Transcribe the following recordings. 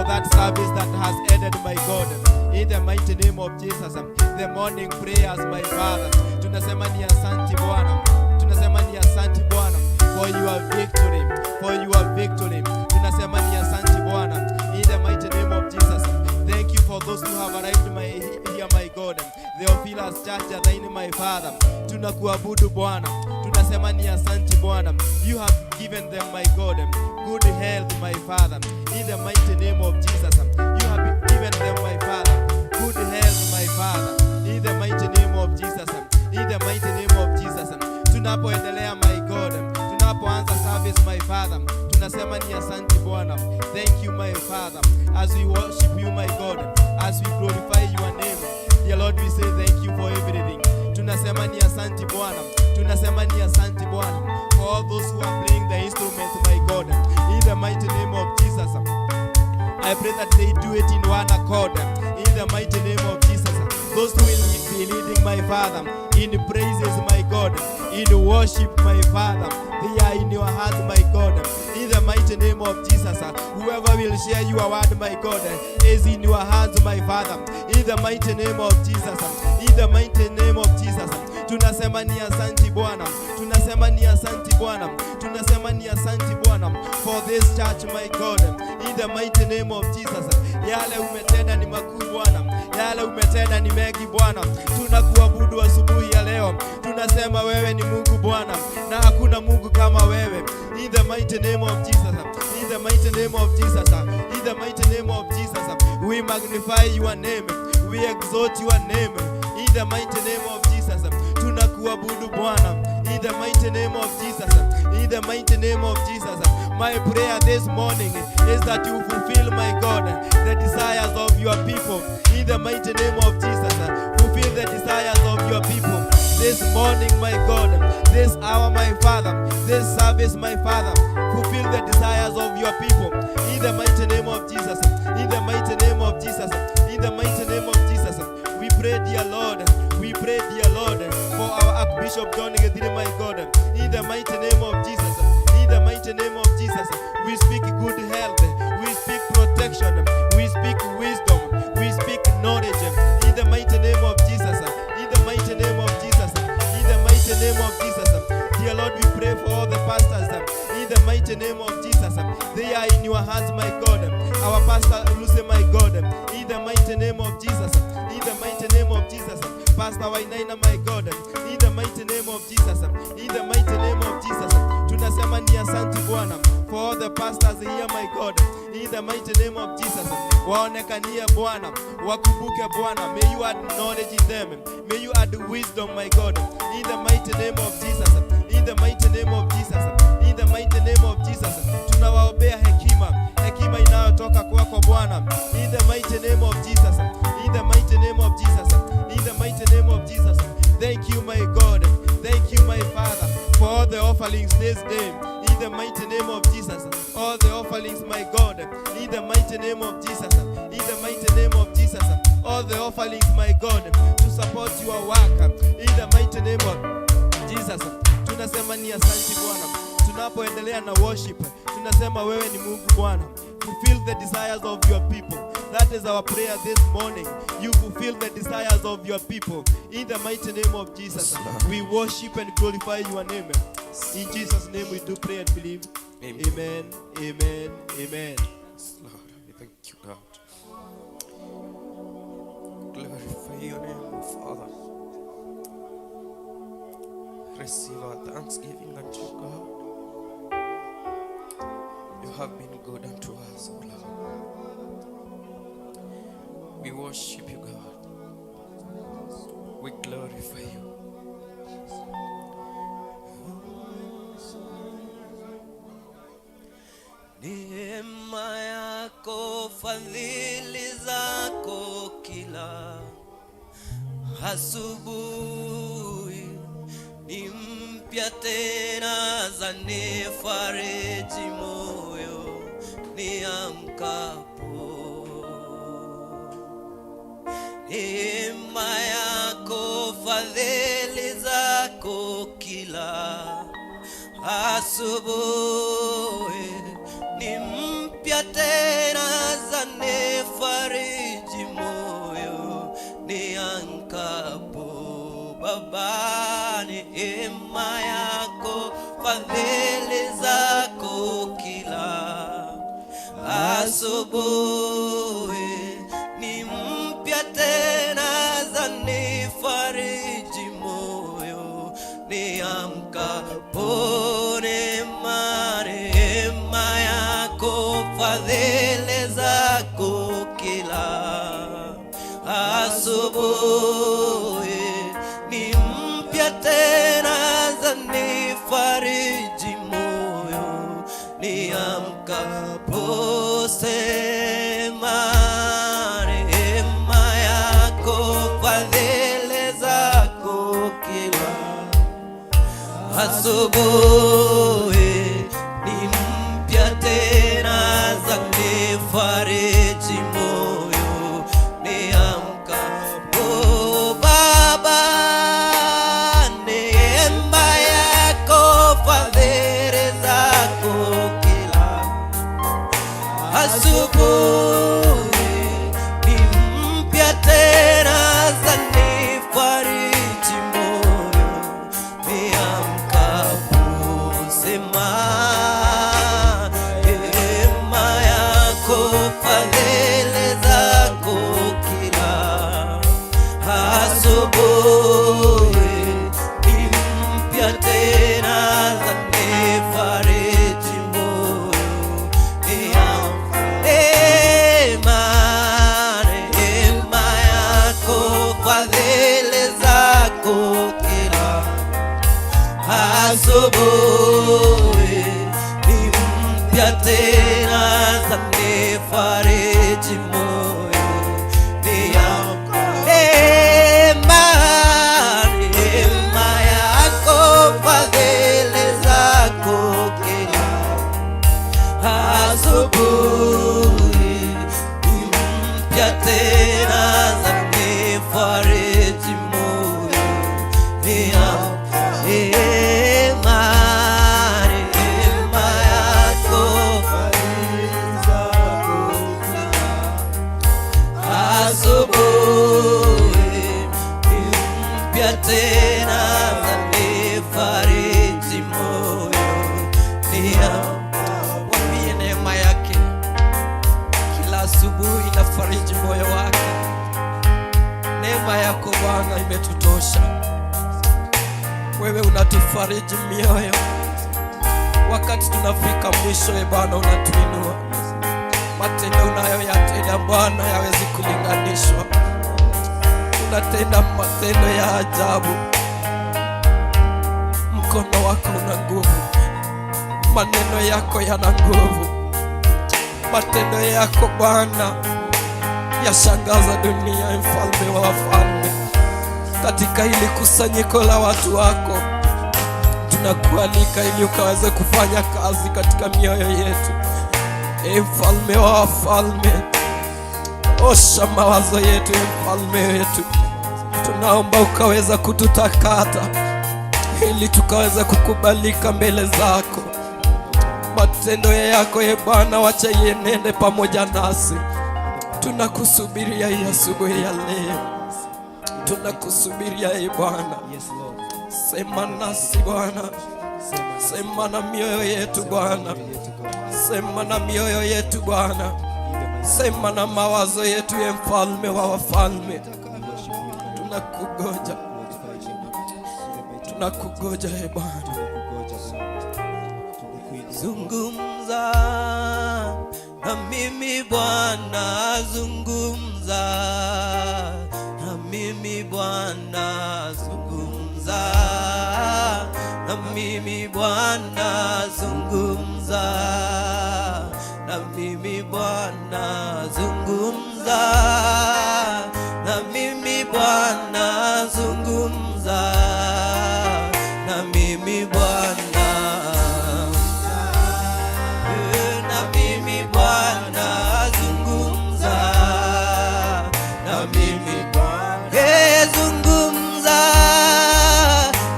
for that service that has ended, my God. In the mighty name of Jesus, the morning prayers, my Father. Tunasema ni asante Bwana. Tunasema ni asante Bwana for your victory, for your victory. Tunasema ni asante Bwana. In the mighty name of Jesus. Thank you for those who have arrived here, my God. Theophilus Church, Adhaini, my Father. Tunakuabudu Bwana. Tunasema ni asante Bwana. You have given them, my God, good health, my Father. In the mighty name of Jesus. You have given them, my Father, good health, my Father. In the mighty name of Jesus. In the mighty name of Jesus. Tunapoendelea, my God. Tunapoanza service, my Father. Tunasema ni asante Bwana. Thank you, my Father. As we worship you, my God. As we glorify your name. Dear Lord, we say thank you for everything. Tunasema ni asante Bwana. Tunasema ni asante Bwana for all those who are playing the instruments, my God. In the mighty name of Jesus, I pray that they do it in one accord. In the mighty name of Jesus, those who will be leading, my Father, in praises, my God, in worship, my Father, they are in your hands, my God. In the mighty name of Jesus, whoever will share your word, my God, is in your hands, my Father. In the mighty name of Jesus, in the mighty name of Jesus, tunasema ni asante Bwana. Tunasema ni asante Bwana. Tunasema ni asante Bwana for this church, my God. In the mighty name of Jesus, yale umetenda ni makuu Bwana. Yale umetenda ni mengi Bwana. Tunakuabudu asubuhi ya leo. Tunasema wewe ni Mungu Bwana, na hakuna Mungu kama wewe. In the mighty name of Jesus. In the mighty name of Jesus. In the mighty name of Jesus. We magnify your name. We exalt your name. In the mighty name of Jesus. Tunakuabudu Bwana. In the mighty name of Jesus. In the mighty name of Jesus. My prayer this morning is that you fulfill, my God, the desires of your people. In the mighty name of Jesus. Fulfill the desires of your people. This morning, my God, this hour, my Father, this service, my Father, fulfill the desires of your people. In the mighty name of Jesus. In the mighty name of Jesus. In the mighty name of Jesus. We pray, dear Lord. We pray, dear Lord, for our Archbishop John Gethiri, my God. In the mighty name of Jesus. In the mighty name of Jesus. We speak good health. We speak protection. We speak wisdom. We speak knowledge. In the mighty name of Jesus. In the mighty name of Jesus. In the mighty name of Jesus. Dear Lord, we pray for all the pastors. In the mighty name of Jesus. They are in your hands, my God. Our pastor Lucy, my God. In the mighty name of Jesus. In the mighty name of Jesus. Pastor Wainaina, my God. In the mighty name of Jesus. In the mighty name of Jesus. Tunasema ni asante Bwana for all the pastors here, my God. In the mighty name of Jesus. Waonekanie Bwana, wakumbuke Bwana. May you add knowledge in them. May you add wisdom, my God. In the mighty name of Jesus. In the mighty name of Jesus. In the mighty name of Jesus. Tunawaombea hekima. Hekima inayotoka kwako Bwana. In the mighty name of Jesus. In the mighty name of Jesus. In the mighty name of Jesus. Thank you, my God. Thank you, my Father, for all the offerings this day. In the mighty name of Jesus. All the offerings, my God. In the mighty name of Jesus. In the mighty name of Jesus. All the offerings, my God, to support your work. In the mighty name of Jesus. Tunasema ni asante Bwana. Tunapoendelea na worship, tunasema wewe ni Mungu Bwana. Fulfill the desires of your people. That is our prayer this morning. You fulfill the desires of your people. In the mighty name of Jesus, we worship and glorify your name. In Jesus' name we do pray and believe. Amen. Amen. Amen. Amen. Yes, Lord, we thank you, God. Glorify your name, Father. Receive our thanksgiving unto God. You have been good unto us, O Lord. We worship you, God. We glorify you. Neema yako, fadhili zako kila asubuhi ni mpya tena, zanifariji moyo niamkapo. Neema yako, fadhili zako kila asubuhi ni mpya tena, Baba, neema yako, fadhili zako kila asubuhi ni mpya tena, zanifariji moyo niamkapo. Neema yako, fadhili zako kila asubuhi ni mpya tena, zanifariji moyo niamkapo. Sema neema yako, fadhili zako kila asubuhi ni mpya tena, zanifariji moyo niamkapo. Baba, neema yako, fadhili zako kila asubuhi ni mpya tena, zanifariji moyo niamkapo. Sema neema yako, fadhili zako kila asubuhi ni mpya tena, zanifariji moyo neema yako, fadhili zako kila asubuhi ni mpya tena, zanifariji moyo neema yako, fadhili zako kila asubuhi ni mpya tena, zanifariji moyo neema yako, fadhili zako asubuhi ni mpya tena, zanifariji moyo wambie neema yake kila asubuhi inafariji moyo wake. Neema yako Bwana imetutosha. Wewe unatufariji mioyo wakati tunafika mwisho. Bwana unatuinua. Matendo unayoyatenda Bwana yawezi kulinganishwa. Unatenda matendo ya ajabu. Mkono wako una nguvu. Maneno yako yana nguvu. Matendo yako Bwana yashangaza dunia, mfalme wa wafalme. Katika hili kusanyiko la watu wako tunakualika ili ukaweze kufanya kazi katika mioyo yetu. Mfalme wa wafalme, osha mawazo yetu. Mfalme wetu, tunaomba ukaweza kututakata ili tukaweza kukubalika mbele zako. Matendo yako Bwana wacha yenende pamoja nasi. Tunakusubiria hii asubuhi ya leo. Tunakusubiria Bwana. Sema nasi Bwana. Sema na mioyo yetu Bwana. Sema na mioyo yetu Bwana. Sema na mawazo yetu, mfalme wa wafalme. Tunakugoja. Tunakugoja Bwana. Zungumza na mimi Bwana, zungumza na mimi Bwana, zungumza na mimi Bwana, zungumza na mimi Bwana, zungumza na mimi Bwana, zungumza na mimi Bwana.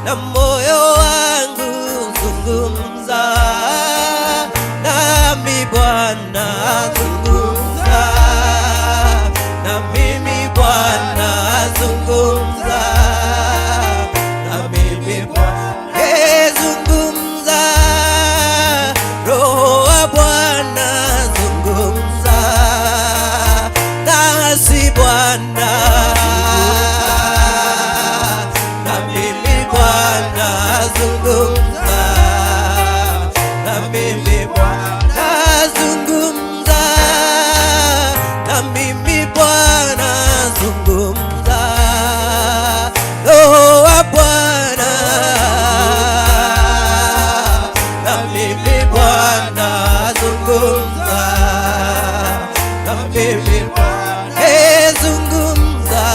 Na moyo wangu zungumza nami Bwana, zungumza na mimi zungumza na mimi Bwana, zungumza na mimi Bwana, zungumza Roho wa Bwana na mimi Bwana, zungumza na mimi Bwana, zungumza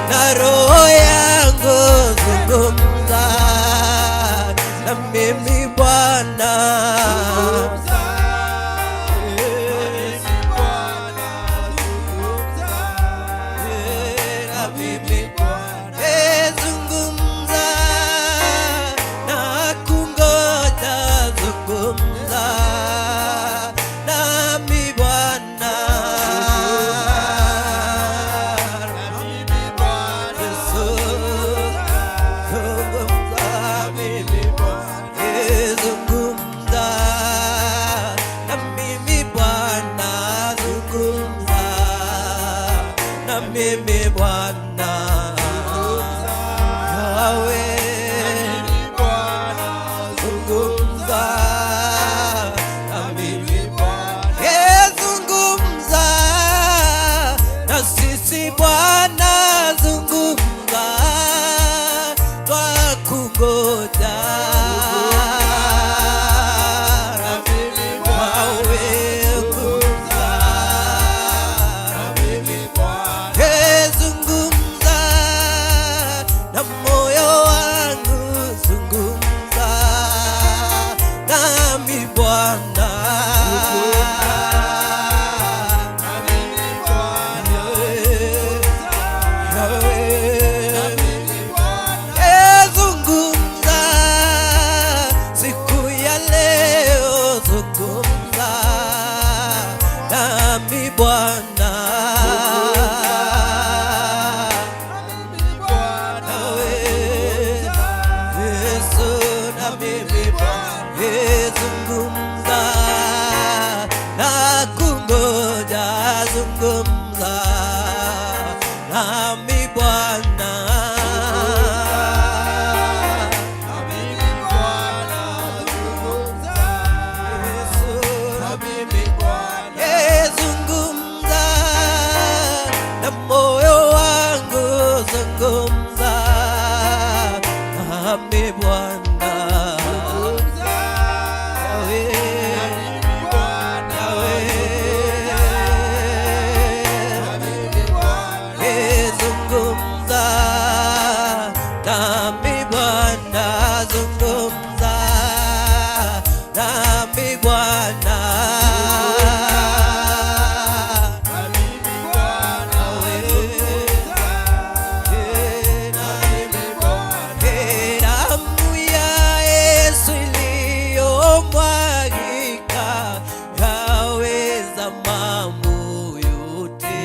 na roho yangu, zungumza na mimi Bwana, mimi Bwana Yahweh, zungumza na mimi Bwana, zungumza na sisi Bwana, zungumza twakungoja na moyo wangu, zungumza nami Bwana, zungumza siku ya leo, zungumza nami Bwana, zungumza na kungoja, zungumza nami Bwana, zungumza na moyo wangu, zungumza nami Bwana, nami Bwana, zungumza nami Bwana, damu ya Yesu iliyomwagika yaweza mambo yote,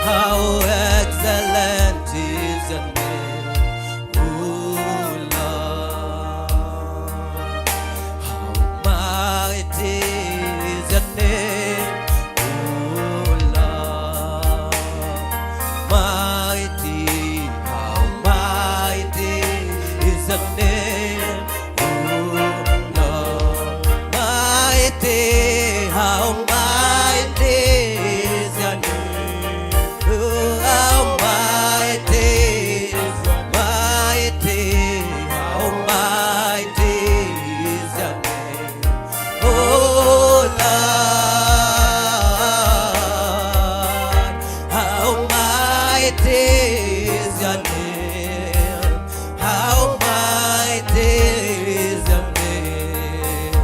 how excellent is your name, oh Lord. How mighty is your name, oh Lord. Mighty, how mighty is your name, oh Lord. Mighty, how mighty is your name, oh, how mighty, mighty, how mighty is your name, oh Lord. How mighty is your name, how mighty is your name,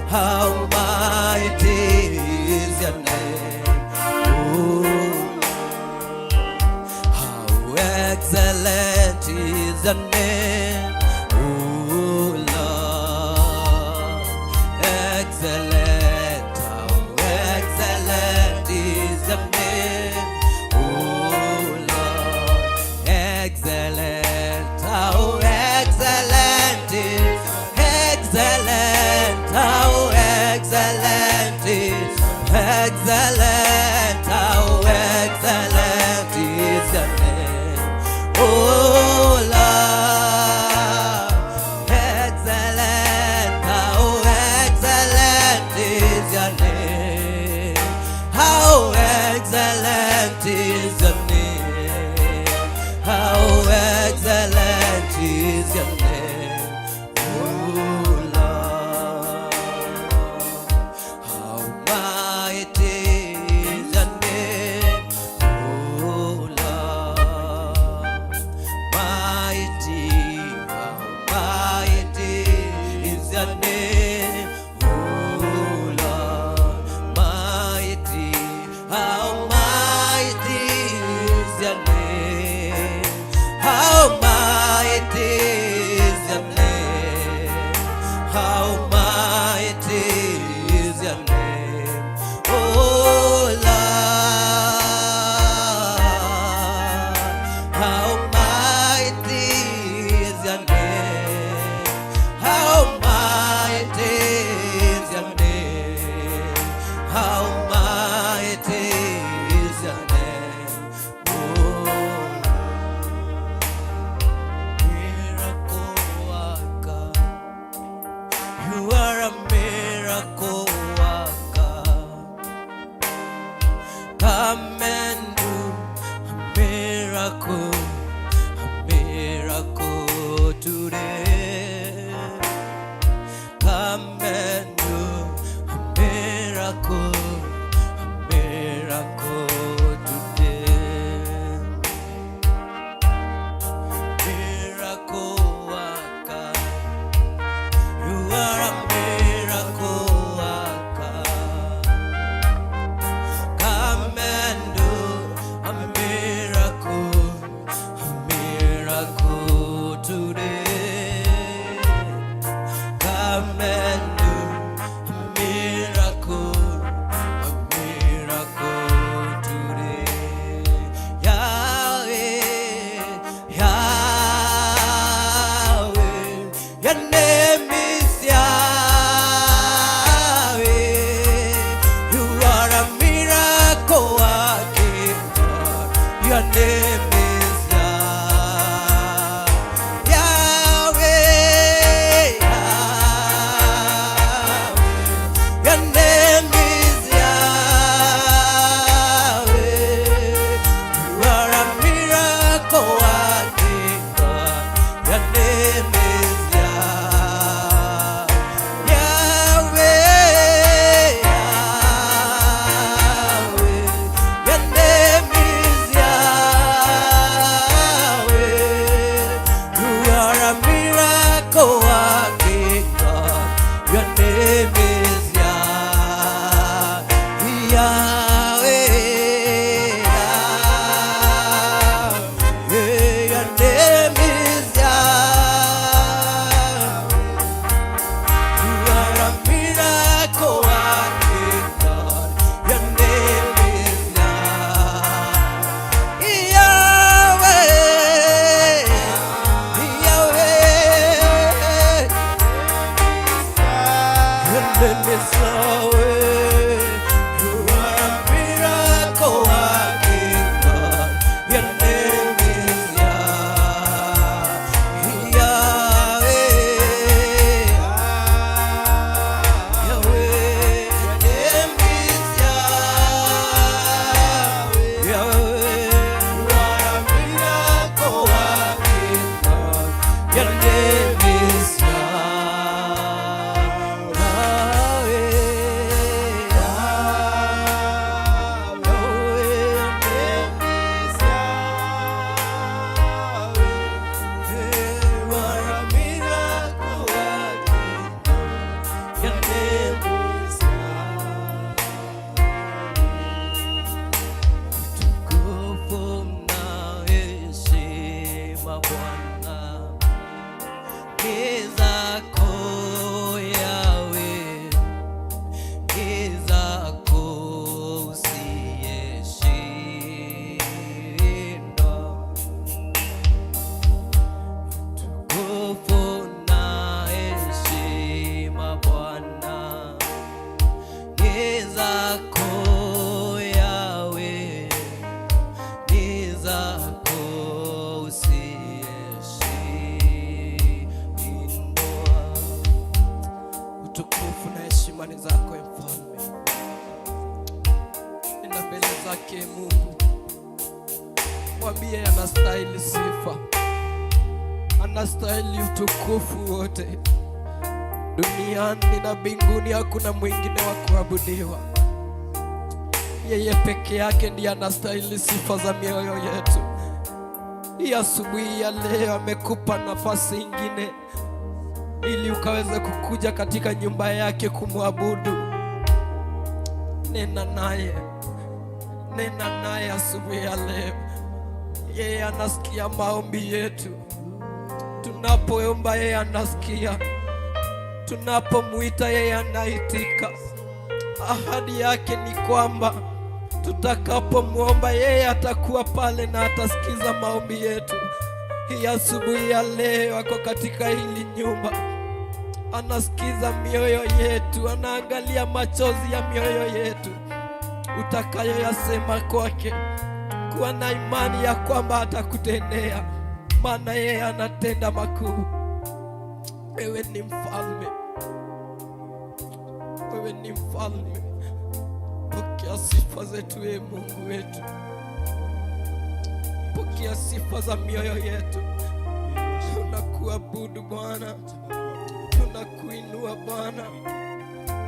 how mighty is your name, oh, how excellent is your name, oh Lord. Excellent, how excellent is your name, oh Lord. Excellent, how excellent is, excellent, how excellent is, excellent, how excellent is your name, oh Lord. Excellent, how excellent is your name, how excellent is your name, how excellent is your name, oh Lord. How mighty is your name, oh Lord. Mighty, how mighty is your name, oh Lord. Mighty, how mighty is your name, how mighty is your name, how mighty is your name, oh Lord. How mighty is your name, how mighty is your name, how mighty is your name, oh miracle worker. You are a miracle worker. Come and do a miracle today. Come and do a miracle today. Miracle worker. You are a miracle worker. Come and do a miracle today. Come and do a miracle today. Yahweh, Yahweh, your name is Yahweh. You are a miracle working God. Your name is Yahweh. Yahweh, Yahweh, your name is Yahweh. You are a miracle working God. Your name is Yahweh. Yahweh, Yahweh, your name is Yahweh. zako usiyeshindwa. Utukufu na heshima ni zako Mfalme. Nenda mbele zake Mungu, mwambie anastahili sifa, anastahili utukufu wote. Duniani na mbinguni hakuna mwingine wa kuabudiwa. Yeye peke yake ndiye anastahili sifa za mioyo yetu. Hii asubuhi ya leo amekupa nafasi ingine ili ukaweze kukuja katika nyumba yake kumwabudu. Nena naye asubuhi ya leo. Yeye anasikia maombi yetu. Tunapoomba yeye anasikia, tunapomuita yeye anaitika. Ahadi yake ni kwamba tutakapomwomba yeye atakuwa pale na atasikiza maombi yetu. Hii asubuhi ya leo ako katika hili nyumba, anasikiza mioyo yetu, anaangalia machozi ya mioyo yetu. Utakayoyasema kwake, kuwa na imani ya kwamba atakutendea, maana yeye anatenda makuu. Wewe ni mfalme, wewe ni mfalme. Pokea sifa zetu e Mungu wetu, pokea sifa za mioyo yetu. Tunakuabudu Bwana, tunakuinua Bwana,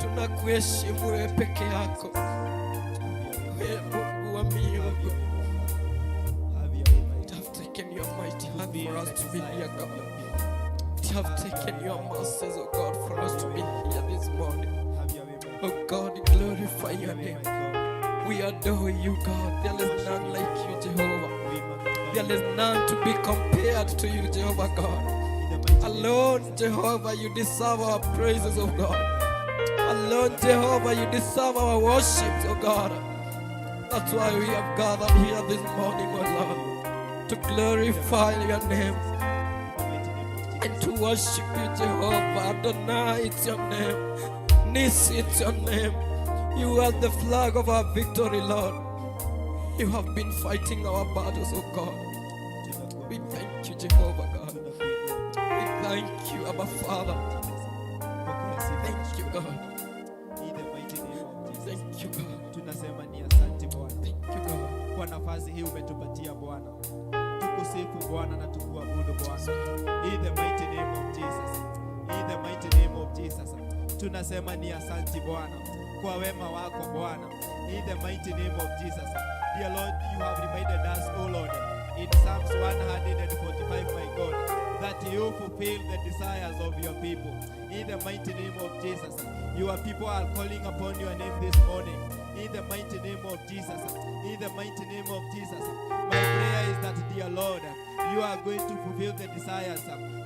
tunakuheshimu wewe peke yako, wewe Mungu wa miungu. You have taken your mighty hand for us to be here, God. You have taken your mercies, oh God, for us to be here this morning. Oh God, glorify your name. We adore you, God. There is none like you, Jehovah. There is none to be compared to you, Jehovah God. Alone, Jehovah, you deserve our praises, oh God. Alone, Jehovah, you deserve our worship, oh God. That's why we have gathered here this morning, oh Lord, to glorify your name and to worship you, Jehovah. Adonai, it's your name. Nisi, it's your name. You are the flag of our victory, Lord. You have been fighting our battles, oh God. We thank you, Jehovah God. We thank you, Abba Father. Thank you, God. Thank you, God. Tunasema ni asante Bwana. Thank you, God. Kwa nafasi hii umetupatia Bwana. Tukusifu Bwana na tukuabudu Bwana. In the mighty name of Jesus. In the mighty name of Jesus. Tunasema ni asante Bwana kwa wema wako Bwana. In the mighty name of Jesus. Dear Lord, you have reminded us, oh Lord, in Psalms 145, my God, that you fulfill the desires of your people. In the mighty name of Jesus. Your people are calling upon your name this morning. In the mighty name of Jesus. In the mighty name of Jesus. My prayer is that, dear Lord, you are going to fulfill the desires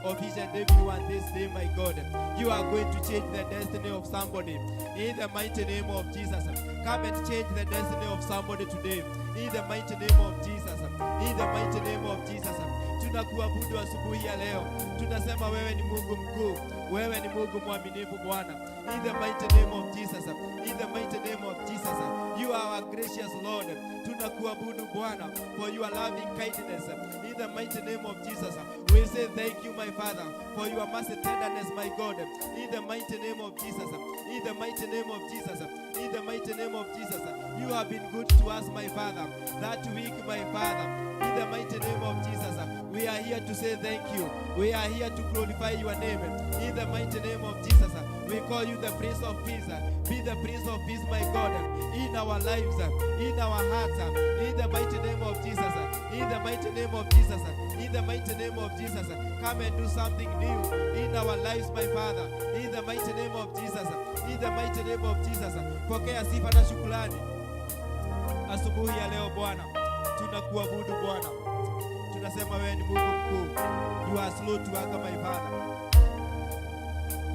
of each and everyone this day, my God. You are going to change the destiny of somebody. In the mighty name of Jesus. Come and change the destiny of somebody today. In the mighty name of Jesus. In the mighty name of Jesus. Tunakuabudu asubuhi ya leo. Tunasema wewe ni Mungu mkuu. Wewe ni Mungu mwaminifu Bwana. In the mighty name of Jesus. In the mighty name of Jesus. You are our gracious Lord. Tunakuabudu Bwana for your loving kindness. In the mighty name of Jesus. We say thank you, my Father, for your mercy tenderness, my God. In the mighty name of Jesus. In the mighty name of Jesus. In the mighty name of Jesus. You have been good to us, my Father. That week, my Father. In the mighty name of Jesus. We are here to say thank you. We are here to glorify your name. In the mighty name of Jesus. We call you the Prince of Peace. Be the Prince of Peace, my God, in our lives, in our hearts, in the mighty name of Jesus. In the mighty name of Jesus. In the mighty name of Jesus. Come and do something new in our lives, my Father. In the mighty name of Jesus. In the mighty name of Jesus. Pokea sifa na shukrani asubuhi ya leo Bwana. Tunakuabudu Bwana. Tunasema wewe ni Mungu mkuu. You are slow to anger, my Father.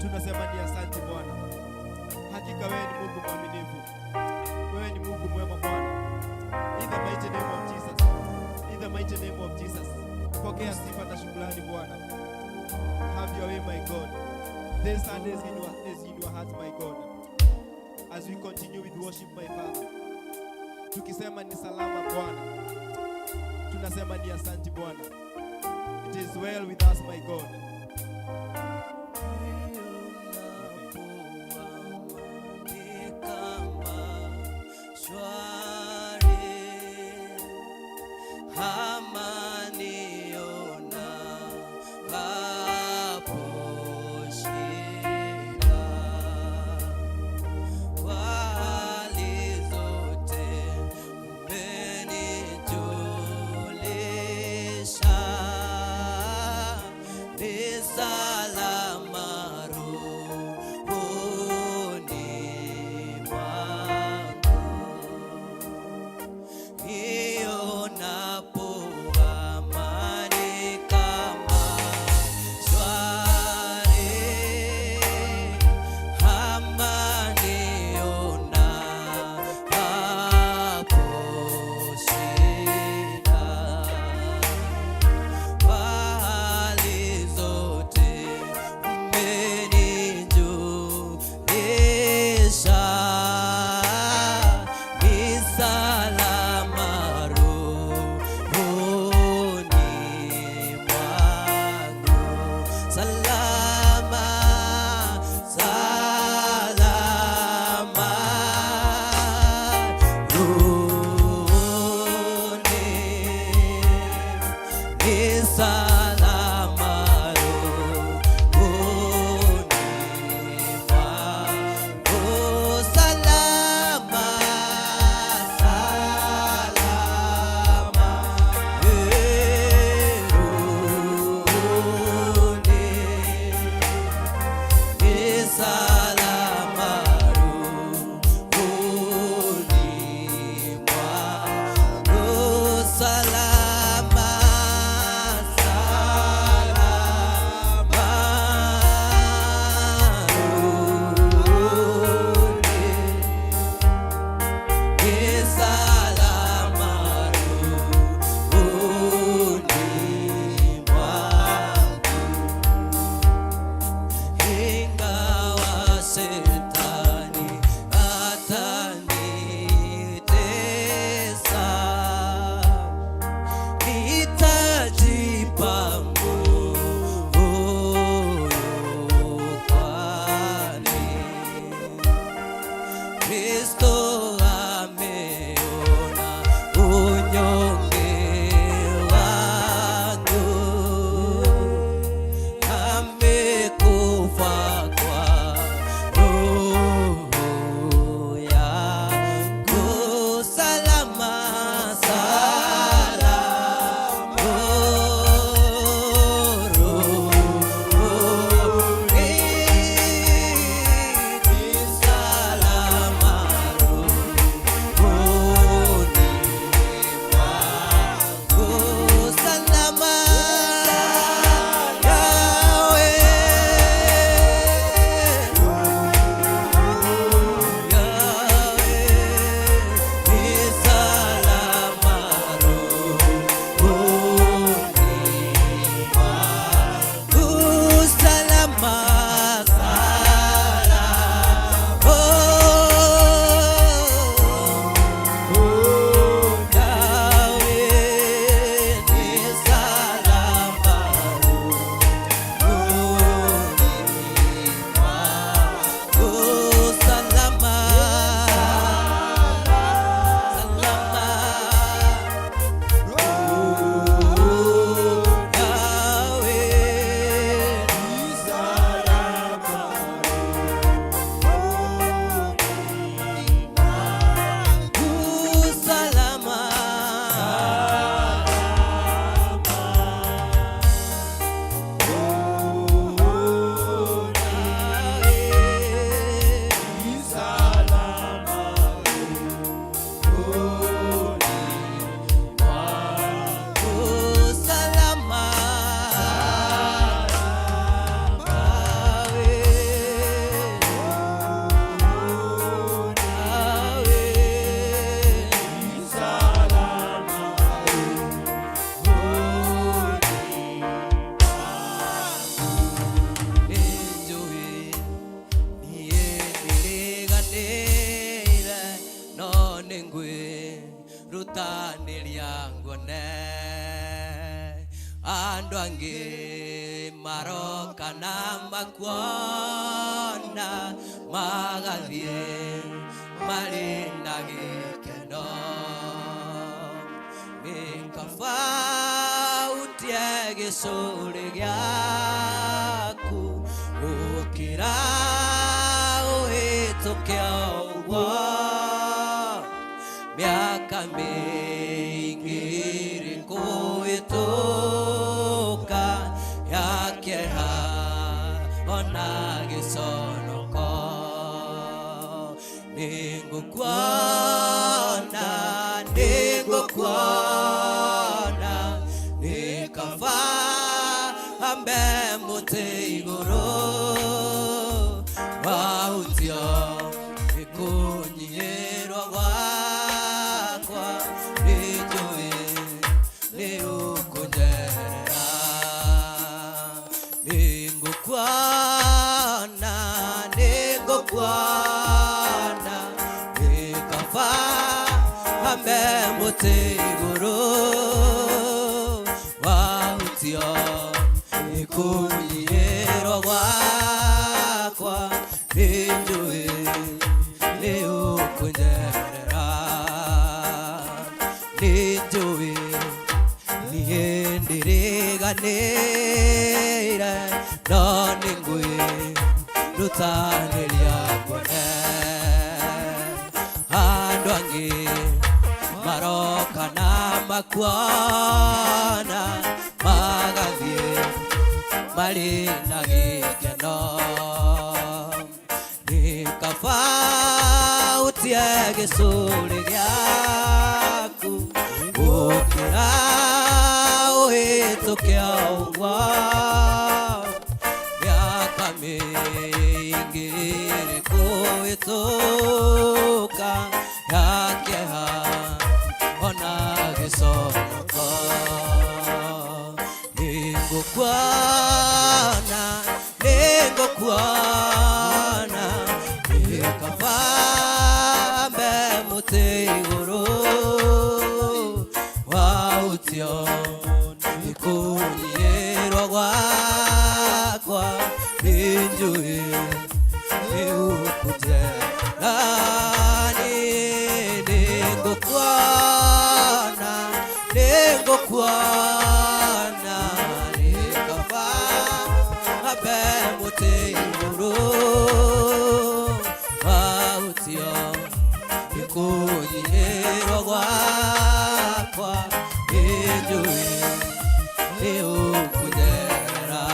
Tunasema ni asante Bwana. Hakika wewe ni Mungu mwaminifu. Wewe ni Mungu mwema Bwana. In the mighty name of Jesus. In the mighty name of Jesus. Pokea sifa na shukrani Bwana. Have your way, my God. This Sunday is in your heart, my God. As we continue with worship, my Father. Tukisema ni salama Bwana. Tunasema ni asante Bwana. It is well with us my God. Salama, salama. Andu angi maroka na makuona magathie marinda gikeno mikafautie gicuri giaku ukira uhitukia uguo miaka mingi kuituka yakeha ona giconoko ningũkuona nikava hambe mũtĩ igũrũ wahutio gĩkũnyiĩrwo gwakwa nĩnjũĩ nĩũkũnjerera ningũkuona nikava hambe mũtĩ igũrũ wahutio gĩkũnyiĩrwo gwakwa nĩnjũĩ nĩũkũnjerera nĩnjũĩ niĩ ndĩrĩganĩire no nĩngwĩrutanĩria ngwone andũ angĩ maroka na makuona magathiĩ marĩ na gĩkeno nikabautie gĩcũrĩ gĩaku gũkĩra ũhĩtũke ũguo mĩaka mĩingĩ kũhĩtũka yakĩha ona gĩconoko ningũkuona nikava hambe mũtĩ igũrũ wahutio gĩkũnyiĩrwo gwakwa nĩnjũĩ nĩũkũnjerera ningũkuona nikava hambe mũtĩ igũrũ wahutio gĩkũnyiĩrwo gwakwa nĩnjũĩ nĩũkũnjerera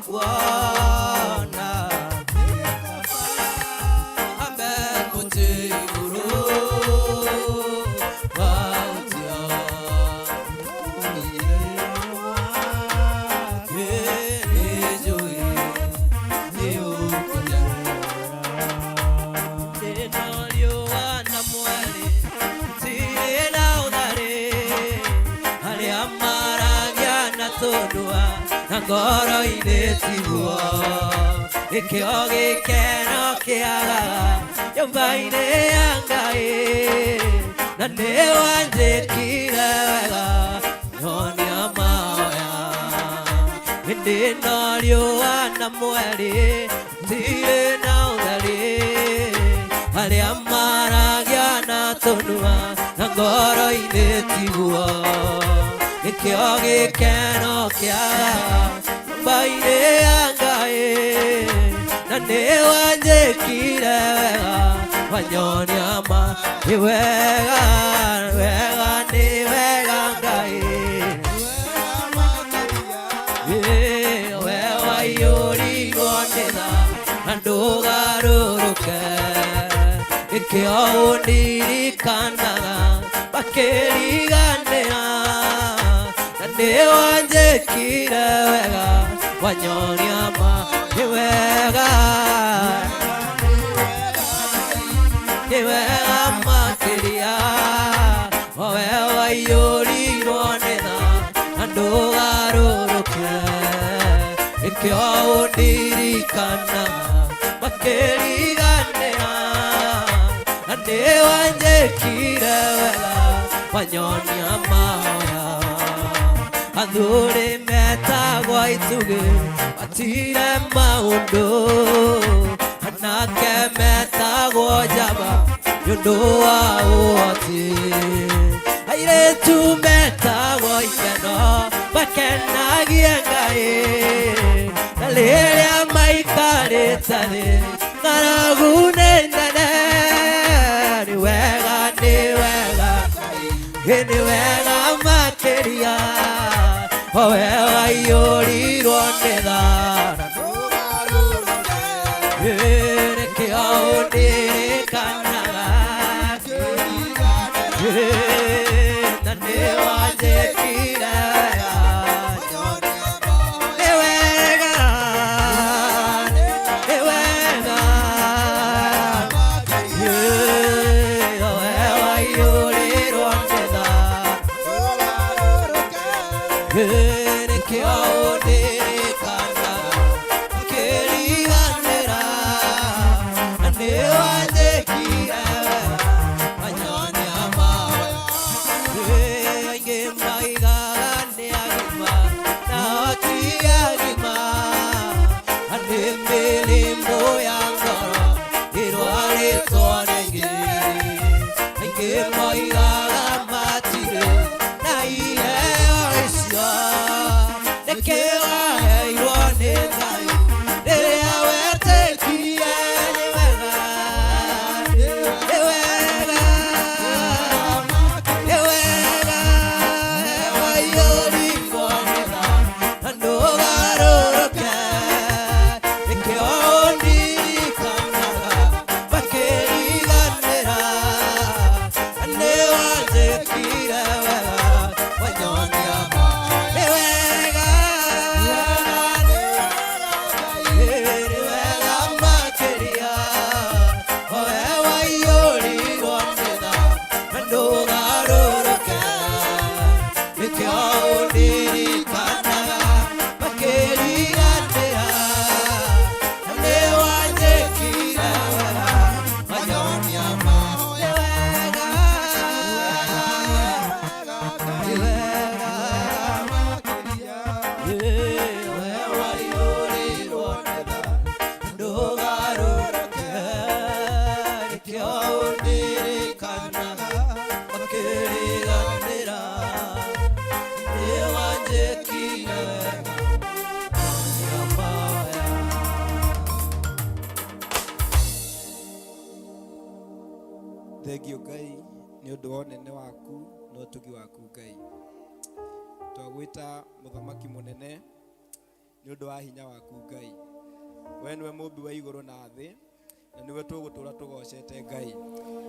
ningũkuona hambe mũtĩ igũrũ wahutio nĩnjũĩ nĩũkũnjerera ndĩna riũa na mweri ndirĩ na ũtheri arĩa maragia na tũndũa na ngoro-inĩ tiguo nĩkĩo gĩkeno kĩagaga nyũmba-inĩ ya Ngai na nĩwanjĩkire wega nyonia mahoya ndĩna riũa na mweri ndirĩ na ũtheri arĩa maragia na tũndũa na ngoro-inĩ tiguo nĩkĩo gĩkeno kĩagaga nyũmba-inĩ ya Ngai na nĩwanjĩkire wega wanyonia ma nĩ wega nĩ wega Ngai we waiyũrirwo nĩ tha na ndũgarũrũke nĩkĩo ũndirikanaga makĩriganĩra na nĩwanjĩkire wega wanyonia ma nĩ wega makĩria we waiyũrirwo nĩ tha na ndũgarũrũke nĩkĩo ũndirikanaga makĩriganĩra na nĩ wanjĩkire wega wanyonia mahoya athuri metagwo itugĩ matire maũndũ anake metagwo njamba nĩũndũ wa ũhoti airĩtu metagwo ikeno makenagie Ngai na rĩrĩa maikarĩte thĩ ng'aragu nĩ nene nĩ wega nĩ wega makĩria o we waiyũrirwo nĩ thara nĩkĩo ũndirikanaga na nĩ wanjĩkire nĩ wega o we waiyũrirwo nĩ thara nĩkĩo ũndirikanaga ũkĩriganĩra na nĩ wanjĩkire wanyonia mahoya aingĩ maigaga nĩ agima nao ti agima nĩ mĩrimũ ya ngoro ĩrwarĩtwo rĩngĩ aingĩ maigaga matirĩ na iheo icio nĩkĩ waheirwo nĩ Ngai rĩrĩa wetĩkirie nĩ wega waiyũrirwo nĩ tha na ndũgarũrũke nĩkĩo ũndirikanaga makĩriganĩra nĩ wanjĩkire wega wanyonia nĩ wega makĩria o we waiyũrirwo nĩ tha na ndũgarũrũke nĩkĩo ũndirikanaga makĩriganĩra na nĩ wanjĩkire wega wanyonia nĩ wega we waiyũrirwo nĩ tha ndũgarũrũke nĩkĩo ũndirikanaga makĩriganĩra nĩ wanjĩkire wega wanyonia mahoya. Thengio Ngai nĩ ũndũ wa ũnene waku na ũtugi waku Ngai. Twagwĩta mũthamaki mũnene nĩ ũndũ wa hinya waku Ngai. We nĩwe mũmbi wa igũrũ na thĩ na nĩwe tũgũtũra tũgocete Ngai.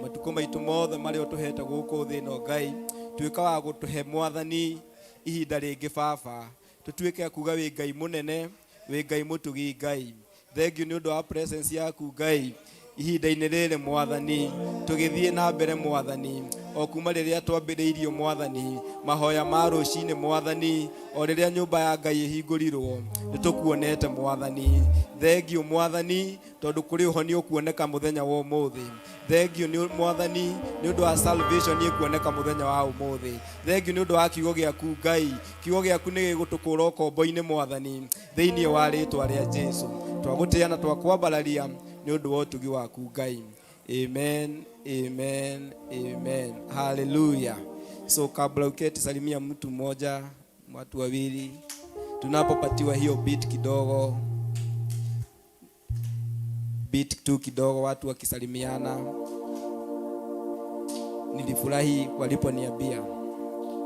Matukũ maitũ mothe marĩa ũtũhete gũkũ thĩ ĩno Ngai, tuĩka wa gũtũhe Mwathani ihinda rĩngĩ Baba, tũtuĩke kuga wĩ Ngai mũnene, wĩ Ngai mũtugi Ngai. Thengiũ nĩ ũndũ wa presence yaku Ngai ihinda-inĩ rĩrĩ Mwathani, tũgĩthiĩ na mbere Mwathani, o kuma rĩrĩa twambĩrĩirio Mwathani, mahoya ma rũcinĩ Mwathani, o rĩrĩa nyũmba ya Ngai ĩhingũrirwo nĩ tũkuonete Mwathani. Thengiũ Mwathani tondũ kũrĩ ũhonio ũkuoneka mũthenya wa ũmũthĩ. Thengiũ nĩ Mwathani nĩ ũndũ wa salvation ĩkuoneka mũthenya wa ũmũthĩ. Thengiũ nĩ ũndũ wa kiugo gĩaku Ngai, kiugo gĩaku nĩ gĩgũtũkũra ũkombo-inĩ Mwathani thĩinĩ wa rĩĩtwa rĩa Jesũ. Twagũtĩĩa na twakwambararia nĩ ũndũ wa ũtugi waku Ngai. Amen, amen, amen. Hallelujah. So kabla uketi salimia mtu mmoja, watu wawili. Tunapopatiwa hiyo beat kidogo, beat tu kidogo, watu wakisalimiana. Nilifurahi waliponiambia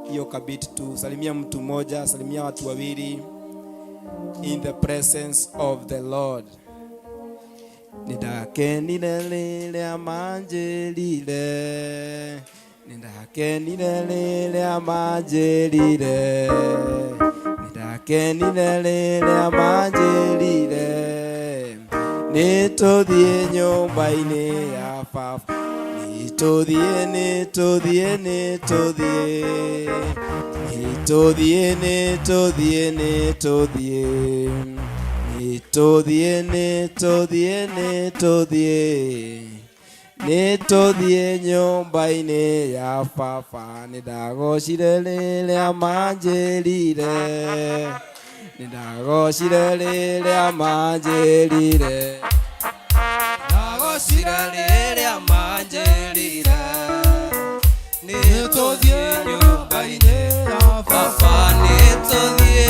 hiyo kabit tu, salimia mtu mmoja, salimia watu wawili. In the presence of the Lord. Nidakenire rĩrĩa manjĩrire, nidakenire rĩrĩa manjĩrire, nidakenire rĩrĩa manjĩrire, nĩtũthiĩ nyũmba-inĩ ya Baba, nĩtũthiĩ, nĩtũthiĩ, nĩtũthiĩ, nĩtũthiĩ, nĩtũthiĩ, nĩtũthiĩ, nĩtũthiĩ, nĩtũthiĩ, nĩtũthiĩ, nituthie nyumba-ini ya baba nindagocire riria manjirire nindagocire riria manjirire ndagocire riria manjirire nituthie nyumba-ini ya baba nituthie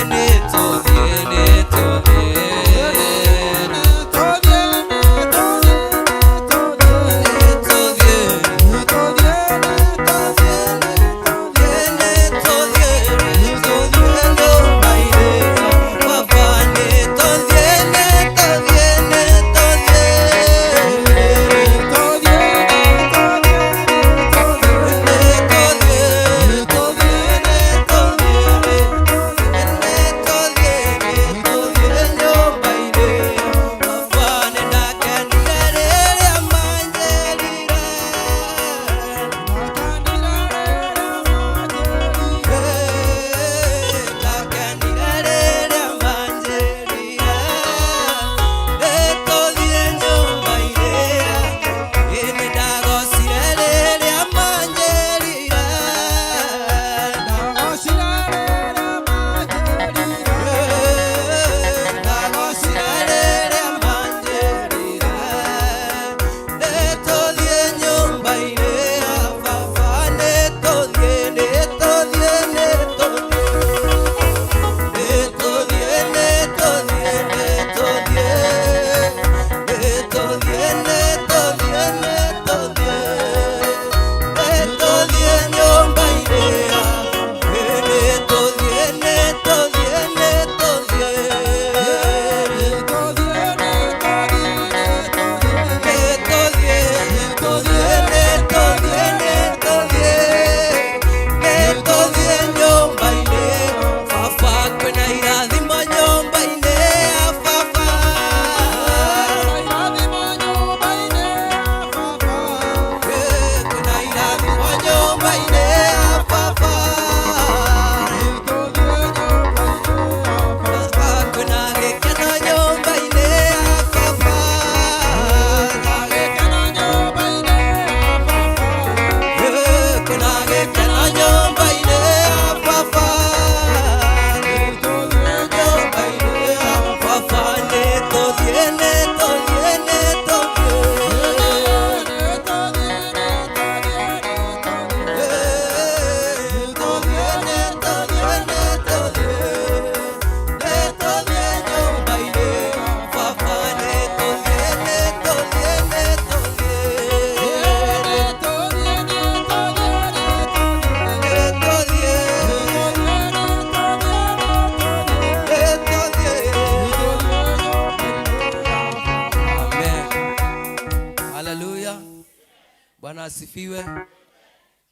Bwana asifiwe.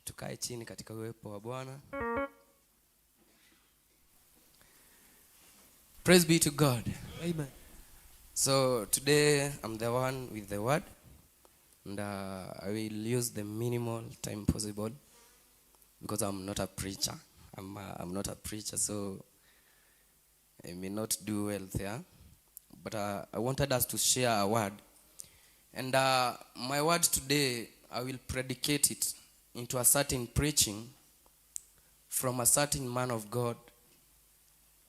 Tukae chini katika uwepo wa Bwana. Praise be to God. Amen. So today I'm the one with the word, and I will use the minimal time possible because I'm not a preacher. I'm not a preacher, so I may not do well there. But I wanted us to share a word. And my word today, I will predicate it into a certain preaching from a certain man of God.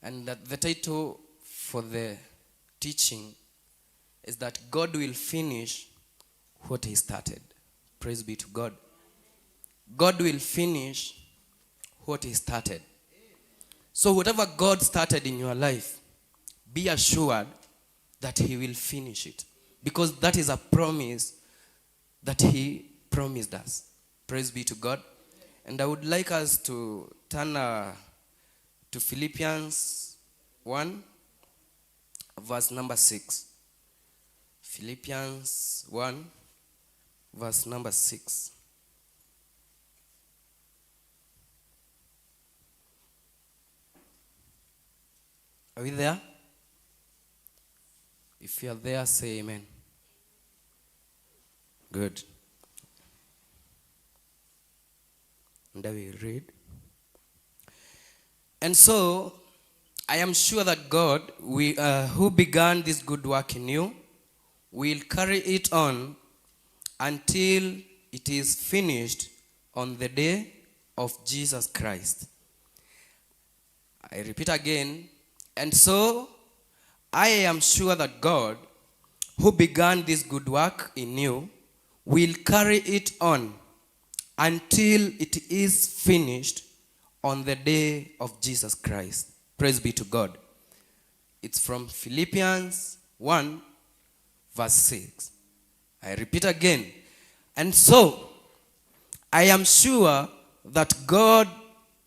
And the title for the teaching is that God will finish what he started. Praise be to God. God will finish what he started. So whatever God started in your life, be assured that he will finish it. Because that is a promise that he promised us. Praise be to God. And I would like us to turn to Philippians 1, verse number 6. Philippians 1, verse number 6. Are we there? If you are there, say amen. Good. And I will read. And so, I am sure that God, who began this good work in you, will carry it on until it is finished on the day of Jesus Christ. I repeat again. And so I am sure that God, who began this good work in you, will carry it on until it is finished on the day of Jesus Christ. Praise be to God. It's from Philippians 1 verse 6. I repeat again. And so I am sure that God,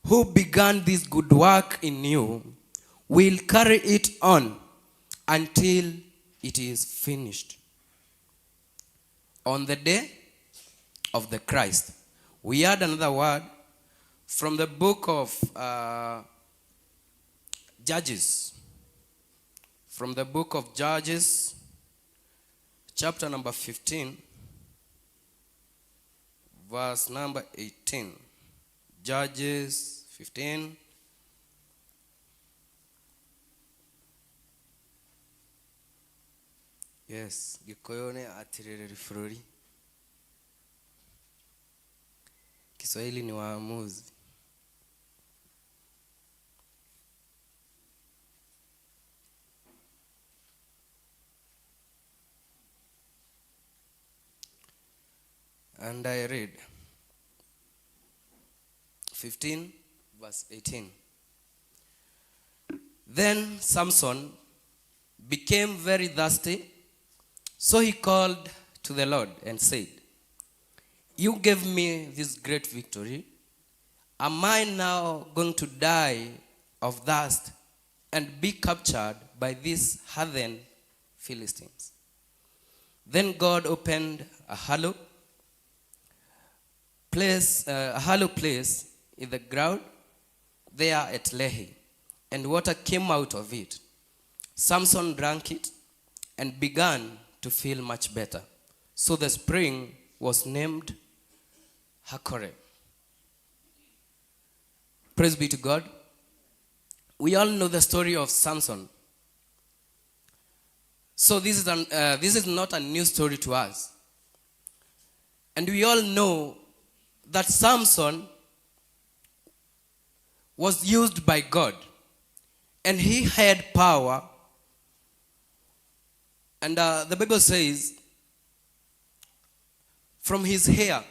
who began this good work in you, will carry it on until it is finished on the day of the Christ. We had another word from the book of Judges. From the book of Judges, chapter number 15, verse number 18. Judges 15. Yes, Gikoyone atirere furori. Kiswahili ni Waamuzi. And I read 15 verse 18. Then Samson became very thirsty, so he called to the Lord and said, "You gave me this great victory. Am I now going to die of thirst and be captured by these heathen Philistines?" Then God opened a hollow place in the ground there at Lehi, and water came out of it. Samson drank it and began to feel much better. So the spring was named Hakore. Praise be to God. We all know the story of Samson. So this is not a new story to us. And we all know that Samson was used by God, and he had power. And the Bible says, from his hair,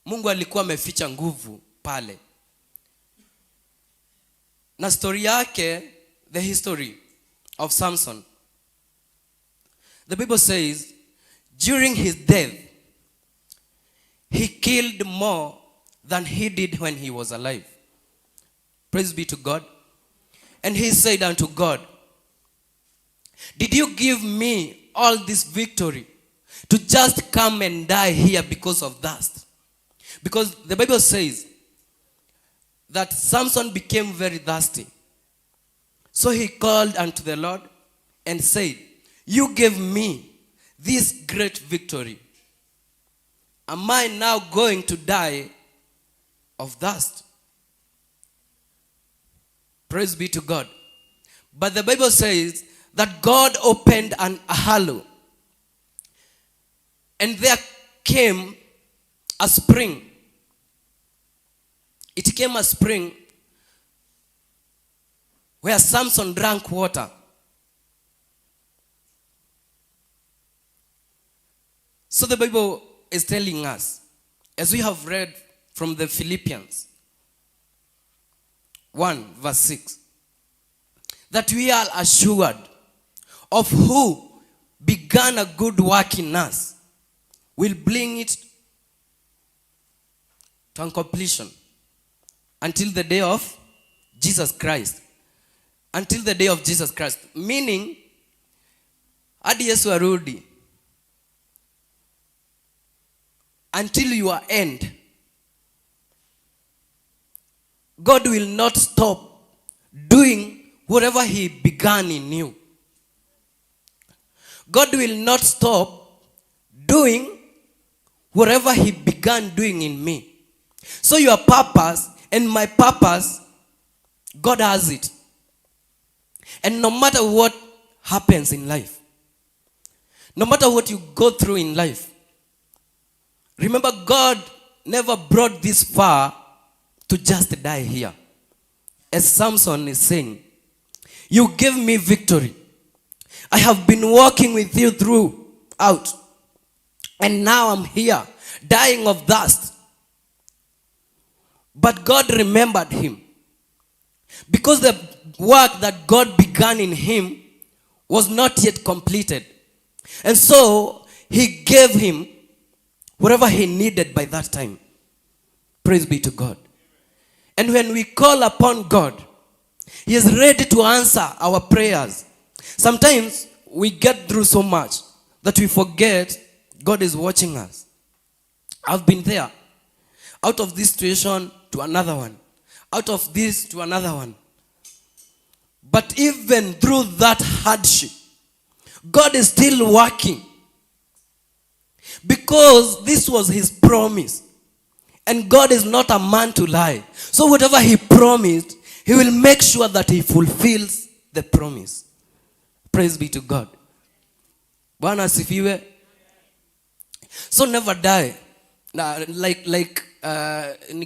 Mungu alikuwa ameficha nguvu pale. Na story yake, the history of Samson, the Bible says, during his death, he killed more than he did when he was alive. Praise be to God. And he said unto God, "Did you give me all this victory to just come and die here because of thirst?" Because the Bible says that Samson became very thirsty. So he called unto the Lord and said, "You gave me this great victory. Am I now going to die of thirst?" Praise be to God. But the Bible says that God opened a hollow, and there came a spring. It came a spring where Samson drank water. So the Bible is telling us, as we have read from the Philippians 1 verse 6, that we are assured of who began a good work in us will bring it to completion until the day of Jesus Christ. Until the day of Jesus Christ. Meaning, hadi Yesu arudi, until your end, God will not stop doing whatever he began in you. God will not stop doing whatever he began doing in me. So your purpose and my purpose, God has it. And no matter what happens in life, No matter what you go through in life, remember God never brought this far to just die here. As Samson is saying, you give me victory. I have been walking with you throughout. And now I'm here, dying of thirst. But God remembered him. Because the work that God began in him was not yet completed. And so, he gave him whatever he needed by that time. Praise be to God. And when we call upon God, he is ready to answer our prayers. Sometimes we get through so much that we forget God is watching us. I've been there. Out of this situation to another one. Out of this to another one. But even through that hardship, God is still working. Because this was his promise. And God is not a man to lie. So whatever he promised, he will make sure that he fulfills the promise. Praise be to God. Bwana asifiwe. So never die. Like in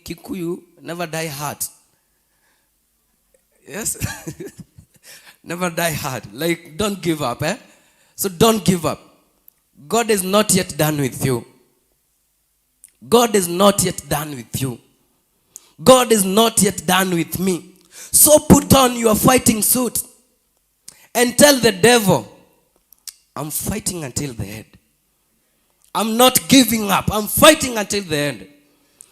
Kikuyu, never die hard. Yes? Never die hard. Like, don't give up, eh? So don't give up. God is not yet done with you. God is not yet done with you. God is not yet done with me. So put on your fighting suit and tell the devil, I'm fighting until the end. I'm not giving up. I'm fighting until the end.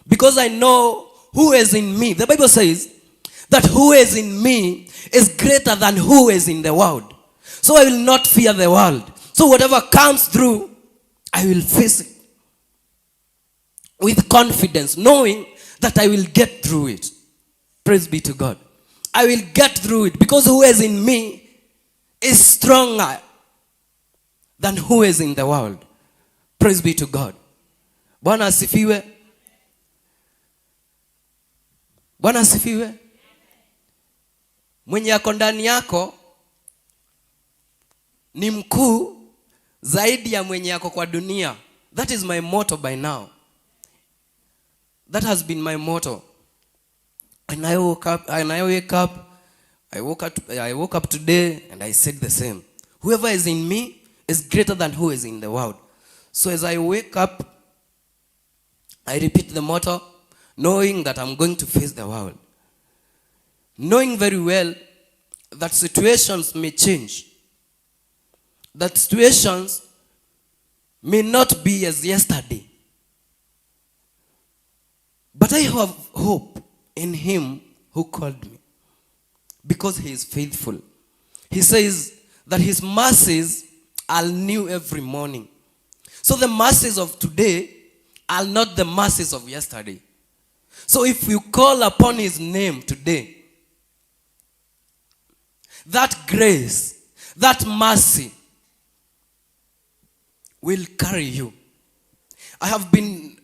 Because I know who is in me. The Bible says that who is in me is greater than who is in the world. So I will not fear the world. So whatever comes through, I will face it with confidence, knowing that I will get through it. Praise be to God. I will get through it because who is in me is stronger than who is in the world. Praise be to God. Bwana asifiwe. Bwana asifiwe. Mwenye yako ndani yako ni mkuu zaidi ya mwenye yako kwa dunia. That is my motto by now. That has been my motto. And I woke up today and I said the same. Whoever is in me is greater than who is in the world. So as I wake up, I repeat the motto, knowing that I'm going to face the world. Knowing very well that situations may change. That situations may not be as yesterday. But I have hope in him who called me. Because he is faithful. He says that his mercies are new every morning. So the mercies of today are not the mercies of yesterday. So if you call upon his name today, that grace, that mercy will carry you. I have been,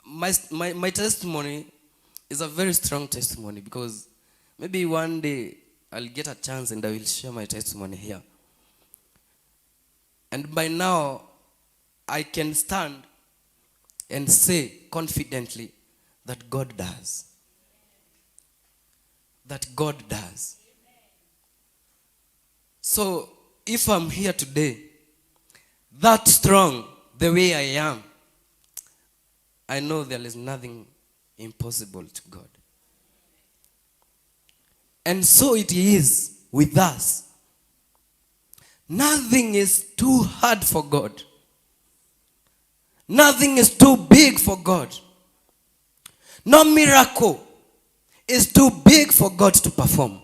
my testimony is a very strong testimony because maybe one day I'll get a chance and I will share my testimony here. And by now, I can stand and say confidently that God does. That God does. So, if I'm here today, that strong, the way I am, I know there is nothing impossible to God. And so it is with us. Nothing is too hard for God. Nothing is too big for God. No miracle is too big for God to perform.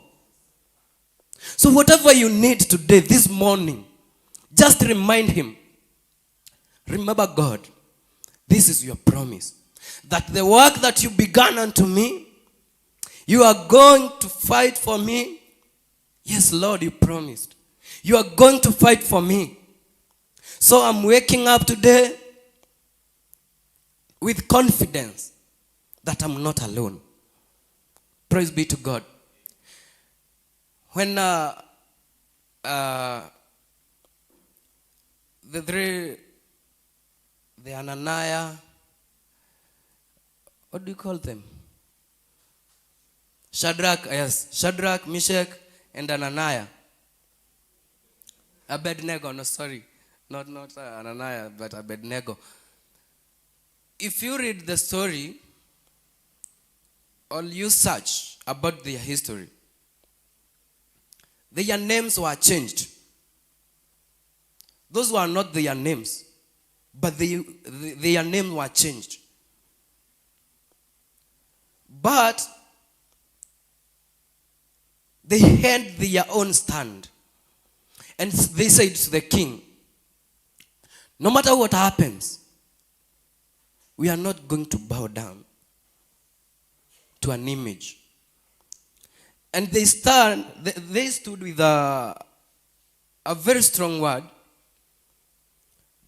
So whatever you need today, this morning, just remind him. Remember God, this is your promise. That the work that you began unto me, you are going to fight for me. Yes, Lord, you promised. You are going to fight for me. So I'm waking up today with confidence that I'm not alone. Praise be to God. When the Ananias, what do you call them? Shadrach, Meshach, and Ananias. Abednego, no, sorry. Not Ananias, but Abednego. If you read the story, or you search about their history, their names were changed. Those were not their names, but their names were changed. But they had their own stand. And they said to the king, no matter what happens, we are not going to bow down to an image. And they stood with a very strong word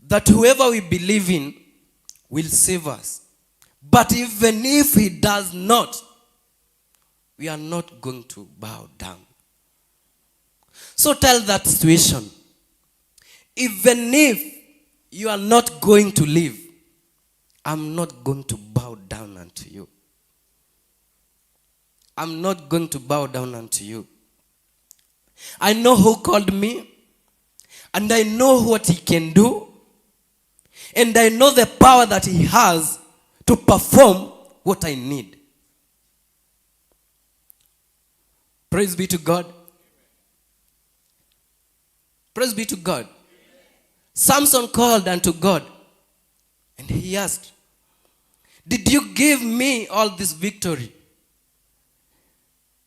that whoever we believe in will save us. But even if he does not, we are not going to bow down. So tell that situation, even if you are not going to live, I'm not going to bow down unto you. I'm not going to bow down unto you. I know who called me, and I know what he can do, and I know the power that he has to perform what I need. Praise be to God. Praise be to God. Samson called unto God, and he asked, did you give me all this victory?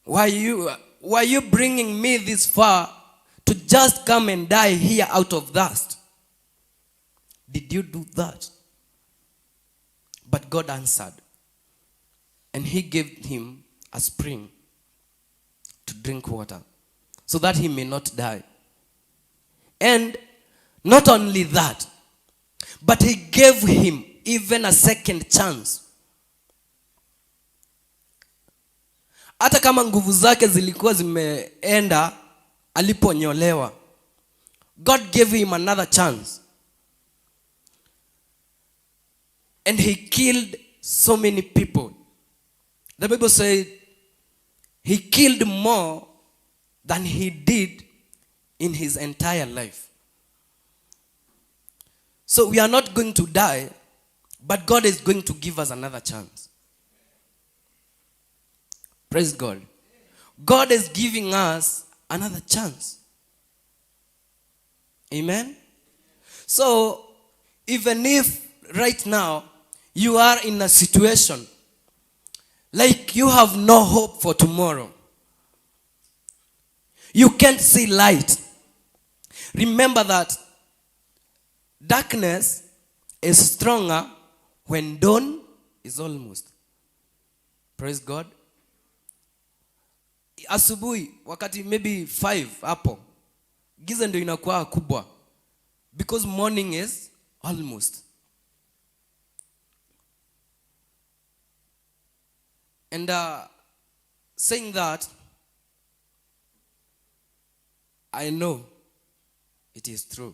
Why you bringing me this far to just come and die here out of dust? Did you do that? But God answered, and he gave him a spring to drink water, so that he may not die. And not only that, but he gave him even a second chance. Hata kama nguvu zake zilikuwa zimeenda aliponyolewa, God gave him another chance. And he killed so many people. The Bible said he killed more than he did in his entire life. So we are not going to die, but God is going to give us another chance. Praise God. God is giving us another chance. Amen. So even if right now you are in a situation like you have no hope for tomorrow, you can't see light, remember that darkness is stronger when dawn is almost. Praise God. Asubuhi wakati maybe 5 hapo, giza ndio inakuwa kubwa because morning is almost. And saying that, I know it is true.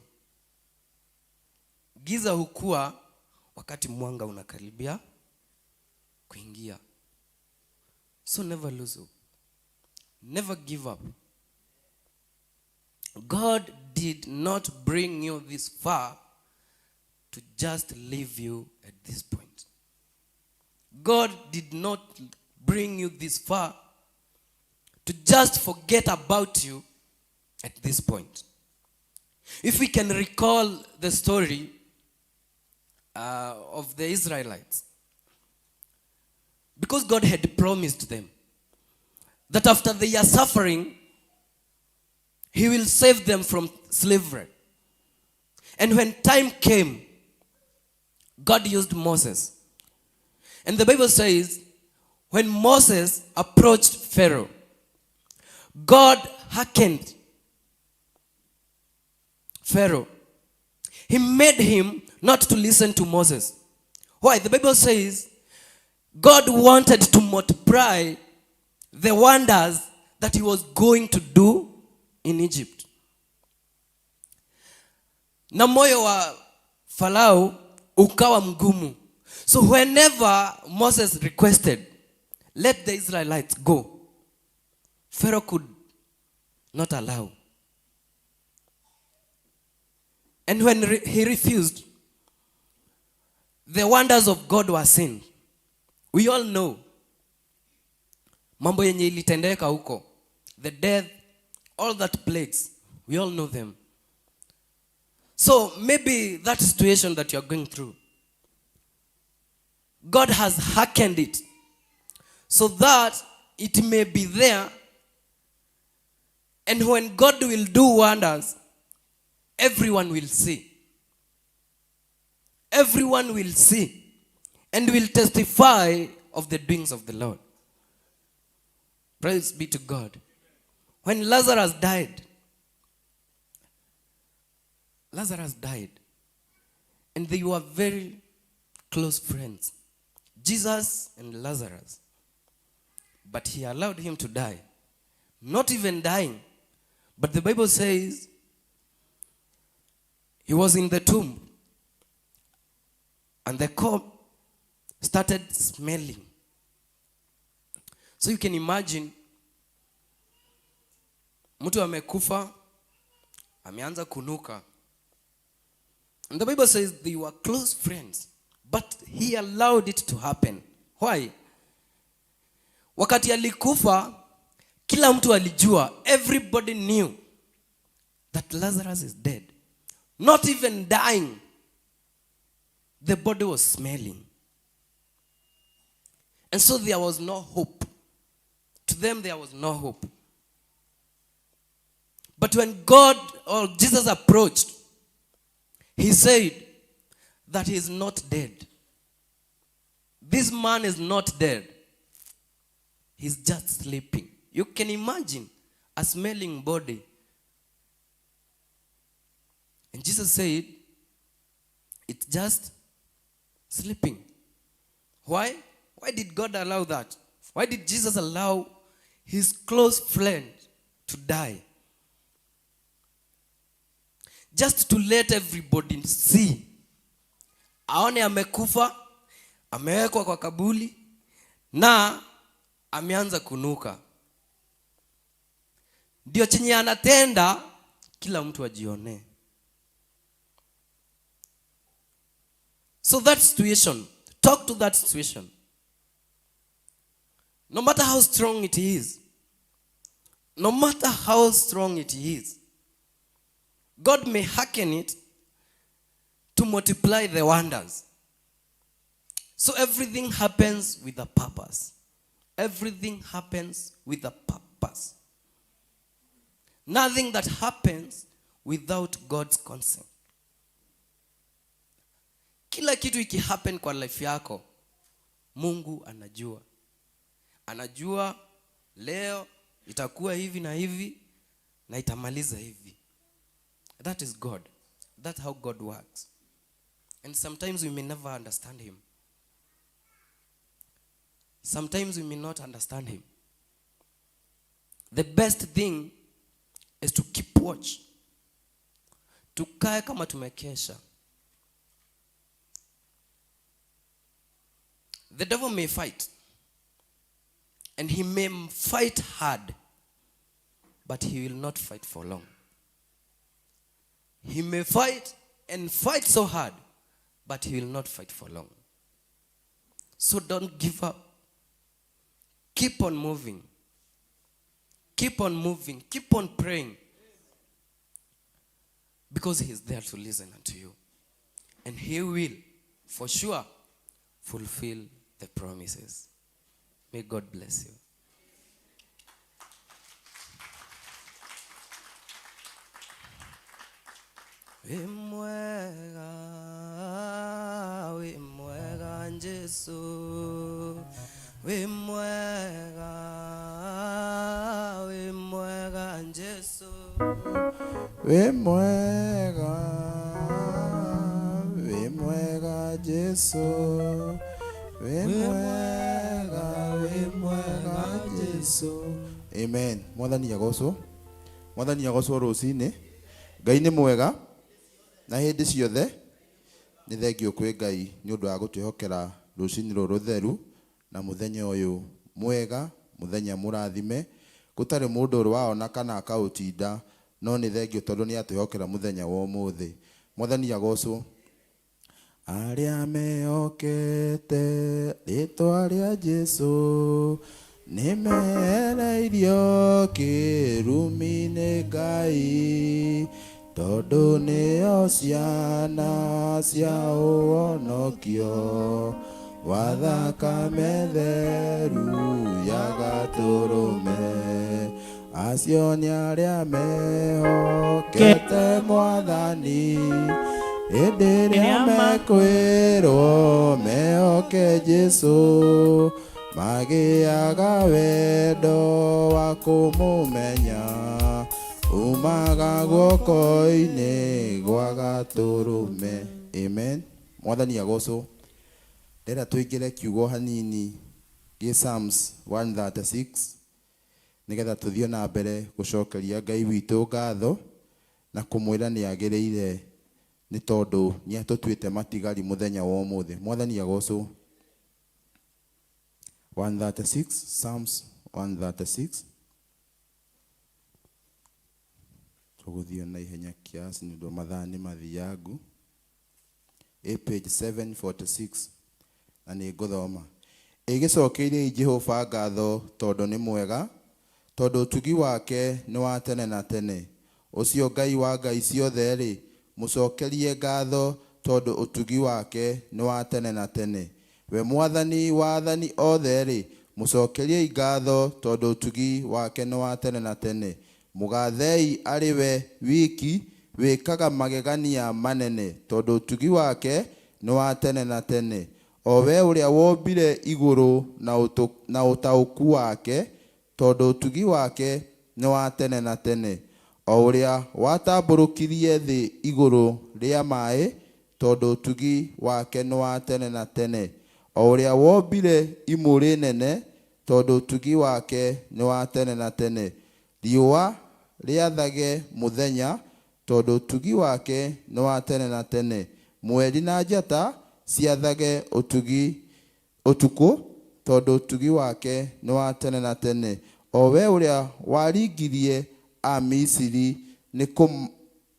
Giza hukua wakati mwanga unakaribia kuingia. So never lose hope. Never give up. God did not bring you this far to just leave you at this point. God did not bring you this far to just forget about you at this point. If we can recall the story of the Israelites, because God had promised them that after their suffering, he will save them from slavery. And when time came, God used Moses. And the Bible says, when Moses approached Pharaoh, God hearkened Pharaoh. He made him not to listen to Moses. Why? The Bible says, God wanted to multiply the wonders that he was going to do in Egypt. na moyo wa Farao ukawa mgumu. So whenever Moses requested, let the Israelites go, Pharaoh could not allow. And when he refused, the wonders of God were seen. We all know mambo yenye ilitendeka huko, the death, all that plagues, we all know them. So maybe that situation that you're going through, God has hearkened it so that it may be there. And when God will do wonders, everyone will see. Everyone will see and will testify of the doings of the Lord. Praise be to God. When Lazarus died, and they were very close friends, Jesus and Lazarus. But he allowed him to die. Not even dying, but the Bible says he was in the tomb and the corpse started smelling. So you can imagine, mtu amekufa, ameanza kunuka. And the Bible says they were close friends, but he allowed it to happen. Why? Wakati alikufa, kila mtu alijua, everybody knew that Lazarus is dead. Not even dying, the body was smelling. And so there was no hope. To them there was no hope. But when God or Jesus approached, he said that he is not dead. This man is not dead. He's just sleeping. You can imagine a smelling body. And Jesus said, it's just sleeping. Why? Why did God allow that? Why did Jesus allow his close friend to die? Just to let everybody see. Aone amekufa, amewekwa kwa kaburi, na ameanza kunuka. Ndio chenye anatenda, kila mtu ajione. So that situation, talk to that situation. No matter how strong it is, no matter how strong it is, God may hearken it to multiply the wonders. So everything happens with a purpose. Everything happens with a purpose. Nothing that happens without God's consent. Kila kitu iki happen kwa life yako, Mungu anajua. Anajua leo itakuwa hivi na hivi na itamaliza hivi. That is God. That's how God works. And sometimes we may never understand him. Sometimes we may not understand him. The best thing is to keep watch. Tukae kama tumekesha. The devil may fight. And he may fight hard. But he will not fight for long. He may fight and fight so hard, but he will not fight for long. So don't give up. Keep on moving. Keep on moving. Keep on praying. Because he is there to listen unto you. And he will, for sure, fulfill the promises. May God bless you. Wimwega Jesu, wimwega Jesu, wimwega Jesu, wimwega Jesu. Amen. Mwathani yagocwo rucini. Ngai nĩ mwega na hindi ciothe nĩ thengio kwĩ Ngai nĩ ũndũ wa gũtwĩhokera rũcinĩ rũrũ theru na mũthenya ũyũ mwega, mũthenya mũrathime. Gũtarĩ mũndũ ũrĩ waona kana akaũtinda, no nĩ thengio tondũ nĩ atwĩhokera mũthenya wa ũmũthĩ. Mwathani agocwo. Arĩa mehokete rĩĩtwa rĩa Jesũ nĩ mehereirio kĩrumi nĩ Ngai, tondũ nĩo ciana cia ũhonokio wa thakame theru ya Gatũrũme. Acio nĩ arĩa mehokete Mwathani, hĩndĩ ĩrĩa mekwĩrwo mehoke Jesũ, magĩaga wendo wa kũmũmenya, umaga guoko-inĩ gwa Gatũrũme. Amen. Mwathani agocwo. Ndĩrenda tũingĩre kiugo hanini gĩ Psalms 136 nĩgetha tũthiĩ na mbere gũcokeria Ngai witũ ngatho na kũmwĩra nĩ agĩrĩire nĩ tondũ nĩ atũtuĩte matigari mũthenya wa ũmũthĩ. Mwathani agocwo. 136, Psalms 136. Tũgũthiĩ na ihenya kiasi nĩ ũndũ mathaa nĩ mathiangu. Page 746 na nĩ ngũthoma. Ĩgĩcokeirie Jehova ngatho tondũ nĩ mwega, tondũ ũtugi wake nĩ wa tene na tene. Ũcio Ngai wa ngai ciothe-rĩ, mũcokerie ngatho tondũ ũtugi wake nĩ wa tene na tene. We Mwathani wa athani othe-rĩ, mũcokerie ngatho tondũ ũtugi wake nĩ wa tene na tene. Mũgathei arĩ we wiki, wĩkaga magegania manene, tondũ ũtugi wake nĩ wa tene na tene. O we ũrĩa wombire igũrũ na ũtaũku wake, tondũ ũtugi wake nĩ wa tene na tene. O ũrĩa watambũrũkirie thĩ igũrũ rĩa maĩ, tondũ ũtugi wake nĩ wa tene na tene. O ũrĩa wombire imũrĩ nene, tondũ ũtugi wake nĩ wa tene na tene. Riũa rĩathage mũthenya, tondũ ũtugi wake nĩ wa tene na tene. Mweri na njata ciathage ũtukũ, tondũ ũtugi wake nĩ wa tene na tene. O we ũrĩa waringirie a Misiri nĩ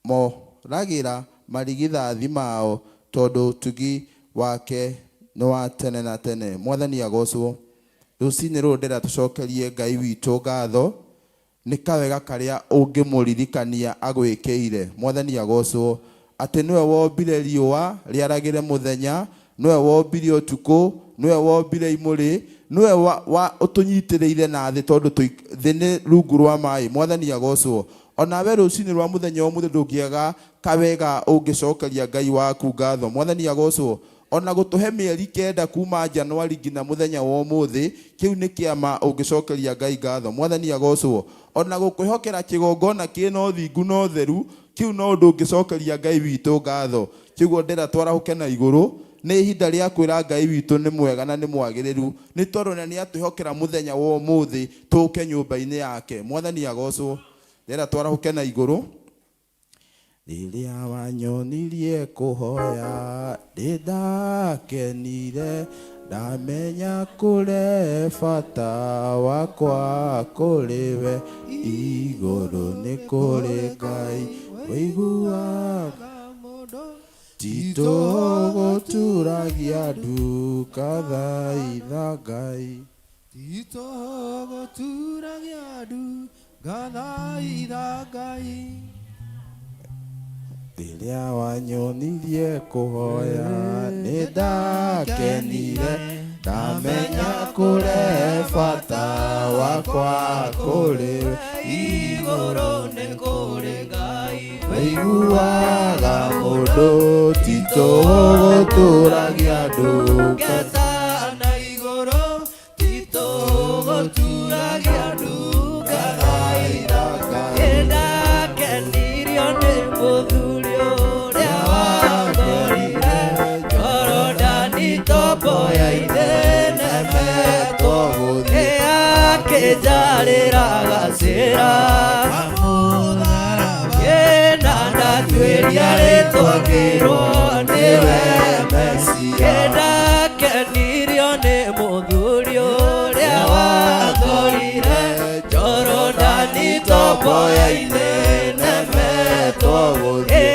kũmoragĩra marigithathi mao, tondũ ũtugi wake nĩ wa tene na tene. Mwathani agocwo. Rũcinĩ rũrũ ndĩrenda tũcokerie Ngai witũ ngatho nĩ kawega karĩa ũngĩmũririkania agwĩkĩire. Mwathani agocwo. Atĩ nĩwe wombire riũa rĩaragĩre mũthenya, nĩwe wombire ũtukũ, nĩwe wombire imũrĩ, nĩwe ũtũnyitĩrĩire na thĩ tondũ thĩ nĩ rungu rwa maĩ. Mwathani agocwo. Onawe rũcinĩ rwa mũthenya ũmũthĩ ndũngĩaga kawega ũngĩcokeria Ngai waku ngatho. Mwathani agocwo. Ona gũtũhe mĩeri 9 kuma Januari nginya mũthenya wa ũmũthĩ, kĩu nĩ kĩama ũngĩcokeria Ngai ngatho. Mwathani agocwo. Ona gũkwĩhokera kĩgongona kĩna ũthingu na ũtheru, kĩu no ũndũ ũngĩcokeria Ngai witũ ngatho. Kĩugo ndĩra twarahũke na igũrũ, nĩ ihinda rĩa kwĩra Ngai witũ nĩ mwega na nĩ mwagĩrĩru, nĩ tondũ nĩ atwĩhokera mũthenya wa ũmũthĩ tũke nyũmba-inĩ yake. Mwathani agocwo. Ndĩra twarahũke na igũrũ. Rĩrĩa wanyonirie kũhoya ndĩndakenire, ndamenya kũrĩ bata wakwa kũrĩ we, igũrũ nĩ kũrĩ Ngai ũiguaga mũndũ, titũgũturagia ndu gathaitha Ngai, titũgũturagia ndu gathaitha Ngai. Rĩrĩa wanyonirie kũhoya nĩndakenire, ndamenya kũrĩ bata wakwa kũrĩ we, igũrũ nĩ kũrĩ Ngai ũiguaga mũndũ, titũgũturagia ndu na igũrũ, titũgũturagia ndu gathaitha Ngai. Nĩndakenirio nĩ mũthuri ũrĩa wangorire, Jorodani tombo ya ithenemetwo gũthiĩ, akĩnjarĩra gacĩra na ndakiuga twĩria rĩtwakĩrwo nĩwe Mesia. Ndakenirio nĩ mũthuri ũrĩa wathorire Jorodani tombo-inĩ nemetwo gũthiĩ,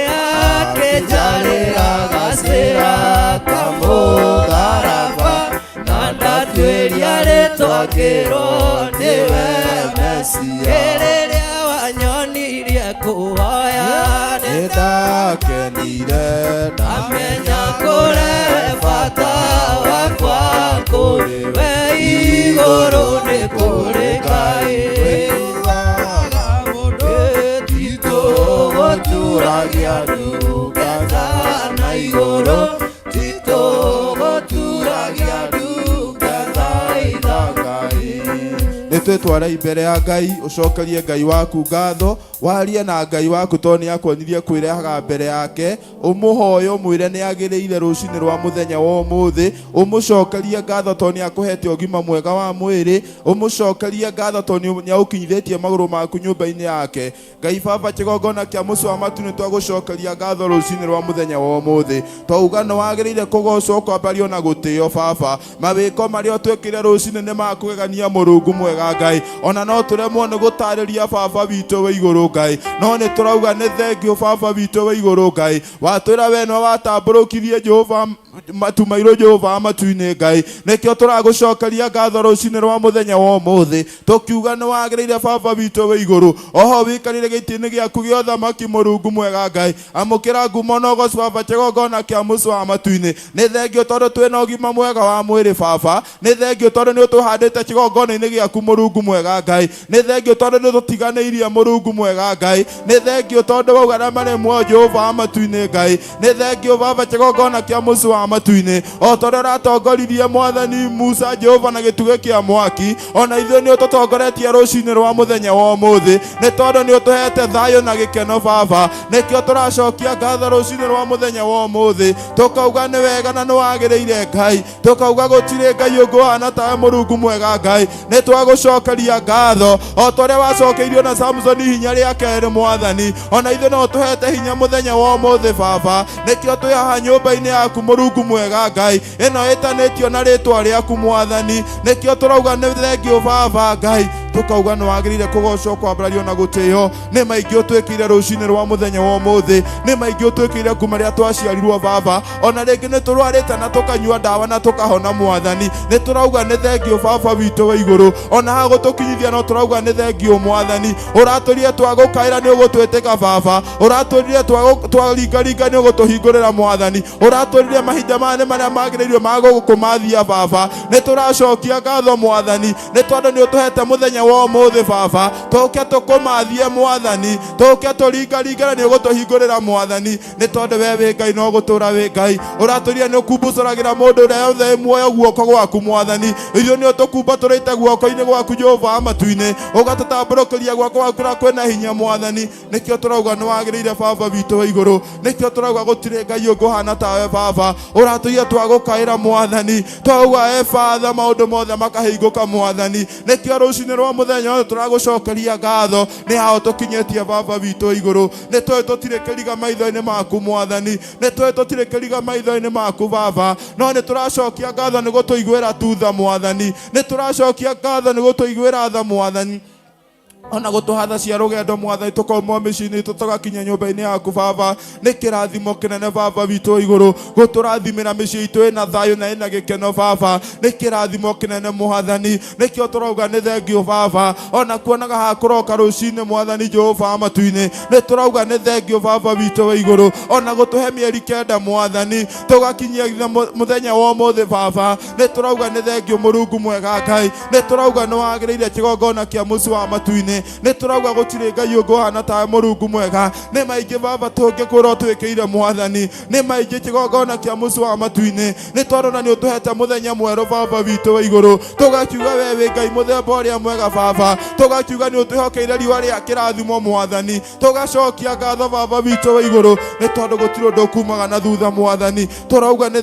akĩnjarĩra gacĩra kamũtharaba, na ndatwĩria rĩtwakĩrwo nĩwe Mesia. Rĩrĩa wanyonirie kũhoya nĩndakenire, ndamenya kũrĩa bata wakwa kũrĩ we igũrũ nĩ kũrĩ Ngai. Titũgũturagia ndungata na igũrũ, titũgũturagia ndungata ithakai. Nĩtwĩtwara imbere ya Ngai, ũcokerie Ngai waku ngatho, warie na Ngai waku tondũ nĩakwonirie kwĩrehaga mbere yake, ũmũhoye ũmwĩre nĩagĩrĩire rũcinĩ rwa mũthenya wa ũmũthĩ, ũmũcokerie ngatho tondũ nĩakũhete ũgima mwega wa mwĩrĩ, ũmũcokerie ngatho tondũ nĩaũkinyithĩtie magũrũ maku nyũmba-inĩ yake. Ngai Baba, kĩgongona kĩa mũciĩ wa matu nĩtwagũcokeria ngatho rũcinĩ rwa mũthenya wa ũmũthĩ, twauga nĩwagĩrĩire kũgocwo, kwambario na gũtĩo Baba. Mawĩko marĩa twĩkire rũcinĩ nĩ makũgegania Mũrungu mwega Ngai, ona no tũremwo nĩ gũtarĩria Baba witũ wa igũrũ Ngai, no nĩ tũrauga nĩ thengio Baba witũ wa igũrũ Ngai, watwĩra we nĩwe watambũrũkirie Jehova matu mairũ Jehova matu-inĩ Ngai, nĩkĩo tũragũcokeria ngatho rũcinĩ rwa mũthenya wa ũmũthĩ, tũkiuga nĩwagĩrĩire Baba witũ wa igũrũ, oho wĩikarĩre gĩtĩ-inĩ gĩaku gĩa ũthamaki Mũrungu mwega Ngai, amũkĩra ngumo na ũgooci Baba kĩgongona kĩa mũciĩ wa matu-inĩ. Nĩ thengio tondũ twĩna ũgima mwega wa mwĩrĩ Baba, nĩ thengio tondũ nĩũtũhandĩte kĩgongona-inĩ gĩaku Mũrungu mwega Ngai, nĩ thengio tondũ nĩũtũtiganĩirie Mũrungu mwega Ngai, nĩ thengio tondũ wauga na maremwo Jehova matu-inĩ Ngai, nĩ thengio Baba kĩgongona kĩa mũciĩ wa matu-inĩ, o tondũ ũratongoririe Mwathani Musa Jehova na gĩtugĩ kĩa mwaki, ona ithuĩ nĩũtũtongoretie rũcinĩ rwa mũthenya wa ũmũthĩ, nĩ tondũ nĩũtũhete thayũ na gĩkeno Baba, nĩkĩo tũracokia ngatho rũcinĩ rwa mũthenya wa ũmũthĩ, tũkauga nĩ wega na nĩwagĩrĩire Ngai, tũkauga gũtirĩ Ngai ũngĩhana tawe Mũrungu mwega Ngai, nĩtwagũcokeria ngatho o torĩa wacokeirio na Samsoni hinya rĩa kerĩ Mwathani, ona ithuĩ no tũhete hinya mũthenya wa ũmũthĩ Baba, nĩkĩo twĩ haha nyũmba-inĩ yaku Mũrungu mwega Ngai, ĩno ĩtanĩtio na rĩtwa rĩaku Mwathani, nĩkĩo tũrauga nĩ thengio Baba Ngai, tũkauga nĩwagĩrĩire kũgocwo, kwambario na gũtĩo. Nĩ maingĩ ũtwĩkĩire rũcinĩ rwa mũthenya wa ũmũthĩ, nĩ maingĩ ũtwĩkĩire kuma rĩrĩa twaciarirwo Baba, ona rĩngĩ nĩtũrwarĩte na tũkanyua ndawa na tũkahona Mwathani, nĩtũrauga nĩ thengio Baba witũ wa igũrũ, ona ha gũtũkinyithia no tũrauga nĩ thengio Mwathani, ũratũrire twagũkaĩra nĩũgũtwĩtĩka Baba, ũratũrire twaringaringa nĩũgũtũhingũrĩra Mwathani, ũratũrire mahinda maya nĩ marĩa magĩrĩirwo ma gũkũmathia Baba, nĩtũracokia ngatho Mwathani, nĩ tondũ nĩũtũhete mũthenya wa ũmũthĩ Baba, tũke tũkũmathie Mwathani, tũke tũringaringa nĩũgũtũhingũrĩra Mwathani, nĩ tondũ we wĩ Ngai no gũtũra wĩ Ngai, ũratũrire nĩũkumbucũragĩra mũndũ ũrĩa wothe muoyo guoko gwaku Mwathani, ithuĩ nĩũtũkumbatũrĩte guoko-inĩ gwaku Jehova matu-inĩ, ũgatũtambũrũkĩria guoko gwaku na kwĩna hinya Mwathani, nĩkĩo tũrauga nĩwagĩrĩire Baba witũ wa igũrũ, nĩkĩo tũrauga gũtirĩ Ngai ũngĩhana tawe Baba, ũratũire twagũkaĩra Mwathani, twauga Father maũndũ mothe makahingũka Mwathani, nĩkĩo rũcinĩ rwa mũthenya ũyũ tũragũcokeria ngatho, nĩ hao tũkinyĩtie Baba witũ wa igũrũ, nĩ tũĩ tũtirĩ kĩriga maitho-inĩ maku Mwathani, nĩ tũĩ tũtirĩ kĩriga maitho-inĩ maku Baba, no nĩ tũracokia ngatho nĩ gũtũiguĩra tutha Mwathani, nĩ tũracokia ngatho nĩ gũtũiguĩra tha Mwathani, ona gũtũhatha cia rũgendo Mwathani, tũkauma mĩciĩ-inĩ itũ tũgakinya nyũmba-inĩ yaku Baba, nĩ kĩrathimo kĩnene Baba witũ wa igũrũ, gũtũrathimĩra mĩciĩ itũ ĩna thayũ na ĩna gĩkeno Baba, nĩ kĩrathimo kĩnene Mwathani, nĩkĩo tũrauga nĩ thengio Baba, ona kuonaga ha kũroka rũcinĩ Mwathani Jehova matu-inĩ, nĩ tũrauga nĩ thengio Baba witũ wa igũrũ, ona gũtũhe mĩeri kenda Mwathani, tũgakinyia mũthenya wa ũmũthĩ Baba, nĩ tũrauga nĩ thengio Mũrungu mwega Ngai, nĩ tũrauga nĩwagĩrĩire kĩgongona kĩa mũciĩ wa matu-inĩ, nĩ tũrauga gũtirĩ Ngai ũngĩhana tawe Mũrungu mwega, nĩ maingĩ Baba tũngĩkorwo twĩkĩire Mwathani, nĩ maingĩ kĩgongona kĩa mũciĩ wa matu-inĩ, nĩ tondũ na nĩũtũhete mũthenya mwerũ Baba witũ wa igũrũ, tũgakiuga we wĩ Ngai mũthemba ũrĩa mwega Baba, tũgakiuga nĩũtwĩhokeire riũa rĩa kĩrathimo Mwathani, tũgacokia ngatho Baba witũ wa igũrũ, nĩ tondũ gũtirĩ ũndũ ũkumaga na thutha Mwathani, tũrauga nĩ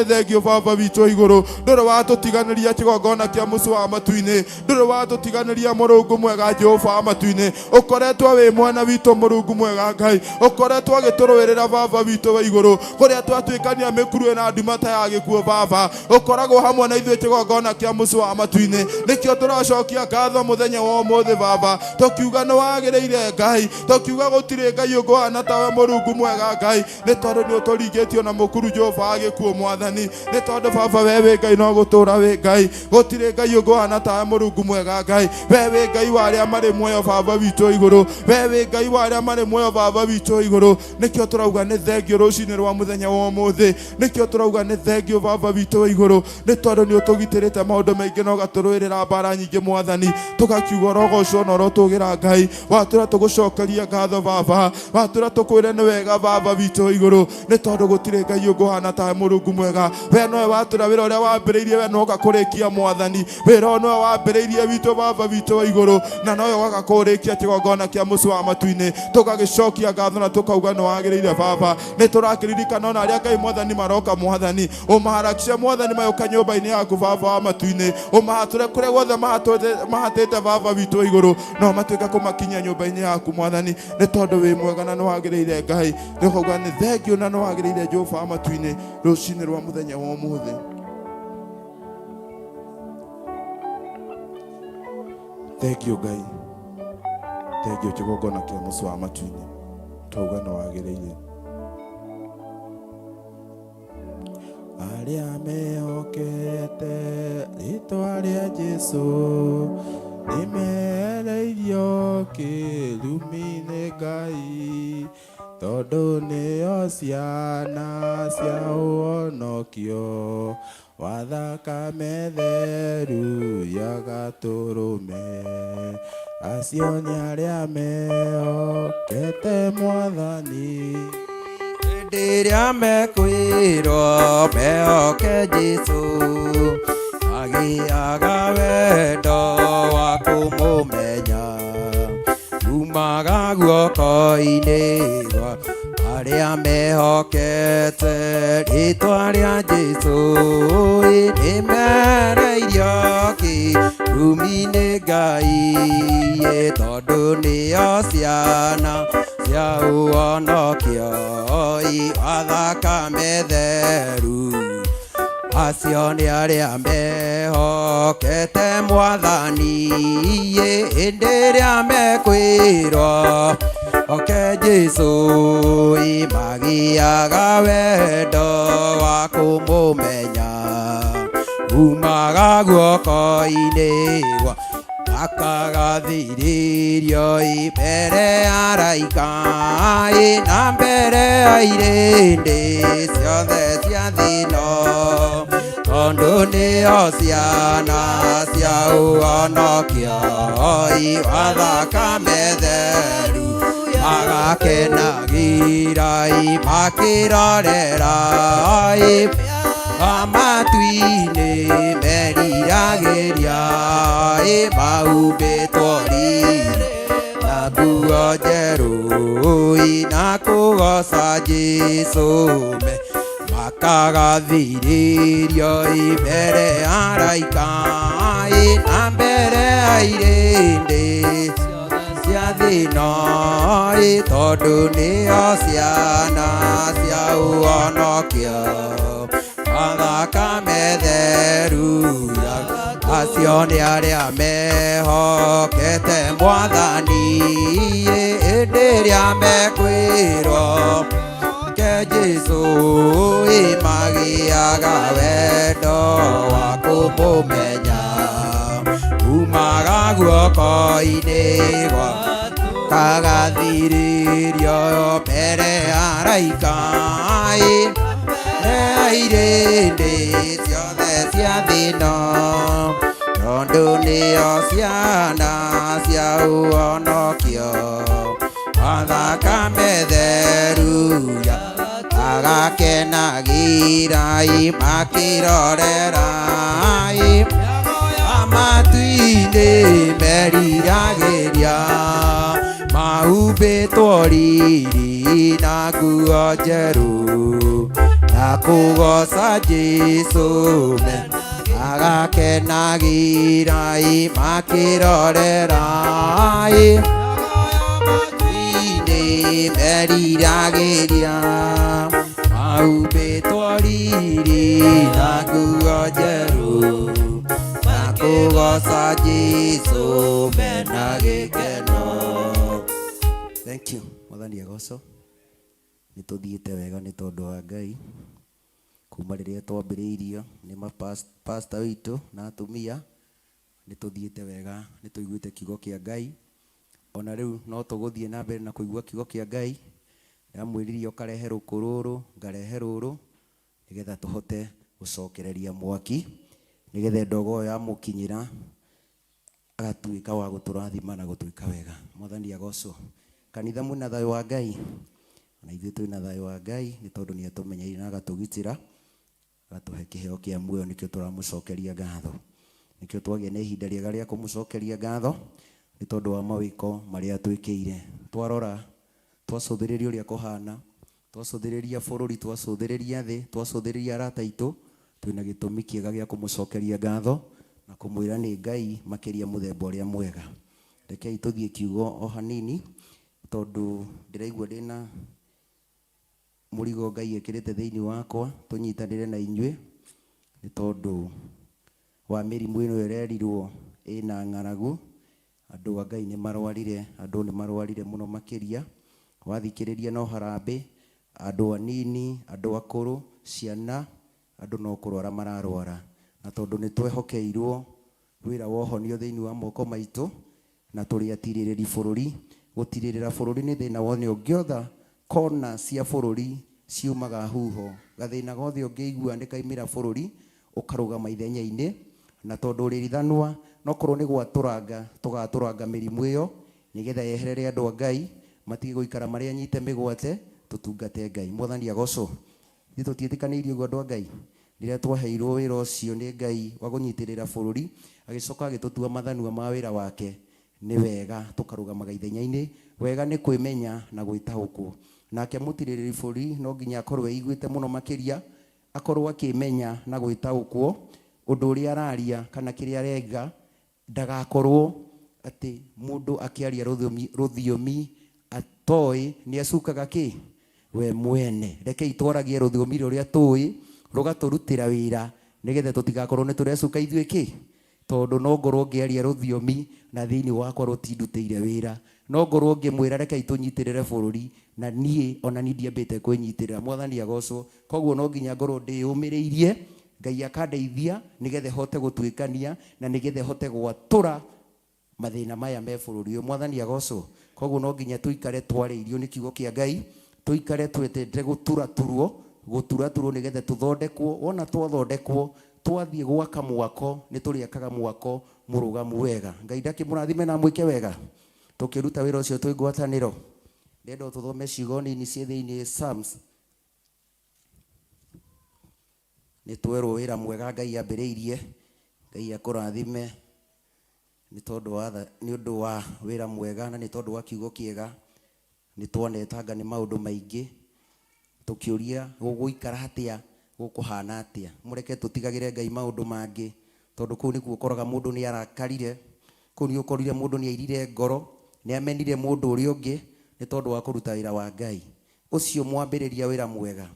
thengio Baba witũ wa igũrũ, ndũrĩ watũtiganĩria kĩgongona kĩa mũciĩ wa matu-inĩ, ndũrĩ watũtiganĩria Mũrungu mwega Jehova amatu-inĩ ũkoretwo wĩ mwena witũ Mũrungu mwega Ngai ũkoretwo agĩtũrũĩrĩra Baba witũ wa igũrũ kũrĩa twatuĩkania mĩkuru ĩna nduma ta ya gĩkuũ Baba ũkoragwo hamwe na ithuĩ kĩgongona kĩa mũciĩ wa matu-inĩ nĩkĩo tũracokia ngatho mũthenya wa ũmũthĩ Baba tũkiuga nĩ wagĩrĩire Ngai tũkiuga gũtirĩ Ngai ũngĩhana tawe Mũrungu mwega Ngai nĩ tondũ nĩ ũtũringĩtio na mũkuru Jehova wa gĩkuũ Mwathani nĩ tondũ Baba we wĩ Ngai no gũtũũra wĩ Ngai gũtirĩ Ngai ũngĩhana tawe Mũrungu mwega Ngai we wĩ Ngai wa arĩa marĩ muoyo Baba witũ igũrũ we wĩ Ngai wa arĩa marĩ muoyo Baba witũ igũrũ nĩkĩo tũrauga nĩ thengio rũcinĩ rwa mũthenya wa ũmũthĩ nĩkĩo tũrauga nĩ thengio Baba witũ wa igũrũ nĩ tondũ nĩ ũtũgitĩrĩte maũndũ maingĩ na ũgatũrũĩrĩra mbara nyingĩ Mwathani tũgakiuga rogo ũcio na ũrotũgĩra Ngai watũra tũgũcokeria ngatho Baba watũra tũkwĩre nĩ wega Baba witũ igũrũ nĩ tondũ gũtirĩ Ngai ũngĩhana tawe Mũrungu mwega we nowe watũra wĩra ũrĩa wambĩrĩirie we noga kũrĩkia Mwathani wĩra nowe wambĩrĩirie witũ Baba witũ wa igũrũ na nowe waga kũrĩkia kĩgongona kĩa mũciĩ wa matu-inĩ tũgagĩcokia ngatho na tũkauga nĩ wagĩrĩire Baba nĩ tũrakĩririkana ona arĩa Ngai Mwathani maroka Mwathani ũmaharakishe Mwathani mayoka nyũmba-inĩ yaku Baba wa matu-inĩ ũmahatũre kũrĩa guothe mahatĩte Baba witũ wa igũrũ no matuĩka kũmakinyia nyũmba-inĩ yaku Mwathani nĩ tondũ wĩ mwega na nĩ wagĩrĩire Ngai tũkauga nĩ thengio na nĩ wagĩrĩire Jehova wa matu-inĩ rũcinĩ rwa mũthenya wa ũmũthĩ thengio Ngai thengio kĩgongona kĩa mũciĩ wa matu-inĩ tũkauga nĩ wagĩrĩire arĩa mehokete rĩĩtwa rĩa Jesũ nĩmehereirio kĩrumi-inĩ Ngai tondũ nĩo ciana cia ũhonokio wa thakame theru ya Gatũrũme acio nĩ arĩa mehokete Mwathani hĩndĩ ĩrĩa mekwĩrwo mehoke Jesũ magĩaga wendo wa kũmũmenya umaga guoko-inĩ gwa arĩa mehokete rĩĩtwa rĩa Jesũ nĩmehereirio kĩrumi-inĩ Ngai tondũ nĩo ciana cia ũhonokio wa thakame theru acio nĩ arĩa mehokete Mwathani hĩndĩ ĩrĩa mekwĩrwo oke Jesũ magĩaga wendo wa kũmũmenya umaga guoko-inĩ gwa akagathirĩrio mbere ya araika na mbere ya irĩndĩ ciothe cia thĩ ĩno tondũ nĩo ciana cia ũhonokio wa thakame theru magakenagĩra makĩrorera amatu-inĩ meriragĩria mahumbĩtwo riri na nguo njerũ na kũgoca Jesũ makagathirĩrio mbere ya araika na mbere ya irĩndĩ cia thĩ ĩno tondũ nĩo ciana cia ũhonokio wa thakame theru acio nĩ arĩa mehokete Mwathani hĩndĩ ĩrĩa mekwĩrwo ke Jesũ magĩaga wendo wa kũmũmenya umaga guoko-inĩ gwa kagathirĩrio mbere ya araika irĩndĩ ciothe cia thĩ ĩno tondũ nĩo ciana cia ũhonokio wa thakame theru agakenagĩra makĩrorera amatu-inĩ meriragĩria mahumbĩtwo riri na nguo njerũ na kũgoca Jesũ agakenagirai makirorerai inde meriragiria maubĩtwo riri na nguo njerũ makũgoca Jesũ mena gĩkeno. Thank you. Mwathani agocwo. Nĩ tũthiĩte wega nĩ tondũ wa Ngai. Kuma rĩrĩa twambĩrĩirio nĩ pastor witũ na atumia, nĩ tũthiĩte wega, nĩ tũiguĩte kiugo kĩa Ngai. Ona rĩu no tũgũthiĩ na mbere na kũigua kiugo kĩa Ngai. Yamwĩririe ũkarehe rũkũ rũrũ, ngarehe rũrũ, nĩgetha tũhote gũcokereria mwaki, nĩgetha ndogo ĩyo yamũkinyĩra agatuĩka wa gũtũrathima na gũtwĩka wega. Mwathani agocwo. Kanitha mwĩna thayũ wa Ngai. Na ithuĩ twĩna thayũ wa Ngai nĩ tondũ nĩ atũmenyeire na agatũgitĩra, agatũhe kĩheo kĩa muoyo, nĩkĩo tũramũcokeria ngatho. Nĩkĩo twagĩa na ihinda rĩega rĩa kũmũcokeria ngatho nĩ tondũ wa mawĩko marĩa atwĩkĩire. Twarora, twacũthĩrĩria ũrĩa kũhana, twacũthĩrĩria bũrũri, twacũthĩrĩria thĩ, twacũthĩrĩria arata aitũ, twĩna gĩtũmi kĩega gĩa kũmũcokeria ngatho na kũmwĩra nĩ Ngai makĩria mũthemba ũrĩa mwega. Rekei tũthiĩ kiugo o hanini tondũ ndĩraigua ndĩna mũrigo Ngai ekĩrĩte thĩinĩ wakwa, tũnyitanĩre na inyuĩ nĩ tondũ wa mĩrimũ ĩno ĩrerirwo ĩna ng'aragu. Andũ a Ngai nĩ marwarire, andũ nĩ marwarire mũno makĩria. Wathikĩrĩria no harambĩ, andũ anini, andũ akũrũ, ciana, andũ no kũrwara mararwara. Na tondũ nĩ twehokeirwo wĩra wa ũhonio thĩinĩ wa moko maitũ na tũrĩ atirĩrĩri bũrũri, gũtirĩrĩra bũrũri nĩ thĩna wothe ũngĩotha kona cia bũrũri ciumaga huho. Gathĩna gothe ũngĩigua nĩ kaimĩra bũrũri ũkarũgama ithenya-inĩ, na tondũ ũrĩrithanwa no korwo nĩ gwatũranga tũgatũranga mĩrimũ ĩyo, nĩgetha yeherere andũ a Ngai matige gũikara marĩa nyite mĩgwate, tũtungate Ngai. Mwathani agocwo. Ithuĩ tũtiĩtĩkanĩirie ũguo andũ a Ngai. Rĩrĩa twaheirwo wĩra ũcio nĩ Ngai wa kũnyitĩrĩra bũrũri, agĩcoka agĩtũtua mathanwa ma wĩra wake, nĩ wega tũkarũgamaga ithenya-inĩ. Wega nĩ kwĩmenya na gwĩtaũkwo. Nake mũtirĩrĩri bũrũri no nginya akorwo eiguĩte mũno makĩria, akorwo akĩmenya na gwĩtaũkwo ũndũ ũrĩa araria kana kĩrĩa arenga, ndagakorwo atĩ mũndũ akĩaria rũthiomi atoĩ nĩ acukaga kĩ we mwene. Rekei twaragie rũthiomi rũrĩa tũĩ rũgatũrutĩra wĩra, nĩgetha tũtigakorwo nĩ tũrecuka ithuĩ kĩ, tondũ no ngorwo ngĩaria rũthiomi na thĩinĩ wakwa rũtindutĩire wĩra. No ngorwo ngĩmwĩra rekei tũnyitĩrĩre bũrũri na niĩ ona niĩ ndiambĩte kwĩnyitĩrĩra. Mwathani agocwo. Koguo no nginya ngorwo ndĩyũmĩrĩirie, Ngai akandeithia nĩgetha hote gũtuĩkania na nĩgetha hote gwatũra mathĩna maya me bũrũri ũyũ. Mwathani agocwo. Koguo no nginya tũikare twarĩirio nĩ kiugo kĩa Ngai, tũikare twetete gũturaturwo nĩgetha tũthondekwo. Wona twathondekwo, twathiĩ gwaka mwako, nĩ tũrĩakaga mwako mũrũgamu wega. Ngai ndakĩmũrathime na mwĩke wega tũkĩruta wĩra ũcio twĩ ngwatanĩro. Ndenda tũthome ciugo nini ciĩ thĩinĩ Psalms. Nĩ twerwo wĩra mwega Ngai ambĩrĩirie. Ngai akũrathime nĩ ũndũ wa wĩra mwega na nĩ tondũ wa kiugo kĩega. Nĩ tuonetanga nĩ maũndũ maingĩ, tũkĩũria gũgũikara atĩa, gũkũhana atĩa. Mũreke tũtigagĩre Ngai maũndũ mangĩ, tondũ kũu nĩkuo ũkoraga mũndũ nĩ arakarire, kũu nĩ ũkorire mũndũ nĩ airire ngoro, nĩ amenire mũndũ ũrĩa ũngĩ nĩ tondũ wa kũruta wĩra wa Ngai. Ũcio mwambĩrĩria wĩra mwega,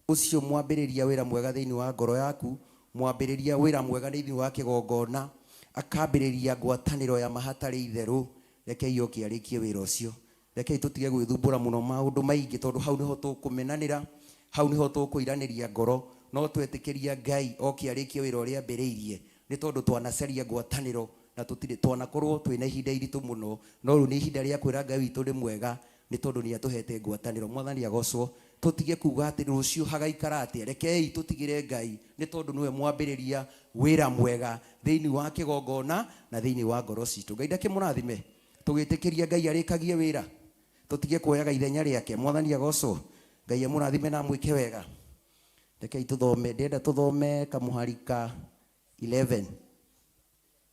ũcio mwambĩrĩria wĩra mwega thĩinĩ wa ngoro yaku, mwambĩrĩria wĩra mwega thĩinĩ wa kĩgongona, akambĩrĩria ngwatanĩro ya mahatarĩ itherũ. Rekei yoke arĩkie wĩra ũcio. Rekei tũtige gwĩthumbũra mũno maũndũ maingĩ, tondũ hau nĩho tũkũmenanĩra, hau nĩho tũkũiranĩria ngoro. No twetĩkĩria Ngai oke arĩkie wĩra ũrĩa ambĩrĩirie, nĩ tondũ twanacaria ngwatanĩro na tũtirĩ twanakorwo twĩna ihinda iritũ mũno. No rĩu nĩ ihinda rĩa kwĩra Ngai witũ nĩ mwega, nĩ tondũ nĩ atũhete ngwatanĩro. Mwathani agocwo. Tũtige kuga atĩ rũciũ hagaikara atĩa. Rekei tũtigĩre Ngai, nĩ tondũ nĩwe mwambĩrĩria wĩra mwega thĩinĩ wa kĩgongona na thĩinĩ wa ngoro citũ. Ngai ndakĩmũrathime. Tũgĩtĩkĩria Ngai arĩkagie wĩra, tũtige kuoyaga ithenya rĩake. Mwathani agocwo. Ngai amũrathime na mwĩke wega. Rekei tũthome, ndenda tũthome kamũhari ka 11,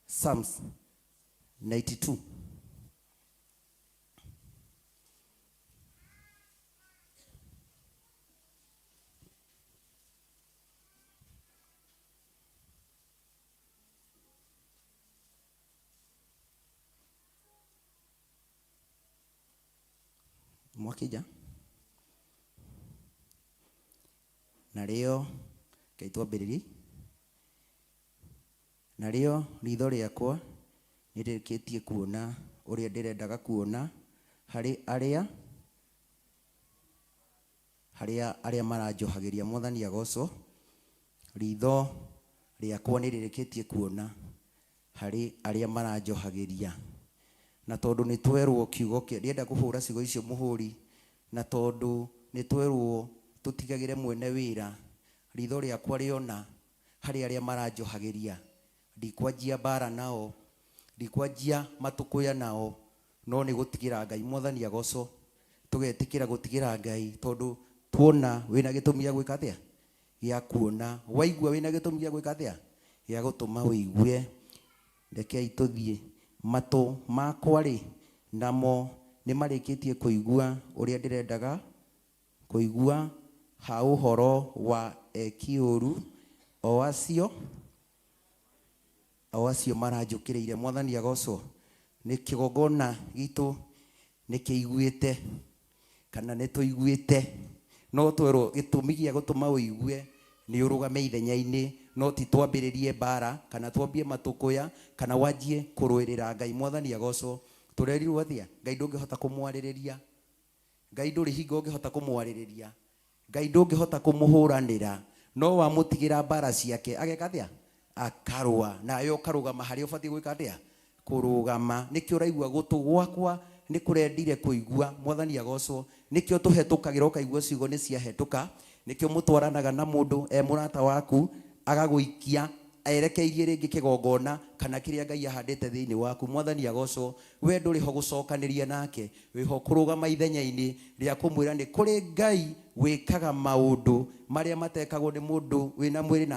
Psalms 92. mwakija narĩo kaitwambĩrĩri narĩo ritho rĩakwa nĩrĩkĩtie kuona ũrĩa ndĩrendaga kuona harĩ arĩa maranjohagĩria. Mwathani agocwo. Ritho rĩakwa nĩrĩrĩkĩtie kuona harĩ arĩa maranjohagĩria, na tondũ nĩtwerwo kiugo kĩa ndienda kũhũra ciugo icio mũhũri, na tondũ nĩtwerwo tũtigagĩre mwene wĩra. Ritho rĩakwa rĩona harĩ arĩa maranjohagĩria, ndikwanjia mbara nao, ndikwanjia matũkũya nao, no nĩ gũtigĩra Ngai. Mwathani agocwo. Tũgetĩkĩra gũtigĩra Ngai tondũ tuona wĩna gĩtũmi gĩa gwĩka atĩa, gĩa kuona. Waigua wĩna gĩtũmi gĩa gwĩka atĩa, gĩa gũtũma wĩigue. Rekei tũthiĩ. Matũ makwa rĩ, namo nĩ marĩkĩtie kũigua ũrĩa ndĩrendaga kũigua ha ũhoro wa ekiũru o acio maranjũkĩrĩire. Mwathani agocwo. Nĩ kĩgongona gitũ nĩkĩiguĩte kana nĩtũiguĩte, no twerwo gĩtũmi gĩa gũtũma ũigue nĩ ũrũgame ithenya-inĩ, no ti twambĩrĩrie mbara kana twambie matũkũya kana wanjie kũrũĩrĩra Ngai. Mwathani agocwo. Tũrerirwo atĩa? Ngai ndũngĩhota kũmwarĩrĩria, Ngai ndũrĩ hingo ũngĩhota kũmwarĩrĩria, Ngai ndũngĩhota kũmũhũranĩra, no wamũtigĩra mbara ciake ageka atĩa? Akarũa nawe ũkarũgama harĩa ũbatiĩ gwĩka atĩa? Kũrũgama. Nĩkĩo ũraigua gũtũ gwakwa nĩ kũrendire kũigua. Mwathani agocwo. Nĩkĩo tũhetũkagĩra ũkaigua ciugo nĩ ciahetũka. Nĩkĩo mũtwaranaga na mũndũ mũrata waku agagũikia erekeirie rĩngĩ kĩgongona kana kĩrĩa Ngai ahandĩte thĩinĩ waku. Mwathani agocwo. We ndũrĩ ho gũcokanĩria nake, wĩho kũrũgama ithenya-inĩ rĩa kũmwĩra nĩ kũrĩ Ngai wĩkaga maũndũ marĩa matekagwo nĩ mũndũ wĩna mwĩrĩ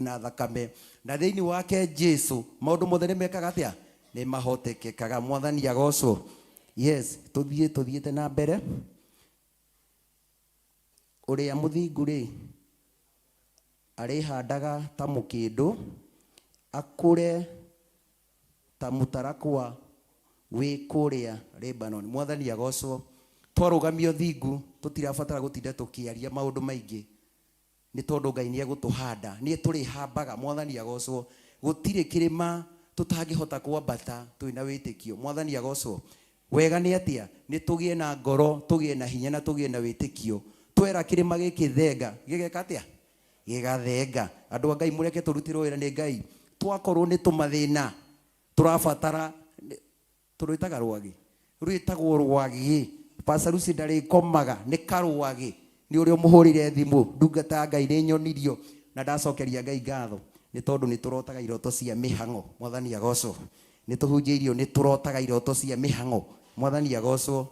na thakame, na thĩinĩ wake Jesu maũndũ mothe nĩ mekaga atĩa? Nĩ mahotekekaga. Mwathani agocwo. Yes, tũthiĩte na mbere. Ũrĩa mũthingu rĩ, arĩhandaga ta mũkĩndũ, akũre ta mũtarakwa wĩ kũrĩa Lebanon. Mwathani agocwo. Twarũgamio thingu tũtirabatara gũtinda tũkĩaria maũndũ maingĩ, nĩ tondũ Ngai nĩ egũtũhanda. Niĩ tũrĩhambaga. Mwathani agocwo. Gũtirĩ kĩrĩma tũtangĩhota kwambata twĩna wĩtĩkio. Mwathani agocwo. Wega nĩ atĩa? Nĩ tũgĩe na ngoro, tũgĩe na hinya na tũgĩe na wĩtĩkio. Twera kĩrĩma gĩkĩ thenga, gĩgeka atĩa? Gĩgathenga. Andũ a Ngai mũreke tũrutĩrwo wĩra nĩ Ngai. Twakorwo nĩ tũmathĩna tũrabatara, tũrwĩtaga rwagĩ, rwĩtagwo rwagĩ. Pastor Lucy ndarĩkomaga, nĩ karwagĩ. Nĩ ũrĩa mũhũrire thimũ, ndungata Ngai nĩ nyonirio na ndacokeria Ngai ngatho nĩ tondũ nĩ tũrotaga iroto cia mĩhang'o. Mwathani agocwo. Nĩ tũhunjĩirio nĩ tũrotaga iroto cia mĩhang'o. Mwathani agocwo.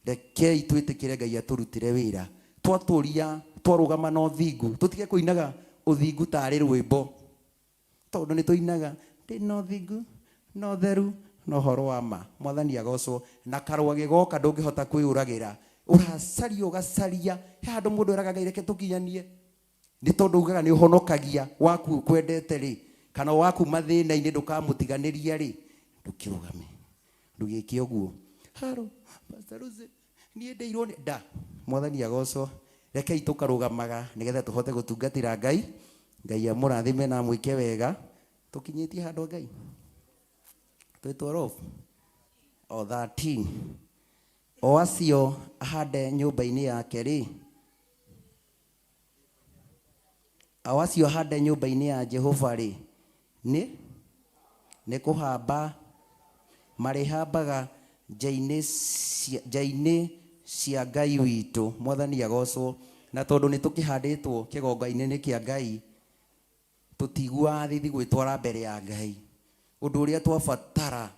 Rekei twĩtĩkĩre Ngai atũrutĩre wĩra. Twatũria twarũgama na ũthingu, tũtige kũinaga ũthingu tarĩ rwĩmbo, tondũ nĩ tũinaga ndĩna ũthingu na ũtheru na ũhoro wa ma. Mwathani agocwo. Na karwagĩ goka ndũngĩhota kwĩyũragĩra, ũracaria ũgacaria. He handũ mũndũ eraga Ngai reke tũkinyanie, nĩ tondũ ugaga nĩ ũhonokagia waku kwendete rĩ, kana waku mathĩna-inĩ ndũkamũtiganĩria rĩ, ndũkĩrũgame ndũgĩke ũguo. Haro Pastor Lucy niĩ ndeirwo nĩ nda. Mwathani agocwo. Rekei tũkarũgamaga nĩgetha tũhote gũtungatĩra Ngai. Ngai amũrathime na mwĩke wega. Tũkinyĩtie handũ Ngai twĩtwo o 13. O acio ahande nyũmba-inĩ yake rĩ, o acio ahande nyũmba-inĩ ya Jehova rĩ, nĩ kũhamba marĩhambaga nja-inĩ cia Ngai witũ. Mwathani agocwo. Na tondũ nĩ tũkĩhandĩtwo kĩgongona-inĩ kĩa Ngai, tũtiguaga thithi gwĩtwara mbere ya Ngai. Ũndũ ũrĩa twabatara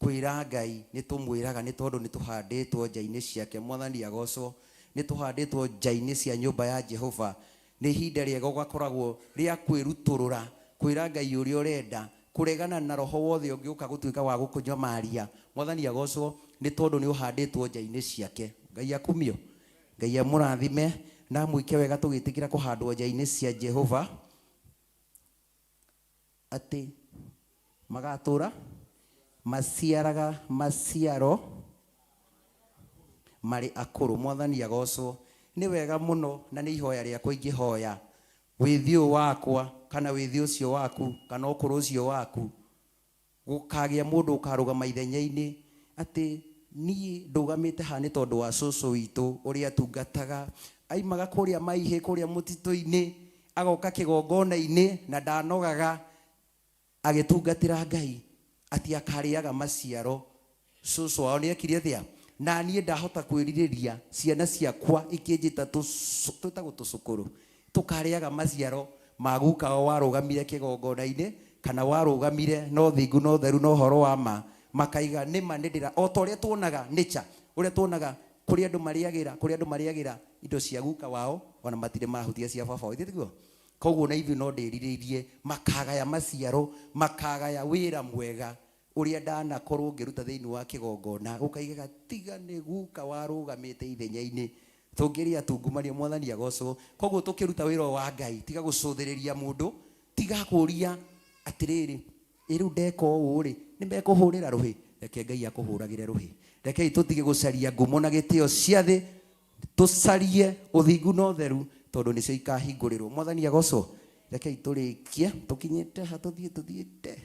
kwĩra Ngai nĩ tũmwĩraga, nĩ tondũ nĩ tũhandĩtwo nja-inĩ ciake. Mwathani agocwo. Nĩ tũhandĩtwo nja-inĩ cia nyũmba ya Jehova. Nĩ ihinda rĩega ũgakoragwo rĩa kwĩrutũrũra, kwĩra Ngai ũrĩa ũrenda, kũregana na roho wothe ũngĩũka gũtuĩka wa gũkũnyomaria. Mwathani agocwo. Nĩ tondũ nĩ ũhandĩtwo nja-inĩ ciake. Ngai akumio. Ngai amũrathime na mwĩke wega tũgĩtĩkĩra kũhandwo nja-inĩ cia Jehova, atĩ magatũra maciaraga maciaro marĩ akũrũ. Mwathani agocwo. Nĩ wega mũno na nĩ ihoya rĩakwa ingĩhoya wĩthio wakwa kana wĩthio ũcio waku kana ũkũrũ ũcio waku gũkagĩa mũndũ ũkarũgama ithenya-inĩ atĩ niĩ ndũgamĩte haha nĩ tondũ wa cũcũ witũ ũrĩa atungataga aimaga kũrĩa maihĩ kũrĩa mũtitũ-inĩ agoka kĩgongona-inĩ na ndanogaga agĩtungatĩra Ngai atĩ akarĩaga maciaro. Cũcũ wao nĩ ekire atĩa? Na niĩ ndahota kwĩrirĩria ciana ciakwa ikĩnjĩta twĩtagwo tũcũkũrũ tũkarĩaga maciaro ma guka wao warũgamire kĩgongona-inĩ kana warũgamire no thingu no theru no horo wa ma makaiga nĩma nĩ ndĩra o ta ũrĩa tuonaga nature ũrĩa tuonaga kũrĩa andũ marĩagĩra indo cia guka wao ona matirĩ mahutia cia baba wao tiguo. Koguo na ithuĩ no ndĩrirĩirie makagaya maciaro makagaya wĩra mwega ũrĩa ndanakorwo ngĩruta thĩinĩ wa kĩgongona ũkaigaga tiga nĩ guka warũgamĩte ithenya-inĩ tũngĩrĩa tungumanio. Mwathani agocwo. Koguo tũkĩruta wĩra wa Ngai tiga gũcũthĩrĩria mũndũ tiga kũria atĩrĩrĩ rĩu ndeka ũũ rĩ nĩ mekũhũrĩra rũhĩ. Reke Ngai akũhũragĩre rũhĩ. Rekei tũtige gũcaria ngumo na gĩtĩo cia thĩ tũcarie ũthingu na ũtheru tondũ nĩcio ikahingũrĩrwo. Mwathani agocwo. Rekei tũrĩkie tũkinyĩte ha tũthiĩte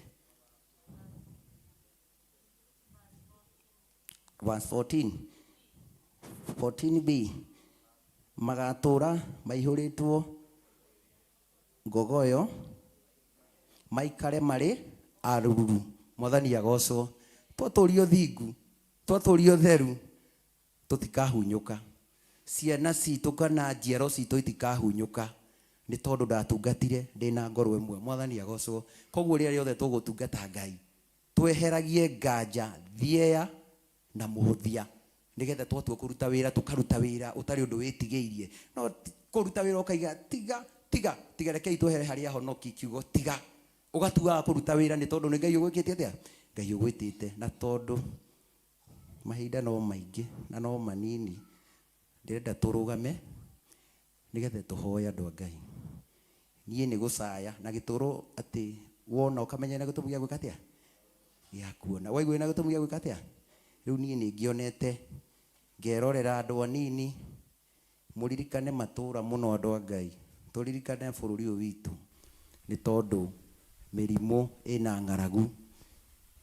verse 14b magatũra maihũrĩtwo ngogoyo maikare marĩ aruru. Mwathani agocwo. Twatũrio thingu twatũrio theru tũtikahunyũka. Ciana citũ kana njiaro citũ itikahunyũka nĩ tondũ ndatungatire ndĩna ngoro ĩmwe. Mwathani agocwo. Koguo rĩrĩa rĩothe tũgũtungata Ngai tweheragie nganja thieya na mũhũthia nĩgetha twatua kũruta wĩra tũkaruta wĩra ũtarĩ ũndũ wĩtigĩirie. No kũruta wĩra ũkaiga tiga rekei twehere harĩa honoki kiugo tiga ũgatuaga kũruta wĩra nĩ tondũ nĩ Ngai ũgwĩkĩte atĩa? Ngai ũgwĩtĩte. Na tondũ mahinda no maingĩ na no manini ndĩrenda tũrũgame nĩgetha tũhoe andũ a Ngai. Niĩ nĩ gũcaya na gĩtũrũ atĩ wona ũkamenya na gĩtũmi gĩa gwĩka atĩa gĩa kuona waigua na gĩtũmi gĩa gwĩka atĩa. Rĩu niĩ nĩ ngĩonete ngerorera andũ anini mũririkane matũra mũno andũ a Ngai tũririkane bũrũri ũyũ witũ nĩ tondũ mĩrimũ ĩna ng'aragu.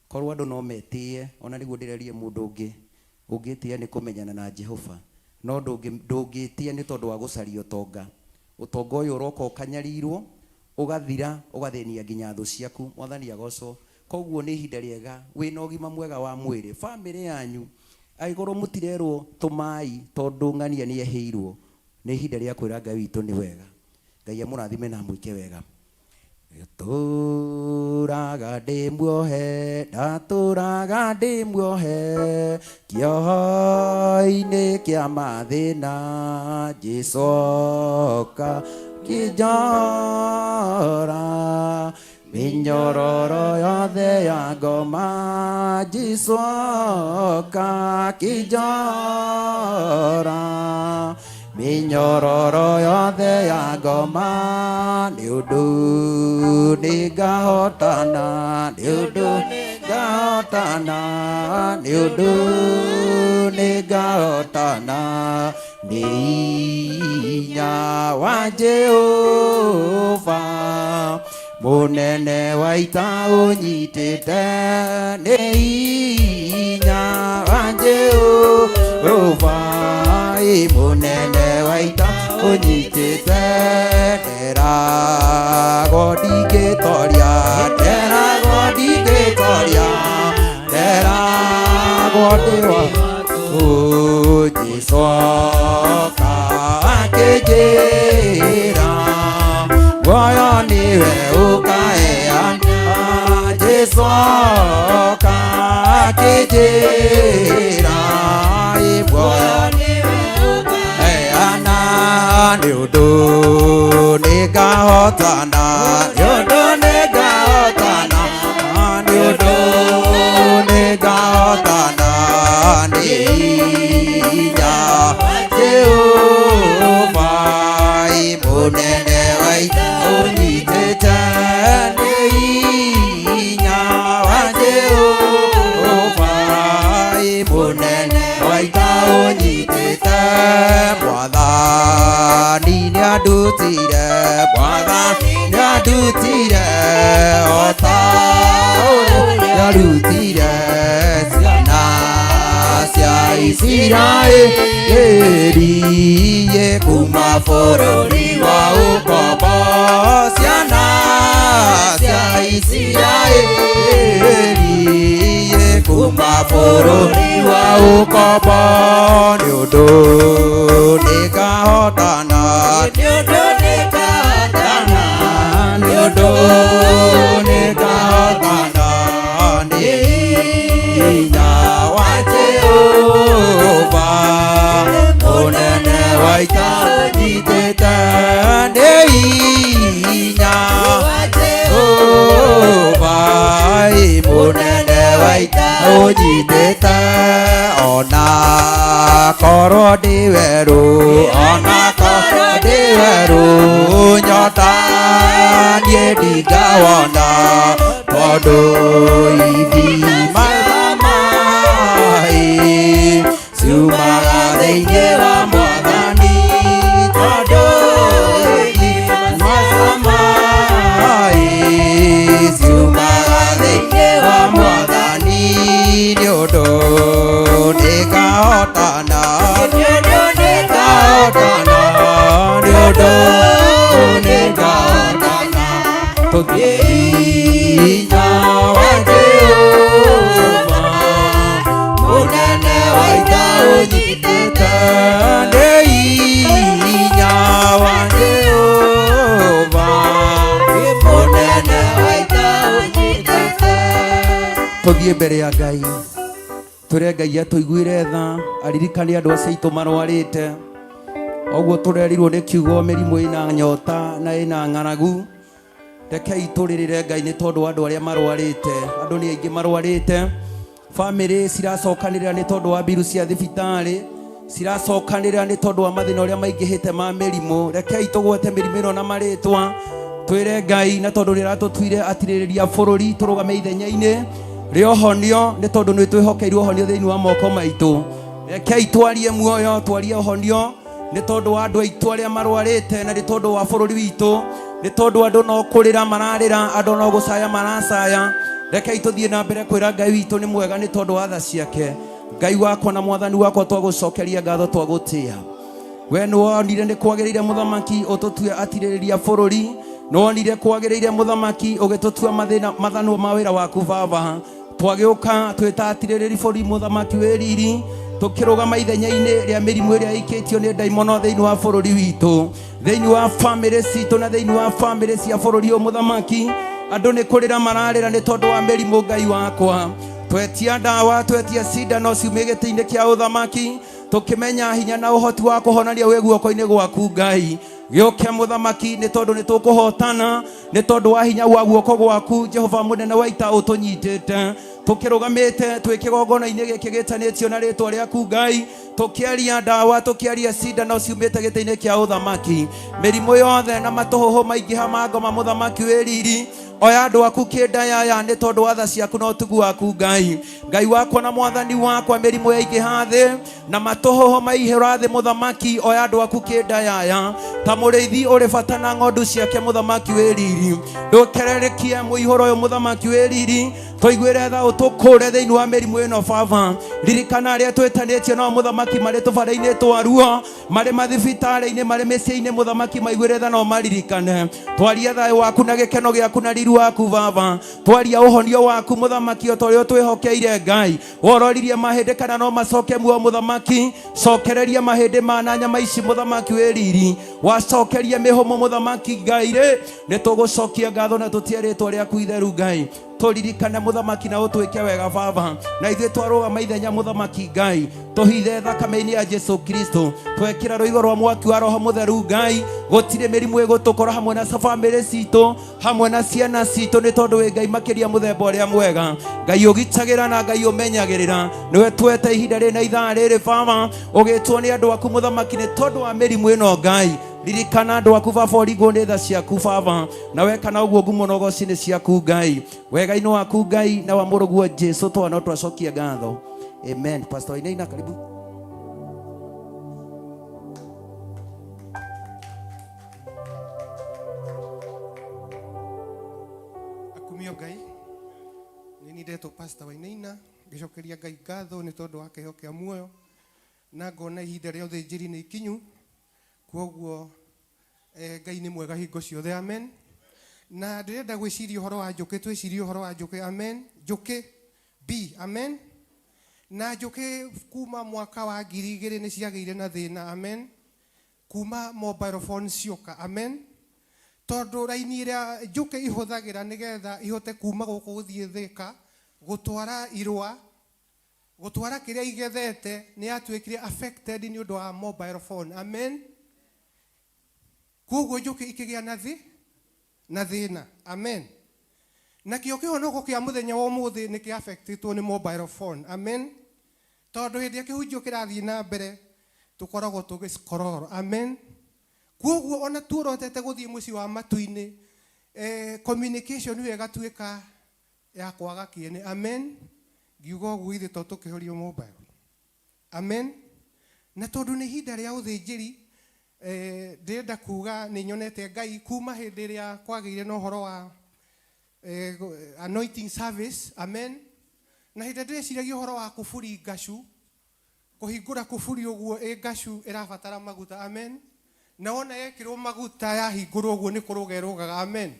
Korwo andũ no metĩe ona nĩguo ndĩrerie mũndũ ũngĩ ũngĩtĩa nĩ kũmenyana na Jehova no ndũngĩtĩa nĩ tondũ wa gũcaria ũtonga. Ũtonga ũyũ ũroka ũkanyarirwo ũgathira ũgathĩnia nginya thũ ciaku. Mwathani agocwo. Koguo nĩ ihinda rĩega wĩna ũgima mwega wa mwĩrĩ bamĩrĩ yanyu aigũrũ mũtirerwo tũmai tondũ ng'ania nĩ ehĩirwo. Nĩ ihinda rĩa kwĩra Ngai witũ nĩ wega. Ngai amũrathime na mwĩke wega. Ndatũraga ndĩ muohe kĩoho-inĩ kĩa mathĩna Jesũ kĩnjora minyororo yothe ya ngoma Jesũ kĩnjora minyororo yothe ya ngoma nĩ ũndũ nĩ ngahotana nĩ ũndũ nĩ ngahotana nĩ hinya wa Jehova mũnene wa ita ũnyitĩte nĩ hinya wa Jehova mũnene wa ita ũnyitĩte nderago ndingĩtoria ndĩwa Jesũ akĩnjĩra muoyo nĩwe ũkaheana Jesũ akĩnjĩra muoyo nĩwe ũkaheana nĩ ũndũ nĩ ngahotana nĩ ũndũ nĩ ngahotana nĩ ũndũ nĩ ngahotana nĩ hinya Jehova mũnene wa ita ũnyitĩte nĩ hinya wa Jehova mũnene wa ita ũnyitĩte ndutire mwathani ndutire ota ndutire ciana cia Isiraeli kuma bũrũri wa ũkombo ciana cia Isiraeli kuma bũrũri wa ũkombo nĩ ũndũ nĩngahotana nĩ ũndũ nĩngahotana nĩ ũndũ nĩngahotana nĩ hinya wa Jehova mũnene wa ita ũnyitĩte nĩ hinya wa Jehova mũnene wa ita ũnyitĩte ona korwo ndĩ werũ ona korwo ndĩ werũ nyota niĩ ndingawona tondũ ithima maĩ ciumaga thĩinĩ wa Mwathani tondũ ithima maĩ ciumaga thĩinĩ wa Mwathani nĩ ũndũ nĩngahotana nĩ ũndũ nĩngahotana nĩ ũndũ nĩngahotana tũthiĩ hinya wa Jehova mũnene wa ita ũnyitĩte nĩ hinya wa Jehova mũnene wa ita ũnyitĩte tũthiĩ mbere ya Ngai tũre Ngai atũiguĩre tha aririkane andũ acio aitũ marwarĩte oguo tũrerirwo nĩ kiugo mĩrimũ ĩna nyota na ĩna ng'aragu rekei tũrĩrĩre Ngai nĩ tondũ wa andũ arĩa marwarĩte andũ nĩ aingĩ marwarĩte bamĩrĩ ciracokanĩrĩra nĩ tondũ wa mbiru cia thibitarĩ ciracokanĩrĩra nĩ tondũ wa mathĩna ũrĩa maingĩhĩte ma mĩrimũ rekei tũgwete mĩrimũ ĩno na marĩtwa twĩre Ngai na tondũ nĩratũtuire atirĩrĩria bũrũri tũrũgame ithenya-inĩ rĩa ũhonio nĩ tondũ nĩ twĩhokeirwo ũhonio thĩinĩ wa moko maitũ rekei twarie muoyo twarie ũhonio nĩ tondũ wa andũ aitũ arĩa marwarĩte na nĩ tondũ wa bũrũri witũ nĩ tondũ andũ no kũrĩra mararĩra andũ no gũcaya maracaya rekei tũthiĩ na mbere kwĩra Ngai witũ nĩ mwega nĩ tondũ wa tha ciake Ngai wakwa na Mwathani wakwa twagũcokeria ngatho twagũtĩĩa we nĩwonire nĩ kwagĩrĩire mũthamaki ũtũtue atirĩrĩria bũrũri nĩwonire kwagĩrĩire mũthamaki ũgĩtũtua mathanwa ma wĩra waku Baba twagĩũka twĩta atirĩrĩri bũrũri mũthamaki wĩ riri tũkĩrũgama ithenya-inĩ rĩa mĩrimũ ĩrĩa ĩikĩtio nĩ ndaimono thĩinĩ wa bũrũri witũ thĩinĩ wa bamĩrĩ citũ na thĩinĩ wa bamĩrĩ cia bũrũri ũyũ mũthamaki andũ nĩ kũrĩra mararĩra nĩ tondũ wa mĩrimũ Ngai wakwa twetia ndawa twetia cindano ciumie gĩtĩ-inĩ kĩa ũthamaki tũkĩmenya hinya na ũhoti wa kũhonania wĩ guoko-inĩ gwaku Ngai gĩũke mũthamaki nĩ tondũ nĩ tũkũhotana nĩ tondũ wa hinya wa guoko gwaku Jehova mũnene wa ita ũtũnyitĩte tũkĩrũgamĩte twĩ kĩgongona-inĩ gĩkĩ gĩtanĩtio na rĩtwa rĩaku Ngai tũkĩaria ndawa tũkĩaria cindano ciumĩte gĩtĩ-inĩ kĩa ũthamaki mĩrimũ yothe na matũhũhũ maingĩha ma ngoma mũthamaki wĩ riri oya andũ aku kĩndayaya nĩ tondũ wa tha ciaku na ũtugu waku Ngai Ngai wakwa na Mwathani wakwa mĩrimũ yaingĩha thĩ na matũhũhũ maihũra thĩ mũthamaki oya andũ aku kĩndayaya ta mũrĩithi ũrĩ bata na ng'ondu ciake mũthamaki wĩ riri ndũkererekie mũihũro ũyũ mũthamaki wĩ riri tũiguĩre tha ũtũkũre thĩinĩ wa mĩrimũ ĩno Baba ririkana arĩa twĩtanĩtie nao mũthamaki marĩ tũbara-inĩ twa ruo marĩ mathibitarĩ-inĩ marĩ mĩciĩ-inĩ mũthamaki maiguĩre tha no maririkane twaria thayũ waku na gĩkeno gĩaku na riru waku Baba twaria ũhonio waku mũthamaki o ta ũrĩa twĩhokeire Ngai wororirie mahĩndĩ kana no macoke muoyo mũthamaki cokereria mahĩndĩ ma na nyama ici mũthamaki wĩ riri wacokeria mĩhũmũ mũthamaki Ngai rĩ nĩ tũgũcokia ngatho na tũtie rĩtwa rĩaku itheru Ngai tũririkane mũthamaki na ũtwĩke wega Baba na ithuĩ twarũgama ithenya mũthamaki Ngai tũhithe thakame-inĩ ya Jesu Kristo twekĩra rũigo rwa mwaki wa roho mũtheru Ngai gũtirĩ mĩrimũ ĩgũtũkora hamwe na bamĩrĩ citũ hamwe na ciana citũ nĩ tondũ wĩ Ngai makĩria mũthemba ũrĩa mwega Ngai ũgitagĩra na Ngai ũmenyagĩrĩra nĩwe twete ihinda rĩna ithaa rĩrĩ Baba ũgĩtwo nĩ andũ aku mũthamaki nĩ tondũ wa mĩrimũ ĩno Ngai ririkana andũ aku Baba ũringwo nĩ tha ciaku Baba na wekana ũguo ngumo na ũgooci nĩ ciaku Ngai wega-inĩ waku Ngai na wa mũrũguo Jesu twana twacokia ngatho amen. Pastor Inaina, karibu. kumio Ngai ni ndetwo Pastor Wainaina ngicokeria Ngai ngatho ni tondu wa kiheo kia muoyo na ngona ihinda ria uthinjiri ni ikinyu kwoguo Ngai ni mwega hingo ciothe amen na ndirenda gwiciria uhoro wa njuki twicirie uhoro wa njuki amen njuki B amen na njuki kuma mwaka wa 2000 ni ciageire na thina amen kuma mobile phone cioka amen tondu raini ria njuki ihuthagira nigetha ihote kuma guku guthie thika gutwara irwa gutwara kiria igethete ni atwikire affected ni undu wa mobile phone amen kuguo njuki ikigia na thina amen na kio kihonoko kia muthenya wa umuthi ni ki affectitwo ni mobile phone amen tondu hindi kihunjio kirathie na mbere tukoragwo tugiskororo amen kuguo ona tuorotete guthie muci wa matuini communication wega tuika ya kwaga kiene amen ngiugo guo ithe to tukihorio mobile amen na tondu ni hinda ria uthinjiri ndenda kuga ni nyonete Ngai kuma hindi ria kwageire no horo wa anointing service amen na hindi ndiciragia horo wa kuburi ngashu kuhingura kuburi uguo ngashu irabatara maguta amen na ona yekirwo maguta ya hingurwo uguo ni kurugerugaga amen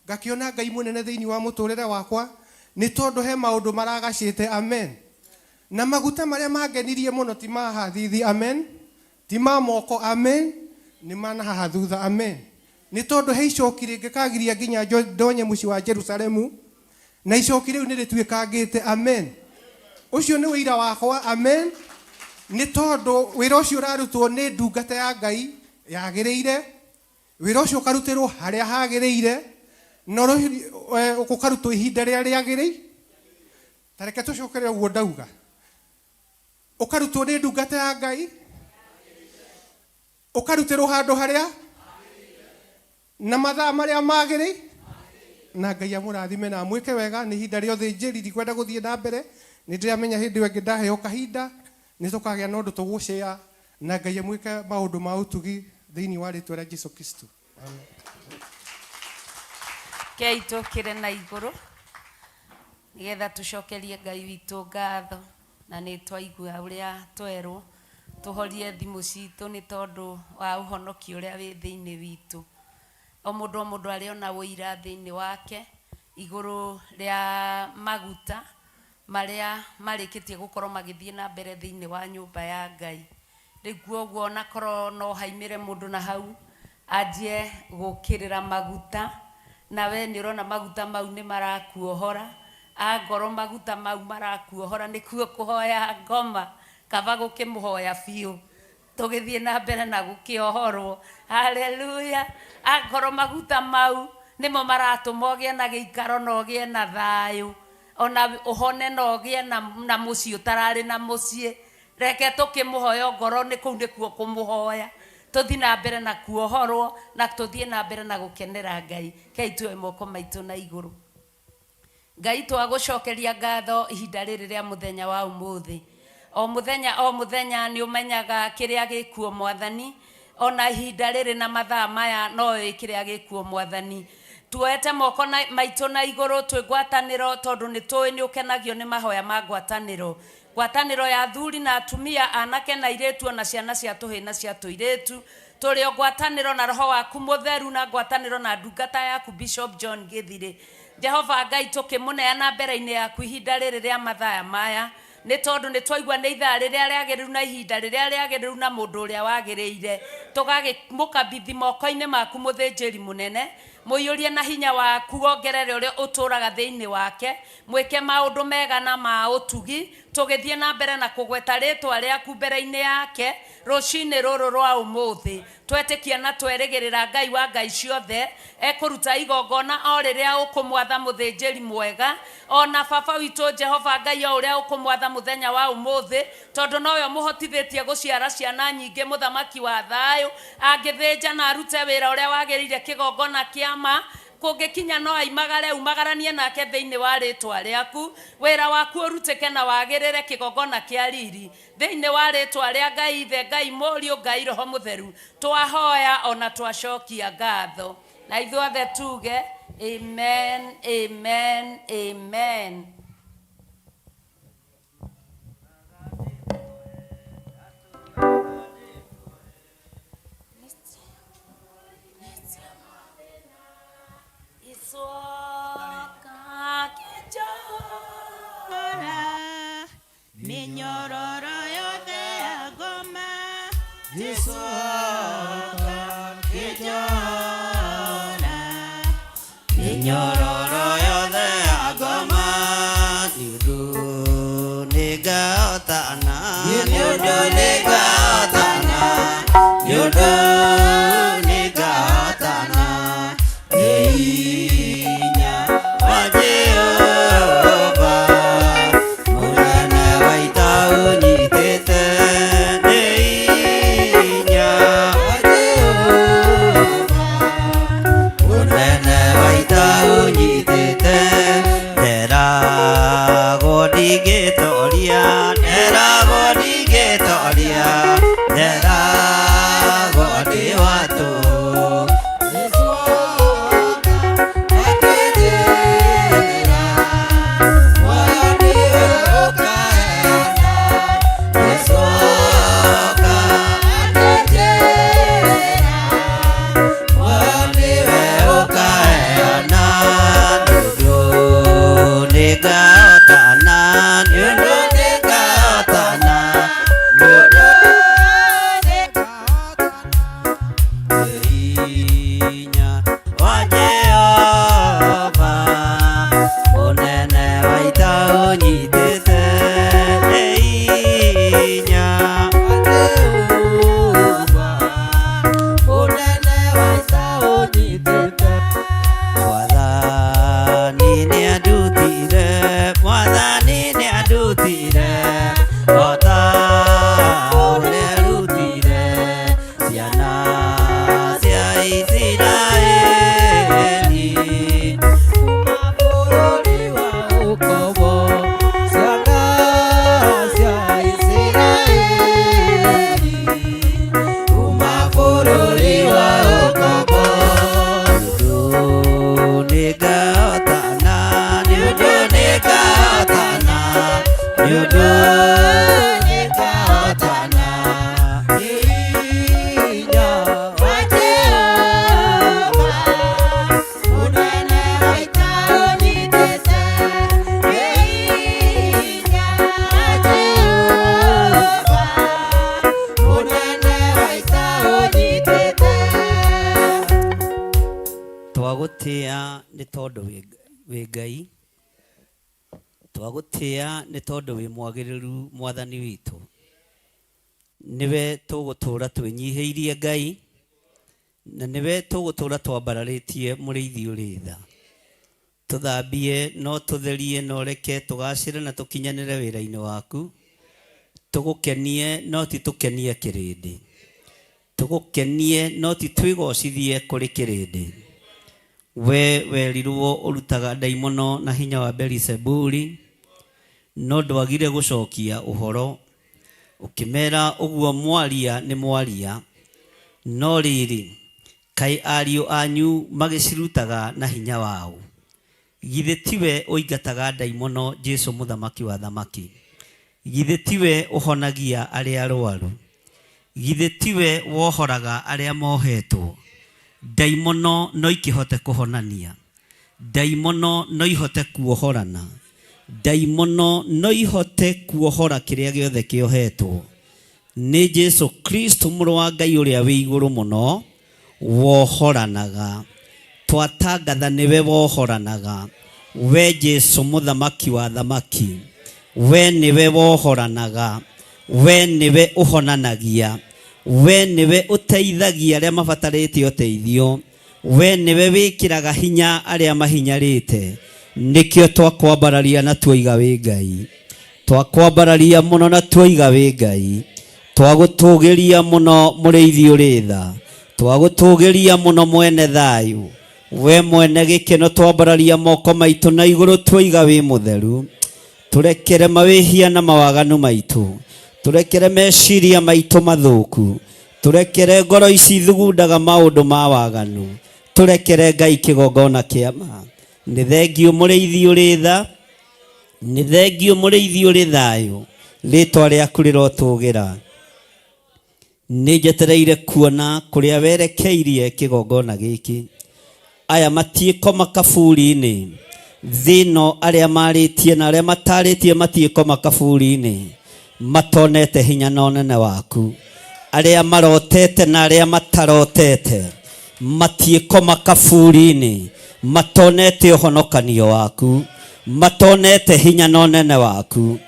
ngakiona Ngai munene thiini wa muturire wakwa ni tondu he maundu maragacite amen na maguta maria mangenirie muno ti maha thithi amen ti ma moko amen ni mana haha thutha amen ni tondu he icoki ringikagiria nginya ndonye muci wa Jerusalemu na icoki riu ni ritwikangite amen ucio ni wira wakwa amen ni tondu wira ucio urarutwo ni ndungata ya Ngai yagireire wira ucio ukarutirwo haria hagireire no ukarutwo ihinda ria riagirire tareke tucokere uguo ndauga ukarutwo ni ndungata ya Ngai ukarutirwo handu haria na mathaa maria magiri na Ngai amurathime na mwike wega ni ihinda ria uthinjiri ndikwenda guthie na mbere ni ndiramenya hindi wengi ndaheo kahinda ni tukagia na undu tugushare na Ngai amwike maundu ma utugi thiini wa ritwa ria Jesu Kristo amen Keito kire na iguru nigetha tucokerie Ngai witu ngatho na ni twaigua uria twerwo tuhorie thimu citu ni tondu wa uhonoki uria wi thiini witu o mundu ariona uira thiini wake iguru ria maguta maria marikitie gukorwo magithie na mbere thiini wa nyumba ya Ngai riguo guo na korwo no haimire mundu na hau ajie gukirira maguta nawe ni urona maguta mau ni marakuohora agoro maguta mau marakuohora nikuo kuhoya ngoma kaba gukimuhoya biu tugithie na mbere na gukiohorwo haleluya agoro maguta mau nimo maratumogie na giikaro no gie na thayu ona uhone no gie na muci utarari na muci reke tukimuhoya ngoro ni kuu ndikuo kumuhoya tuthie na mbere na kuohorwo na tuthie na mbere na gukenera Ngai keitwe moko maitu na iguru Ngai twagucokeria ngatho ihinda riri ria muthenya wa umuthi o muthenya ni umenyaga kiria gikuo mwathani ona ihinda riri na mathaa maya no kiria gikuo mwathani tuete moko maitu na iguru twigwataniro tondu ni tuwi ni ukenagio ni mahoya ma ngwataniro ya thuri na atumia anake na iretu na ciana cia tuhina cia tuiretu turi ngwataniro na roho waku mutheru na ngwataniro na ndungata yaku Bishop John Githire Jehova Ngai tukimuneana mbere-ini yaku ihinda riri ria mathaya maya ni tondu ni twaigua ni ithaa riria riagiriru na ihinda riria riagiriru na mundu uria wagiriire tugagimukabithi moko-ini maku muthinjiri munene muiyurie na hinya waku ongerere uria uturaga thiini wake mwike maundu mega na ma utugi tugithie na mbere na kugweta ritwa riaku mbere-ini yake rucini ruru rwa umuthi twetikia na twerigirira Ngai wa Ngai ciothe ekuruta igongona o riria ukumwatha muthinjiri mwega ona baba witu Jehova Ngai o uria ukumwatha muthenya wa umuthi tondu noyo muhotithitie guciara ciana nyingi muthamaki wa thayu angithinja na arute wira uria wagirire kigongona kiama kungikinya no aimagare umagaranie nake thiini wa ritwa riaku wira waku urutike na wagirire kigongona kia riri thiini wa ritwa ria Ngai ithe Ngai Mũriũ Ngai Roho Mutheru twahoya ona twacokia ngatho na ithuothe tuge Amen, amen, amen. Minyororo yothe ya ngoma Gisoka kijora Minyororo yothe ya ngoma Niudu nigaotana Niudu nigaotana Niudu nigaotana Einya wa Jehova Munene waita unyitete Einya wa Jehova Munene waita unyitete Dera godigetoria Dera godigetoria Dera godiwatu Twagutia ni tondu wi Ngai twagutia ni tondu wi mwagiriru mwathani witu niwe tugutura twinyihiirie Ngai na niwe tugutura twambararitie muriithi uri tha tuthambie no tutherie no reke tugacire na tukinyanire wira-ini waku tugukenie no ti tukenie kirindi tugukenie no ti twigocithie kuri kirindi we werirwo urutaga daimono na hinya wa Beelzebuli no ndwagire gucokia uhoro ukimera uguo mwaria ni mwaria no riri kai ariu anyu magicirutaga na hinya wao githe tiwe uingataga daimono Jesu muthamaki wa thamaki githe tiwe uhonagia aria arwaru githe tiwe wohoraga aria mohetwo daimono no ikihote kuhonania daimono no ihote kuohorana daimono no ihote kuohora kiria giothe kiohetwo ni Jesu Kristo muru wa Ngai uria wi iguru muno wohoranaga twatangatha niwe wohoranaga we Jesu muthamaki wa thamaki we niwe wohoranaga we niwe uhonanagia we niwe uteithagia aria mabatarite uteithio we niwe wikiraga hinya aria mahinyarite nikio twakwambararia na twoiga wi Ngai twakwambararia muno na twoiga wi Ngai twagutugiria muno muriithi uri tha twagutugiria muno mwene thayu we mwene gikeno twambararia moko maitu na iguru twoiga wi mutheru turekere mawihia na mawaganu maitu turekere meciria maitu mathuku turekere ngoro ici thugundaga maundu ma waganu turekere Ngai kigongona kiama. Nĩ thengio mũrĩithi ũrĩ tha, nĩ thengio mũrĩithi ũrĩ thayũ, rĩtwa rĩaku rĩrotũgĩra. Nĩ njetereire kuona kũrĩa werekeirie kigongona gĩkĩ. Aya matiĩkoma kaburi-inĩ, thĩno arĩa marĩtie na arĩa matarĩtie matiĩkoma kaburi-inĩ, matonete hinya na ũnene waku. Arĩa marotete na arĩa matarotete matiĩkoma kaburi-inĩ, matonete ũhonokanio waku, matonete hinya na ũnene waku.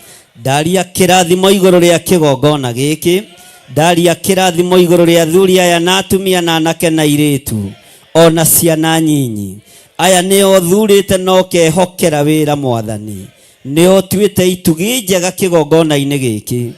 Ndaria kĩrathimo igũrũ rĩa kĩgongona gĩkĩ, ndaria kĩrathimo igũrũ rĩa athuri aya na atumia na anake na airĩtu ona ciana nyinyi. Aya nĩo thurĩte na ũkehokera wĩra Mwathani, nĩo tuĩte itugi njega kĩgongona-inĩ gĩkĩ.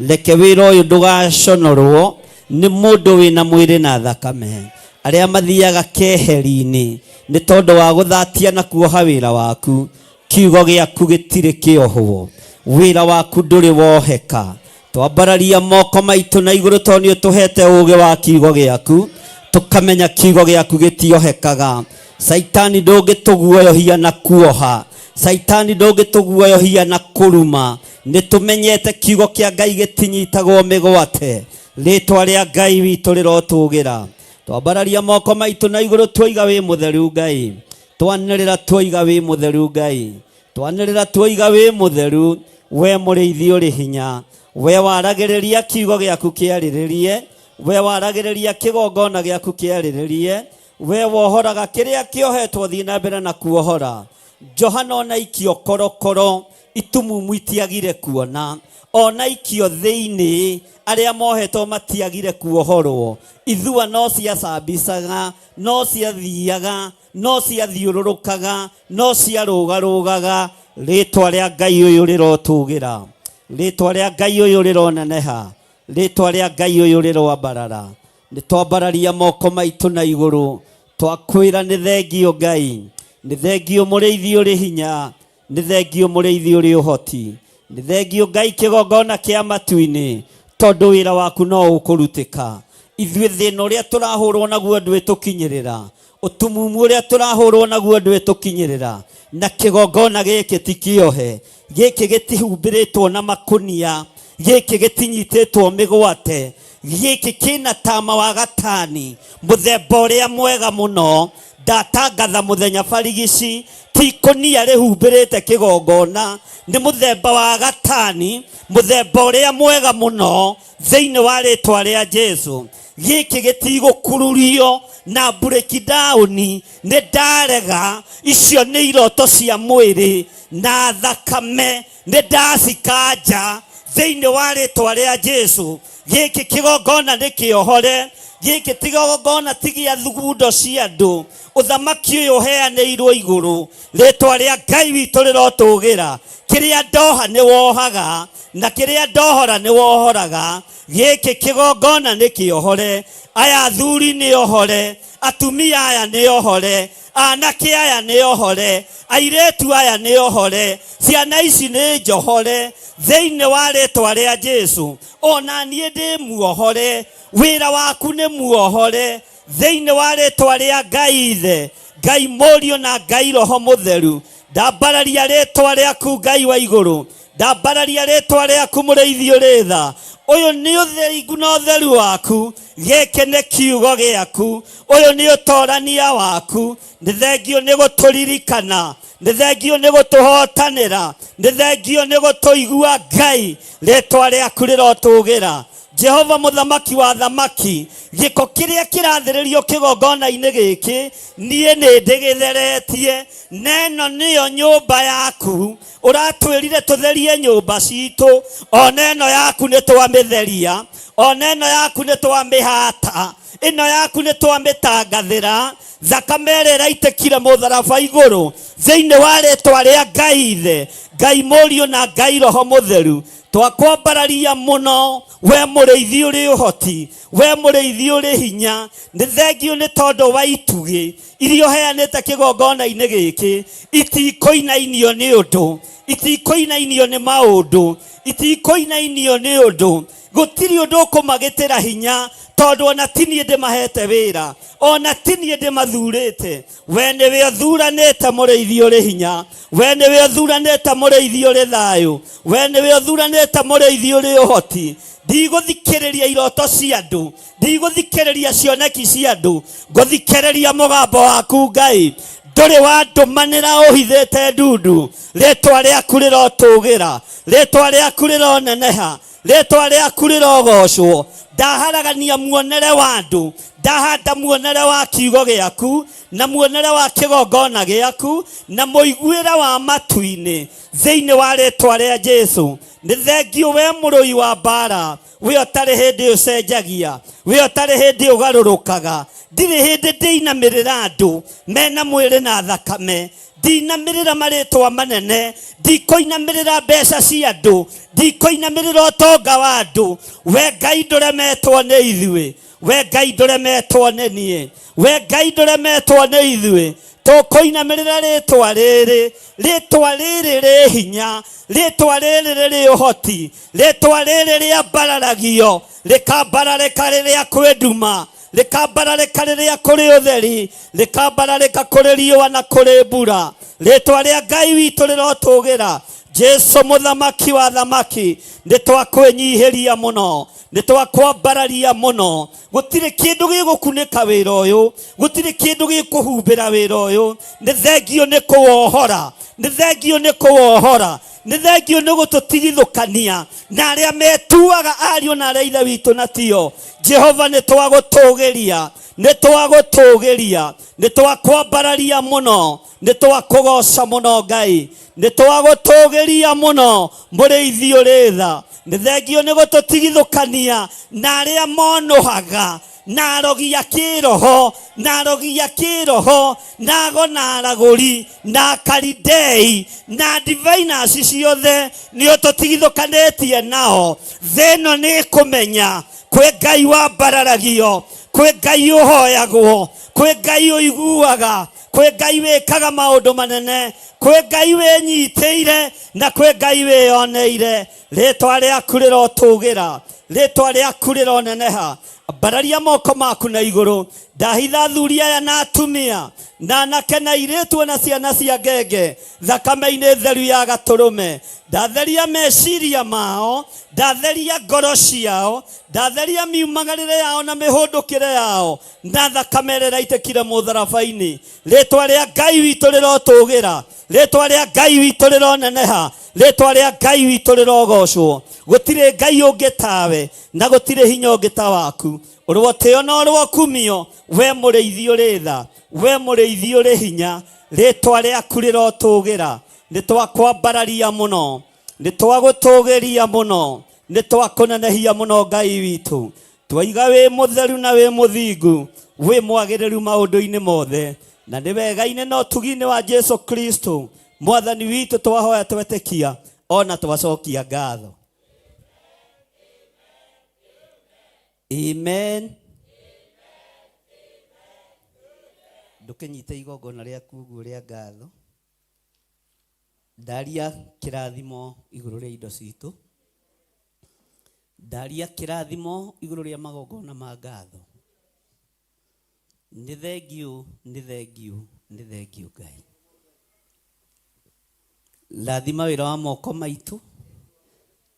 Reke wĩra ũyũ ndũgaconorwo nĩ mũndũ wĩna mwĩrĩ na thakame, arĩa mathiaga keheri-inĩ nĩ tondũ wa gũthatia na kuoha wĩra waku. Kiugo gĩaku gĩtirĩ kĩohwo, wĩra waku ndũrĩ woheka. Twambararia moko maitũ na igũrũ tondũ nĩ ũtũhete ũũgĩ wa kiugo gĩaku, tukamenya kiugo gĩaku gĩtiohekaga. Saitani ndũngĩtũguoyohia na kuoha, Saitani ndũngĩtũguoyohia na kũruma. Nĩ tũmenyete kiugo kĩa Ngai gĩtinyitagwo mĩgwate, rĩtwa rĩa Ngai witũ rĩrotũgĩra. Twambararia moko maitũ na igũrũ tuoiga wĩ mũtheru Ngai, twanĩrĩra tuoiga wĩ mũtheru Ngai, twanĩrĩra tuoiga wĩ mũtheru. We mũrĩithi ũrĩ hinya, we waragĩrĩria kiugo gĩaku kĩarĩrĩrie, we waragĩrĩria kĩgongona gĩaku kĩarĩrĩrie, we wohoraga kĩrĩa kĩohetwo. Thiĩ na mbere na kuohora. Johana ona ikio korokoro itumumu itiagire kuona, ona ikio thĩinĩ arĩa mohetwo matiagire kuohorwo. Ithua no ciacambicaga, no ciathiaga, no ciathiũrũrũkaga, no ciarũgarũgaga. Rĩtwa rĩa Ngai ũyũ rĩrotũgĩra, rĩtwa rĩa Ngai ũyũ rĩroneneha, rĩtwa rĩa Ngai ũyũ rĩroambarara. Nĩ twambararia moko maitũ na igũrũ, twakwĩra nĩ thengio Ngai, nĩ thengio mũrĩithi ũrĩ hinya, nĩ thengio mũrĩithi ũrĩ ũhoti, nĩ thengio Ngai kĩgongona kĩa matu-inĩ, tondũ wĩra waku no ũkũrutĩka. Ithuĩ thĩna ũrĩa tũrahũrwo naguo ndwĩtũkinyĩrĩra, ũtumumu ũrĩa tũrahũrwo naguo ndwĩtũkinyĩrĩra, na kĩgongona gĩkĩ ti kĩohe, gĩkĩ gĩtihumbĩrĩtwo na makũnia, gĩkĩ gĩtinyitĩtwo mĩgwate, gĩkĩ kĩna tama wa gatani, mũthemba ũrĩa mwega mũno. Ndatangatha mũthenya barigici, ti ikũnia rĩhumbĩrĩte kĩgongona, nĩ mũthemba wa gatani, mũthemba ũrĩa mwega mũno thĩinĩ wa rĩtwa rĩa Jesũ. Gĩkĩ gĩtigũkururio na break down, nĩ ndarega. Icio nĩ iroto cia mwĩrĩ na thakame, nĩ ndacikanja thĩinĩ wa rĩtwa rĩa Jesũ. Gĩkĩ kĩgongona nĩ kĩohore, gĩkĩ kĩgongona ti gĩa thugundo cia andũ. Ũthamaki ũyũ ũheanĩirwo igũrũ, rĩtwa rĩa Ngai witũ rĩrotũgĩra. Kĩrĩa ndoha nĩ wohaga, na kĩrĩa ndohora nĩ wohoraga. Gĩkĩ kĩgongona nĩ kĩohore, aya athuri nĩ ohore, atumia aya nĩ ohore, anake aya nĩ ohore, airĩtu aya nĩ ohore, ciana ici nĩ njohore thĩinĩ wa rĩtwa rĩa Jesũ. Ona niĩ ndĩ muohore, wĩra waku nĩ muohore thĩinĩ wa rĩtwa rĩa Ngai Ithe, Ngai Mũriũ na Ngai Roho Mũtheru. Ndambararia rĩtwa rĩaku Ngai wa igũrũ, ndambararia rĩtwa rĩaku mũrĩithi ũrĩ tha. Ũyũ nĩ ũtheru na ũtheru waku, gĩkĩ nĩ kiugo gĩaku, ũyũ nĩ ũtorania waku. Nĩ thengio nĩ gũtũririkana, nĩ thengio nĩ gũtũhotanĩra, nĩ thengio nĩ gũtũigua Ngai, rĩtwa rĩaku rĩrotũgĩra. Jehova mũthamaki wa thamaki, gĩko kĩrĩa kĩrathĩrĩrio kĩgongona-inĩ gĩkĩ niĩ nĩ ndĩgĩtheretie. Neno nĩyo nyũmba yaku, ũratwĩrire tũtherie nyũmba citũ, ona ĩno yaku nĩ twamĩtheria, ona ĩno yaku nĩ twamĩhata, ĩno yaku nĩ twamĩtangathĩra. Thakame ĩrĩa ĩraitĩkire mũtharaba igũrũ thĩinĩ wa rĩtwa rĩa Ngai Ithe, Ngai Mũriũ na Ngai Roho Mũtheru. Twakwambararia mũno, we mũrĩithi ũrĩ ũhoti, we mũrĩithi ũrĩ hinya. Nĩ thengio nĩ tondũ wa itugĩ iria ũheanĩte kĩgongona-inĩ gĩkĩ, itikũinainio nĩ ũndũ, itikũinainio nĩ maũndũ, itikũinainio nĩ ũndũ. Gũtirĩ ũndũ ũkũmagĩtĩra hinya tondu ona tinie ndimahete wira, ona tinie ndimathurite. We niwe uthuranite muriithi uri hinya, we niwe uthuranite muriithi uri thayu, we niwe uthuranite muriithi uri uhoti. Ndigũthikĩrĩria iroto cia andũ, ndigũthikĩrĩria cioneki cia andũ, ngũthikĩrĩria mũgambo waku Ngai. Ndũrĩ wandũmanĩra ũhithĩte ndundu, rĩtwa rĩaku rĩrotũgĩra, rĩtwa rĩaku rĩroneneha, rĩtwa rĩaku rĩrogocwo. Ndaharagania muonere wa andũ, ndahanda muonere wa kiugo gĩaku, na muonere wa kĩgongona gĩaku, na mũiguĩre wa matu-inĩ thĩinĩ wa rĩtwa rĩa Jesũ. Nĩ thengio we mũrũi wa mbara, we ũtarĩ hĩndĩ ũcenjagia, we ũtarĩ hĩndĩ ũgarũrũkaga. Ndirĩ hĩndĩ ndĩinamĩrĩra andũ mena mwĩrĩ na thakame, ndinamĩrĩra marĩtwa manene, ndikũinamĩrĩra mbeca cia andũ, ndikũinamĩrĩra ũtonga wa andũ. We Ngai ndũremetwo nĩ ithuĩ, we Ngai ndũremetwo nĩ niĩ, we Ngai ndũremetwo nĩ ithuĩ. Tũkũinamĩrĩra rĩtwa rĩrĩ, rĩtwa rĩrĩ rĩ hinya, rĩtwa rĩrĩ rĩrĩ ũhoti, rĩtwa rĩrĩ rĩa mbararagio, rĩkambararĩka rĩrĩa kwĩ nduma, rĩkambararĩka rĩrĩa kũrĩ ũtheri, rĩkambararĩka kũrĩ riũa na kũrĩ mbura. Rĩtwa rĩa Ngai witũ rĩrotũgĩra. Jesũ mũthamaki wa thamaki, nĩtwakwĩnyihĩria mũno, nĩtwakwambararia mũno. Gũtirĩ kĩndũ gĩgũkunĩka wĩra ũyũ, gũtirĩ kĩndũ gĩkũhumbĩra wĩra ũyũ. Nĩ thengio nĩ kũwohora, nĩ thengio nĩ kũwohora, nĩ thengio nĩ gũtũtigithũkania na arĩa metuaga ariũ na arĩa ithe witũ na tio. Jehova nĩtwagũtũgĩria, nĩtwagũtũgĩria, nĩtwakwambararia mũno, nĩtwakũgoca mũno Ngai, nĩtwagũtũgĩria mũno mũrĩithi ũrĩ tha. Nĩ thengio nĩ gũtũtigithũkania na arĩa monohaga, na arogia kĩroho, na arogia kĩroho, na ago na aragũri, na karidei, na diviners ciothe nĩ ũtũtigithũkanĩtie nao. Thĩ ĩno nĩ kũmenya kwĩ Ngai wa mbararagio, kwĩ Ngai ũhoyagwo, kwĩ Ngai ũiguaga, kwĩ Ngai wĩkaga maũndũ manene, kwĩ Ngai wĩnyitĩire, na kwĩ Ngai wĩyoneire. Rĩtwa rĩaku rĩrotũgĩra, rĩtwa rĩaku rĩroneneha. Mbararia moko maku na igũrũ. Ndahitha athuri aya na atumia, na anake na airĩtu na ciana cia ngenge thakame-inĩ theru ya gatũrũme. Ndatheria meciria mao, ndatheria ngoro ciao, ndatheria miumagarĩre yao na mĩhũndũkĩre yao, na thakame ĩrĩa ĩraitĩkire mũtharaba-inĩ. Rĩtwa rĩa Ngai witũ rĩrotũgĩra, rĩtwa rĩa Ngai witũ rĩroneneha, rĩtwa rĩa Ngai witũ rĩrogocwo. Gũtirĩ Ngai ũngĩ tawe, na gũtirĩ hinya ũngĩ ta waku. Ũrĩ gũtĩo na ũrĩ kumio, we mũrĩithi ũrĩ tha, we mũrĩithi ũrĩ hinya. Rĩtwa rĩaku rĩrotũgĩra, nĩtwakwambararia mũno, nĩtwagũtũgĩria mũno, nĩtwakũnenehia mũno Ngai witũ. Twaiga wĩ mũtheru na wĩ mũthingu, wĩ mwagĩrĩru maũndũ-inĩ mothe, na nĩ wega-inĩ na ũtugi-inĩ wa Jesũ Kristo mwathani witũ twahoya twetĩkia, ona twacokia ngatho. Amen. Ndũkĩnyite igongona rĩaku ũguo rĩa ngatho. Ndaria kĩrathimo igũrũ rĩa indo citũ, ndaria kĩrathimo igũrũ rĩa magongona ma ngatho. Nĩ thengio, nĩ thengio, nĩ thengio Ngai. Rathima wĩra wa moko maitũ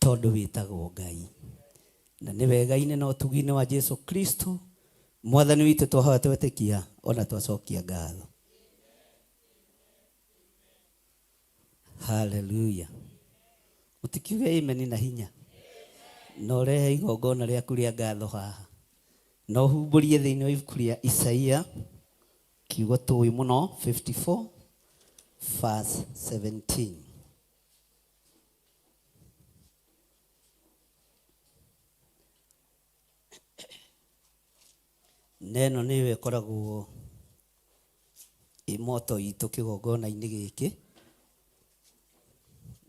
tondũ wĩtagwo Ngai, na nĩ wega-inĩ na ũtugi-inĩ wa Jesũ Kristo mwathani witũ twahoya twetĩkia, ona twacokia ngatho. Hallelujah. Ũtikiuge amen na hinya. Na ũrehe igongona rĩaku rĩa ngatho haha, na ũhumbũrie thĩinĩ wa ibuku rĩa Isaia kiugo tũĩ mũno 54 verse 17. Neno nĩwe ĩkoragwo imoto itũ kĩgongona-inĩ gĩkĩ,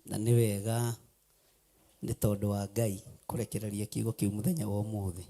na nĩ wega nĩ tondũ wa Ngai kũrekereria kiugo kĩu mũthenya wa ũmũthĩ.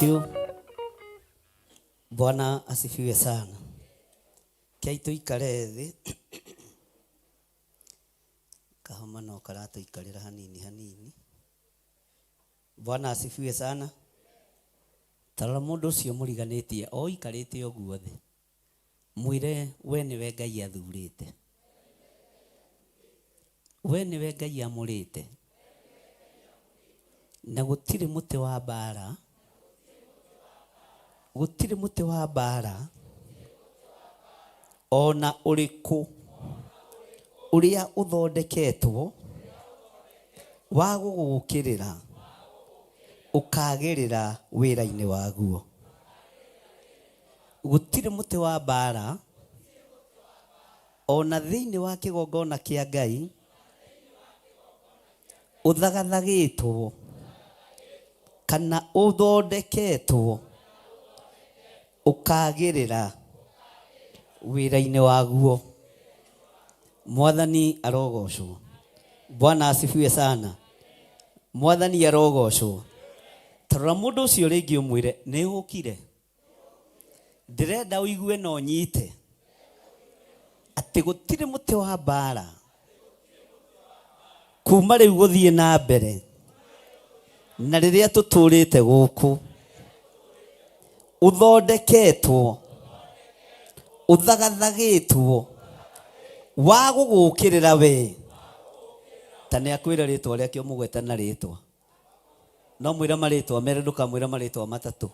you. Bwana asifiwe sana. Kia tuikare thi. Kahoma no karata ikarira hanini hanini. Bwana asifiwe sana. Tarora mundu ucio muriganitie o ikarite oguo thi. Mwire we niwe Ngai athurite. We niwe Ngai amurite. Na gutire muti wa bara. Gutire muti wa bara. Ona uriku uria uthondeketwo wa gugukirira ukagirira wira-ini waguo. Gutire muti wa bara ona thiini wa kigongona kia Ngai uthagathagitwo kana uthondeketwo ukagirira wira-ini waguo. Mwathani arogocwo. Bwana asifiwe sana. Mwathani arogocwo. Tarora mundu ucio ringi umwire ni ukire. Ndirenda uigue no nyite ati gutire muti wa bara kuma riu guthie na mbere na riria tuturite guku uthondeketwo uthagathagitwo wa gugukirira we. Tani akwira ritwa riake umugweta na ritwa no mwira maritwa mere ndukamwira maritwa matatu.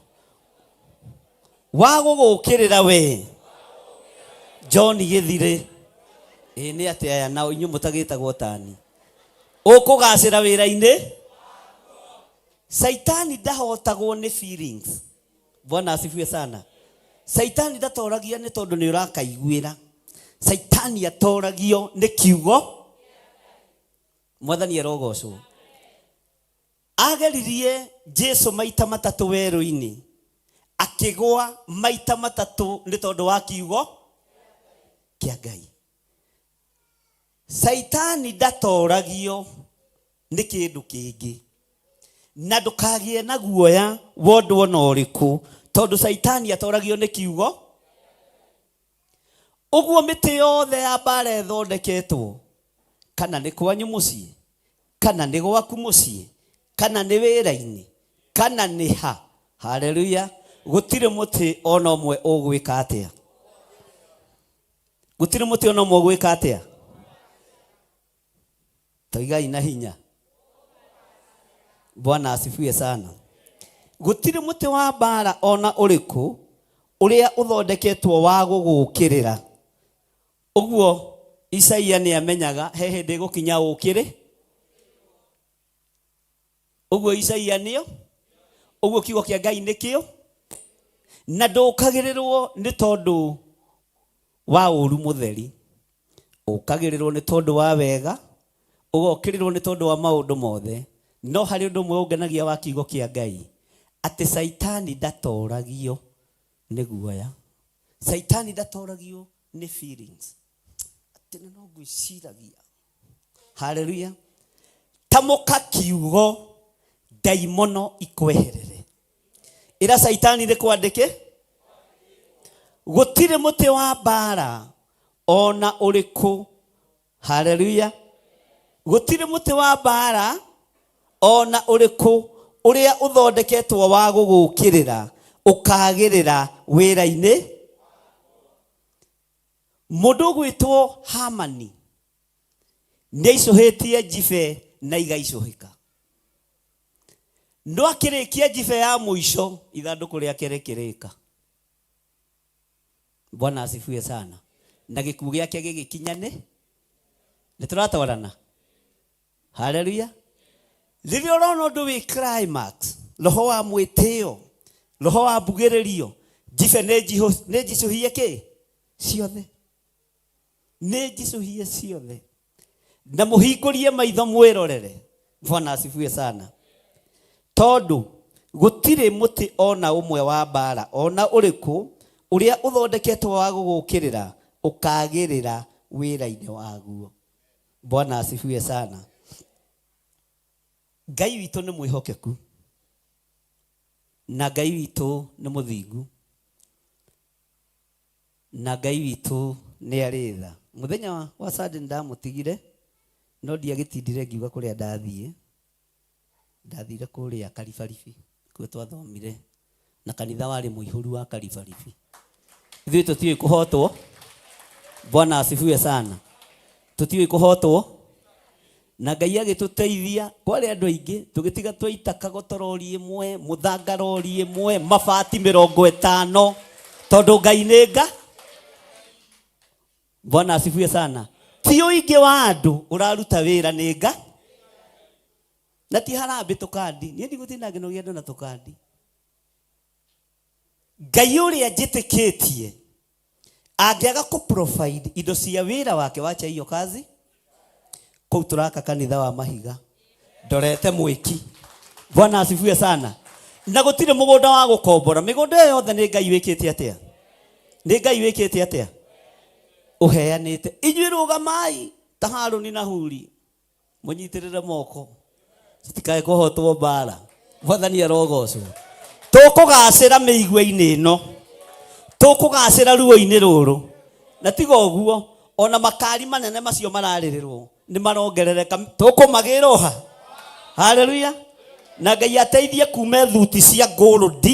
Wa gugukirira we John Githire. Ni ati aya na inyu mutagitagwo tani ukugacira wira-ini. Saitani ndahotagwo ni feelings. Bwana asifiwe sana. Saitani ndatoragia ni tondu ni urakaiguira. Saitani atoragio ni kiugo. Mwathani arogocwo. Ageririe Jesu maita matatu weru-ini akigwa maita matatu ni tondu wa kiugo kia Ngai. Saitani ndatoragio ni kindu kingi na ndukagie na guoya wondu ona uriku tondu Saitani atoragio ni kiugo. Uguo miti yothe ya bara ithondeketwo kana ni kwanyu mucii kana ni gwaku mucii kana ni wira-ini kana ni ha. Haleluya. Gutire muti ona umwe ugwika atia. Gutire muti ona umwe ugwika atia. Toigai na hinya. Bwana asifiwe sana. Gutire muti wa bara ona uriku uria uthondeketwo wa gugukirira. Uguo Isaia ni amenyaga he hindi gukinya ukire. Uguo Isaia nio. Uguo kiugo kia Ngai nikio. Na ndukagirirwo ni tondu wa uru mutheri. Ukagirirwo ni tondu wa wega. Ugokirirwo ni tondu wa maundu mothe. No hari undu mwe ungenagia wa kiugo kia Ngai ati Saitani ndatoragio ni guoya. Saitani ndatoragio ni feelings. Ati no gwiciragia. Haleluya. Tamuka kiugo daimono ikweherere. Ira Saitani ni kwandike. Gutire muti wa bara ona uriku. Haleluya. Gutire muti wa bara ona uriku uria uthondeketwo wa gugukirira ukagirira wira-ini. Mundu gwitwo Hamani ni icuhitie Jibe na igaicuhika. No akirikia Jibe ya muico ithanduku riake rikirika. Bwana asifiwe sana. Na gikuũ giake gigikinyane nituratwarana. Haleluya. Rĩrĩa ũrona ũndũ wĩ climax, roho wa mwĩtĩo, roho wa mbugĩrĩrio, Jibe nĩ njicũhie kĩ? Ciothe. Nĩ njicũhie ciothe. Na mũhingũrie maitho mwĩrorere. Bwana asifiwe sana. Tondu gutire muti ona umwe wa bara ona uriku uria uthondeketwo wa gugukirira ukagirira wira-ini waguo. Bwana asifiwe sana. Ngai witu ni mwihokeku na Ngai witũ nĩ mũthingu, na Ngai witũ nĩ arĩ tha. Mũthenya wa Sunday ndamũtigire, no ndiagĩtindire ngiuga kũrĩa ndathire kũrĩa Karibaribi, kuo twathomire na kanitha warĩ mũihũru wa Karibaribi. Ithuĩ tũtiũĩ kũhotwo. Bwana asifiwe sana. Tũtiũĩ kũhotwo, na Ngai agĩtũteithia. Kwarĩ andũ aingĩ tũgĩtiga twaita kagotorori ĩmwe, mũthangarori ĩmwe, mabati 50, tondũ Ngai nĩ Nga. Bwana asifiwe sana. Ti ũingĩ wa andũ ũraruta wĩra nĩ Nga. Na ti harambĩ tũkandi. Niĩ ndigũtinda ngĩnogia andũ na tũkandi. Ngai ũrĩa njĩtĩkĩtie angĩaga kũ provide indo cia wĩra wake, wacha hiyo kazi. Kũu tũraka kanitha wa mahiga, ndorete mwĩki. Bwana asifiwe sana. Na gũtirĩ mũgũnda wa gũkombora. Mĩgũnda yothe nĩ Ngai wĩkĩte atĩa? Nĩ Ngai wĩkĩte atĩa? Ũheanĩte. Inyuĩ rũgamai ta Harũni na Huri, mũnyitĩrĩre moko, citikae kũhotwo mbara. Mwathani arogocwo. Tũkũgacĩra mĩigua-inĩ ĩno, tũkũgacĩra ruo-inĩ rũrũ. Na tiga ũguo, ona makari manene macio mararĩrĩrwo nĩ marongerereka. Tũkũmagĩrwo. Haleluya. Na Ngai ateithie kume thuti cia gold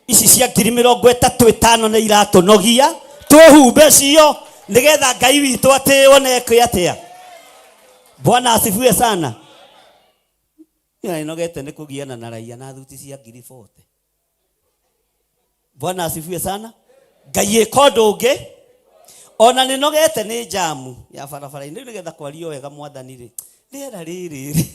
ici cia 35,000 nĩ iratũnogia, twĩhumbe cio nĩgetha Ngai witũ atĩĩo na eke atĩa. Bwana asifiwe sana. Nĩ nogete nĩ kũgiana na raia na thuti cia 40,000. Bwana asifiwe sana. Ngai ĩka ũndũ ũngĩ. Ona nĩ nogete nĩ jamu ya barabara-inĩ nĩgetha kwario wega Mwathani rĩ. Rĩera rĩrĩ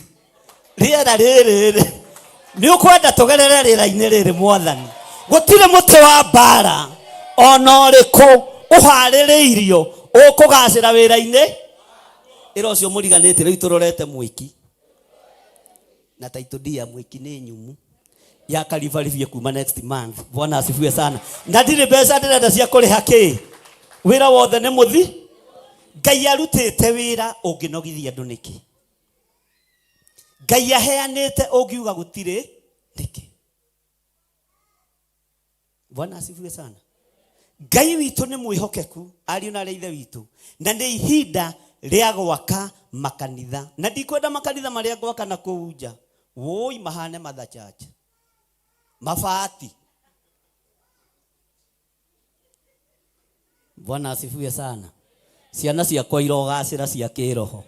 nĩ ũkwenda tũgerere rĩera-inĩ rĩrĩ Mwathani. Gũtirĩ mũtĩ wa mbara ona ũrĩkũ ũharĩrĩirio ũkũgacĩra wĩra-inĩ. Ĩra ũcio mũriganĩte rĩu tũrorete mwĩki. Na taitũ ndia mwĩki nĩ nyumu ya Karibaribi kuma next month. Bwana asifiwe sana. Na ndirĩ mbeca ndĩrenda cia kũrĩha kĩ. Wĩra wothe nĩ mũthi. Ngai arutĩte wĩra ũngĩnogithia andũ nĩkĩ. Ngai aheanĩte ũngiuga gũtirĩ nĩkĩ. Bwana asifiwe sana. Ngai witũ nĩ mwĩhokeku, ariũ na ithe witũ, na nĩ ihinda rĩa gwaka makanitha. Na ndikwenda makanitha marĩa gwaka na kũu nja woi mahane mother church, mabati. Bwana asifiwe sana. Ciana ciakwa irogacĩra cia kĩroho.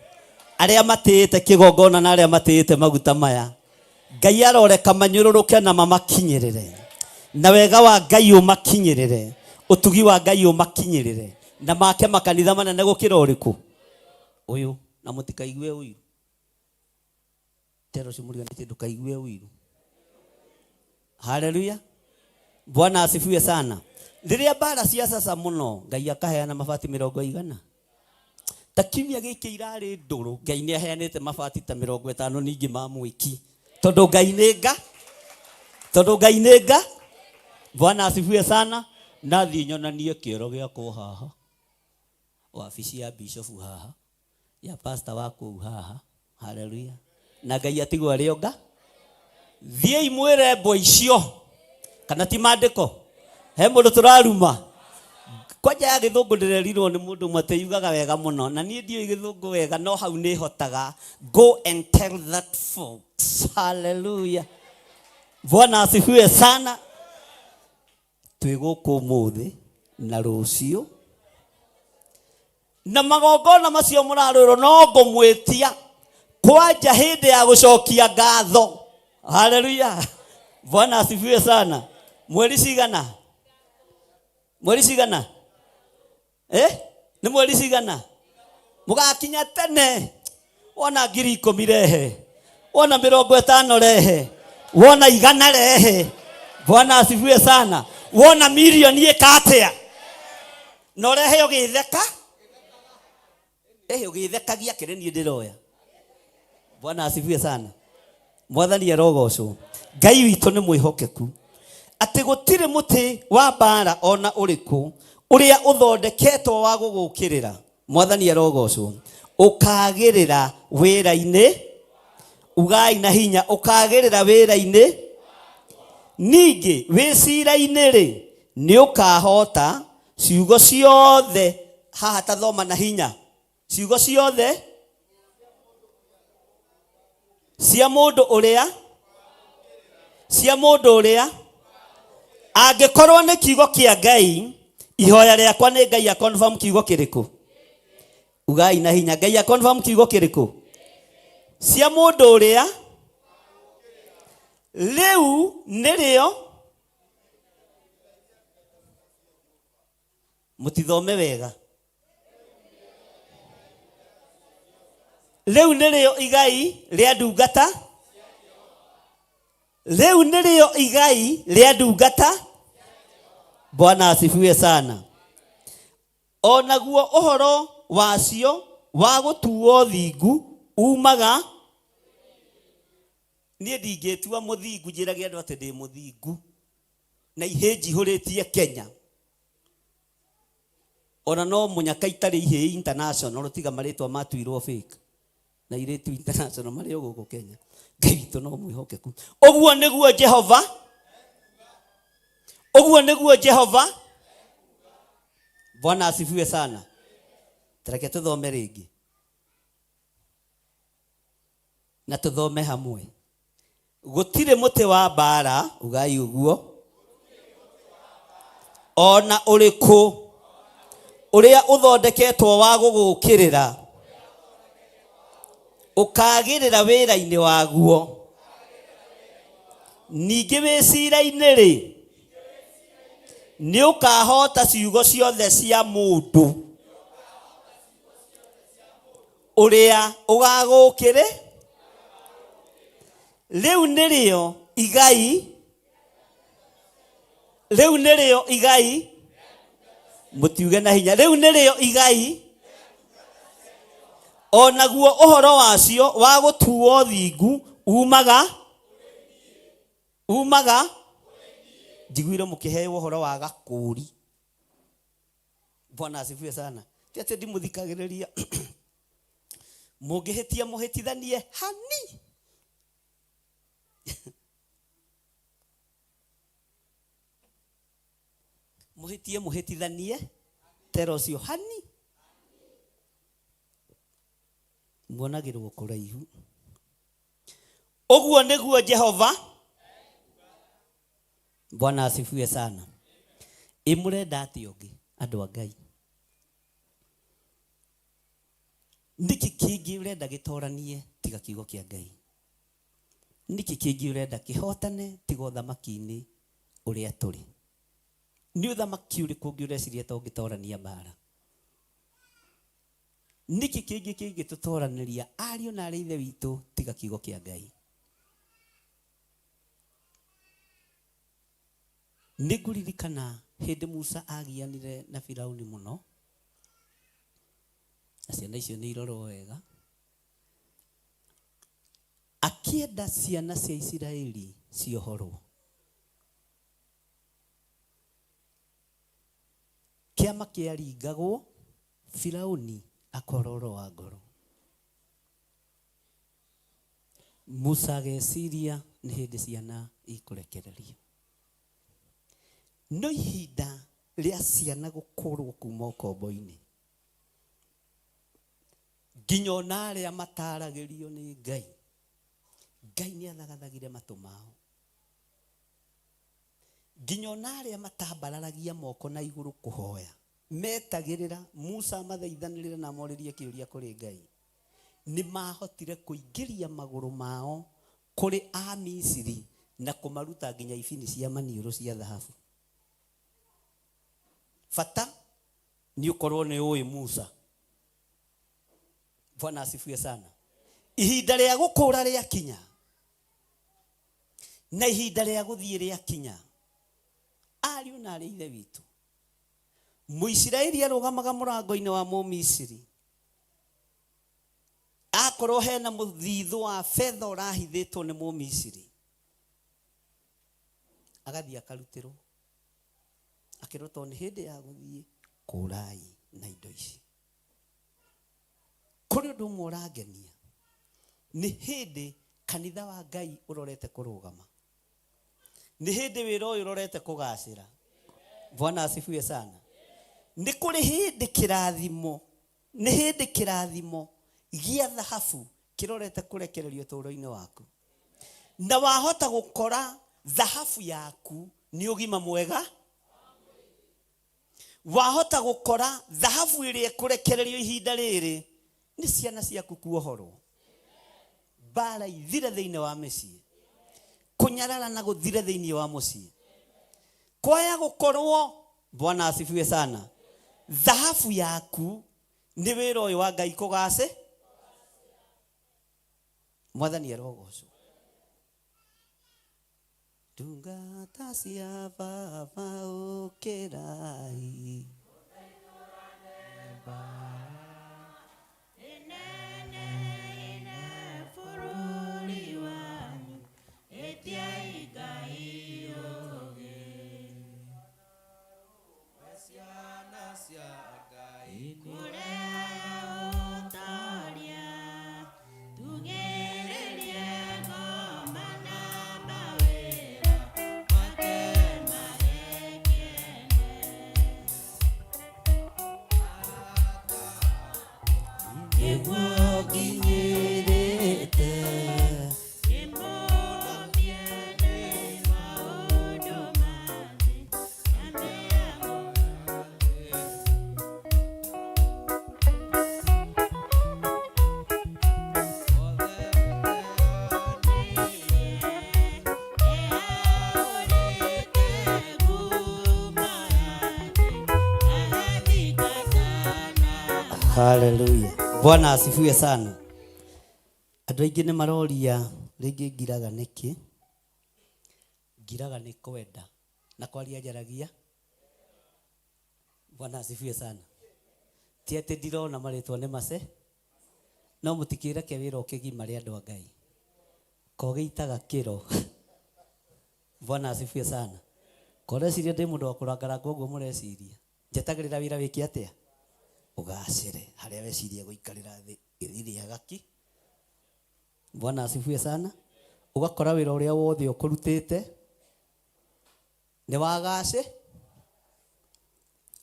Arĩa matĩĩte kĩgongona na arĩa matĩĩte maguta maya, Ngai aroreka manyũrũrũke na mamakinyĩrĩre. Na wega wa Ngai ũmakinyĩrĩre, ũtugi wa Ngai ũmakinyĩrĩre, na make makanitha manene gũkĩra ũrĩkũ ũyũ. Na mũtikaigue ũiru. Tero cimuriganĩtie ndũkaigue ũiru. Haleluya. Bwana asifiwe sana. Rĩrĩa mbara cia sasa mũno, Ngai akaheana mabati 100. Ta kiumia gĩkĩ irarĩ ndũrũ, Ngai nĩ aheanĩte mabati ta 50 ningĩ ma mwĩki. Tondũ Ngai nĩ Nga. Bwana asifiwe sana. Nathi nyonanie kĩoro gĩakwo haha, wabici ya bishop haha, ya pastor wako haha. Haleluya. Na Ngai atigwo arĩ Nga. Thiĩ imwĩre mbo icio kana ti maandĩko. He mũndũ tũraruma. Kwanja ya gĩthũngũ ndĩrerirwo nĩ mũndũ ũmwe yugaga wega mũno, na niĩ ndiũĩ gĩthũngũ wega, no hau nĩ hotaga. Go and tell that folks. Hallelujah. Bwana asifiwe sana. Twĩgũkũ ũmũthĩ na rũciũ, na magongona macio mũrarũĩrwo no ngũmwĩtia kwanja hĩndĩ ya gũcokia ngatho. Hallelujah. Bwana asifiwe sana. Mweri cigana? Nĩ mweri cigana? Mũgakinya tene. Wona 10,000 rehe, wona 50 rehe, wona 100 rehe. Bwana asifiwe sana. Wona milioni ĩkatea no rehe ũgĩtheka. Ũgĩthekagia kĩrĩ niĩ ndĩroya. Bwana asifiwe sana. Mwathani arogocwo. Ngai witũ nĩ mwĩhokeku atĩ gũtirĩ mũtĩ wa mbara ona ũrĩkũ ũrĩa ũthondeketwo wa gũgũkĩrĩra. Mwathani arogocwo. Ũkagĩrĩra wĩra-inĩ. Ugai na hinya. Ũkagĩrĩra wĩra-inĩ. Ningĩ wĩcira-inĩ rĩ nĩ ũkahota ciugo ciothe. Haha tathoma na hinya. Ciugo ciothe cia mũndũ ũrĩa, cia mũndũ ũrĩa angĩkorwo nĩ kiugo kĩa Ngai. Ihoya rĩakwa nĩ Ngai a confirm kiugo kĩrĩkũ? Ugai na hinya. Ngai a confirm kiugo kĩrĩkũ? Cia mũndũ ũrĩa rĩu nĩrĩo. Mũtithome wega. Rĩu nĩrĩo igai rĩa ndungata. Rĩu nĩrĩo igai rĩa ndungata. Bwana asifiwe sana. Onaguo ũhoro wacio wa gũtuo thingu umaga. Niĩ ndingĩtua mũthingu njĩrage andũ atĩ ndĩ mũthingu na ihĩ njihũrĩtie Kenya. Ona no mũnyaka itarĩ ihĩ international tiga marĩtwa matuirwo fake na irĩtu international marĩ gũkũ Kenya. Ngai witũ no mwĩhokeku. Ũguo nĩguo Jehova. Ũguo nĩguo Jehova. Bwana asifiwe sana. Tareke tuthome rĩngĩ na tuthome hamwe. Gũtirĩ mũtĩ wa mbara, ugai ũguo, ona ũrĩkũ ũrĩa ũthondeketwo wa gũgũkĩrĩra ũkagĩrĩra wĩra-inĩ waguo. Ningĩ wĩcira-inĩ rĩ nĩ ũkahota ciugo ciothe cia mũndũ ũrĩa ũgagũkĩrĩ. Rĩu nĩrĩo igai. Rĩu nĩrĩo igai. Mũtiuge na hinya. Rĩu nĩrĩo igai. Onaguo ũhoro wacio wa gũtuo thingu umaga. Umaga. Njiguire mũkĩheo ũhoro wa gakũri. Bwana asifiwe sana. Ti atĩ ndimũthikagĩrĩria. Mũngĩhĩtia mũhĩtithanie hani. Mũhĩtie mũhĩtithanie tero ũcio hani. Muonagĩrwo kũraihu. Ũguo nĩguo Jehova. Bwana asifiwe sana. Mũrenda atĩ ũngĩ andũ a Ngai? Nĩkĩ kĩngĩ ũrenda gĩtoranie tiga kiugo kĩa Ngai? Nĩkĩ kĩngĩ ũrenda kĩhotane tiga ũthamaki-inĩ ũrĩa tũrĩ? Nĩ ũthamaki ũrĩkũ ũngĩ ũreciria ta ũngĩtorania mbara? Nĩkĩ kĩngĩ kĩngĩtũtoranĩria ariũ na arĩ ithe witũ tiga kiugo kĩa Ngai? Nĩngũririkana hĩndĩ Musa agianire na Firaũni mũno, na ciana icio nĩ irorwo wega, akĩenda ciana cia Isiraeli ciohorwo. Kĩama kĩaringagwo, Firaũni akororo wa ngoro. Musa ageciria nĩ hĩndĩ ciana ikũrekererio. No ihinda rĩa ciana gũkũrwo kuma ũkombo-inĩ, nginya ona arĩa mataragĩrio nĩ Ngai, Ngai nĩ athagathagire matũ mao. Nginya ona arĩa matambararagia moko na igũrũ kũhoya, metagĩrĩra Musa mathaithanĩrĩre na morĩrie kĩũria kũrĩ Ngai, nĩ mahotire kũingĩria magũrũ mao kũrĩ a Misiri na kũmaruta nginya ibini cia maniũrũ cia thahabu. Bata nĩ ũkorwo nĩ ũĩ Musa. Bwana asifiwe sana. Ihinda rĩa gũkũra rĩa kinya na ihinda rĩa gũthiĩ rĩa kinya. Ariũ na arĩ ithe witũ, Mũisiraeli arũgamaga mũrango-inĩ wa Mũmisiri, akorwo hena mũthithũ wa betha ũrahithĩtwo nĩ Mũmisiri, agathiĩ akarutĩrwo, akĩrutwo nĩ hĩndĩ ya gũthiĩ kũrai na indo ici. Kũrĩ ũndũ ũmwe ũrangenia, nĩ hĩndĩ kanitha wa Ngai ũrorete kũrũgama. nĩ hĩndĩ wĩra ũyũ ũrorete kũgacĩra. Bwana asifiwe sana. Nĩ kũrĩ hĩndĩ kĩrathimo, nĩ hĩndĩ kĩrathimo gĩa thahabu kĩrorete kũrekererio ũtũũro-inĩ waku, na wahota gũkora thahabu yaku nĩ ũgima mwega. Wahota gũkora thahabu ĩrĩa kũrekererio ihinda rĩrĩ nĩ ciana ciaku kuohorwo, mbara ithire thĩinĩ wa mĩciĩ, kunyarara na gũthire thĩinĩ wa mũciĩ, kwaya gũkorwo. Bwana asifiwe sana. Thahabu yaku nĩ wĩra ũyũ wa Ngai kũgacĩ. Mwathani arogocwo. Ndungata cia Baba ũkĩrai, haleluya. Bwana asifiwe sana. Andũ aingĩ nĩ maroria rĩngĩ ngiraga nĩkĩ? Ngiraga nĩ kwenda na kwaria njaragia. Bwana asifiwe sana. Ti atĩ ndirona marĩtwa nĩ mace, no mũtikĩreke wĩra ũkĩgimare andũ a Ngai, kogĩitaga kĩro. Bwana asifiwe sana. Koreciria ndĩ mũndũ wa kũrangaranga ũguo mũreciria, njetagĩrĩra wĩra wĩke atĩa? Ũgacĩre harĩa weciria gũikarĩra thĩ gĩthiri agaki. Bwana asifiwe sana. Ugakora wĩra ũrĩa wothe ũkũrutĩte nĩ wagacĩ.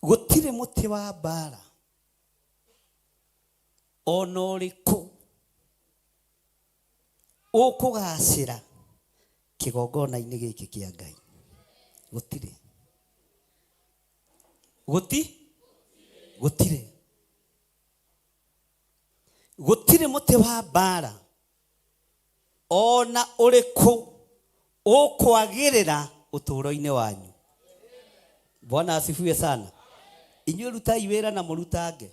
Gũtirĩ mũtĩ wa mbara ona ũrĩkũ ũkũgacĩra kĩgongona-inĩ gĩkĩ kĩa Ngai. Gũtirĩ. Gũtirĩ. Gũtirĩ mũtĩ wa mbara ona ũrĩkũ ũkwagĩrĩra ũtũũro-inĩ wanyu. Bwana asifiwe sana. Inyuĩ rutai wĩra na mũrutange.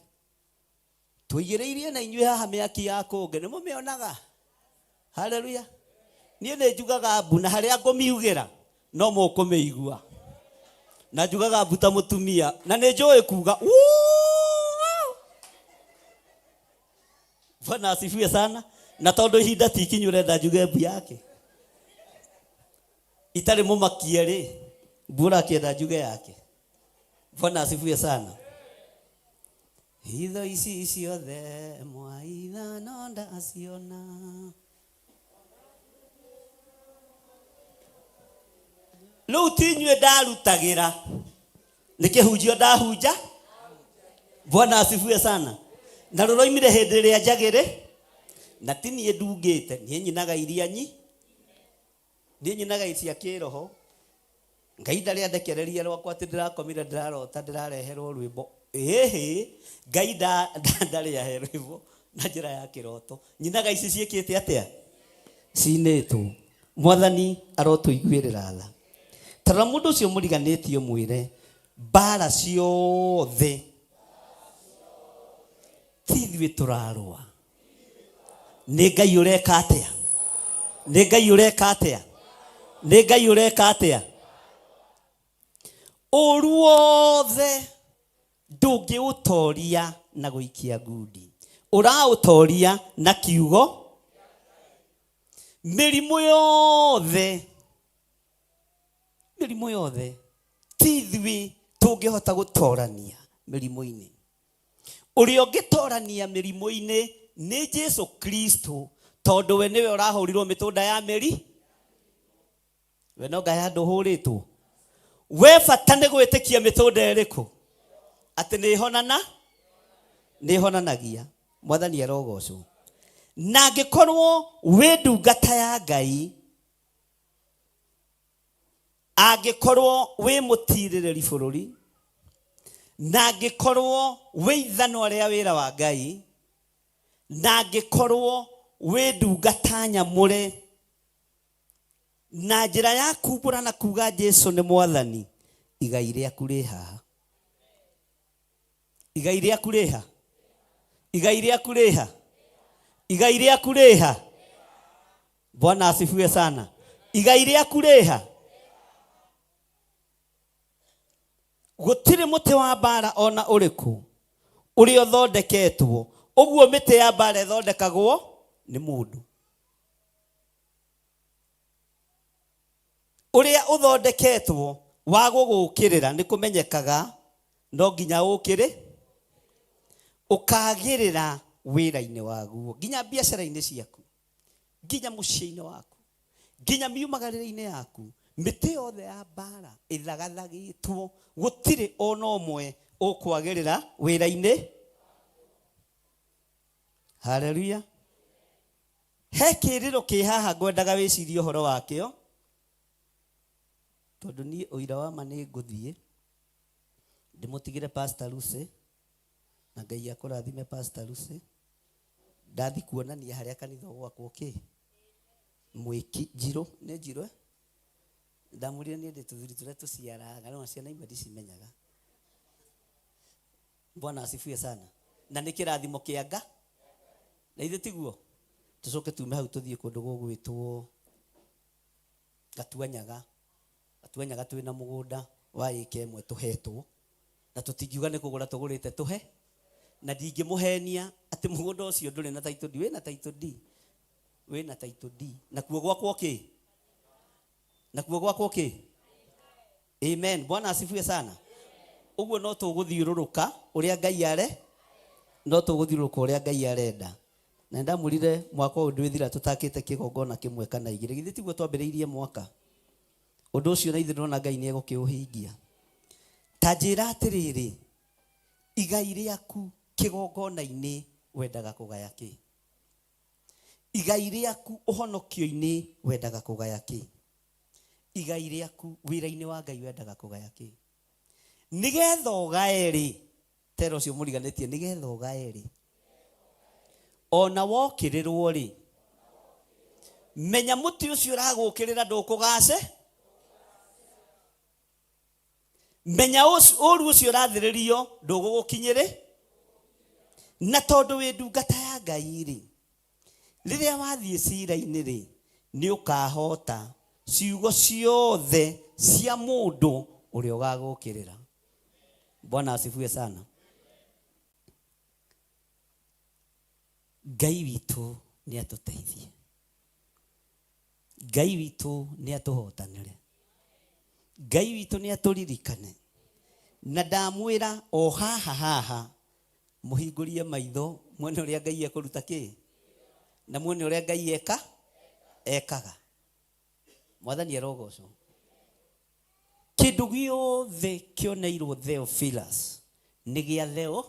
Tũigĩrĩirie na inyuĩ haha mĩaki ya kũnge nĩ mũmĩonaga. Haleluya. Niĩ nĩ njugaga mbu na harĩa ngũmiugĩra no mũkũmĩigua. Na njugaga mbu ta mũtumia na nĩ njũĩ kuga. Bwana asifiwe sana. Na tondũ ihinda ti ikinyu renda njuge mbu yake. Itarĩ mũmakie rĩ, mbura kĩenda njuge yake. Bwana asifiwe sana. Hitho ici ciothe mwaitha no ndaciona. Rĩu ti inyuĩ ndarutagĩra, nĩ kĩhunjio ndahunja. Bwana asifiwe sana. Na rũroimire hĩndĩ ĩrĩa njagĩrĩ, na ti niĩ ndungĩte, niĩ nyinaga iria niĩ nyinaga icia kĩroho. Ngai ndarĩandekereria rwakwa atĩ ndĩrakomire ndĩrarota ndĩrareherwo rwĩmbo. Ĩhĩ, Ngai ndarĩahe rwĩmbo na njĩra ya kĩroto. Nyinaga ici ciĩkĩte atĩa? Cinĩtwo. Mwathani arotũiguĩrĩra tha. Tara mũndũ ũcio mũriganĩtie mwĩre, mbara ciothe ti ithuĩ tũrarũa, nĩ Ngai ũreka atĩa? Nĩ Ngai ũreka atĩa? Nĩ Ngai ũreka atĩa? Ũru wothe ndũngĩũtoria na gũikia ngundi, ũraũtoria na kiugo. Mĩrimũ yothe ti ithuĩ tũngĩhota gũtorania mĩrimũ-inĩ. Ũrĩa ũngĩtorania mĩrimũ-inĩ nĩ Jesu Kristo, tondũ we nĩwe ũrahũrirwo mĩtũnda ya mĩri. we no ngai andu huritwo we bata nĩ gwĩtĩkia mĩtũnda ĩrĩkũ atĩ nĩ honanagia. Mwathani arogocwo. Na angĩkorwo wĩ ndungata ya Ngai, angĩkorwo wĩ mũtirĩrĩri bũrũri, na angĩkorwo wĩ ithano rĩa wĩra wa Ngai, na angĩkorwo wĩ ndungata nyamũre, na njĩra ya kumbũra na kuga Jesũ nĩ Mwathani, igai rĩaku rĩ haha. Igai rĩaku rĩ ha? Igai rĩaku rĩ ha? Igai rĩaku rĩ ha? Bwana asifiwe sana. Igai rĩaku rĩ ha? Gũtirĩ mũtĩ wa mbara ona ũrĩkũ ũrĩa ũthondeketwo. Ũguo mĩtĩ ya mbara ĩthondekagwo nĩ mũndũ. Ũrĩa ũthondeketwo wa gũgũkĩrĩra nĩ kũmenyekaga, no nginya ũkagĩrĩra wĩra-inĩ waguo, nginya biacara-inĩ ciaku, nginya mũciĩ-inĩ waku, nginya miumagarĩre-inĩ yaku. Mĩtĩ yothe ya mbara ĩthagathagĩtwo, gũtirĩ ona ũmwe ũkwagĩrĩra wĩra-inĩ. Haleluya. He kĩrĩro kĩ haha ngwendaga wĩcirie ũhoro wakĩo, tondũ niĩ ũira wa ma nĩ ngũthiĩ ndĩmũtigĩre Pastor Lucy, na Ngai akũrathime Pastor Lucy. Ndathi kuonania harĩa kanitha gwakwo kĩ mwĩki Njirũ, nĩ Njirũ ndamũrire nĩ ndĩ tũthuri tũrĩa tũciaraga, no ciana imwe ndicimenyaga. Bwana asifiwe sana. Na nĩ kĩrathimo kĩanga, na ithe tiguo. Tũcoke tume hau tũthiĩ kũndũ gũgwĩtwo Gatuanyaga. Gatuanyaga twĩna mũgũnda wa ĩka ĩmwe tũhetwo, na tũtingiuga nĩ kũgũra tũgũrĩte tũhe, na ndingĩmũhenia atĩ mũgũnda ũcio ndũrĩ na title deed. Wĩna title deed, wĩna title deed. Nakuo gwakwo kĩ? Nakuo gwakwo kĩ? Amen. Bwana asifiwe sana. Ũguo no tũgũthiũrũrũka ũrĩa Ngai are, no tũgũthiũrũrũka ũrĩa Ngai arenda. Na ndamũrire mwaka ũyũ ndwĩthira tũtakĩte kĩgongona kĩmwe kana igĩrĩ. Githĩ tiguo twambĩrĩirie mwaka? Ũndũ ũcio na ithe ndona Ngai nĩ egũkĩũhingia. Ta njĩra atĩrĩrĩ, igai rĩaku kĩgongona-inĩ wendaga kũgaya kĩ? Igai rĩaku ũhonokio-inĩ wendaga kũgaya kĩ? Igai rĩaku wĩra-inĩ wa Ngai wendaga kũgaya kĩ? Nĩgetha ũgae rĩ, tero ũcio mũriganĩtie, nĩgetha ũgae rĩ, ona wokĩrĩrwo rĩ, menya mũtĩ ũcio ũragũkĩrĩra ndũkũgace. Menya ũru ũcio ũrathĩrĩrio ndũgũgũkinyĩrĩ. Na tondũ wĩ ndungata ya Ngai rĩ, rĩrĩa wathiĩ cira-inĩ rĩ, nĩ ũkahota ciugo ciothe cia mũndũ ũrĩa ũgagũkĩrĩra. Bwana asifiwe sana. Ngai witũ nĩ atũteithie. Ngai witũ nĩ atũhotanĩre. Ngai witũ nĩ atũririkane. Na ndamwĩra o haha mũhingũrie maitho mwene ũrĩa Ngai ekũruta kĩ, na mwene ũrĩa Ngai ekaga. Mwathani arogocwo. Kĩndũ gĩothe kĩoneirwo Theophilus nĩ gĩa Theo,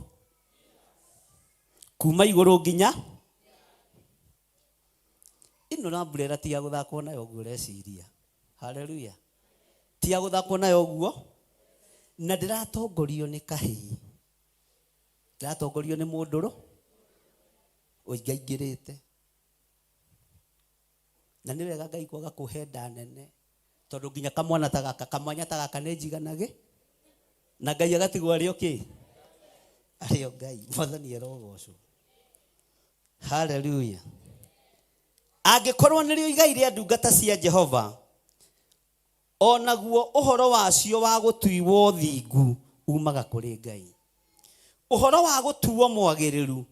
kuma igũrũ nginya ĩno na mburera tiga gũthakwo nayo ũguo ũreciria. Haleluya. Tiga gũthakwo nayo ũguo. Na ndĩratongorio nĩ kahĩĩ, ndĩratongorio nĩ mũndũrũ ũingaingĩrĩte. Na nĩ wega Ngai kwaga kũhe nda nene, tondũ nginya kamwana ta gaka, kamwanya ta gaka nĩ njiganage, na Ngai agatigwo arĩ o kĩ? Arĩ o Ngai. Mwathani arogocwo. Haleluya. Angĩkorwo nĩrĩo igai rĩa ndungata cia Jehova, onaguo ũhoro wacio wa gũtuĩrwo thingu umaga kũrĩ Ngai. Ũhoro wa gũtuo mwagĩrĩru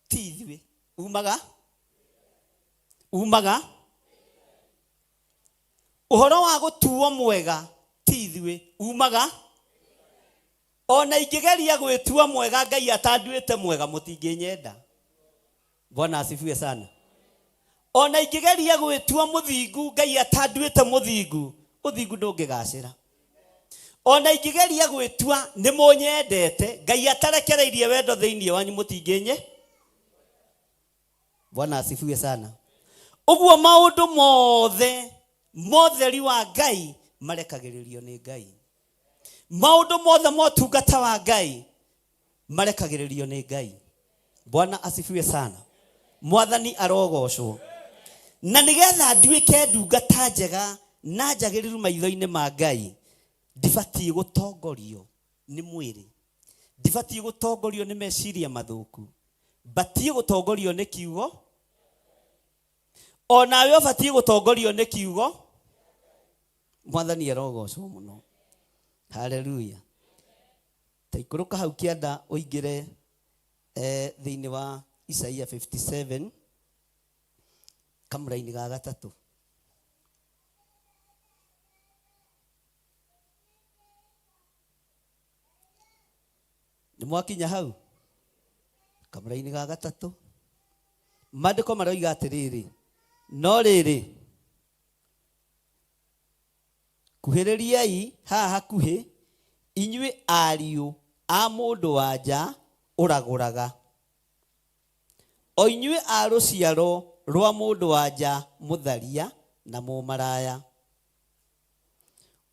ti ithuĩ, umaga. Ũhoro wa gũtuo mwega ti ithuĩ, umaga. Ona ingĩgeria gwĩtua mwega Ngai atanduĩte mwega mũtingĩnyenda. Bwana asifiwe sana. Ona ingĩgeria gwĩtua mũthingu Ngai atanduĩte mũthingu, uthingu ndungigacira. Ona ingigeria gwitua ni munyendete, Ngai atarekereirie wendo thiini wanyu mutinginye. Bwana asifiwe sana. Uguo maundu mothe motheri wa Ngai marekagiririo ni Ngai. Maundu mothe motungata wa Ngai marekagiririo ni Ngai. Bwana asifiwe sana. Mwathani arogocwo. Na nigetha nduike ndungata njega na njagiriru maitho-ini ma Ngai, ndibatiĩ gutongorio ni mwiri, ndibatiĩ gutongorio ni meciria mathuku, batiĩ gutongorio ni kiugo. Onawe batiĩ gutongorio ni kiugo. Mwathani arogocwo muno. Haleluya. Taikuruka hau kianda uingire thiini wa Isaia 57 kamuraini ga gatatu. Ni mwakinya hau kamuraini ga gatatu. Maandiko maroiga atiriri, no riri kuhiririai haha hakuhi inyue ariu a mundu wanja uraguraga, o inyue a ruciaro rwa mundu wanja mutharia na mumaraya,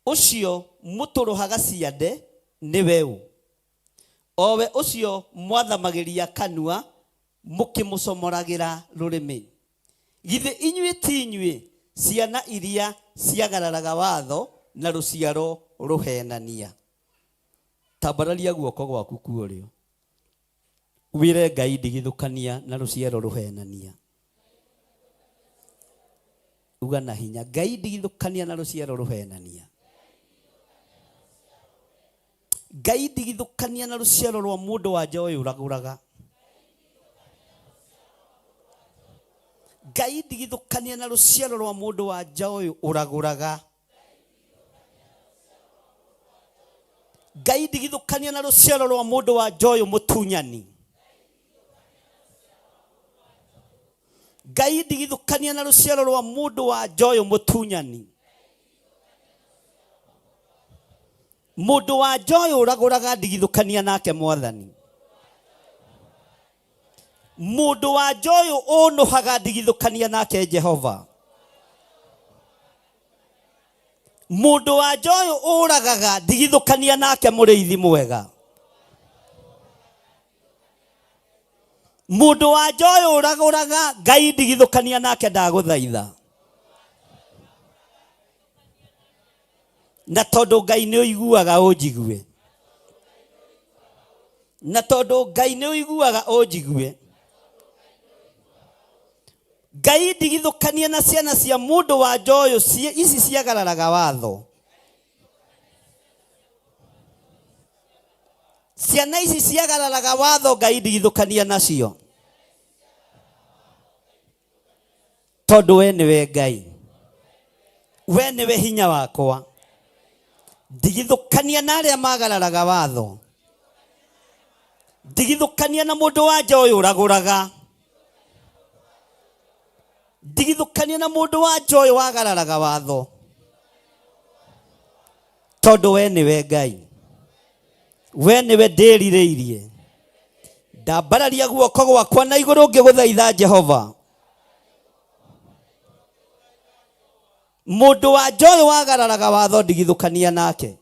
ucio muturuhaga ciande ni weu, owe ucio mwathamagiria kanua mukimucomoragira rurimi. Githe inyue ti inyue ciana iria ciagararaga watho na ruciaro ruhenania. Tambararia guoko gwaku kuorio wire Ngai ndigithukania na ruciaro ruhenania. Uga na hinya, Ngai ndigithukania na ruciaro ruhenania. Ngai ndigithukania na ruciaro rwa mundu wanja uyu uraguraga. Ngai ndigithukania na ruciaro rwa mundu wanja uyu uraguraga. Ngai ndigithukania na ruciaro rwa mundu wanja uyu mutunyani. Ngai ndigithukania na ruciaro rwa mundu wanja uyu mutunyani. Mundu wanja uyu uraguraga ndigithukania nake Mwathani. Mundu wanja uyu unuhaga ndigithukania nake Jehova. Mundu wanja uyu uragaga ndigithukania nake Muriithi mwega. Mundu wanja uyu uraguraga Ngai ndigithukania nake ndaguthaitha. Na tondu Ngai ni uiguaga unjigue. Na tondu Ngai ni uiguaga unjigue. Ngai ndigithukania na ciana cia mundu wanja uyu ici ciagararaga watho. Ciana ici ciagararaga watho Ngai ndigithukania nacio. Tondu we niwe Ngai. We niwe hinya wakwa. Ndigithukania na aria magararaga watho. Ndigithukania na mundu wanja uyu uraguraga. Ndigithukania na mundu wanja uyu wagararaga watho. Tondu we niwe Ngai. We niwe ndirireirie. Ndambararia guoko gwakwa na iguru ngiguthaitha Jehova. Mundu wanja uyu wagararaga watho ndigithukania nake.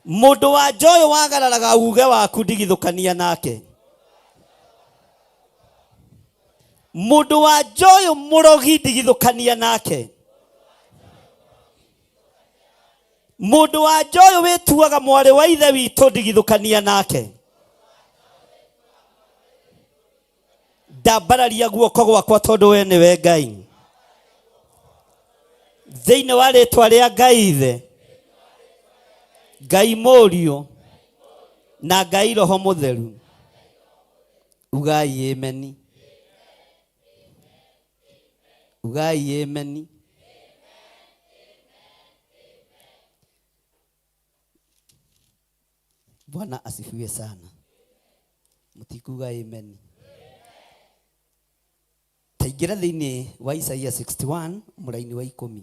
Mundu wanja uyu wagararaga uge waku ndigithukania nake. Mundu wanja uyu murogi ndigithukania nake. Mundu wanja uyu wituaga mwari wa ithe witu ndigithukania nake. Ndambararia guoko gwakwa tondu we niwe Ngai. Thiini wa ritwa ria Ngai ithe, Ngai Mũriũ na Ngai Roho Mũtheru. Ugai ameni. Ugai ameni. Bwana asifiwe sana. Mutikuga ameni. ingĩra thĩinĩ wa Isaia 61 mũraini wa 10.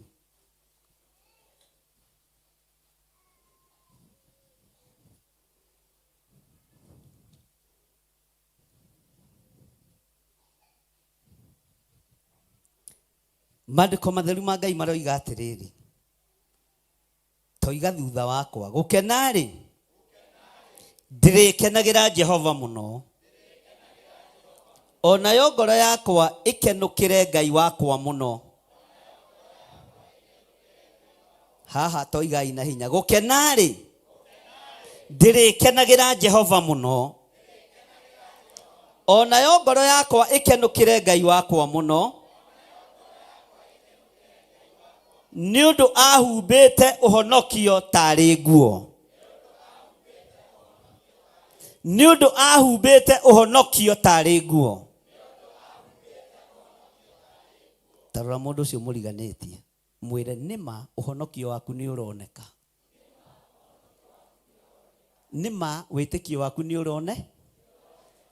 Maandĩko matheru ma Ngai maroiga atĩrĩrĩ, toiga thutha wakwa gũkena rĩ, ndĩrĩkenagĩra Jehova mũno, onayo ngoro yakwa ĩkenũkĩre Ngai wakwa mũno. Haha toigai na hinya, gũkena rĩ, ndĩrĩkenagĩra Jehova mũno, onayo ngoro yakwa ĩkenũkĩre Ngai wakwa mũno, nĩ ũndũ ahumbĩte ũhonokio tarĩ nguo. Nĩ ũndũ ahumbĩte ũhonokio tarĩ nguo. Tarora mũndũ ũcio mũriganĩtie, mwĩre nĩma ũhonokio waku nĩ ũroneka. Nĩma wĩtĩkio waku nĩ ũrone.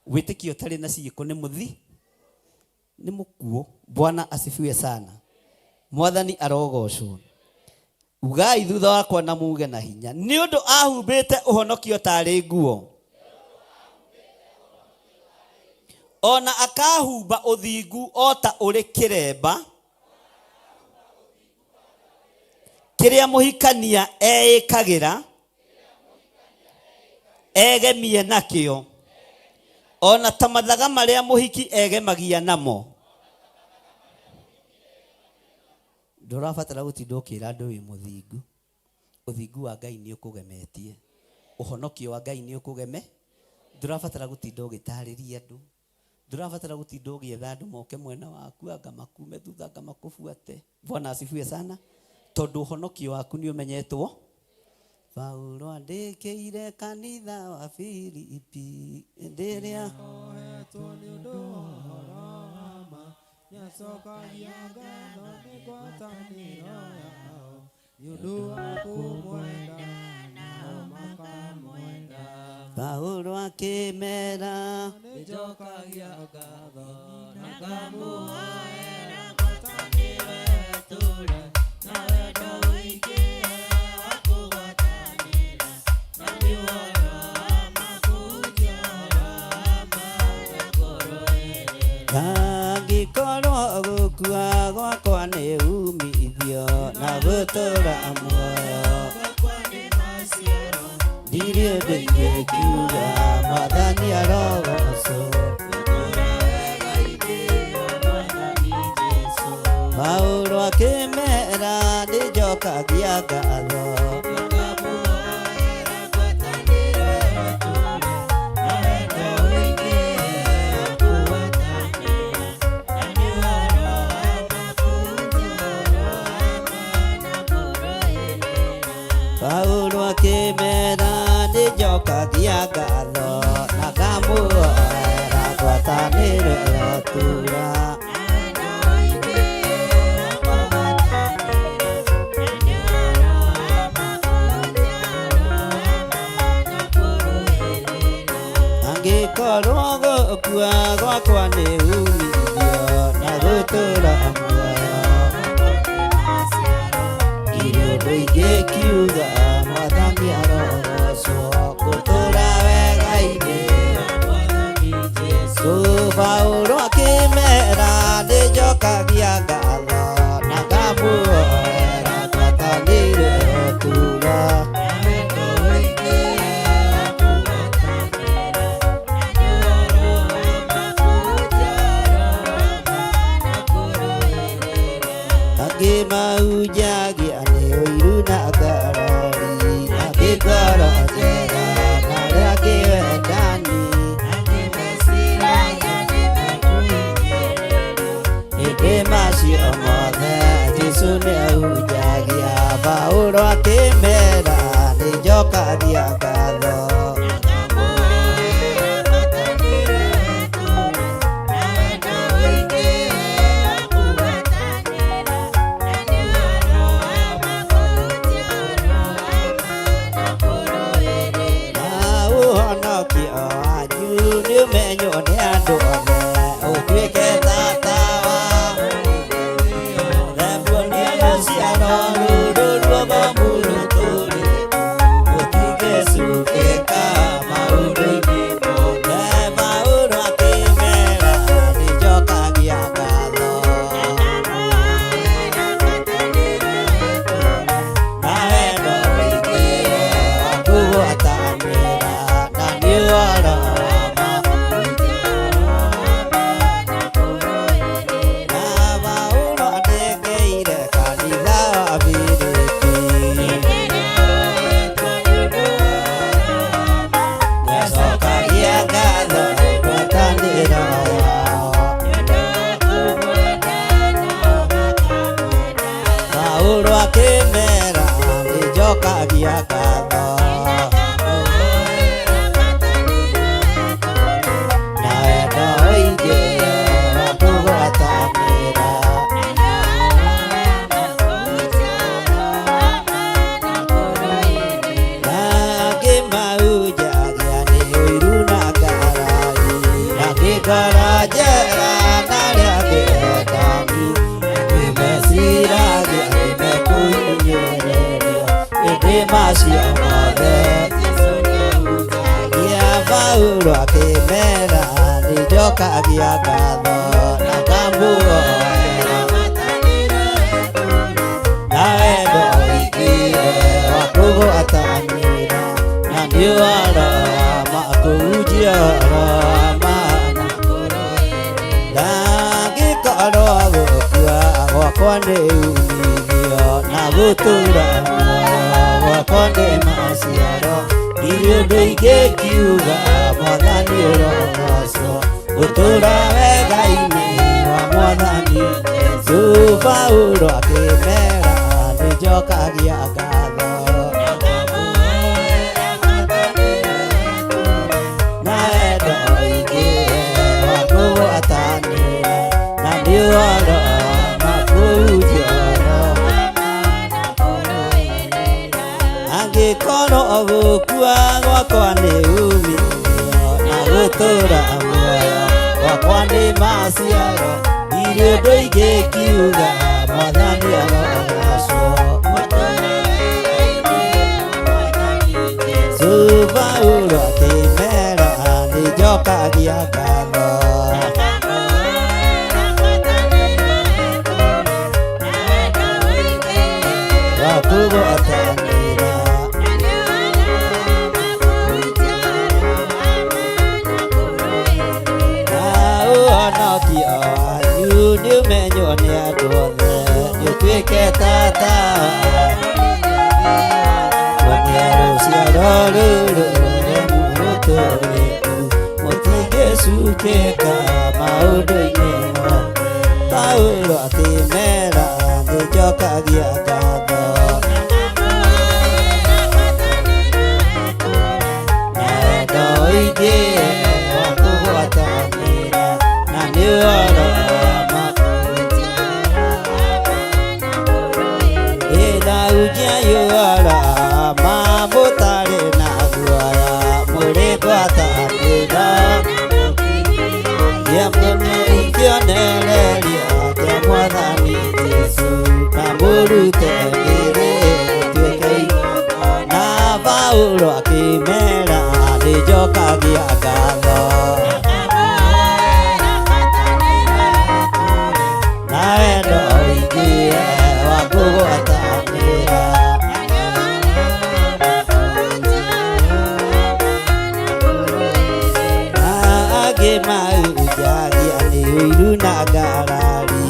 Wĩtĩkio ũtarĩ na ciĩko nĩ mũthi, nĩ mũkuo. Bwana asifiwe sana. Mwathani arogocwo. Ugai thutha wakwa na muge na hinya, nĩ ũndũ ahumbĩte ũhonokio tarĩ nguo, ona akahumba ũthingu o ta ũrĩ kĩremba, kĩrĩa mũhikania eĩkagĩra egemie nakĩo, ona ta mathaga marĩa mũhiki egemagia namo. Ndũrabatara gũtinda ũkĩra andũ wĩ mũthingu. Ũthingu wa Ngai nĩ ũkũgemetie. Ũhonokio wa Ngai nĩ ũkũgeme. Ndũrabatara gũtinda ũgĩtarĩria andũ. Ndũrabatara gũtinda ũgĩetha andũ moke mwena waku anga makume thutha anga makũbuate. Bwana asifiwe sana. Tondũ ũhonokio waku nĩ ũmenyetwo. Paulo andĩkĩire kanitha wa Filipi ndĩrĩa nyacokagia ngatho nĩ ngwatanĩro yao, nĩ ũndũ wa kũmwenda nao makamwenda. Paulo akĩmera nĩ njokagia ngatho na ngamũhoera ngwatanĩro etũre na wendo wĩingĩ wa kũgwatanĩra na nĩ ũhoro wa makundio wa ngoro ĩrĩ. Angĩkorwo gũkua gwakwa nĩ umithio na gũtũra muoyo, ndirĩ ũndũ ingĩkiuga, Mwathani arogocwo. Paulo akĩmera nĩ njokagia ngatho Paulo akĩmera nĩ njokagia ngatho na ngamũhoera ngwatanĩro ĩrotura. Angĩkorwo gũkua gwakwa nĩ umithio na gũtũra muoyo, ũndũ ingĩkiuga, Mwathani arogocwo. Gũtũra wega-inĩ Jesũ. Paulo akĩmera nĩ njokagia ngatho na ngamũhoera ngwatanĩro ĩrotura. Angĩmahunjagia nĩ ũiru na ngarari, angĩkorwo njega na rĩa kĩwendani, hĩndĩ macio mothe Jesũ nĩ ahunjagia. Paulo akĩmera nĩ njokagia ngatho ũhonokio wanyu nĩ ũmenywo nĩ andũ othe, ũtuĩke tata wa Ikarajera nariagedani Imesiragia imekuinyereria Idimasia mothe Ia Paulo akimera Nijokagia ngatho na ngamuoera Na wendo ũingĩre wa kũgwatanĩra Na nĩwarama kũhunjia ũroma Ndangĩkorwo gũkua gwakwa nĩ umithio Na gũtũũra muoyo gwakwa nĩ maciaro Ndirĩ ũndũ ingĩkiuga Mwathani ũrogocwo Gũtũũra wega-inĩ wa Mwathani Jesũ Paulo akĩmera nĩnjokagia ngatho Na wendo ũingĩre wa kũgwatanĩra Na nĩwarama kũhunjia ũhoro Angĩkorwo gũkua gwakwa nĩ umithio Na gũtũũra muoyo gwakwa nĩ maciaro Ndirĩ ũndũ ingĩkiuga Mwathani arogocwo Jesũ Paulo akĩmera nĩnjokagia ngatho wa kũgwatanĩra Na ũhonokio wanyu nĩũmenywo nĩ andũ othe Nĩũtuĩke tata Kuonia rũciaro rũrũ rũremu rũtũũrĩku Mũtingĩcukĩka maũndũ-inĩ mothe Paulo akĩmera nĩnjokagia ngatho Na wendo ũingĩre wa kũgwatanĩra Na nĩwarama Ĩthahunjia yũarama mũtarĩ na guoya Mũrĩ ngwatanĩra Yamũne ingĩonereria Kĩa Mwathani Jesũ Na mũrute mĩrĩ ũtuĩke igongona Na Paulo akĩmera nĩnjokagia ngatho Na wendo ũingĩre wa kũgwatanĩra Na angĩ mahunjagia nĩ ũiru na ngarari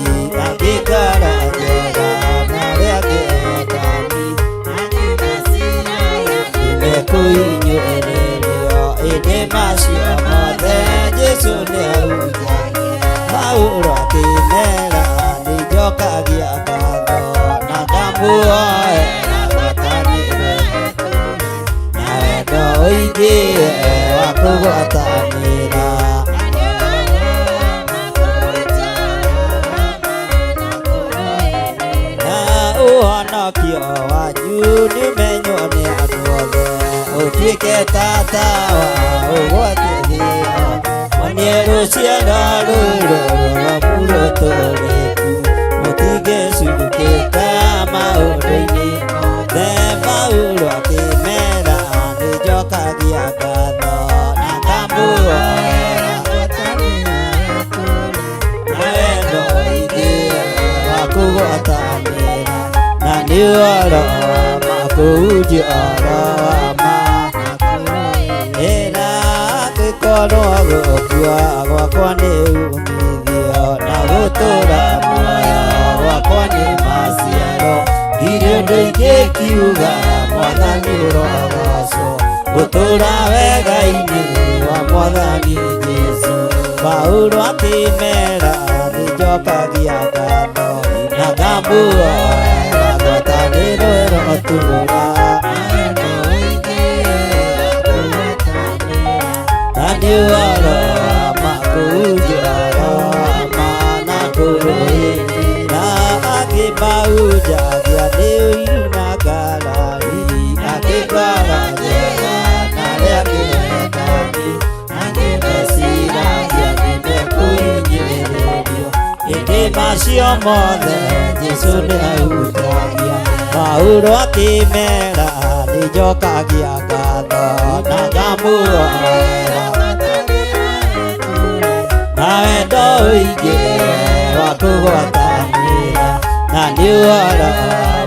Angĩ ngaranjera na arĩa angĩ endani Nimekũinyũrĩrio ĩndĩ macio mothe Jesũ nĩahunjagia Paulo akĩmera nĩnjokagia ngatho Na ngamuoera ngwatanĩre Na wendo ũingĩre wa kũgwatanĩra Na ũhonokio wanyu nĩũmenywo nĩ andũ othe Ũtuĩke tata wa ũgwatĩrio Muonie rũciaro rũrũ rũremu rũtũũrĩku Mũtingĩcukĩka maũndũ-inĩ mothe Paulo akĩmera nĩnjokagia ngatho Na ngamuoera Na wendo ũingĩre wa kũgwatanĩra Na nĩwarama kũhunjia ũroma Ĩra angĩkorwo gũkua gwakwa nĩ umithio Na gũtũũra muoyo gwakwa nĩ maciaro Ndirĩ ũndũ ingĩkiuga Mwathani ũrogocwo Gũtũũra wega-inĩ wa Mwathani Jesũ Paulo akĩmera nĩnjokagia ngatho Na ngamuoera ngwatanĩro ĩrotũũra Na nĩwarama kũhunjia ũroma Na kũrũĩrĩra angĩ mahunjagia nĩ ũiru na ngarari Angĩ ngaranjera na arĩa angĩ endani Angĩ meciragia macio mothe Jesu nĩ ahutagia Paulo akĩmera nĩnjokagia ngatho na ngamuoera na wendo ũingĩ wa kũgwatanĩra na nĩ ũhoro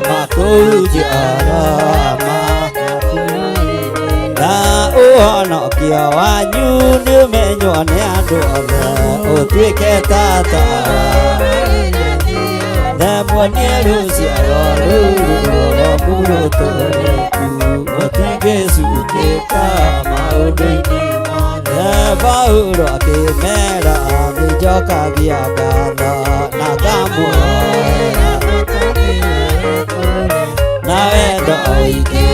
makũnji oroma na ũhonokio wanyu nĩ ũmenywo nĩ andũ othe ũtuĩke tata Muonie rũciaro rũrũ rwaku rũtũrĩku mũtingĩcukĩka maũndũ-inĩ mothe Paulo akĩmera nĩnjokagia ngatho na ngamuoera na wendo ũingĩ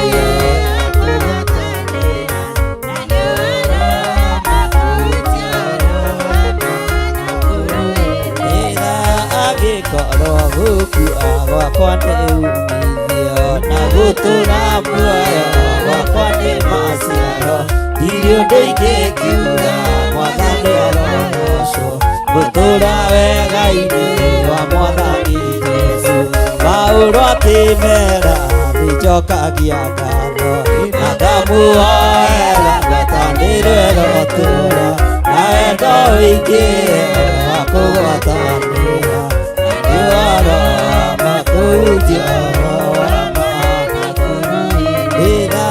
Korwo gũkua gwakwa nĩ umithio na gũtũra muoyo gwakwa nĩ maciaro ndirĩ ũndũ ingĩkiuga Mwathani arogocwo gũtũra wega-inĩ wa Mwathani Jesu Paulo akĩmera nĩnjokagia ngatho na ngamuoera ngwatanĩro ĩrotũra na wendo ũingĩ wa kũgwatanĩra Ĩra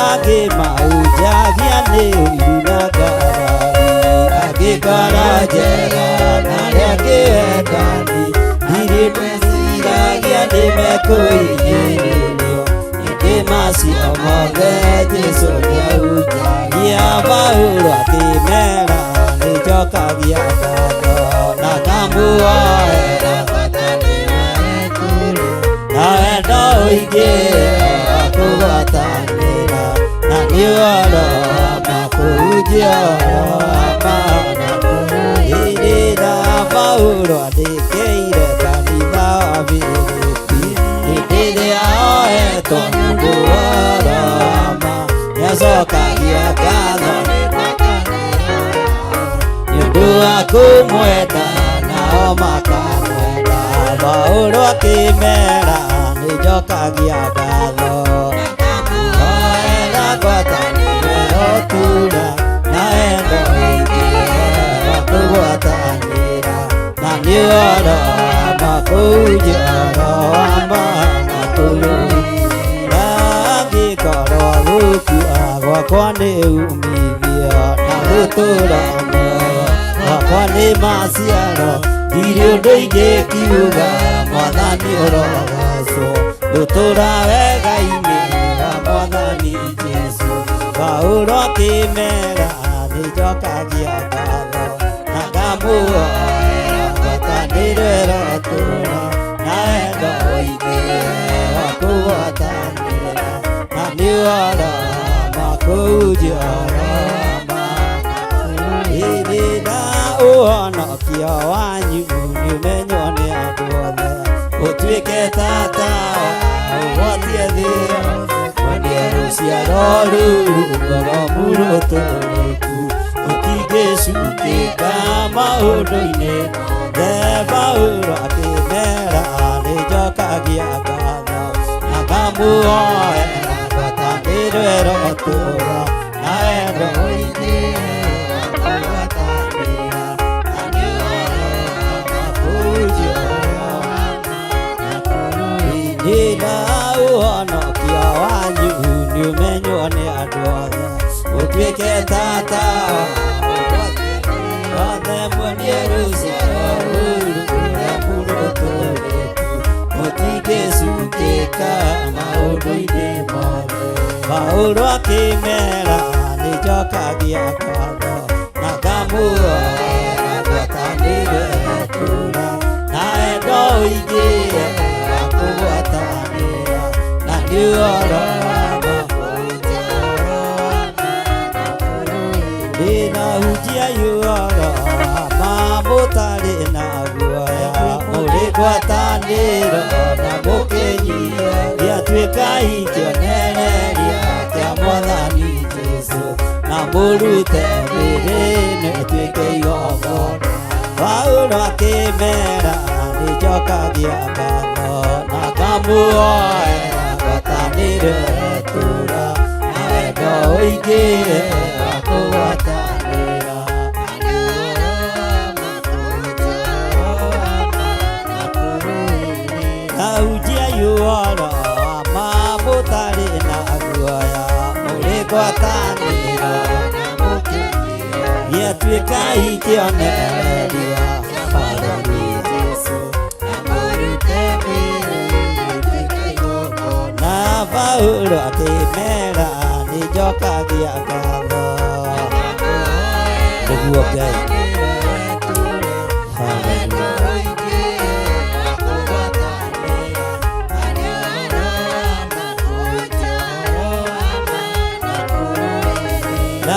akĩmaunjagia nĩ ũiru na ngarari agĩkora njega na rĩa kĩendani ndirĩ ndeciragia nĩmekũhinyĩrĩrio hĩndĩ macio mothe Jesũ nĩahunjagia Paulo akĩmera nĩnjokagia ngatho na ngamuoera na wendo ũingĩ wa kũgwatanĩra na nĩ ũhoro makũnjia oroma hĩndĩ Paulo andĩkĩire kanitha wa Filipi hĩndĩ ĩrĩa oetwo nĩũndũ wa Roma nĩacokagia ngatho nĩũndũ wa kũmwenda nao makamwenda Paulo akĩmera nĩnjokagia ngatho oera ngwatanĩro ĩrotura na wendo ũingĩ wa kũgwatanĩra na nĩ ũhoro makũnji oroma na kũrũmĩrĩra angĩkorwo gũkua gwakwa nĩ umithio na gũtũra muoyo gwakwa nĩ maciaro ndirĩ ũndũ ingĩkiuga Mwathani ũrogocwo gũtũra wega-inĩ wa Mwathani Jesu Paulo akĩmera nĩnjokagia ngatho na ngamuoera ngwatanĩro ĩrotũra na wendo ũingĩ wa kũgwatanĩra na nĩ ũhoro makũnji oroma hĩndĩ ũhonokio wanyu nĩũmenywo nĩ andũ othe ũtuĩke tata ũgwatie thĩ yothe mwendia rũciaro rũrũ ngoromu rũtũrĩku mũtingĩcukĩka maũndũ-inĩ mothe Paulo akĩmera nĩnjokagia ngatho na ngamuoera ngwatanĩro ĩrotũra na wendo ũingĩ Ĩra ũhonokio wanyu nĩũmenywo nĩ andũ othe ũtuĩke tata othe muonie rũciaro rũrũ rwaku rũtũrĩku mũtingĩcukĩka maũndũ-inĩ mothe Paulo akĩmera nĩnjokagia ngatho na ngamuoera ngwatanĩro ĩrotura na wendo ũingĩ wa kũgwatanĩra na nĩ ũhoro makũnji oroma ndĩnahunjia ũhoro ma mũtarĩ na guoya mũrĩ ngwatanĩro na mũkĩnyia gĩatuĩka kĩonereria kĩa Mwathani Jesũ na mũrute mbĩrĩ-inĩ ĩtuĩke igongona Paulo akĩmera nĩnjokagia ngatho na ngamuoera ngwatanĩro ĩtura na wendo ũingĩ wa kũgwatanĩra ahunjia ũhoro wa ma mũtarĩ na guoya mũrĩ ngwatanĩro gĩatuĩka ikĩonereria bũrũri Jesũ na Paulo akĩmera nĩnjokagia ngatho nĩguo Ngai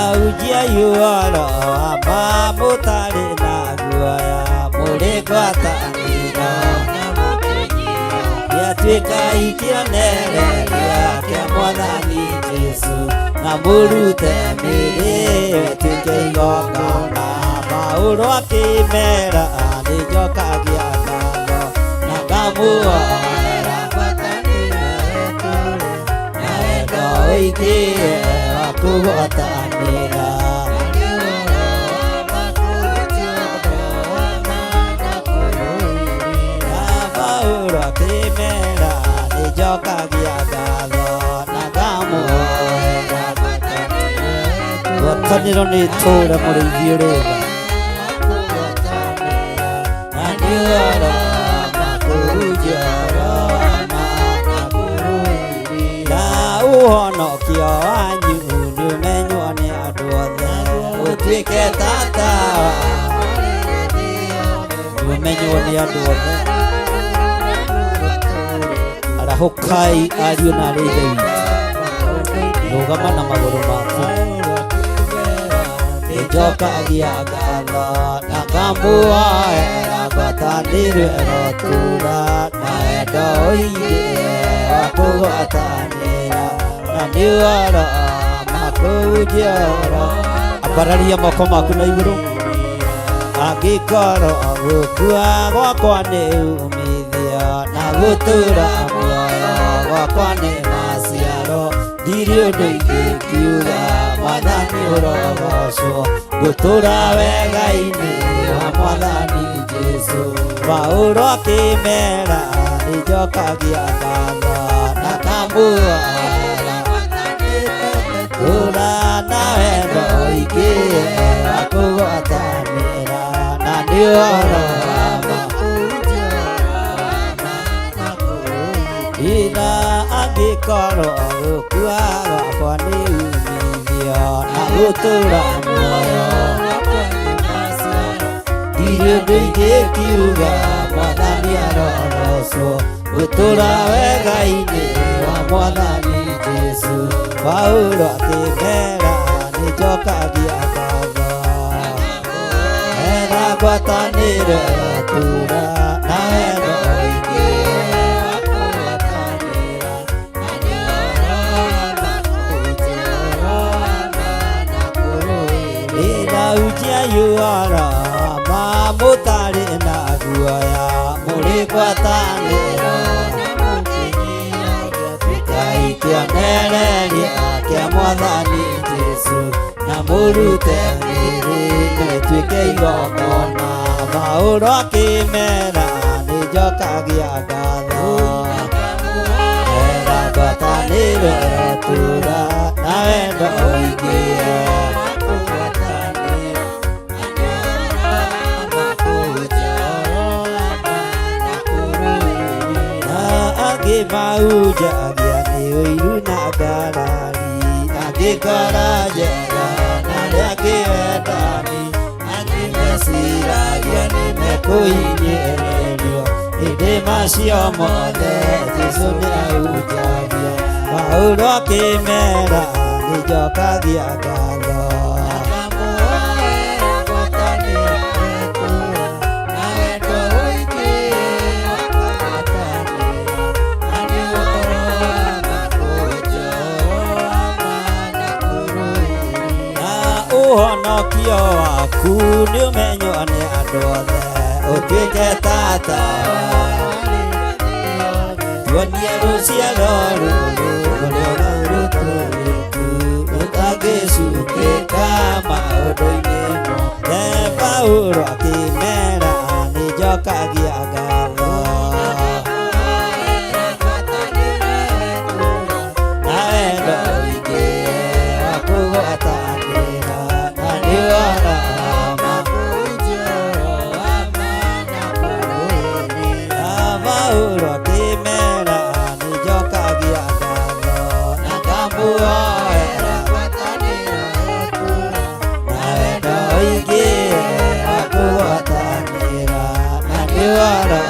ahunjia ũhoro wa ma mũtarĩ na guoya mũrĩ ngwatanĩro gĩatuĩka ikĩonereria kĩa Mwathani Jesũ na mũrute mĩĩrĩ ĩtuĩke igongona. Paulo akĩmera nĩnjokagia ngatho na ngamuoera ngwatanĩro ĩtũũre na wendo ũingĩ wa kũgwatanĩra Paulo akĩmera nĩnjokagia ngatho na ngamuoera ngwatanĩro nĩ itũũre mũrĩithi ũrĩtha na nĩ ũhoro makũhunjia na ũhonokio wanyu nĩũmenywo nĩ andũ othe ũtuĩke tata nĩũmenywo nĩ andũ othe. Arahũkai ariũ na arĩ ithe witũ rũgama na magũrũ maku nĩnjokagia ngatho na ngamuoera ngwatanĩro ĩrotura na wendo ũingĩ wa kũgwatanĩra na nĩ ũhoro makũhunjia ũhoro. Ambararia moko maku na igũrũ. Angĩkorwo gũkua gwakwa nĩ umithio na gũtũũra muoyo gwakwa nĩ maciaro ndirĩ ũndũ ingĩkiuga Mwathani ũrogocwo gũtũũra wega-inĩ wa Mwathani Jesũ. Paulo akĩmera nĩnjokagia ngatho na ngamuoera gũtũũra na wendo ũingĩ wa kũgwatanĩra na nĩ ũhoro ina angĩkorwo gũkua gwakwa nĩ umithio na gũtũũra muoyo ndirĩ ũndũ ingĩkiuga Mwathani arogocwo gũtũũra wega-inĩ wa Mwathani Jesũ. Paulo akĩmera nĩnjokagia ngatho na ngwatanĩro ĩrotura na wendo ũingĩ wa kũgwatanĩra na nĩ ũhoro makũhunjia ũhoro ma mũtarĩ na guoya mũrĩ ngwatanĩro ikĩonereria kĩa Mwathani Jesũ na mũrute mĩĩrĩ ĩtuĩke igongona. Paulo akĩmera nĩnjokagia ngatho na ngwatanĩro ĩrotura na wendo ũingĩ akĩmahunjagia nĩ ũiru na ngarari angĩkora njega na rĩa kĩendani akĩmeciragia nĩmekũhinyĩrĩrio hĩndĩ macio mothe Jesũ nĩahunjagia. Paulo akĩmera nĩnjokagia ngatho ũhonokio waku nĩ ũmenywo nĩ andũ othe ũtuĩke tata tuonie rũciaro rũrũ rũrĩa rũtũrĩku rũtangĩcukĩka maũndũ-inĩ mothe. Paulo akĩmera nĩnjokagia ngatho na wendo wĩingĩ wa kũgwatanĩra na nĩwona Paulo akĩmera nĩnjokagia ngatho na ngamuoera na wendo wĩingĩ wa kũgwatanĩra na nĩwona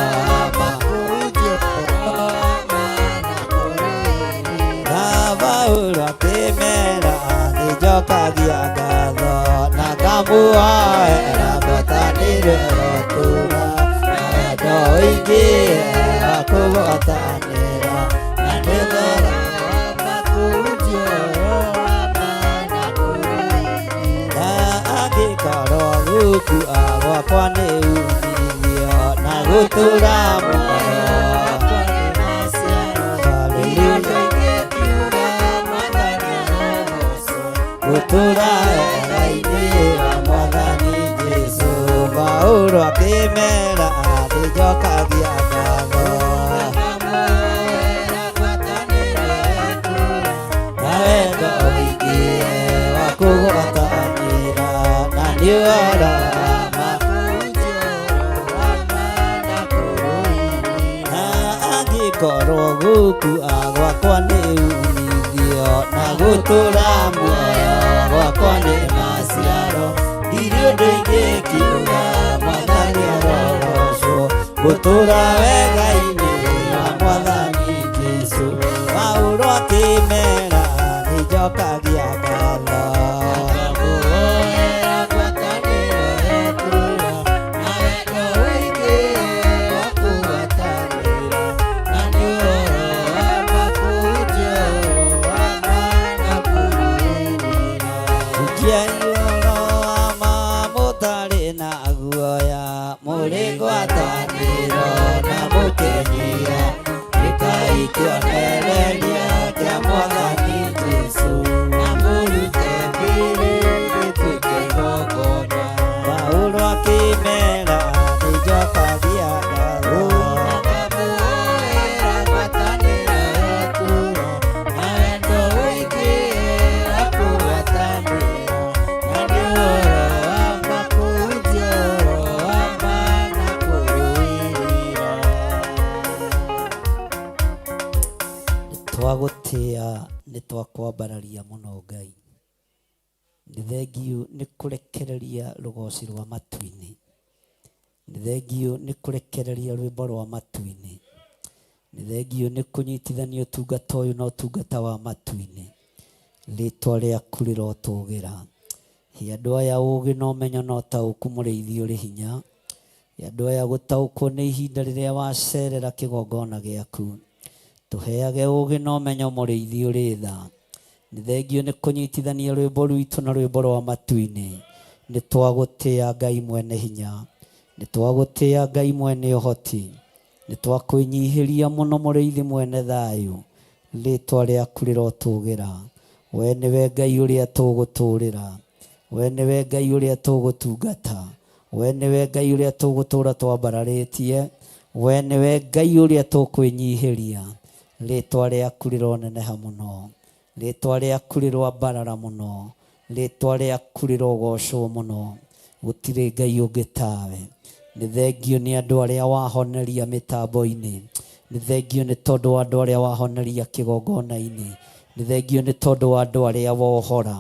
Paulo akĩmera nĩnjokagia ngatho na ngamuoera ngwatanĩro ĩrotũra na wendo wĩingĩ wa kũgwatanĩra na nĩwona na angĩkorwo gũkua gwakwa nĩ umithio na gũtũra muoyo gũtũra wega-inĩ wa Mwathani Jesũ. Paulo akĩmera nĩnjokagia ngatho na wendo wĩingĩ wa kũgwatanĩra na nĩwona na angĩkorwo gũkua gwakwa nĩ umithio na gũtũra muoyo gwakwa nĩ maciaro ndirĩ ũndũ ingĩkiuga Mwathani arogocwo gũtũra wega-inĩ wa Mwathani Jesũ. Paulo akĩmera nĩnjokagia ngatho mũtarĩ na guoya mũrĩ ngwatanĩro na mũkenyia gĩkai kĩonereria kĩa Mwathani Jesũ na mũrute mbere gĩtuĩke igongona. Paulo akĩmera nĩnjokagia ngatho na wendo wĩingĩ wa kũgwatanĩra na nĩwona twagũtĩa nĩ twakwambararia mũno Ngai. Nĩ thengio nĩ kũrekereria rũgoci rwa matu-inĩ, nĩ thengio nĩ kũrekereria rwĩmbo rwa matu-inĩ, nĩ thengio nĩ kũnyitithania ũtungata ũyũ na ũtungata wa matu-inĩ. Rĩtwa rĩaku rĩrotũgĩra. He andũ aya ũũgĩ na ũmenyo na ũtaũku mũrĩithi ũrĩ hinya. He andũ aya gũtaũkwo nĩ ihinda rĩrĩa wacerera kĩgongona gĩaku. Tũheage ũũgĩ na ũmenyo mũrĩithi ũrĩ tha. Nĩ thengio nĩ kũnyitithania rwĩmbo rwitũ na rwĩmbo rwa matu-inĩ. Nĩ twagũtĩa Ngai mwene hinya, nĩ twagũtĩa Ngai mwene ũhoti, nĩ twakwĩnyihĩria mũno mũrĩithi mwene thayũ. Rĩtwa rĩaku rĩrotũgĩra. We nĩwe Ngai ũrĩa tũgũtũũrĩra, we nĩwe Ngai ũrĩa tũgũtungata, we nĩwe Ngai ũrĩa tũgũtũũra twambararĩtie, we nĩwe Ngai ũrĩa tũkwĩnyihĩria. Rĩtwa rĩaku rĩroneneha mũno, rĩtwa rĩaku rĩroambarara mũno, rĩtwa rĩaku rĩrogocwo mũno. Gũtirĩ Ngai ũngĩ tawe. Nĩ thengio nĩ andũ arĩa wahoneria mĩtambo-inĩ, nĩ thengio nĩ tondũ wa andũ arĩa wahoneria kĩgongona-inĩ, nĩ thengio nĩ tondũ wa andũ arĩa wohora,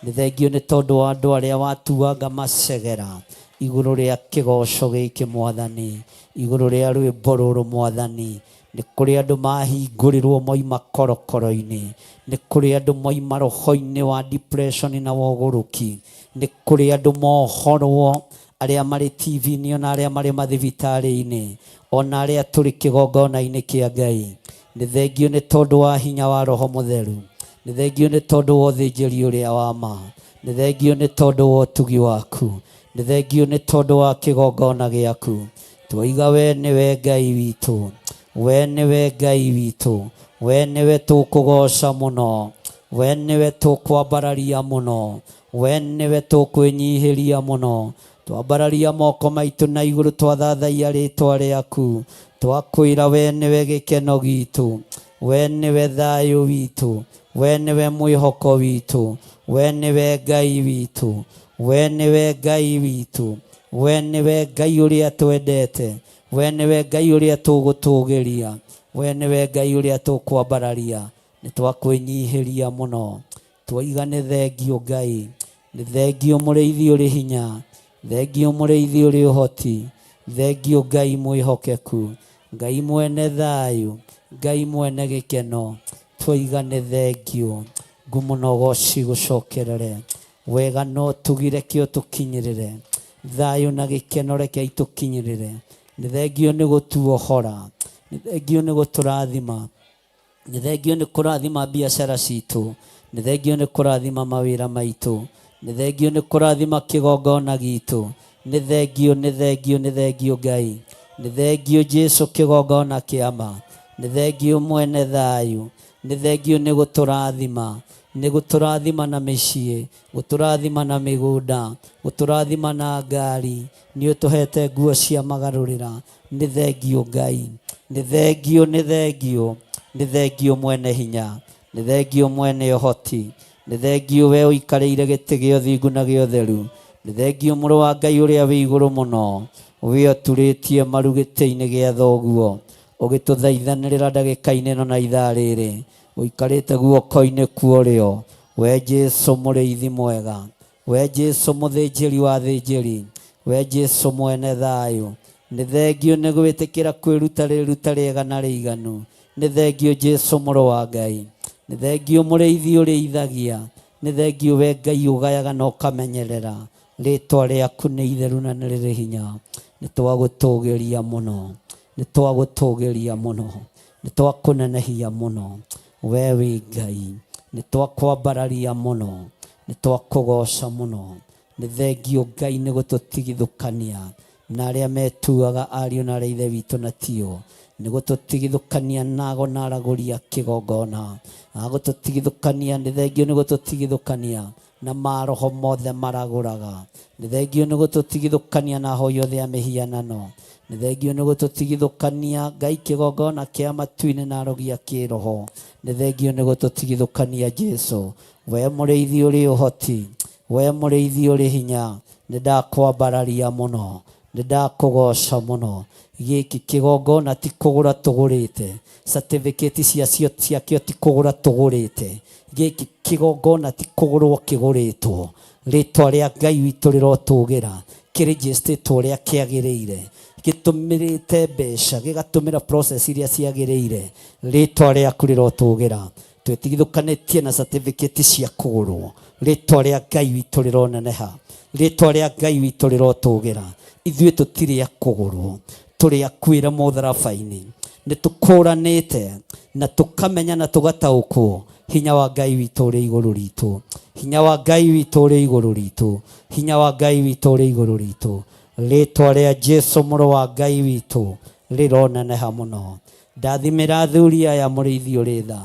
nĩ thengio nĩ tondũ wa andũ arĩa watuanga macegera igũrũ rĩa kĩgoco gĩkĩ Mwathani, igũrũ rĩa rwĩmbo rũrũ Mwathani. Nĩ kũrĩ andũ mahingũrĩrwo moima korokoro-inĩ, nĩ kũrĩ andũ moima roho-inĩ wa depression na wogũrũki, nĩ kũrĩ andũ mohorwo arĩa marĩ TV-inĩ ona arĩa marĩ mathibitarĩ-inĩ ona arĩa tũrĩ kĩgongona-inĩ kĩa Ngai. Nĩ thengio nĩ tondũ wa hinya wa Roho Mũtheru, nĩ thengio nĩ tondũ wa ũthĩnjĩri ũrĩa wa ma, nĩ thengio nĩ tondũ wa ũtugi waku, nĩ thengio nĩ tondũ wa kĩgongona gĩaku. Twaiga we nĩwe Ngai witũ, we nĩwe Ngai witũ, we nĩwe tũkũgoca mũno, we nĩwe tũkwambararia mũno, we nĩwe tũkwĩnyihĩria mũno. Twambararia moko maitũ na igũrũ twathathaia rĩtwa rĩaku, twakwĩra we nĩwe gĩkeno gitũ, we nĩwe thayũ witũ, we nĩwe mwĩhoko witũ, we nĩwe Ngai witũ, we nĩwe Ngai witũ, we nĩwe Ngai ũrĩa twendete, we nĩwe Ngai ũrĩa tũgũtũgĩria, we nĩwe Ngai ũrĩa tũkwambararia. Nĩ twakwĩnyihĩria mũno, twaiga nĩ thengio Ngai, nĩ thengio mũrĩithi ũrĩ hinya, thengio mũrĩithi ũrĩ ũhoti, thengio Ngai mwĩhokeku, Ngai mwene thayũ, Ngai mwene gĩkeno. Twaiga nĩ thengio, ngumo na ũgooci gũcokerere, wega no tugire kĩ ũtũkinyĩrĩre, thayũ na gĩkeno reke itũkinyĩrĩre. Nĩ thengio nĩ gũtuohora, nĩ thengio nĩ gũtũrathima, nĩ thengio nĩ kũrathima biacara citũ, nĩ thengio nĩ kũrathima mawĩra maitũ, nĩ thengio nĩ kũrathima kĩgongona gitũ, nĩ thengio, nĩ thengio, nĩ thengio Ngai, nĩ thengio Jesũ kĩgongona kĩa ma, nĩ thengio mwene thayũ, nĩ thengio nĩ gũtũrathima, nĩ gũtũrathima na mĩciĩ, gũtũrathima na mĩgũnda, gũtũrathima na ngari, nĩ ũtũhete nguo cia magarũrĩra. Nĩ thengio Ngai, nĩ thengio, nĩ thengio, nĩ thengio mwene hinya, nĩ thengio mwene ũhoti, nĩ thengio we ũikarĩire gĩtĩ gĩa ũthingu na gĩa ũtheru, nĩ thengio mũrũ wa Ngai ũrĩa wĩ igũrũ mũno, we ũturĩtie maru gĩtĩ-inĩ gĩa thoguo, ũgĩtũthaithanĩrĩra ndagĩka-inĩ ĩno na ithaa rĩrĩ, ũikarĩte guoko-inĩ kwa ũrĩo. We Jesũ mũrĩithi mwega, we Jesũ mũthĩnjĩri wa thĩnjĩri, we Jesũ mwene thayũ, nĩ thengio nĩ gwĩtĩkĩra kwĩruta rĩruta rĩega na rĩiganu. Nĩ thengio Jesũ mũrũ wa Ngai, nĩ thengio mũrĩithi ũrĩithagia, nĩ thengio we Ngai ũgayaga na ũkamenyerera. Rĩtwa rĩaku nĩ itheru na nĩ rĩrĩ hinya. Nĩ twagũtũgĩria mũno, nĩ twagũtũgĩria mũno, nĩ twakũnenehia mũno. We wĩ Ngai, nĩ twakwambararia mũno, nĩ twakũgoca mũno. Nĩ thengio Ngai nĩ gũtũtigithũkania na arĩa metuaga ariũ na arĩa ithe witũ na tio, nĩ gũtũtigithũkania nago na aragũri a kĩgongona, agũtũtigithũkania. Nĩ thengio nĩ gũtũtigithũkania na maroho mothe maragũraga. Nĩ thengio nĩ gũtũtigithũkania na ahoi othe a mĩhianano. Nĩ thengio nĩ gũtũtigithũkania Ngai kĩgongona kĩa matu-inĩ na arogi a kĩroho. Nĩ thengio nĩ gũtũtigithũkania Jesũ, we mũrĩithi ũrĩ ũhoti, we mũrĩithi ũrĩ hinya. Nĩ ndakwambararia mũno, nĩ ndakũgoca mũno. Gĩkĩ kĩgongona ti kũgũra tũgũrĩte, certificate ciakĩo ti kũgũra tũgũrĩte. Gĩkĩ kĩgongona ti kũgũrwo kĩgũrĩtwo. Rĩtwa rĩa Ngai witũ rĩrotũgĩra, kĩrĩnjĩstĩtwo ũrĩa kĩagĩrĩire, gĩtũmĩrĩte mbeca, gĩgatũmĩra process iria ciagĩrĩire. Rĩtwa rĩaku rĩrotũgĩra, twĩtigithũkanĩtie na certificate cia kũgũrwo. Rĩtwa rĩa Ngai witũ rĩroneneha, rĩtwa rĩa Ngai witũ rĩrotũgĩra. Ithuĩ tũtirĩ a kũgũrwo, tũrĩ a kwĩra mũtharaba-inĩ. Nĩ tũkũranĩte na tũkamenya na tũgataũkwo hinya wa Ngai witũ ũrĩ igũrũ ritũ, hinya wa Ngai witũ ũrĩ igũrũ ritũ, hinya wa Ngai witũ ũrĩ igũrũ ritũ. Rĩtwa rĩa Jesũ mũrũ wa Ngai witũ rĩroneneha mũno. Ndathimĩra athuri aya mũrĩithi ũrĩ tha,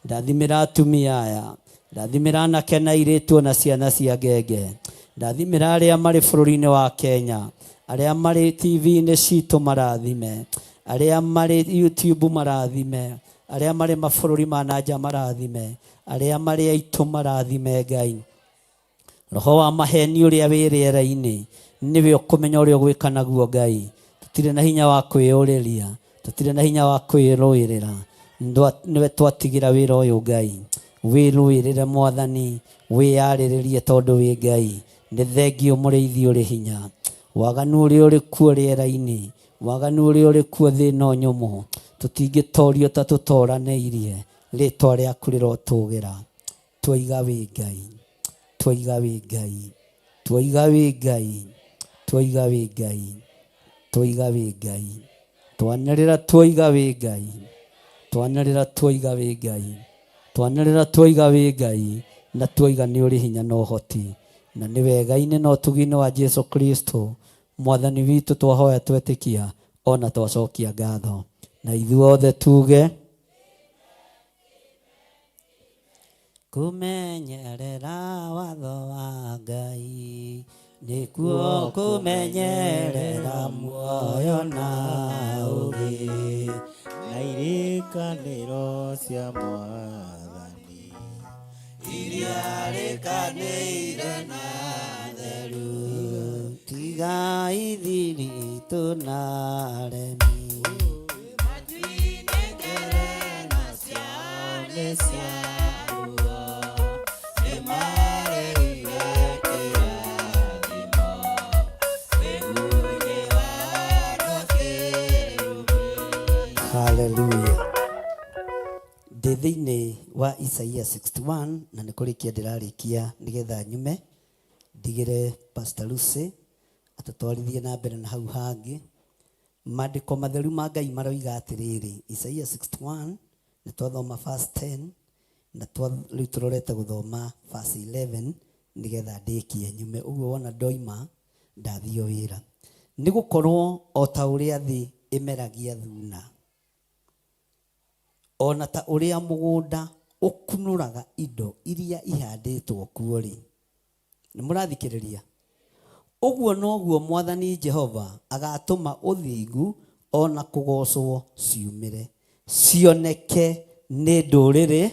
ndathimĩra atumia aya, ndathimĩra anake na airĩtu na ciana cia ngenge, ndathimĩra arĩa marĩ bũrũri-inĩ wa Kenya, arĩa marĩ TV-inĩ citũ marathime, arĩa marĩ YouTube marathime, arĩa marĩ mabũrũri ma nanja marathime, arĩa marĩ aitũ marathime. Ngai, roho wa maheni ũrĩa wĩ rĩera-inĩ, niwe ũkũmenya ũrĩa ũgwĩka naguo. Ngai, tũtirĩ na hinya wa kwĩyũrĩria, tũtirĩ na hinya wa kwĩrũĩrĩra, niwe twatigira wĩra ũyũ. Ngai, wĩrũĩrĩre Mwathani, wĩyarĩrĩrie tondũ wĩ Ngai. Nĩ thengio mũrĩithi ũrĩ hinya, waganu ũrĩa ũrĩ kuo rĩera-inĩ, waganu ũrĩa ũrĩ kuo thĩ ĩno nyũmũ, tũtingĩtorio ta tũtoranĩirie. Rĩtwa rĩaku rĩrotũgĩra. Twaiga wĩ Ngai, twaiga wĩ Ngai, twaiga wĩ Ngai, twaiga wĩ Ngai, twaiga wĩ Ngai, twanĩrĩra twaiga wĩ Ngai, twanĩrĩra twaiga wĩ Ngai, twanĩrĩra twaiga wĩ Ngai, na twaiga nĩ ũrĩ hinya na ũhoti. na nĩ wega-inĩ na ũtugi-inĩ wa Jesu Kristo mwathani witũ twahoya twetĩkia ona twacokia ngatho na ithuothe tuge kumenyerera watho wa Ngai nĩkuo kumenyerera muoyo na ũgĩ na irikanĩro cia Mwathani iria rĩkanĩire na theru tiga ithiritũ na remi matinengere na ciao nĩ ciaruo nĩmareire kĩrathimo wĩgunyĩ wano kĩrumi. Hallelujah. Ndĩ thĩinĩ wa Isaia 61 na nĩ kũrĩkia ndĩrarĩkia nĩgetha nyume ndigĩre Pastor Lucy atatwarithie na mbere na hau hangĩ. Maandĩko matheru ma Ngai maroiga atĩrĩrĩ, Isaia 61 nĩ twathoma verse 10 na rĩu tũrorete gũthoma verse 11 nĩgetha ndĩkie nyume. Ũguo wona ndoima ndathio wĩra nĩ gũkorwo o ta ũrĩa thĩ ĩmeragia thuna ona ta ũrĩa mũgũnda ũkunũraga indo iria ihandĩtwo kuo rĩ. Nĩ mũrathikĩrĩria? Ũguo noguo Mwathani Jehova agatũma ũthingu ona kũgocwo ciumĩre cioneke nĩ ndũrĩrĩ.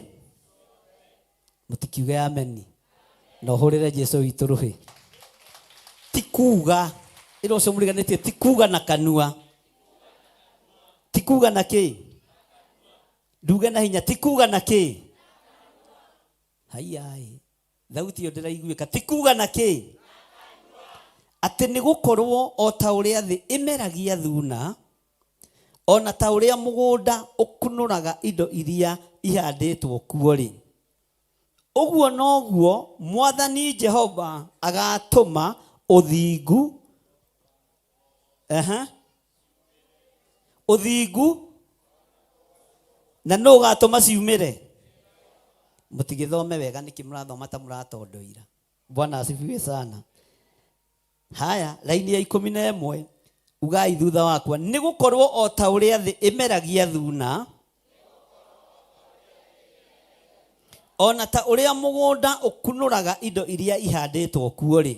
Mũtikiuge ameni na ũhũrĩre Jesu witũ rũhĩ. Ti kuuga ĩra ũcio mũriganĩtie, ti kuuga na kanua, ti kuuga na kĩ? Nduge na hinya, ti kuuga na kĩ? Haiai, thauti ĩyo ndĩraiguĩka, ti kuuga na kĩ? Atĩ nĩ gũkorwo o ta ũrĩa thĩ ĩmeragia thuna ona ta ũrĩa mũgũnda ũkunũraga indo iria ihandĩtwo kuo rĩ, ũguo noguo Mwathani Jehova agatũma ũthingu ũthingu na nũ ũgatũma ciumĩre. Mũtigĩthome wega nĩkĩ mũrathoma ta mũratondoira. Bwana asifiwe sana. Haya, laini ya 11 ugai thutha wakwa, nĩ gũkorwo o ta ũrĩa thĩ ĩmeragia thuna ona ta ũrĩa mũgũnda ũkunũraga indo iria ihandĩtwo kuo rĩ,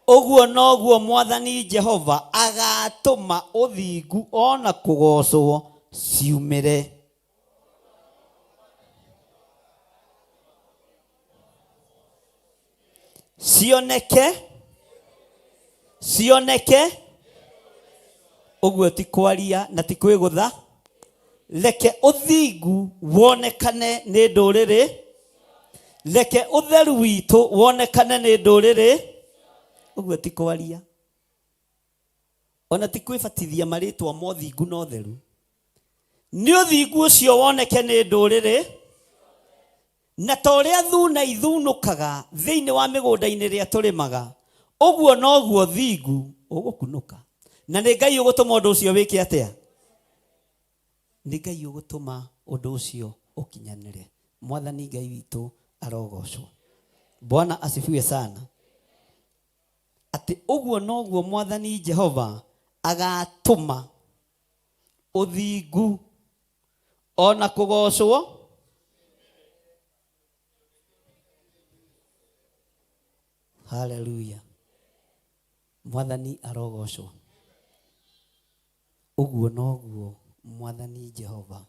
ũguo noguo Mwathani Jehova agatũma ũthingu ona kũgocwo ciumĩre. Cioneke ũguo ti kwaria na ti kwĩgũtha. Reke ũthingu wonekane nĩ ndũrĩrĩ, reke ũtheru witũ wonekane nĩ ndũrĩrĩ. Ũguo ti kwaria ona ti kwĩbatithia marĩtwa ma ũthingu na ũtheru. Nĩ ũthingu ũcio woneke nĩ ndũrĩrĩ, na ta ũrĩa thuna ithunũkaga thĩinĩ wa mĩgũnda-inĩ ĩrĩa tũrĩmaga, ũguo noguo ũthingu ũgũkunũka. Na nĩ Ngai ũgũtũma ũndũ ũcio wĩke atĩa? Nĩ Ngai ũgũtũma ũndũ ũcio ũkinyanĩre. Mwathani Ngai witũ arogocwo. Bwana asifiwe sana. Atĩ ũguo noguo Mwathani Jehova agatũma ũthingu ona kũgocwo. Hallelujah. Mwathani arogocwo. Ũguo noguo Mwathani Jehova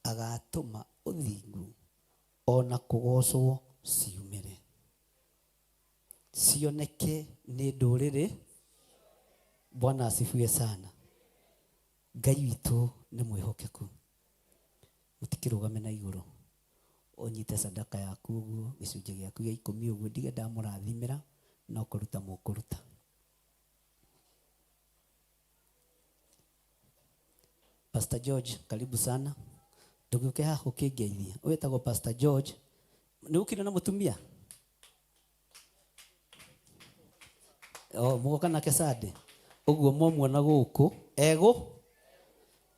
agatũma ũthingu ona kũgocwo ciumĩre cioneke nĩ ndũrĩrĩ. Bwana asifiwe sana. Ngai witũ nĩ mwĩhokeku. Mũtikĩrũgame na igũrũ ũnyite sadaka yaku ũguo gĩcunjĩ gĩaku gĩa 10 ũguo ndige ndamũrathimĩra no kũruta mũkũruta. Pastor George, karibu sana. Nduguke haha ũkĩngeithia. Wĩtagwo Pastor George. Nĩ ũkĩrĩ na mũtumia? Mũgoka nake Sunday. Ũguo mwamuona gũkũ. Egũ?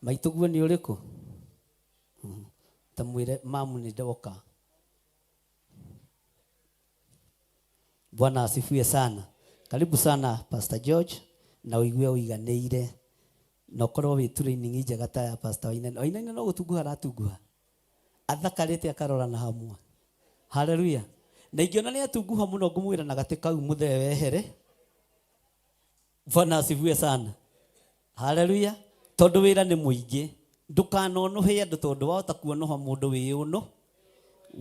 Maitũguo nĩ ũrĩkũ? Tamwĩre mamu nĩ ndoka. Bwana asifiwe sana. Karibu sana Pastor George, na uigue uiganĩire na ukorwo wi training njega ta ya Pastor Wainaina. Wainaina no gutunguha aratunguha, athakarĩte akarora na hamwe. Haleluya. Na ingiona nĩ atunguha mũno ngũmwĩra na gatĩ kau mũthee wehere. Bwana asifiwe sana. Haleluya. Tondũ wĩra nĩ mũingĩ, ndũkanonohe andũ tondũ wahota kuonoha mũndũ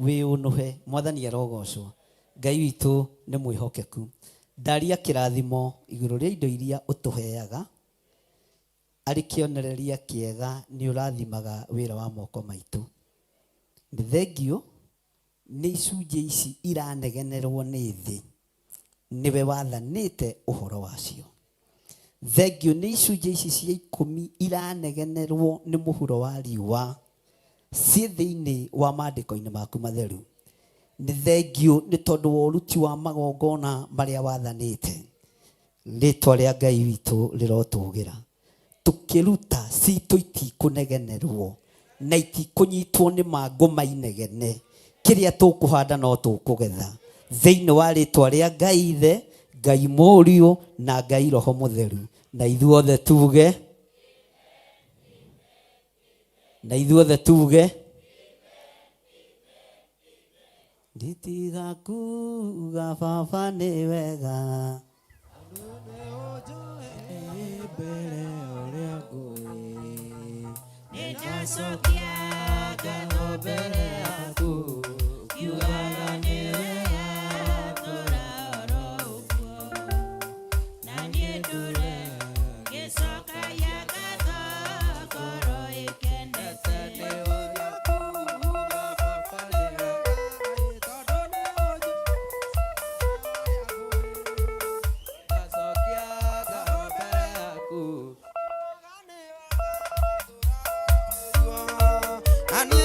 wĩũnũhe. Mwathani arogocwo. Ngai witũ nĩ mwĩhokeku. Ndaria kĩrathimo igũrũ rĩa indo iria ũtũheaga, arĩ kĩonereria kĩega nĩ ũrathimaga wĩra wa moko maitũ. Nĩ thengio nĩ icunjĩ ici iranegenerwo nĩ thĩ, nĩwe wathanĩte ũhoro wacio. Thengio nĩ icunjĩ ici cia 10 iranegenerwo nĩ mũhuro wa riũa, ciĩ thĩinĩ wa maandĩko-inĩ maku matheru. Nĩ thengio nĩ tondũ wa ũruti wa magongona marĩa wathanĩte. Rĩĩtwa rĩa Ngai witũ rĩrotũgĩra. Tũkĩruta citũ itikũnegenerwo na itikũnyitwo nĩ mangũ inegene. Kĩrĩa tũkũhanda no tũkũgetha. Thĩinĩ wa rĩĩtwa rĩa Ngai Ithe, Ngai Mũriũ na Ngai Roho Mũtheru. Na ithuothe tuge. Na ithuothe tuge. Nditiga kuga baba nĩ wega. Mbere ũrĩa ngũĩ. Nĩndacokia ngatho mbere yaku. Kiugaga nĩ wega tũrarora ũguo. Na niĩ ndũre ngĩcokagia ngatho ngoro ĩkenete. Thank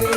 you.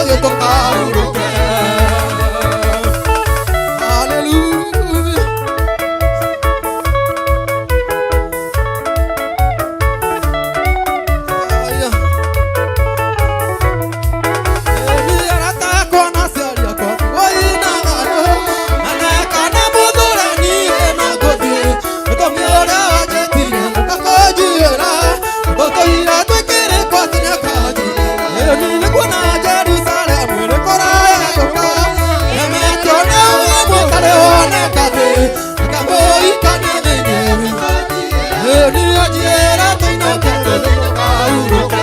othe tukahuruke. Hallelujah. Aya. Ni arata kona seria kwa oina ngano. Anakana muthurani ena gothi. Tumiora wajetire kakojiera. Totoira twekere kwa tene kaji. Ni nikuna Jerusalem ni koraya yoka. Emetone uwe kare one kade. Kamoi kanene ni. Ni ajiera tino kete kauruke.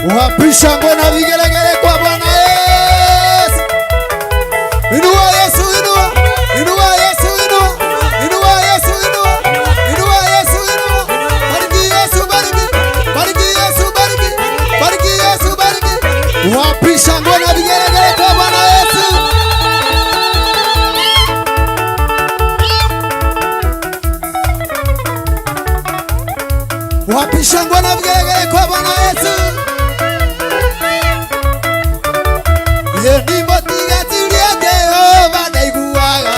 Wapisha ngwe na vigelegele kwa Bwana Yesu. Inua Yesu, inua. Inua Yesu, inua. Inua Yesu, inua. Inua Yesu, inua. Bariki Yesu, bariki. Bariki Yesu, bariki. Bariki Yesu, bariki. Wapisha ngwe na vigelegele kwa Bwana Yesu. Wapisha ngwe na vigelegele kwa Bwana Yesu. Ni motiga tiria Jehova ndaiguaga.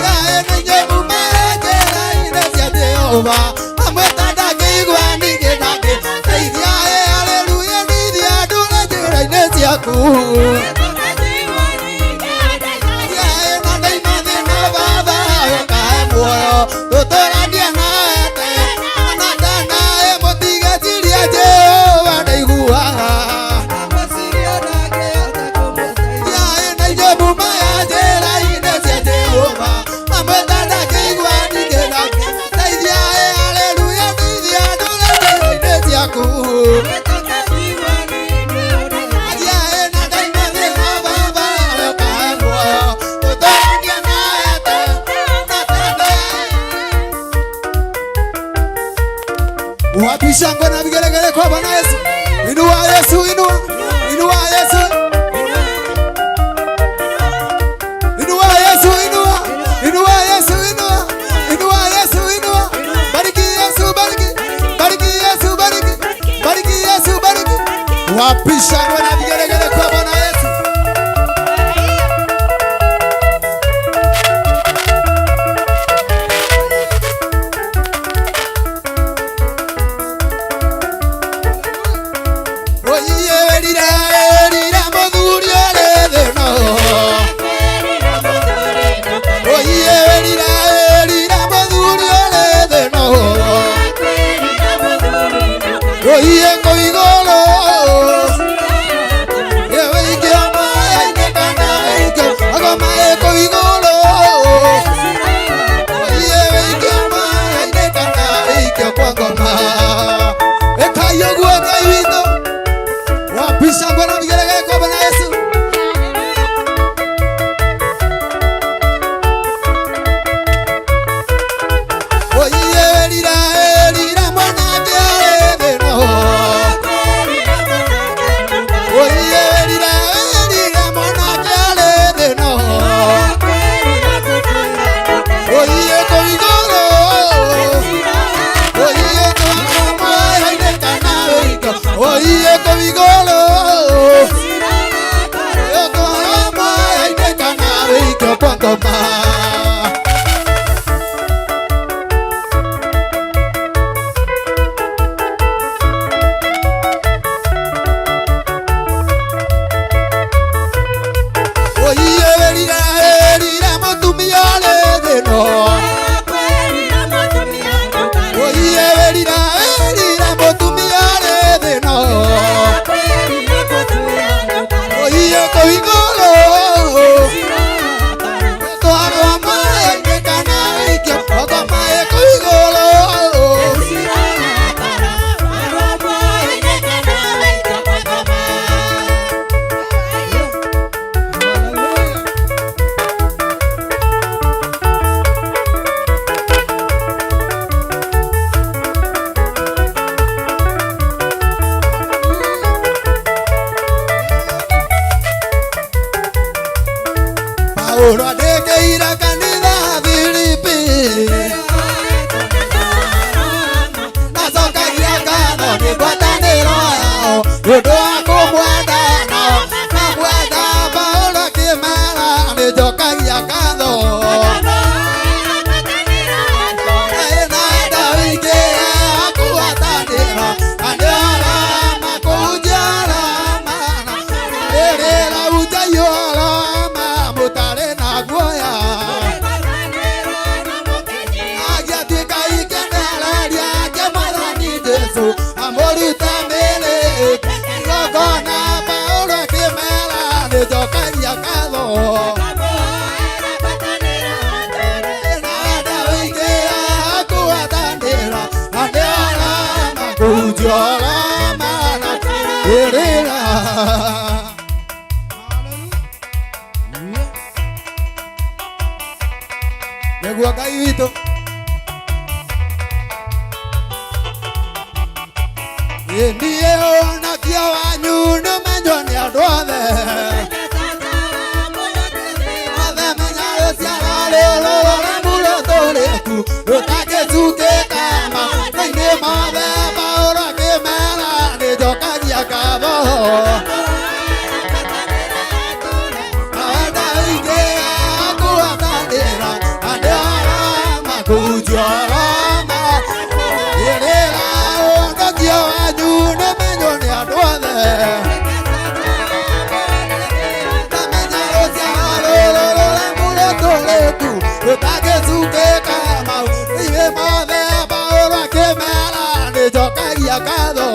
Yae na nyebu maenjera ine cia Jehova. Amweta ndangĩigua ningĩ ndangĩteithia. Haleluya nithia ndũre njĩra-inĩ ciaku. Yae na ndaima thĩna Baba ũkahe muoyo. Tũtũranie nawe na ndanae motiga tiria Jehova ndaiguaga. Wapisha ngwe na vigelegele kwa Bwana Yesu. Inua Yesu, inua. Inua Yesu. Inua Yesu, inua. Inua Yesu, inua. Inua Yesu, inua. Bariki Yesu, bariki. Bariki Yesu, bariki. Bariki Yesu, bariki. Wapisha ngwe na vigelegele kwa Bwana Yesu. Wapisha ngwe na vigelegele kwa Bwana Yesu. Paulo adekeira kanitha Filipi. Nacokagia ngatho nĩ ngwatanĩro yao nĩũndũ wa kũmwenda nao. Namwenda Paulo akĩmera nĩnjokagia ngatho. Nenda wĩingĩ akũgwatanĩra na nĩ arama kũnjia arama ĩrĩra unjaiyũ arama mũtarĩ na guoya. Agĩatuĩka ikeneraria akĩmwathani Jesũ amũruta mĩĩrĩ igongona. Paulo akĩmera nĩnjokagia ngatho. Nenda wĩingĩ akũgwatanĩra na nĩ arama kũnjia kujoramana irira. Nĩguo Ngai witũ niĩ ũhonokio wanyu nĩũmenywo nĩ andũ othe. Othe menya rũciaro rũrũ rũremu rũtũrĩku rũtangĩcukĩka maũndũ-inĩ mothe maũndũ akĩmera nĩnjokagia ngatho. Awenda ingĩ akũhatanĩra andũ arĩa makũnjoroma irĩra. Ũhonokio wanyu nĩũmenywo nĩ andũ othe. Tamenya rũciaro rũrũ rũremu rũtũrĩku rũtangĩcukĩka maũndũ-inĩ mothe maũndũ akĩmera nĩnjokagia ngatho.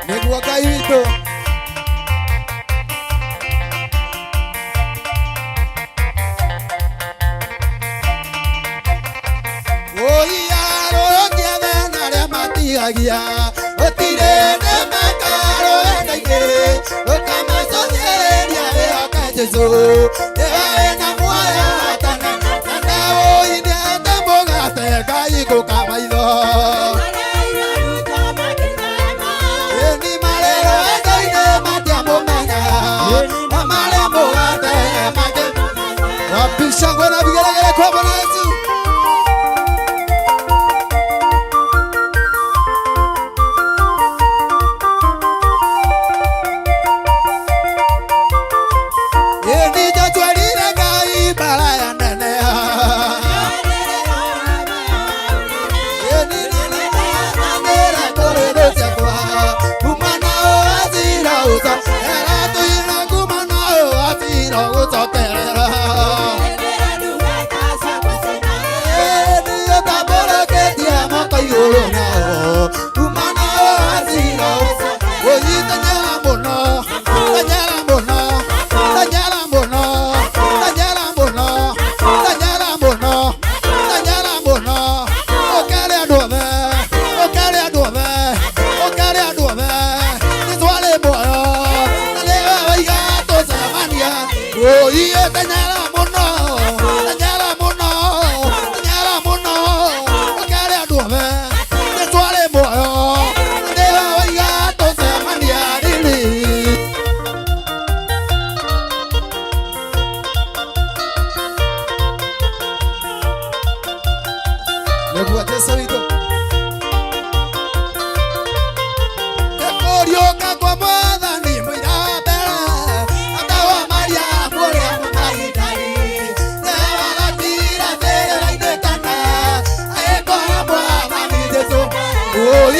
Nĩguo Ngai witũ ũiarũkia thĩna arĩa matigagia ũtirĩ nĩmeka rũenda-inĩ ũkamacothereria wĩhoke Jesũ nĩwe na muoyo tene na ũinĩte mũgate Ngai gũkamaitho. Shangwe na vigelegele kwa Bwana Yesu. Yeni jatwalire Ngai baraya nene. Yeni nene koredo chakwa. Kumana azira usa. Era tuina kumana azira usa terera.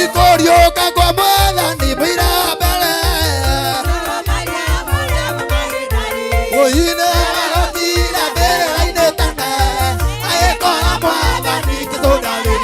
Ikorioka kwa Mwathani mwira mbere Oine arotira mbere raine tene Aekora Mwathani kitondari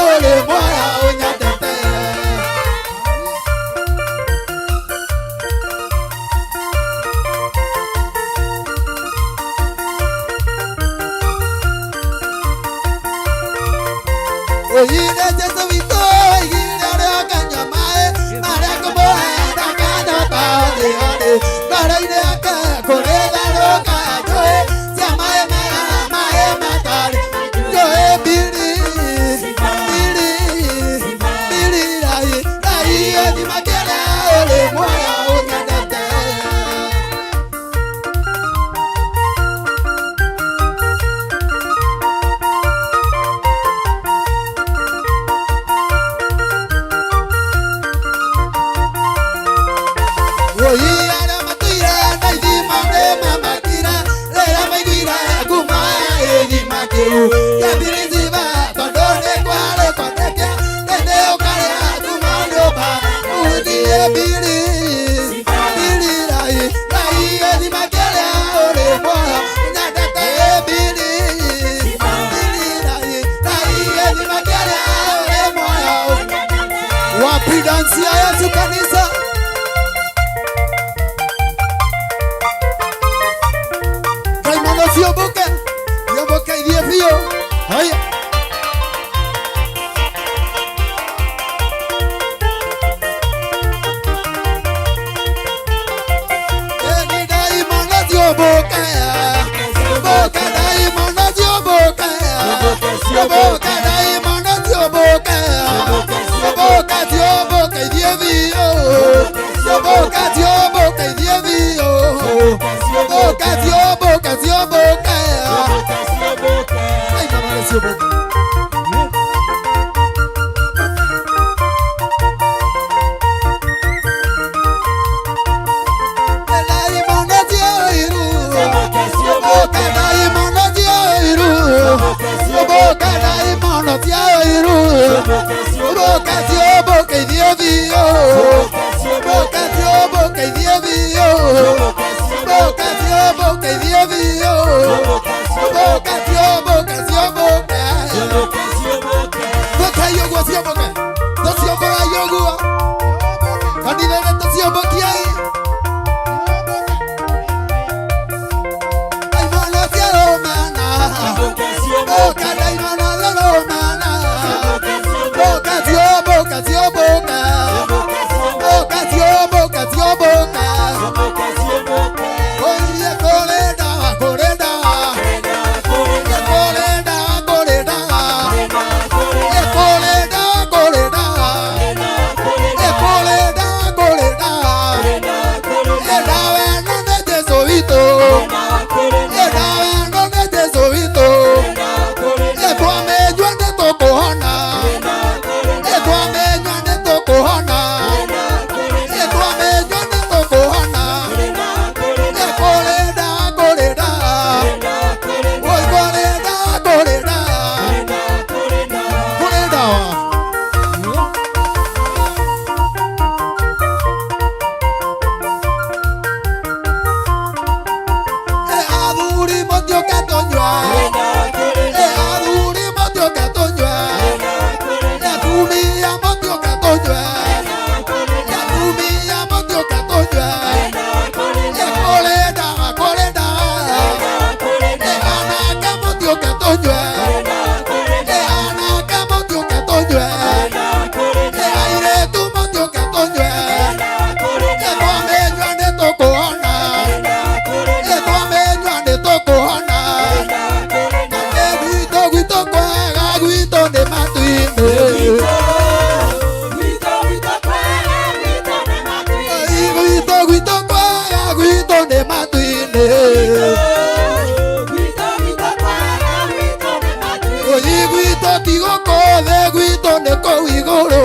ule moya unyandete. Oyine Jesu wito, oyine leo kanyamae, mara kumoenda kanya baade ade, mara ine ake koreda loka joe, siamae mea mae matari, joe bili, bili rai edi makele ole moya unyandete. Oyiara matira naidi mane mamakira lera maidira kumaya edi makeu ya biriziba tondone kwale koteke nene okare kumano ba udi ebiri rai edi makele ore moya nyadata ebiri rai edi makele ore moya. Wapi dansi ya Yesu kanisa? Yo boca y 10 río. Ay. Dai mono yo boca. Boca dai mono yo boca. Boca dai mono yo boca. Boca yo boca y 10 río. Boca yo boca y 10 río. Boca yo boca yo boca. Ay, mamá, le sigo boca. Dai mono yo iru. Boca dai mono yo iru. Boca dai mono yo iru. Boca yo boca y 10 río. Boca yo boca y 10 río. Boca yo boca y 10 río. Boca yo boca yo boca. Boca yo boca yo boca. Dos yo boca yo boca. Candido de dos yo boca ahí. Ay mano cielo mana. Boca ay mano cielo mana. Boca yo boca yo boca. Boca yo boca yo boca. Oye coreda coreda. Coreda coreda. Coreda coreda. Coreda coreda. Era bueno de tesorito. Era bueno de tesorito. Le come yo de tocona. Le come yo de tocona. Le come yo de tocona. Le coreda coreda. Oy coreda coreda. Coreda. Aduri motio katonya. Aduri motio katonya. Aduri motio katonya. Aduri motio katonya. Coreda coreda. Ana kamotio katonya. Ana kamotio katonya. Aire tu motio katonya. Come yo ande tocona. Come yo ande tocona. Guito guito cuaga guito de matuine. Guito guito cuaga guito de matuine. Oye guito tigo de guito de coigoro.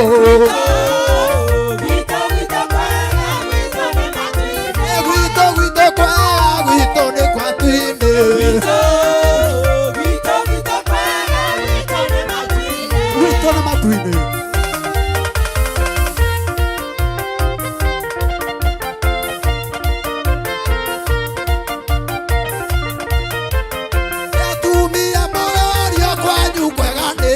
Guito guito cuaga guito de cuatuine. Guito de matuine. Tu mi amor yo cuando juegan de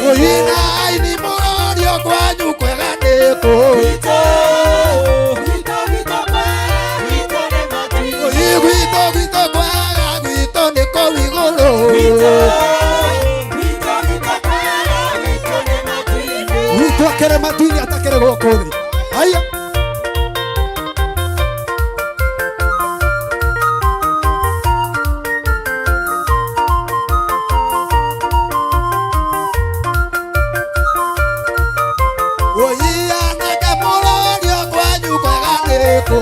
Oina ini morio kwanyu kwega niko Gwito kwaga gwito niko wiguru Gwito kere matuini atakere goko thi Aya Oia neke morio kwanyu kwega niko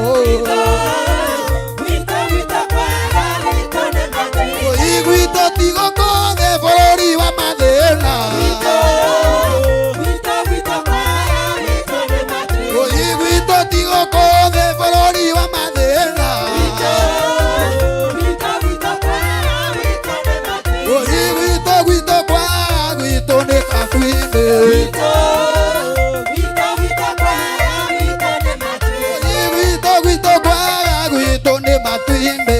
Gwito tigo kothe bũrũri wa mathĩna Gwito tigo kothe bũrũri wa mathĩna Gwito kwa gwito nĩ kabuinĩ Gwito kwa gwito nĩ matuinĩ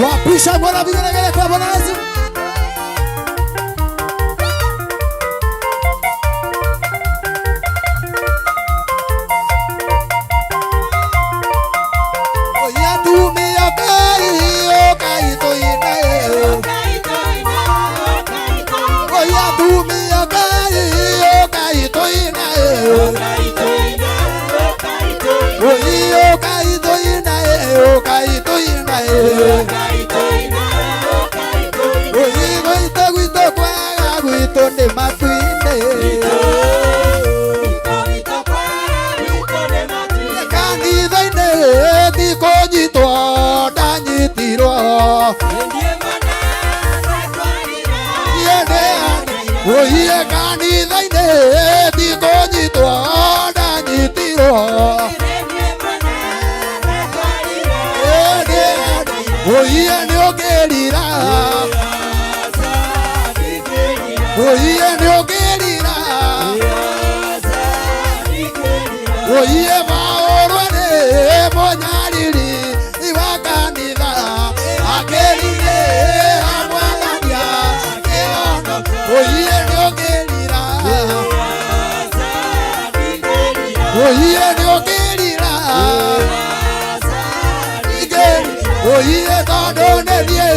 Wapisha Bwana vigelegele kwa Bwana Yesu. Oya tumia kai toina Oya tumia kai toina Oya kai toina Gwito kwaga gwito nĩ matuinĩ Kanitha-inĩ ti kũnyitwo ndanyitirwo Oie kanitha-inĩ ti kũnyitwo ndanyitirwo Oie nĩũngĩrira Oie nĩũngĩrira Oie maũrwo nĩ mũnyariri wa kanitha akĩrirĩra mwathania kĩono Oie nĩũngĩrira Oie nĩũngĩrira Oie tondũ nĩ niĩ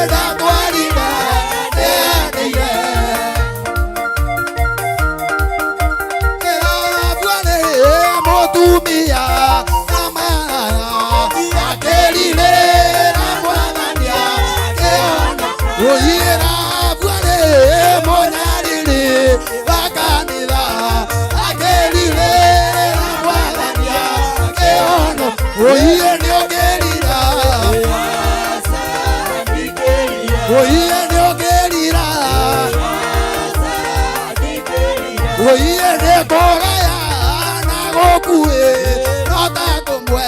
ndatwarire nĩanĩire Kĩrabuanĩ mũtumia amaya akĩrirĩra mwathania kĩono Oie rabuanĩ mũnyariri wa kanitha akĩrirĩra mwathania kĩono Oie nĩũngĩrira Oie nĩũngĩrira Oie nĩkũgaya na gũkuĩ no ta kũmwe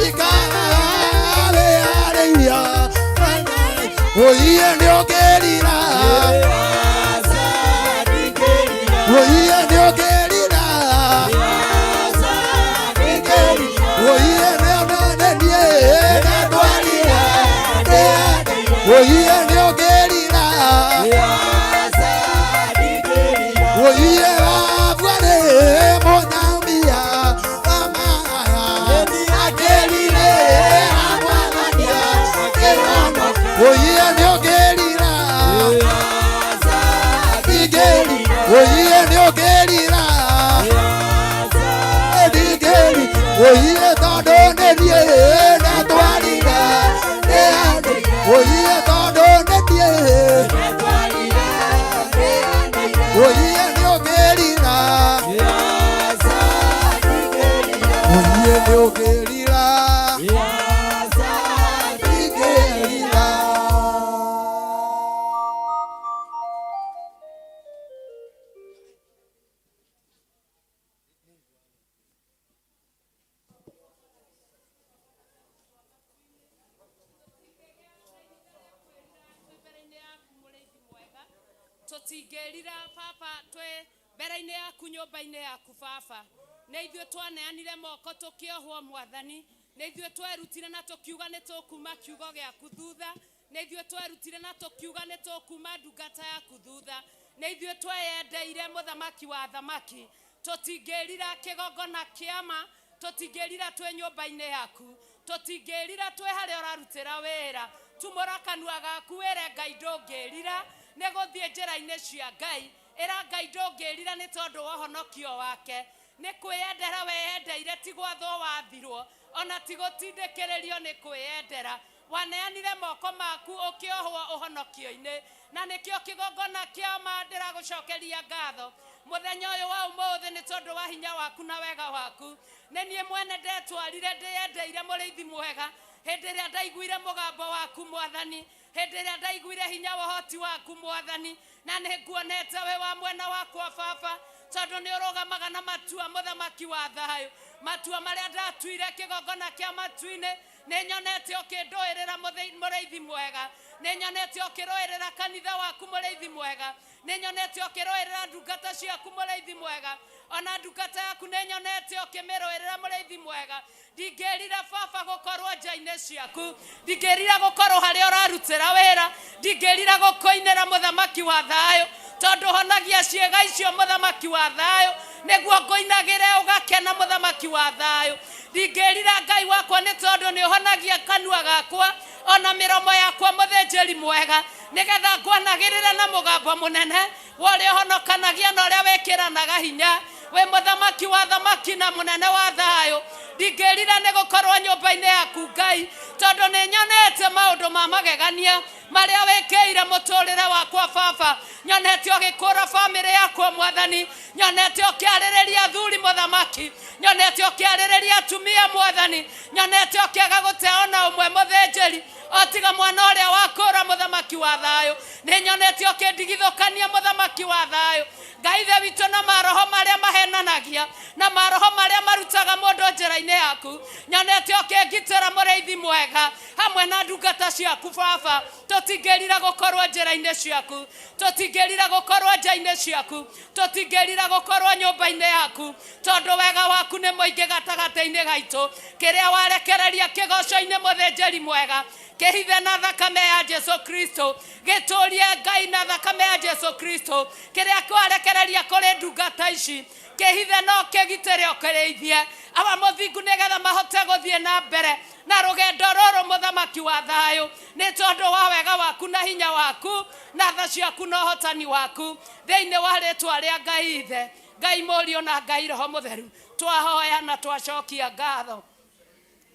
ikararĩarĩiria Oie nĩũngĩrira Oie nĩũngĩrira Oie nĩonanenie ndatwarire Oie nĩũngĩrira Oie rabuanĩ mũnyamia amaya akĩrirĩra mwathania kĩono Oie nĩũngĩrira Oie nĩũngĩrira Oie tondũ nĩ niĩ ndatwarire Oie tondũ nĩ niĩ Oie nĩũngĩrira Oie nĩũngĩrira Ingĩrira tutingerira baba twe mbere-inĩ yaku nyũmba-inĩ yaku baba nĩ ithuĩ twaneanire moko tukiohwo mwathani nĩ ithuĩ twerutire na tukiuga nĩ tũkuma kiugo gĩaku thutha nĩ ithuĩ twerutire na tukiuga nĩ tũkuma ndungata yaku thutha nĩ ithuĩ tweyendeire mũthamaki wa thamaki tutingerira kĩgongona kĩama tutingerira twe nyũmba-inĩ yaku tutingerira twe harĩa ũrarutĩra wĩra tumũra kanua gaku wĩre Ngai ndũngĩrira nĩ gũthiĩ njĩra-inĩ cia Ngai ĩra Ngai ndũngĩrira nĩ tondũ wa ũhonokio wake nĩ kwĩyendera weyendeire ti gwathwo wathirwo ona ti gũtindĩkĩrĩrio nĩ kwĩyendera waneanire moko maku ũkĩohwo ũhonokio-inĩ na nĩkĩo kĩgongona kĩama ndĩragũcokeria ngatho mũthenya ũyũ wa ũmũthĩ nĩ tondũ wa hinya waku na wega waku nĩ niĩ mwene ndetwarire ndĩyendeire mũrĩithi mwega hĩndĩ ĩrĩa ndaiguire mũgambo waku mwathani hĩndĩ ĩrĩa ndaiguire hinya wa ũhoti waku mwathani na nĩ nguonete we wa mwena wakwa baba tondũ nĩ ũrũgamaga na matua mũthamaki wa thayũ matua marĩa ndatuire kĩgongona kĩa matu-inĩ nĩ nyonete ũkĩndũĩrĩra mũrĩithi mwega nĩ nyonete ũkĩrũĩrĩra kanitha waku mũrĩithi mwega nĩ nyonete ũkĩrũĩrĩra ndungata ciaku mũrĩithi mwega ona ndungata yaku nĩ nyonete ũkĩmĩrũĩrĩra mũrĩithi mwega ndingĩrira baba gũkorwo nja-inĩ ciaku ndingĩrira gũkorwo harĩa ũrarutĩra wĩra ndingĩrira gũkũinĩra mũthamaki wa thayũ tondũ honagia ciĩga icio mũthamaki wa thayũ nĩguo ngũinagĩre ũgakena mũthamaki wa thayũ ndingĩrira Ngai wakwa nĩ tondũ nĩ ũhonagia kanua gakwa ona mĩromo yakwa mũthĩnjĩri mwega nĩgetha ngwanagĩrĩre na mũgambo mũnene wa ũrĩa ũhonokanagia na ũrĩa wĩkĩranaga hinya we mũthamaki wa thamaki na mũnene wa thayũ ndingĩrira nĩ gũkorwo nyũmba-inĩ yaku Ngai tondũ nĩ nyonete maũndũ ma magegania marĩa wĩkĩire mũtũrĩre wakwa baba nyonete ũgĩkũra bamĩrĩ yakwa mwathani nyonete ũkĩarĩrĩria athuri mũthamaki nyonete ũkĩarĩrĩria atumia mwathani nyonete ũkĩaga gũte ona ũmwe mũthĩnjĩri otiga mwana ũrĩa wakũra mũthamaki wa thayũ nĩ nyonete ũkĩndigithũkania mũthamaki wa thayũ Ngai ithe witũ na maroho marĩa mahenanagia na maroho marĩa marutaga mũndũ njĩra-inĩ yaku nyonete ũkĩngitĩra mũrĩithi mwega hamwe na ndungata ciaku baba tũtingĩrira gũkorwo njĩra-inĩ ciaku tũtingĩrira gũkorwo nja-inĩ ciaku tũtingĩrira gũkorwo nyũmba-inĩ yaku tondũ wega waku nĩ mũingĩ gatagatĩ-inĩ gaitũ kĩrĩa warekereria kĩgoco-inĩ mũthĩnjĩri mwega kĩhithe na thakame ya Jesu Kristo gĩtũrie Ngai na thakame ya Jesu Kristo kĩrĩa kwarekereria kũrĩ ndungata ici kĩhithe no kĩgitĩre ũkĩrĩithie aba mũthingu nĩgetha mahote gũthiĩ na mbere na rũgendo rũrũ mũthamaki wa thayũ nĩ tondũ wa wega waku na hinya waku na tha ciaku na ũhotani waku thĩinĩ wa rĩtwa rĩa Ngai ithe Ngai mũriũ na Ngai roho mũtheru twahoya na twacokia ngatho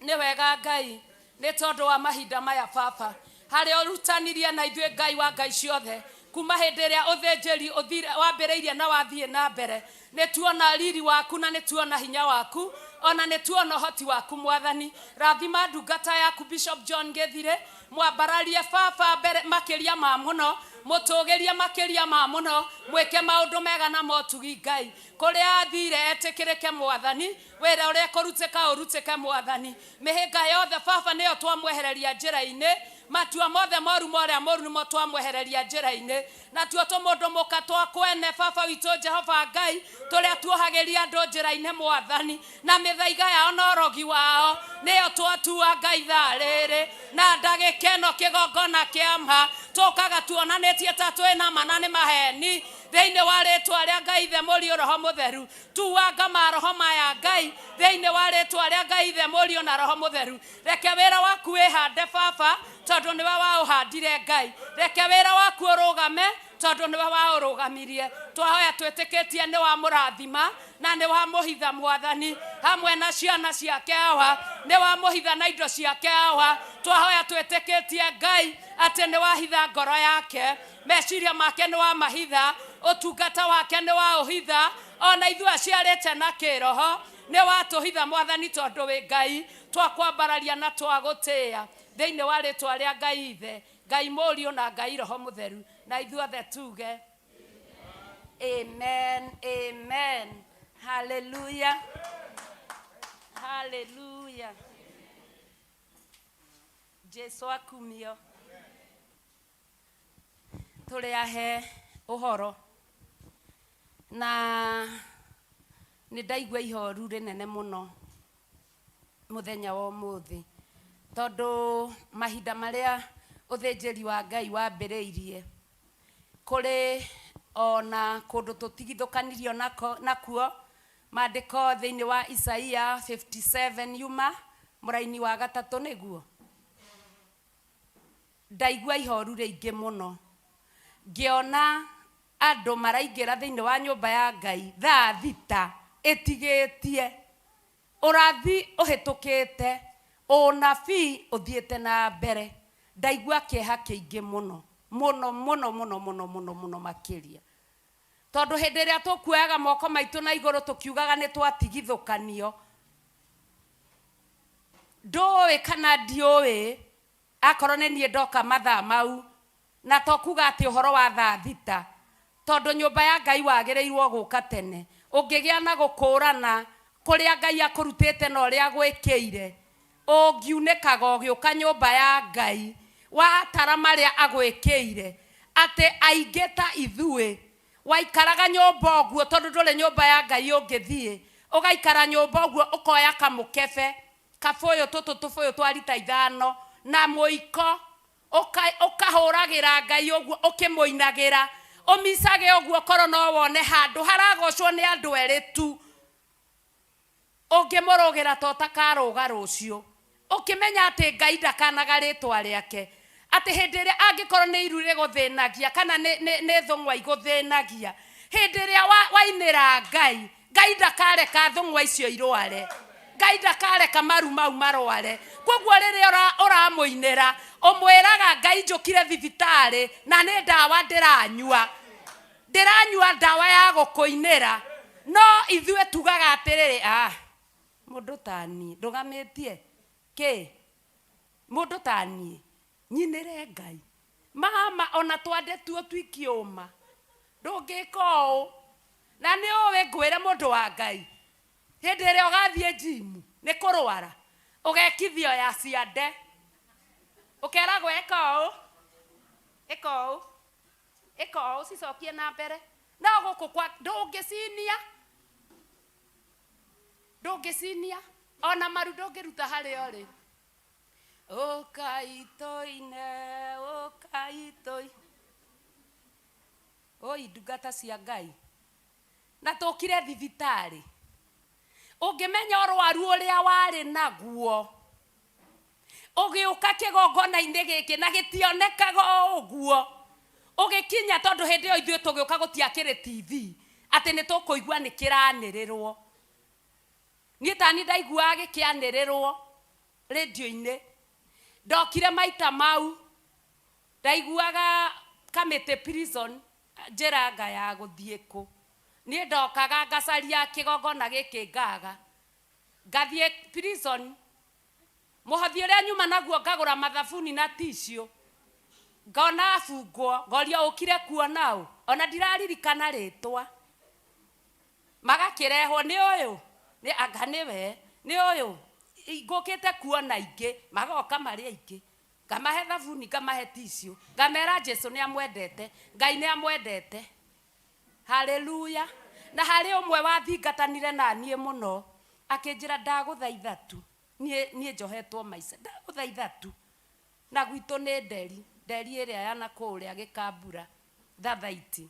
nĩ wega Ngai nĩ tondũ wa mahinda maya baba harĩa ũrutanirie na ithuĩ Ngai wa Ngai ciothe kuma hĩndĩ ĩrĩa ũthĩnjĩri wambĩrĩirie na wathiĩ na mbere nĩ tuona riri waku na nĩ tuona hinya waku ona nĩ tuona ũhoti waku mwathani rathima ndungata yaku Bishop John Gĩthirĩ mwambararie baba mbere makĩria ma mũno mũtũgĩrie makĩria ma mũno mwĩke maũndũ mega na motugi Ngai kũrĩa athire etĩkĩrĩke mwathani wĩra ũrĩa kũrutĩka ũrutĩke mwathani mĩhĩnga yothe baba nĩyo twamwehereria njĩra-inĩ matua mothe moru marĩa moru nĩmo twamwehereria njĩra-inĩ na tuo tũmũndũ mũka twakwene baba witũ Jehova Ngai tũrĩa tuohagĩria andũ njĩra-inĩ mwathani na mĩthaiga yao na ũrogi wao nĩyo twatua Ngai thaa rĩrĩ na ndagĩkeno kĩgongona kĩama tũkaga tuonanĩtie ta twĩna mana nĩ maheni thĩinĩ wa rĩtwa rĩa Ngai ithe mũriũ roho mũtheru tuwanga maroho maya Ngai thĩinĩ wa rĩtwa rĩa Ngai ithe mũriũ na roho mũtheru reke wĩra waku wĩhande baba tondũ nĩwe waũhandire Ngai reke wĩra waku ũrũgame tondũ nĩwe waũrũgamirie twahoya twĩtĩkĩtie nĩ wa mũrathima na nĩ wa mũhitha mwathani hamwe na ciana ciake hawa nĩ wa mũhitha na indo ciake hawa twahoya twĩtĩkĩtie Ngai atĩ nĩ wahitha ngoro yake meciria make nĩ wa mahitha ũtungata wake nĩ wa ũhitha ona ithuĩ aciarĩte na kĩroho nĩ watũhitha mwathani tondũ wĩ Ngai twakwambararia na twagũtĩĩa thĩinĩ wa rĩtwa rĩa Ngai ithe Ngai mũriũ na Ngai roho mũtheru na ithuothe tuge amen amen hallelujah hallelujah Jesu akumio tũrĩ ahe uhoro na nĩ ndaigua ihoru rĩnene mũno mũthenya wa ũmũthĩ tondũ mahinda marĩa ũthĩnjĩri wa Ngai wambĩrĩirie kũrĩ ona kũndũ tũtigithũkanirio nakuo maandĩko thĩinĩ wa Isaia 57 yuma mũraini wa 3 nĩguo ndaigua ihoru rĩingĩ mũno ngĩona andũ maraingĩra thĩinĩ wa nyũmba ya Ngai thaa thita ĩtigĩtie ũrathi ũhĩtũkĩte ũnabii ũthiĩte na mbere ndaigua kĩeha kĩingĩ mũno mũno mũno mũno mũno mũno mũno makĩria tondũ hĩndĩ ĩrĩa tũkuoyaga moko maitũ na igũrũ tũkiugaga nĩ twatigithũkanio ndũĩ kana ndiũĩ akorwo nĩ niĩ ndoka mathaa mau na tokuga atĩ ũhoro wa thaa thita tondũ nyũmba ya Ngai wagĩrĩirwo gũka tene ũngĩgĩa na gũkũrana kũrĩa Ngai akũrutĩte na ũrĩa gwĩkĩire ũngiunĩkaga ũgĩũka nyũmba ya Ngai watara marĩa agwĩkĩire atĩ aingĩ ta ithuĩ waikaraga nyũmba ũguo tondũ ndũrĩ nyũmba ya Ngai ũngĩthiĩ ũgaikara nyũmba ũguo ũkoya kamũkebe kabũyũ tũbũyũ twa rita 5 na mũiko ũkahũragĩra Ngai ũguo ũkĩmũinagĩra ũmicage ũguo korwo no wone handũ haragocwo nĩ andũ erĩ tu ũngĩmũrũgĩra to takarũga rũciũ ũkĩmenya atĩ Ngai ndakanaga rĩtwa rĩake atĩ hĩndĩ ĩrĩa angĩkorwo nĩ iru rĩgũthĩnagia kana nĩ thũng'wa igũthĩnagia hĩndĩ ĩrĩa wainĩra Ngai ndakareka thũng'wa icio irware Ngai ndakareka maru mau marware koguo rĩrĩa ũramũinĩra ũmwĩraga Ngai njũkire thibitarĩ na nĩ ndawa ndĩranyua ndawa ya gũkũinĩra no ithuĩ tugaga atĩrĩrĩ mũndũ tani ndũgamĩtie mũndũ tani nyinĩre Ngai mama ona twande tuo twikiũma ndũngĩka ũũ na nĩ ũĩ ngwĩre mũndũ wa Ngai hĩndĩ ĩrĩa ũgathiĩ jimu nĩ kũrwara ũgekithio ya ciande ũkeragwo ĩka ũũ cicokie na mbere no gũkũ kwa ndũngĩcinia ona maru ndũngĩruta harĩa ũrĩ ũkaitoi ndungata cia Ngai na tũkire thibitarĩ ũngĩmenya ũrwaru ũrĩa warĩ naguo ũgĩũka kĩgongona-inĩ gĩkĩ na gĩtionekaga ũguo ũgĩkinya tondũ hĩndĩ ĩyo ithuĩ tũgĩũka gũtiakĩrĩ TV atĩ nĩ tũkũigua nĩ kĩranĩrĩrwo niĩ tani ndaiguaga gĩkĩanĩrĩrwo radio-inĩ ndokire maita mau ndaiguaga Kamĩtĩ prison njĩranga ya gũthiĩ kũ niĩ ndokaga ngacaria kĩgongona gĩkĩ ngaga ngathiĩ prison mũhothi ũrĩa nyuma naguo ngagũra mathabuni na tissue ngona abungwo ngoria ũkire kuona ũ ona ndiraririkana rĩtwa magakĩrehwo nĩ ũyũ anga nĩwe nĩ ũyũ ngũkĩte kuona ingĩ magoka marĩ aingĩ ngamahe thabuni ngamahe tissue ngamera Jesũ nĩ amwendete Ngai nĩ amwendete haleluya na harĩ ũmwe wathingatanire na niĩ mũno akĩnjĩra ndagũthaitha tu niĩ njohetwo maica ndagũthaitha tu na gwitũ nĩ nderi ĩrĩa yana kũrĩa Gĩkambura thathaiti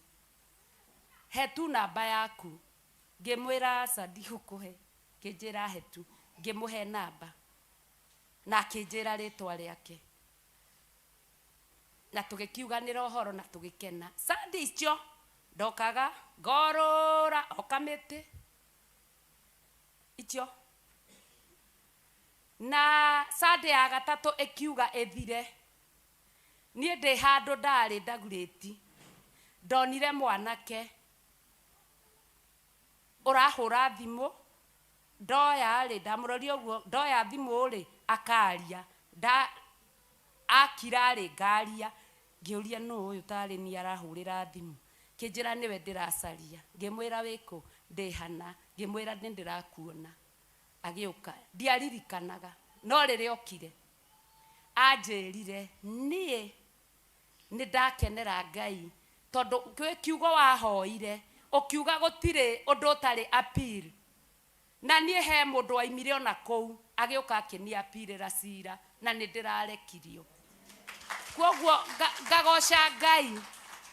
he tu namba yaku ngĩmwĩra aca ndigũkũhe kĩnjĩra he tu ngĩmũhe namba na akĩnjĩra rĩtwa rĩake na tũgĩkiuganĩra ũhoro na tũgĩkena Sunday icio ndokaga ngorũra o Kamĩtĩ icio na Sunday ya gatatũ ĩkiuga ĩthire niĩ ndĩ handũ ndarĩ ndagurĩti ndonire mwanake ũrahũra thimũ ndoya rĩ ndamũroria ũguo ndoya thimũ rĩ akaria akira rĩ ngaria ngĩũria nũ ũyũ tarĩ niĩ arahũrĩra thimũ kĩnjĩra nĩwe ndĩracaria ngĩmwĩra wĩkũ ndĩhana ngĩmwĩra nĩ ndĩrakuona agĩũka ndiaririkanaga no rĩrĩa okire anjĩrire niĩ nĩ ndakenera Ngai tondu kwe kiugo wahoire ukiuga gutire undu utari appeal na nie he mundu waimire ona kou agiuka akinia appeal cira na ni ndirarekirio kwoguo ngagosha Ngai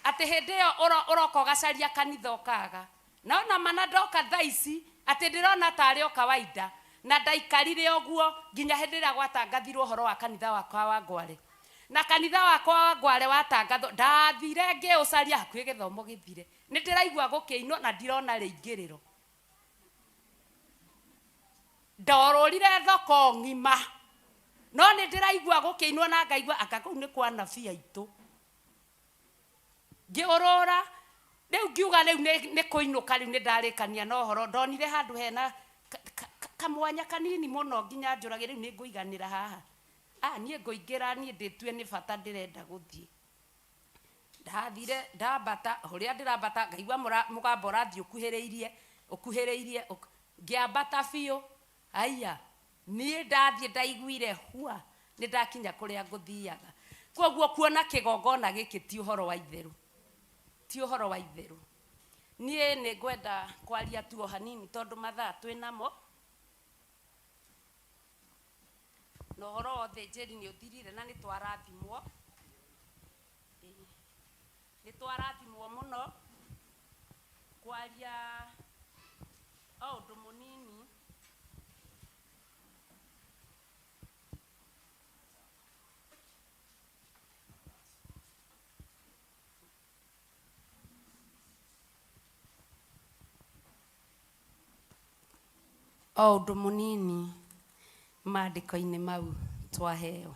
ati hindi yo uroko gacaria kanitha okaga na ona manadoka thaici ati ndirona tari o kawaida na ndaikarire oguo nginya hindi ria gwatangathirwo horo wa kanitha wakwa wa Ngware na kanitha wakwa wa Ngware watangatho ndathire ngiucaria hakuhi githomo githire ni ndiraigua gukiinwo na ndirona riingiriro ndorurire thoko ngima no ni ndiraigua gukiinwo na ngaigua aka kuu ni kwa nabii aitu ngiurura riu ngiuga riu ni kuinuka riu ni ndarikania no horo ndonire handu hena kamwanya kanini muno nginya njurage riu ni nguiganira haha nie nguingira nie nditue ni bata ndirenda guthie ndathire ndambata huria ndirambata ngaigua mugamba urathie ukuhiriirie ngiambata biu aya nie ndathie ndaiguire hua ni ndakinya kuria nguthiaga kwoguo kuona kigongona giki ti uhoro wa itheru nie ni ngwenda kwaria tu hanini tondu mathaa twinamo no horo othe njeri ni uthirire na ni twarathimwo muno kwaria undu munini undu munini maandiko-ini mau twaheo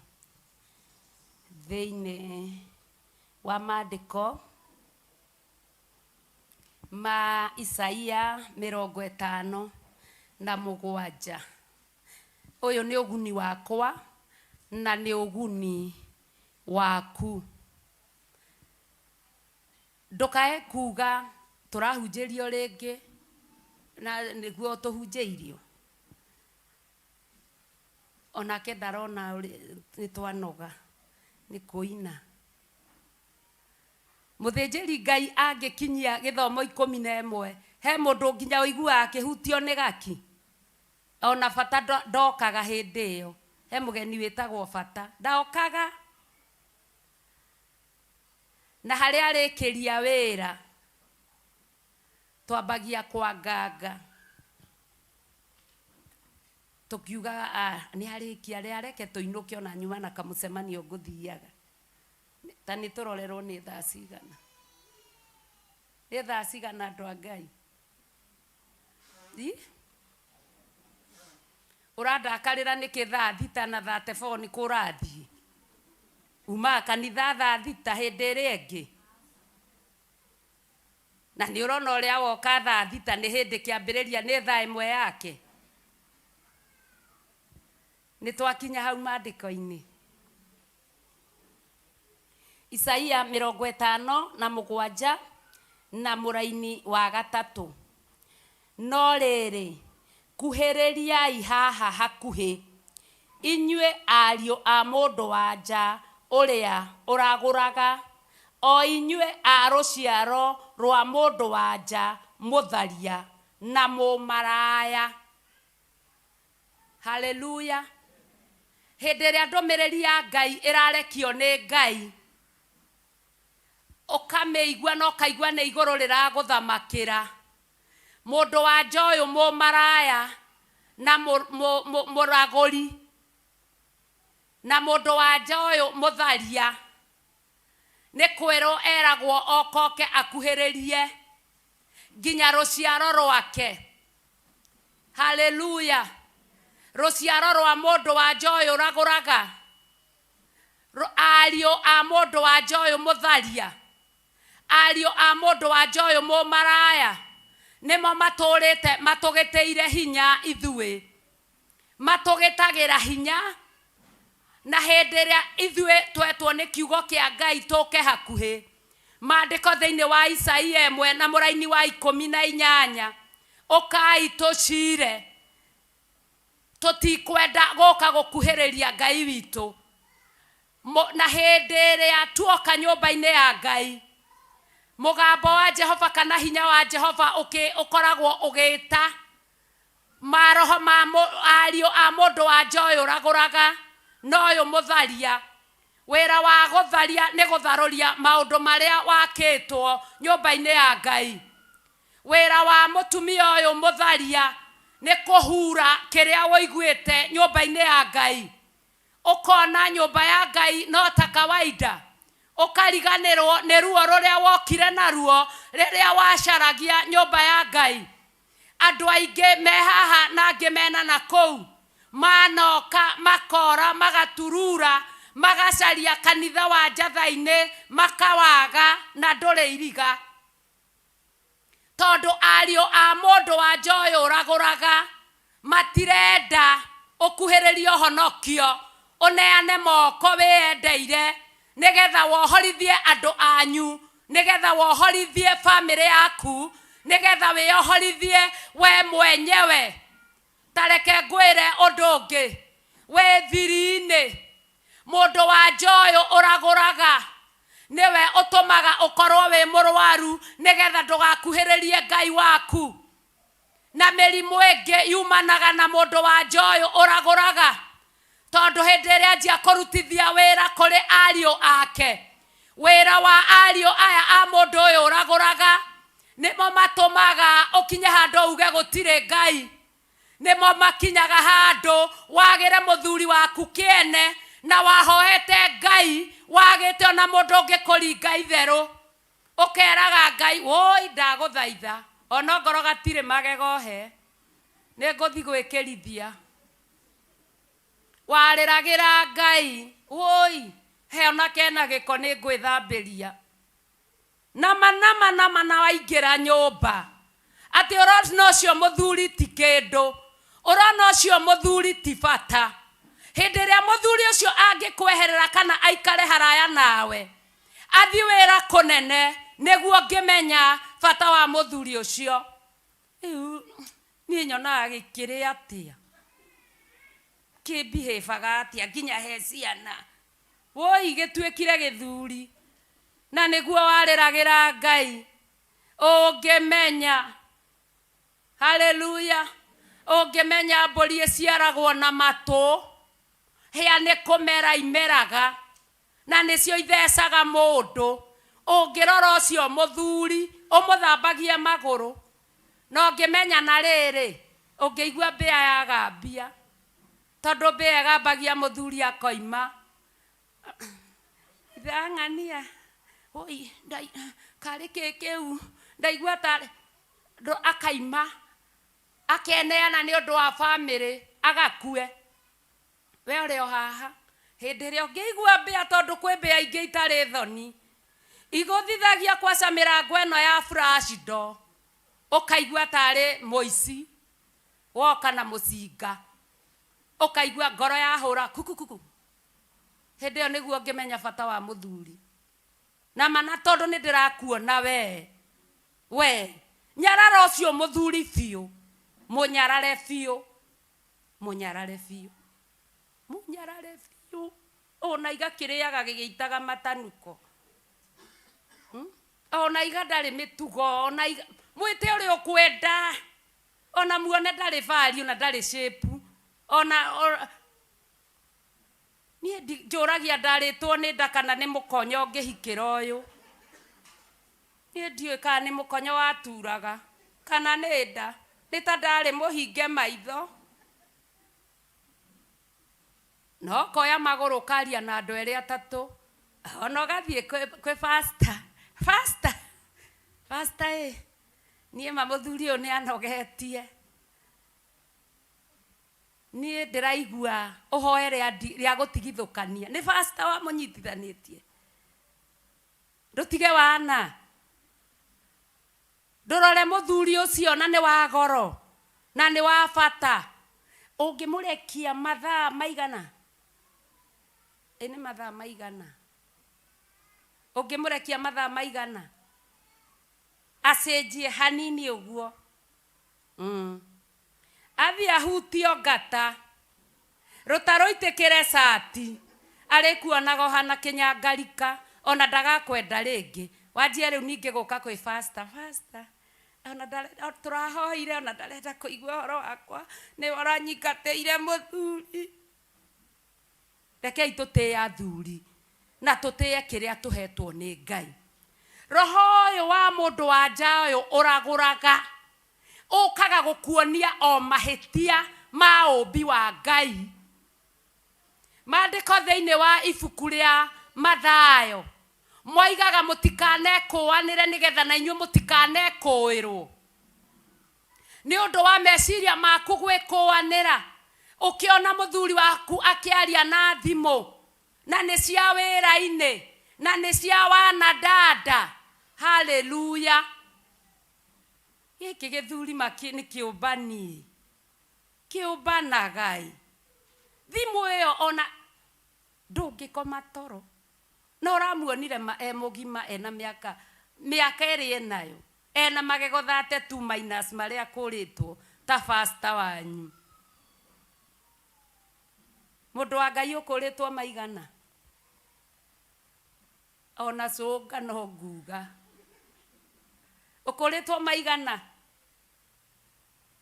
thiini wa maandiko ma Isaia 57 uyu ni uguni wakwa na ni uguni waku ndukae kuga turahunjirio ringi na niguo tuhunjiirio onake ndarona ni twanoga ni kuina muthinjiri Ngai angikinyia githomo 11 he mundu nginya uigua akihutio ni gaki ona bata ndokaga hindi iyo he mugeni witagwo bata ndaokaga na haria arikiria wira twambagia kwa nganga tukiuga ni harikia ria reke tuinuke ona nyuma na kamucemanio nguthiaga ta ni turorerwo ni thaa cigana andu a Ngai urandakarira niki thaa thita na 34 ni kurathie uma kanitha thaa thita hindi ria ingi na ni urona uria woka thaa thita ni hindi kiambiriria ni thaa imwe yake ni twakinya hau maandiko-ini Isaia 57 na muraini wa 3 no riri kuhereriai haha hakuhi inyue ario a mundu wanja uria uraguraga o inyue a ruciaro rwa mundu wanja mutharia na mumaraya haleluya hindi ria ndumiriri ya Ngai irarekio ni Ngai ukameigua no kaigua ni iguru riraguthamakira mundu wanja uyu mumaraya na muraguri na mundu wanja uyu mutharia ni kwiro eragwo okoke akuhiririe nginya ruciaro rwake haleluya ruciaro rwa mundu wanja uyu uraguraga ario a mundu wanja uyu mutharia ario a mundu wanja uyu mumaraya nimo maturite matugiteire hinya ithue matugitagira hinya na hindi ria ithue twetwo ni kiugo kia Ngai tuke hakuhi maandiko thiini wa Isaia 1 na muraini wa 18 ukai tucire tutikwenda guka gukuhiriria Ngai witu na hindi ria tuoka nyumba-ini ya Ngai mugambo wa Jehova kana hinya wa Jehova ukoragwo ugita maroho ma ario a mundu wa njoyo raguraga noyo mutharia wira wa gutharia ni gutharuria maundu maria wakitwo nyumba-ini ya Ngai. Wira wa mutumia uyu mutharia ni kuhura kiria woiguite nyumba-ini ya Ngai. Ukona nyumba ya Ngai no ta kawaida, ukariganirwo ni ruo ruria wokire naruo riria wacaragia nyumba ya Ngai. Andu aingi me haha na angi mena na kou manoka makora magaturura magacaria kanitha wa njatha-ini makawaga na nduri iriga tondu ario a mundu wa njoyo uraguraga matirenda ukuhiririo honokio uneane moko wiendeire nigetha wohorithie andu anyu, nigetha wohorithie family yaku, nigetha wiyohorithie we mwenyewe. Tareke ngwire undu ungi, we thiri-ini mundu wa njoyo uraguraga niwe utumaga ukorwo wi murwaru nigetha ndugakuhiririe Ngai waku. Na mirimu ingi yumanaga na mundu wa njoyo uraguraga tondu hindi iria njia kurutithia wira kuri ario ake. Wira wa ario aya a mundu uyu uraguraga nimo matumaga ukinye handu uge gutire Ngai. Nimo makinyaga handu wagire muthuri waku kiene na wahoete Ngai wagite ona mundu ungi kuringa itheru ukeraga Ngai woi ndaguthaitha ona ngoro gatire magego he ni nguthi gwikirithia. Wariragira Ngai woi he ona kena giko ni ngwithambiria nama waingira nyumba ati urona ucio muthuri ti kindu, urona ucio muthuri ti bata. Hindi iria muthuri ucio angikweherera kana aikare haraya nawe athi wira kunene niguo ngimenya bata wa muthuri ucio. Ni nyonaga gikiri atia kibihevaga atia nginya he ciana woi gituikire githuri na niguo wariragira Ngai ungimenya. Haleluya. Ungimenya mburi ciaragwo na matu hia ni kumera imeraga na nicio ithecaga mundu. Ungirora ucio muthuri umuthambagia maguru no ngimenya na riri ungiigua mbia ya gambia tondu mbia gambagia muthuri akoima ithang'ania oi ndai kari kikeu ndaigua tari akaima akeneana ni undu wa family agakue. We uri o haha hindi iria ungiigua mbia tondu kwi mbia ingi itari thoni iguthithagia kwaca mirango eno ya flash door ukaigua tari muici woka na mucinga ukaigua ngoro ya hura kukukuku. Hindi iyo niguo ngimenya bata wa muthuri na mana tondu ni ndirakuona we nyarara ucio muthuri biu munyarare biu ona iga kiriaga gigitaga matanuko ona iga ndari mitugo ona iga mwite uri ukwenda ona muone ndari value na ndari shape ona ni njuragia ndaritwo ni ndakana ni mukonyo ngihikira uyu ni ndiwe kana ni mukonyo waturaga kana ni nda ni ta ndari muhinge maitho no koya maguru karia na andu eri atatu ona gathie kwe faster nie mamuthuri oni anogetie nie ndiraigua uhoe ria gutigithukania ni faster wa munyitithanitie ndutige wana ndurore muthuri ucio na ni wa goro na ni wa bata ungimurekia mathaa maigana ene mathaa maigana ungimurekia mathaa maigana acenjie hanini uguo athi ahutio ngata rutaro itikire sati arikuonaga hana kinyangarika ona ndagakwenda ringi wajia riu ninge guka kwi faster ona ndarenda turahoire ona ndarenda kuigua horo wakwa ni waranyingateire muthuri rekei tutie athuri na tutie kiria tuhetwo ni Ngai. Roho uyu wa mundu wa nja uyu uraguraga ukaga gukuonia o mahitia ma umbi wa Ngai. Maandiko thiini wa ibuku ria Mathayo moigaga mutikane-kuanire nigetha na inyu mutikane-kuirwo ni undu wa meciria maku gwikuanira ukiona muthuri waku akiaria na thimu na ni cia wira-ini na ni cia wanadada. Haleluya. Giki githuri maki ni kiubani kiubanagai thimu iyo ona ndungikoma toro no ramuonire mugima ena miaka eri enayo ena magego 32 minus maria kuritwo ta faster wanyu. Mundu wa Ngai ukuritwo maigana ona cunga no nguga ukuritwo maigana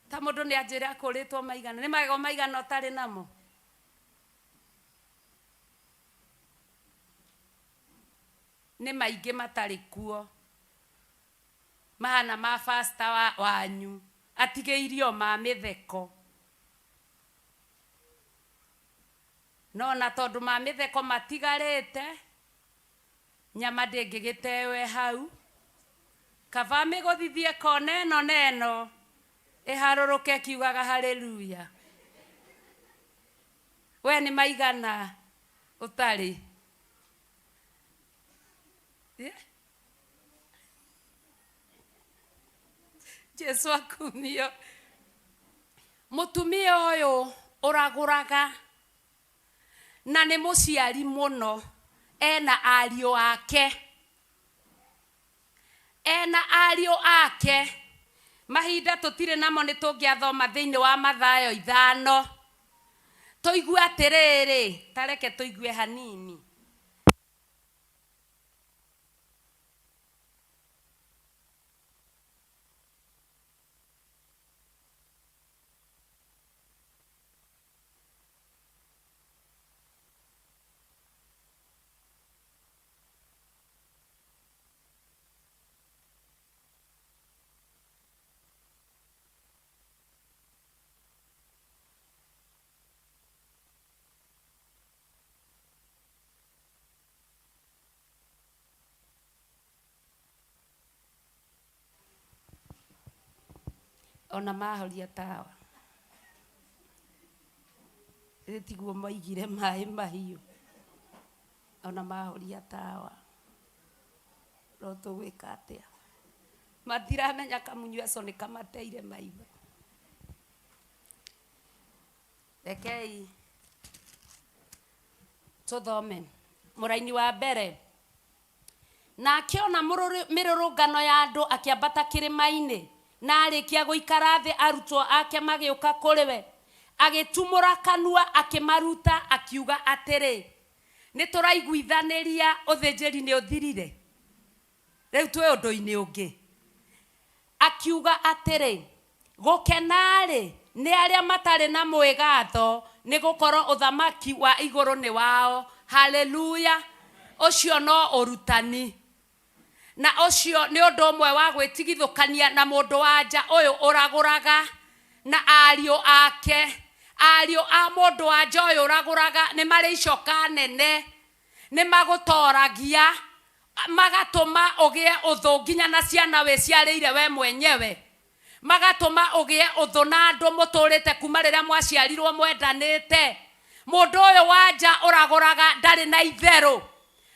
ta mundu ni anjire akuritwo maigana ni magego maigana utari namo. Ni maingi matari kuo mahana ma faster wanyu atigeirio ma mitheko no na tondu ma mitheko matigarite nyama ndingigitewe hau kava migothithie koneno neno iharuruke kiugaga haleluya. We ni maigana utari Jesu akumio. Mutumia uyu uraguraga na ni muciari muno ena ariu ake mahinda tutire namo ni tungiathoma thiini wa Mathayo 5 tuigue atiriri tareke tuigue hanini. Ona mahoria tawa tiguo maigire mai mahiu ona mahoria tawa ro tuwika atia matiramenya kamunyu aco ni kamateire maitho. Rekei tuthome muraini wa mbere. Na akiona mirurungano ya andu akiambata kirima-ini na arikia guikara thi arutwo ake magiuka kuri we agitumura kanua akimaruta akiuga atiri ni turaiguithaniria uthinjiri ni uthirire riu twe undu-ini ungi akiuga atiri gukenari ni aria matari na mwigatho ni gukorwo uthamaki wa iguru ni wao. Haleluya. Ucio no urutani na ucio ni undu umwe wa gwitigithukania na mundu wa nja uyu uraguraga na ariu ake. Ariu a mundu wa nja uyu uraguraga ni mari icoka nene ni magutoragia magatuma ugie uthu nginya na ciana we ciarĩire we mwenyewe magatuma ugie uthu na andu muturite kuma riria mwaciarirwo mwendanite. Mundu uyu wa nja uraguraga ndari na itheru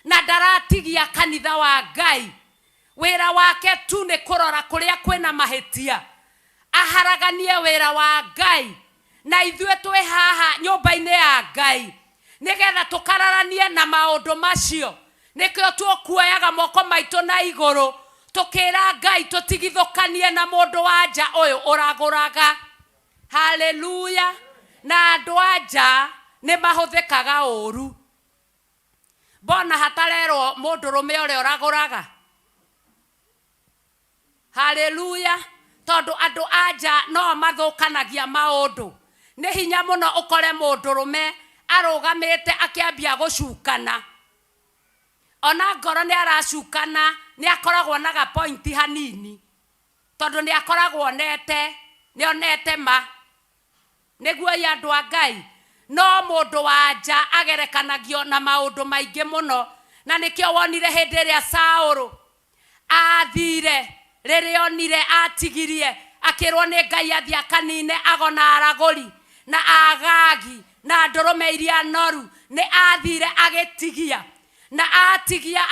na ndaratigia kanitha wa Ngai. Wira wake tu ni kurora kuria kwina mahitia aharaganie wira wa Ngai na ithue twi haha nyumba-ini ya Ngai nigetha tukararanie na maundu macio. Nikio tukuoyaga moko maitu na iguru tukira Ngai tutigithukanie na mundu wa nja uyu uraguraga. Haleluya. Na andu a nja ni mahuthikaga uru. Bona hatarerwo mundu rume uria uraguraga Haleluya. Tondu andu anja no mathukanagia maundu. Ni hinya muno ukore mundurume arugamite akiambia gucukana. Ona ngoro ni aracukana ni akoragwo na ga point hanini. Tondu ni akoragwo onete ma. Niguo ya andu a Ngai. No mundu wanja agerekanagio na maundu maingi muno. Na nikio wonire hindi iria Saulu athire rĩrĩa onire atigirie akĩrwo nĩ Ngai athia kanine agona aragũri na agagi na ndũrũme iria noru nĩ athire agĩtigia na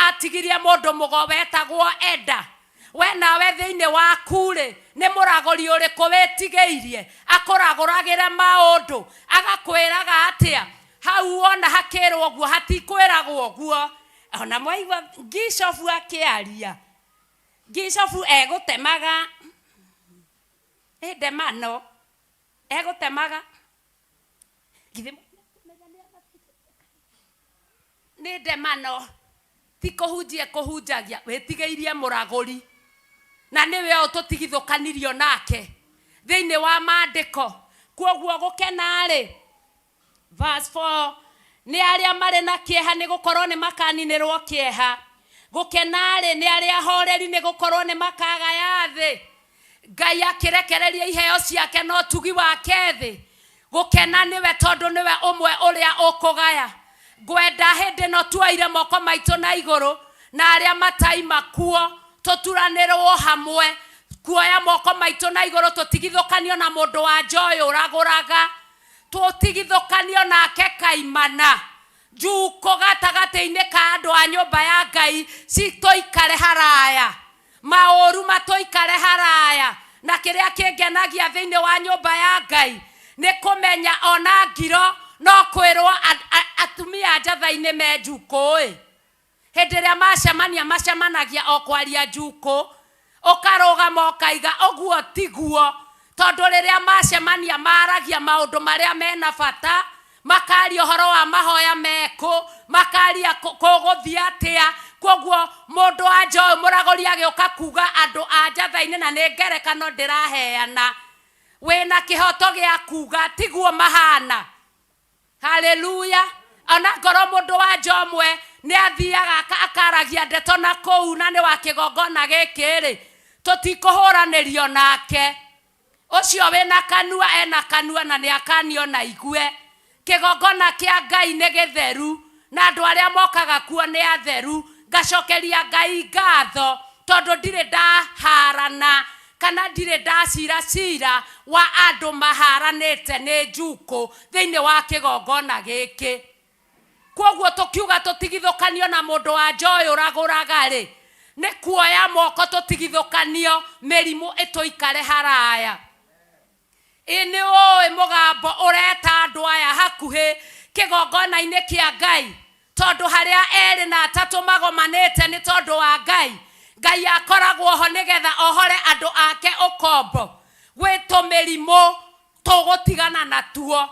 atigirie mũndũ mũgo wetagwo Eda. We nawe thĩinĩ waku rĩ nĩ mũragũri ũrĩkũ wĩtigĩirie akũragũragĩre maũndũ agakwĩraga atĩa? Hau ona hakĩrwo ũguo hatikwĩragwo ũguo. Ona mwaigua Gishofu akĩaria. Gishofu egũtemaga ndemano egũtemaga nĩ ndemano ti kũhunjagia wĩtigĩirie mũragũri na nĩwe ũtũtigithũkanirio nake thĩinĩ wa maandĩko. Kwoguo gũkena rĩ verse 4 nĩ arĩa marĩ na kĩeha nĩ gũkorwo nĩ makaninĩrwo kĩeha. Gũkena rĩ nĩ arĩa ahoreri nĩ gũkorwo nĩ makagaya thĩ. Ngai akĩrekereria iheo ciake no tugi wake thĩ. Gũkena nĩwe tondũ nĩwe ũmwe ũrĩa ũkũgaya. Ngwenda hĩndĩ no tuoire moko maitũ na igũrũ na arĩa mataima kuo tũturanĩrwo hamwe kuoya moko maitũ na igũrũ tũtigithũkanio na mũndũ wa njoĩ ũragũraga. Tũtigithũkanio nake kaimana. Juko gatagatĩ-inĩ ka andũ a nyũmba ya Ngai citũikare haraya. Maũru matũikare haraya. Na kĩrĩa kĩngenagia thĩinĩ wa nyũmba ya Ngai nĩ kũmenya ona ngiro no kwĩrwo atumia njatha-inĩ me njuko ĩ. Hĩndĩ ĩrĩa macemanagia o kwaria njuko ũkarũgama ũkaiga ũguo tiguo. Tondũ rĩrĩa macemania maragia maũndũ marĩa mena bata makaria ũhoro wa mahoya meko makaria kũgũthiĩ atĩa. Kwoguo mũndũ wa njoĩ mũragũri agĩũka kuga andũ a njatha-inĩ na nĩ ngerekano ndĩraheana wĩna kĩhoto gĩa kuga tiguo mahana. Haleluya. Ona ngoro mũndũ wa njomwe nĩ athiaga akaragia ndeto na kũu na nĩ wa kĩgongona gĩkĩ rĩ tũtikũhũranĩrio nake. Ũcio wĩna kanua ena kanua na nĩ akanio na igue. Kĩgongona kĩa Ngai nĩ gĩtheru na andũ arĩa mokaga kuo nĩ atheru. Ngacokeria Ngai ngatho tondũ ndirĩ ndaharana kana ndirĩ ndacira wa andũ maharanĩte nĩ njuko thĩinĩ wa kĩgongona gĩkĩ. Kwoguo tũkiuga tũtigithũkanio na mũndũ wa njoĩ ũragũraga rĩ nĩ kuoya moko tũtigithũkanio mĩrimũ ĩtũikare haraya. Nĩ ũĩ mũgambo ũreta andũ aya hakuhĩ kĩgongona-inĩ kĩa Ngai tondũ harĩa erĩ na atatũ magomanĩte nĩ tondũ wa Ngai. Ngai akoragwo ho nĩgetha ohore andũ ake ũkombo gwĩ tũmĩrimũ tũgũtigana natuo.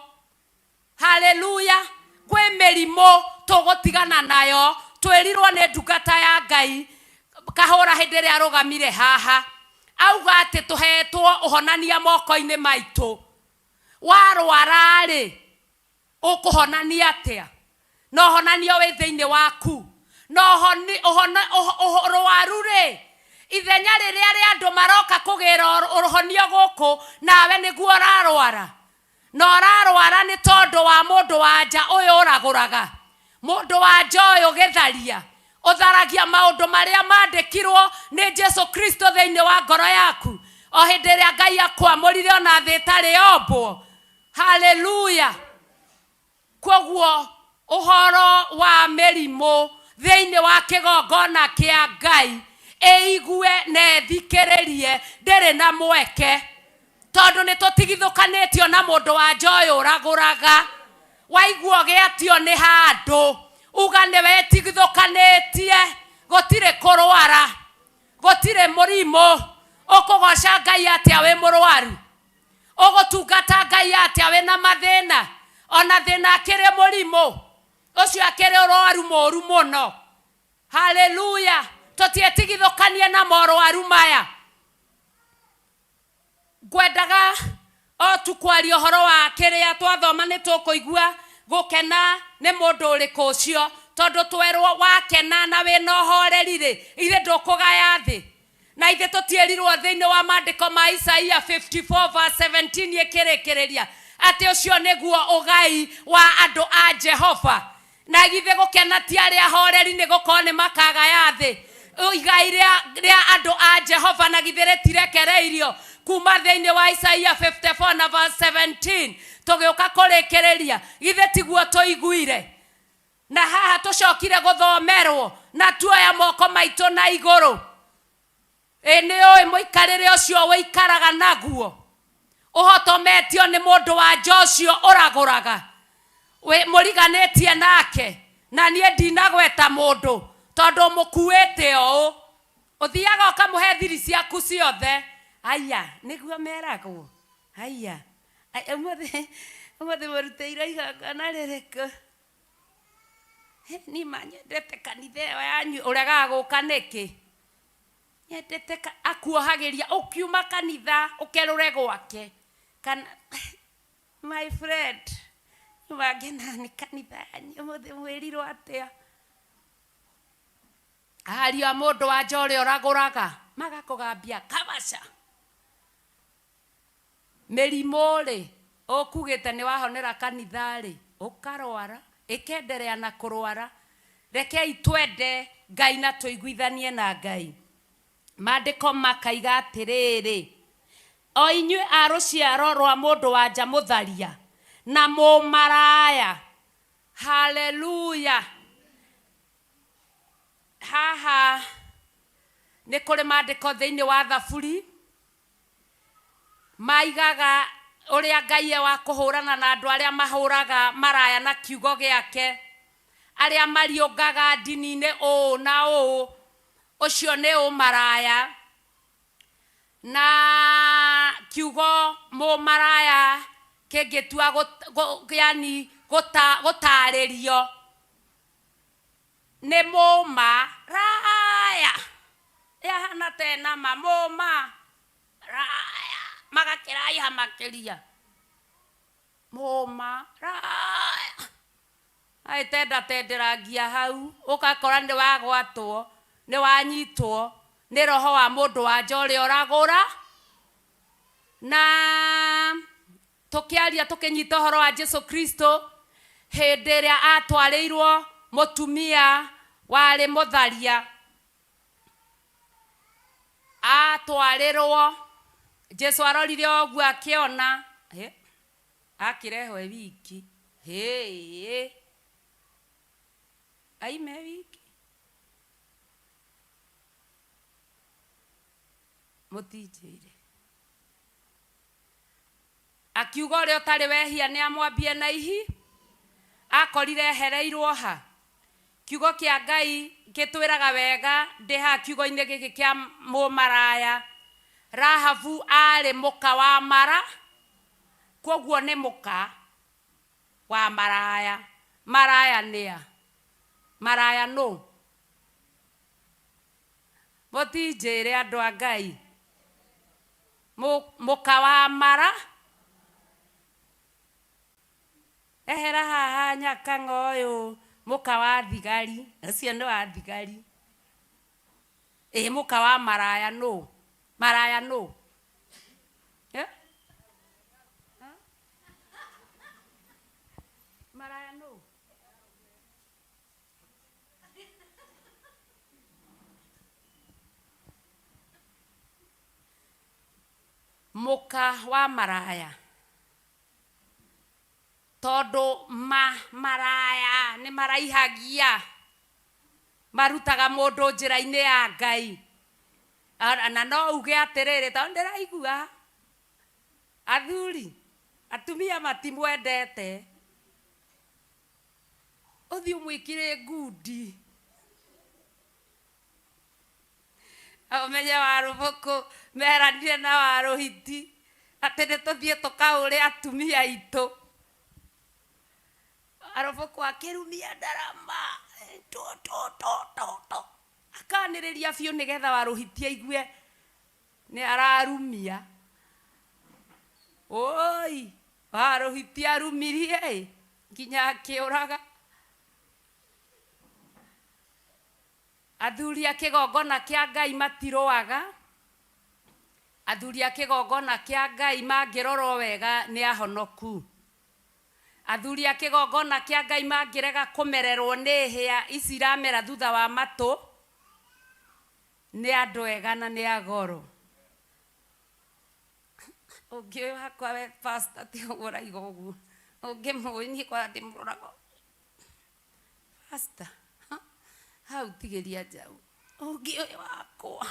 Haleluya. Gwĩ mĩrimũ tũgũtigana nayo. Twĩrirwo nĩ ndungata ya Ngai Kahũra hĩndĩ ĩrĩa arũgamire haha auga atĩ tũhetwo ũhonania moko-inĩ maitũ. Warwara rĩ ũkũhonania atĩa? No honanio wĩ thĩinĩ waku. No rwaru rĩ ithenya rĩrĩa rĩa andũ maroka kũgĩra ũhonio gũkũ nawe nĩguo ũrarwara. No ũrarwara nĩ tondũ wa mũndũ wa nja ũyũ ũragũraga. Mũndũ wa njoĩ ũgĩtharia ũtharagia maũndũ marĩa mandĩkirwo nĩ Jesu Kristo thĩinĩ wa ngoro yaku o hĩndĩ ĩrĩa Ngai akwamũrire ona thĩ ĩtarĩ ombwo. Haleluya. Kwoguo ũhoro wa mĩrimũ thĩinĩ wa kĩgongona kĩa Ngai ĩigue na ĩthikĩrĩrie ndĩrĩ na mweke tondũ nĩ tũtigithũkanĩtio na mũndũ wa njoĩ ũragũraga. Waigua ũgĩatio nĩ handũ uga nĩ wetigithũkanĩtie. Gũtirĩ kũrwara gũtirĩ mũrimũ. Ũkũgoca Ngai atĩa wĩ mũrwaru? Ũgũtungata Ngai atĩa wĩ na mathĩna? Ona thĩna akĩrĩ mũrimũ ũcio akĩrĩ ũrwaru mũru mũno. Haleluya. Tũtiĩtigithũkanie na morwaru maya. ngwendaga o tukwaria horo wa kiria twathoma ni tukuigua gukena ni mundu uriku ucio tondu twerwo wakena na wina uhoreri ri ithe ndukugaya thi na ithe tutierirwo thiini wa maandiko ma Isaia 54 verse 17 ikirikireria ati ucio niguo ugai wa andu a Jehova na githe gukena ti aria ahoreri ni gukorwo ni makagaya thi igai ria andu a Jehova na githe retirekereirio kuma thiini wa Isaia 54 na verse 17 tugiuka kurikireria githe tiguo tuiguire na haha tucokire guthomerwo na tuoya moko maitu na iguru ni oi muikarire ucio wikaraga naguo uhotometio ni mundu wa Joshua uraguraga we muriganetie nake na nie ndinagweta mundu tondu mukuite o uthiaga ukamuhe thiri ciaku ciothe aya niguo meragwo aya umothe muruteire igongona ririko ni manyendete kanitha ĩyo yanyu ũregaga gũka nĩkĩ nyendete akuohagĩria ũkiuma kanitha ũkerũre gwake kana my friend wagena nĩ kanitha yanyu ũmũthĩ mwĩrirwo atĩa ariũ a mũndũ wa nja ũrĩa ũragũraga magakũgambia kabaca mĩrimũ rĩ ũkugĩte nĩ wahonera kanitha rĩ ũkarwara ikenderea na kurwara rekei twende Ngai na tuiguithanie na Ngai maandiko makaiga atiriri o inyue a ruciaro rwa mundu wa nja mutharia na mumaraya haleluya haha ni kuri maandiko thiini wa Thaburi maigaga uria Ngai wa kuhurana na andu aria mahuraga maraya na kiugo giake aria mariungaga ndini-ini uu na uu ucio ni umaraya na kiugo mumaraya kingitua yani gutaririo ni mumaraya yahana tena mama raya magakiraiha makiria mumaraya aitenda tenderangia hau ukakora ni wagwatwo ni wanyitwo ni roho wa mundu wa nja uria uragura na tukiaria tukinyita horo wa Jesu Kristo hindi iria atwarirwo mutumia wari mutharia atwarirwo Jesu arorire oguo akiona akirehwe wiki aime wiki mutijire akiuga uria utari wehia ni amwambie na ihi akorire hereirwo ha kiugo kia Ngai gitwiraga wega ndi ha kiugo-ini giki kia mumaraya Rahabu ari muka wa mara koguo ni muka wa maraya maraya nia maraya no mutijire andu a Ngai muka wa mara ehera haha nyakang'o uyu muka wa thigari acio ni wa thigari muka wa maraya no maraya no maraya no muka wa maraya tondu maraya ni maraihagia marutaga mundu njira-ini ya Ngai na no uge atiriri tondu ndiraigua athuri atumia matimwendete uthi umwikire ngundi amenye warubuku meranire na waruhiti ati nituthie tukaure atumia itu arubuku akirumia ndarama to akaniriria biu nigetha waruhiti aigue ni ararumia oi warohitia rumirie nginya kiuraga athuri a kigongona kia Ngai matiroaga athuri a kigongona kia Ngai mangirorwo wega ni ahonoku athuri a kigongona kia Ngai mangirega kumererwo ni hia ici iramera thutha wa matu ni andu ega na ni agoro ungi hakwa we pastor ti uraiga uguo ungi muini kwa ndimurago pastor hau tigeria jau ungi wakwa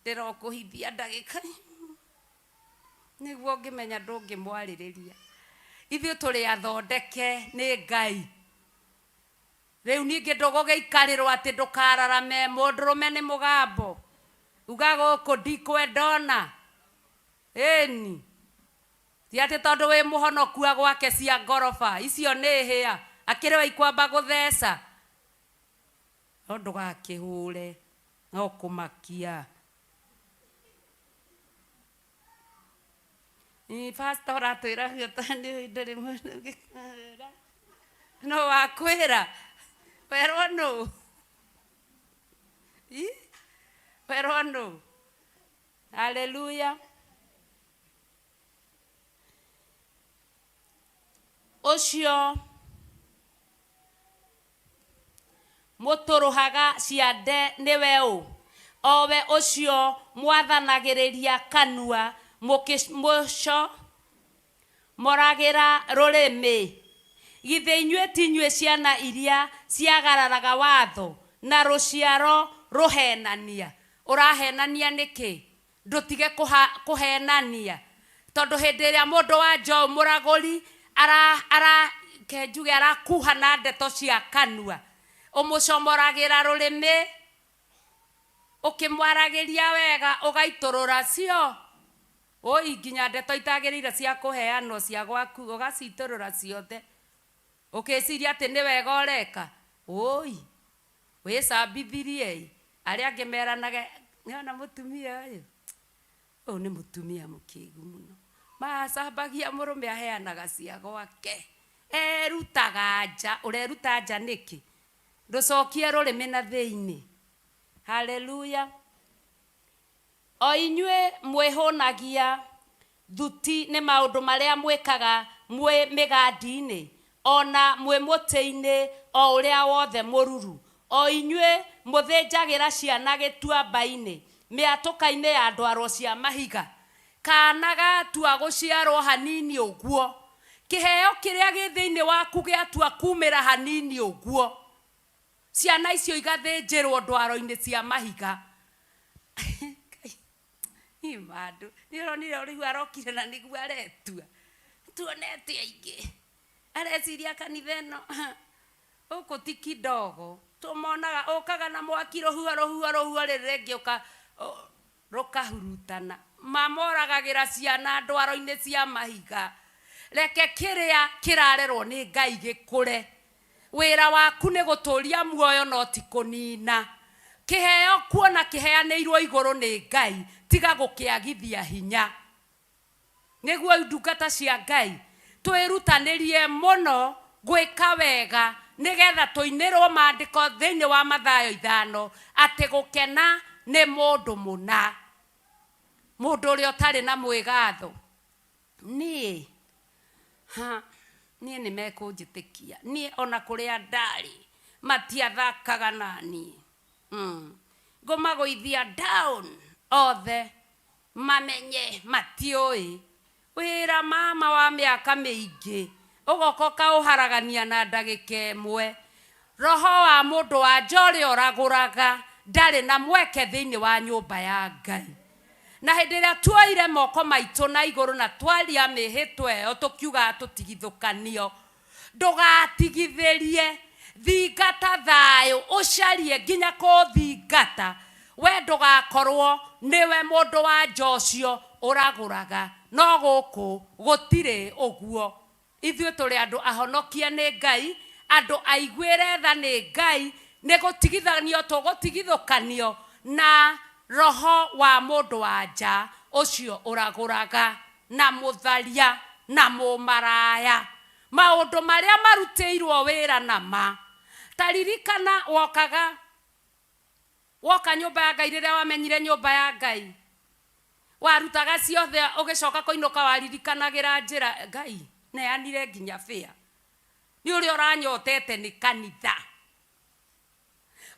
ndirokuhithia ndagika niguo ngimenya ndungimwaririria ithuĩ tũrĩ athondeke nĩ Ngai rĩu ningĩ ndũgũgĩikarirwo atĩ ndũkararame mũndũrũme nĩ mũgambo uga gũkũ ndikwendona ĩni ti atĩ tondũ wĩ mũhonokua gwake cia ngoroba icio nĩ hĩa akĩrĩ wa ikwamba gũtheca no ndũgakĩhũre no kũmakia pastor atwĩra hiotani ndĩrĩ mũndũ no wakwĩra werwo no werwo no haleluya ũcio mũtũrũhaga ciande nĩwe ũ owe ũcio mwathanagĩrĩria kanua mũco moragĩra rũrĩmĩ githĩ inyuĩ ti inyuĩ ciana iria ciagararaga watho na rũciaro rũhenania ũrahenania nĩkĩ ndũtige kũhenania tondũ hĩndĩ ĩrĩa mũndũ wa njoũ mũragũri kenjuge arakuha na ndeto cia kanua ũmũcomoragĩra rũrĩmĩ ũkĩmwaragĩria wega ũgaitũrũra cio oi nginya ndeto itagĩrĩire cia kũheanwo cia gwaku ũgacitũrũra ciothe ũkĩciria atĩ nĩ wega ũreka oi wĩcambithirie arĩa angĩ meranage nĩona mũtumia ũyũ nĩ mũtumia mũkĩgu mũno macambagia mũrũme aheanaga cia gwake erutaga nja ũreruta nja nĩkĩ ndũcokie rũrĩmĩ na thĩinĩ haleluya o inyuĩ mwĩhũnagia thuti nĩ maũndũ marĩa mwĩkaga mwĩ mĩgandi-inĩ ona mwĩ mũtĩ-inĩ o ũrĩa wothe mũruru o inyuĩ mũthĩnjagĩra ciana gĩtuamba-inĩ mĩatũka-inĩ ya ndwaro cia mahiga kana gatua gũciarwo hanini ũguo kĩheo kĩrĩa gĩ thĩinĩ waku gĩatua kumĩra hanini ũguo ciana icio igathĩnjĩrwo ndwaro-inĩ cia mahiga imandu nĩũronire ũrĩu arokire na nĩguo aretua tuonete aingĩ areciria kanitha ĩno ũkũ ti kidogo tũmonaga ũkaga na mwaki rũhuho rĩrĩ rĩngĩ rũkahurutana mamoragagĩra ciana ndwaro-inĩ cia mahiga reke kĩrĩa kĩrarerwo nĩ Ngai gĩkũre wĩra waku nĩ gũtũria muoyo no ti kũnina kĩheo kuona kĩheanĩirwo igũrũ nĩ Ngai tiga gũkĩagithia hinya nĩguo ndungata cia Ngai twĩrutanĩrie mũno gwĩka wega nĩgetha tũinĩrwo maandĩko thĩinĩ wa Mathayo 5 atĩ gũkena nĩ mũndũ mũna mũndũ ũrĩa ũtarĩ na mwĩgatho niĩ nĩ mekũnjĩtĩkia niĩ ona kũrĩa ndarĩ matiathakaga naniĩ ngũmagũithia down othe mamenye matiũĩ wĩra mama wa mĩaka mĩingĩ ũgoka ũkaũharagania na ndagĩka ĩmwe roho wa mũndũ wa njorĩ ũragũraga ndarĩ na mweke thĩinĩ wa nyũmba ya Ngai na hĩndĩ ĩrĩa tuoire moko maitũ na igũrũ na twaria mĩhĩtwa ĩyo tũkiuga tũtigithũkanio ndũgatigithĩrie thingata thayũ ũcarie nginya kũthingata we ndũgakorwo nĩwe mũndũ wa njocio ũragũraga no gũkũ gũtirĩ ũguo ithuĩ tũrĩ andũ ahonokie nĩ Ngai andũ aiguĩre tha nĩ Ngai nĩ gũtigithanio tũgũtigithũkanio na roho wa mundu wanja ucio uraguraga na mutharia na mumaraya maundu maria marutiirwo wira nama. Taririkana woka nyumba ya Ngai riria wamenyire nyumba ya Ngai warutaga ciothe ugicoka koinuka waririkanagira njira Ngai neanire nginya fia ni uri uranyotete ni kanitha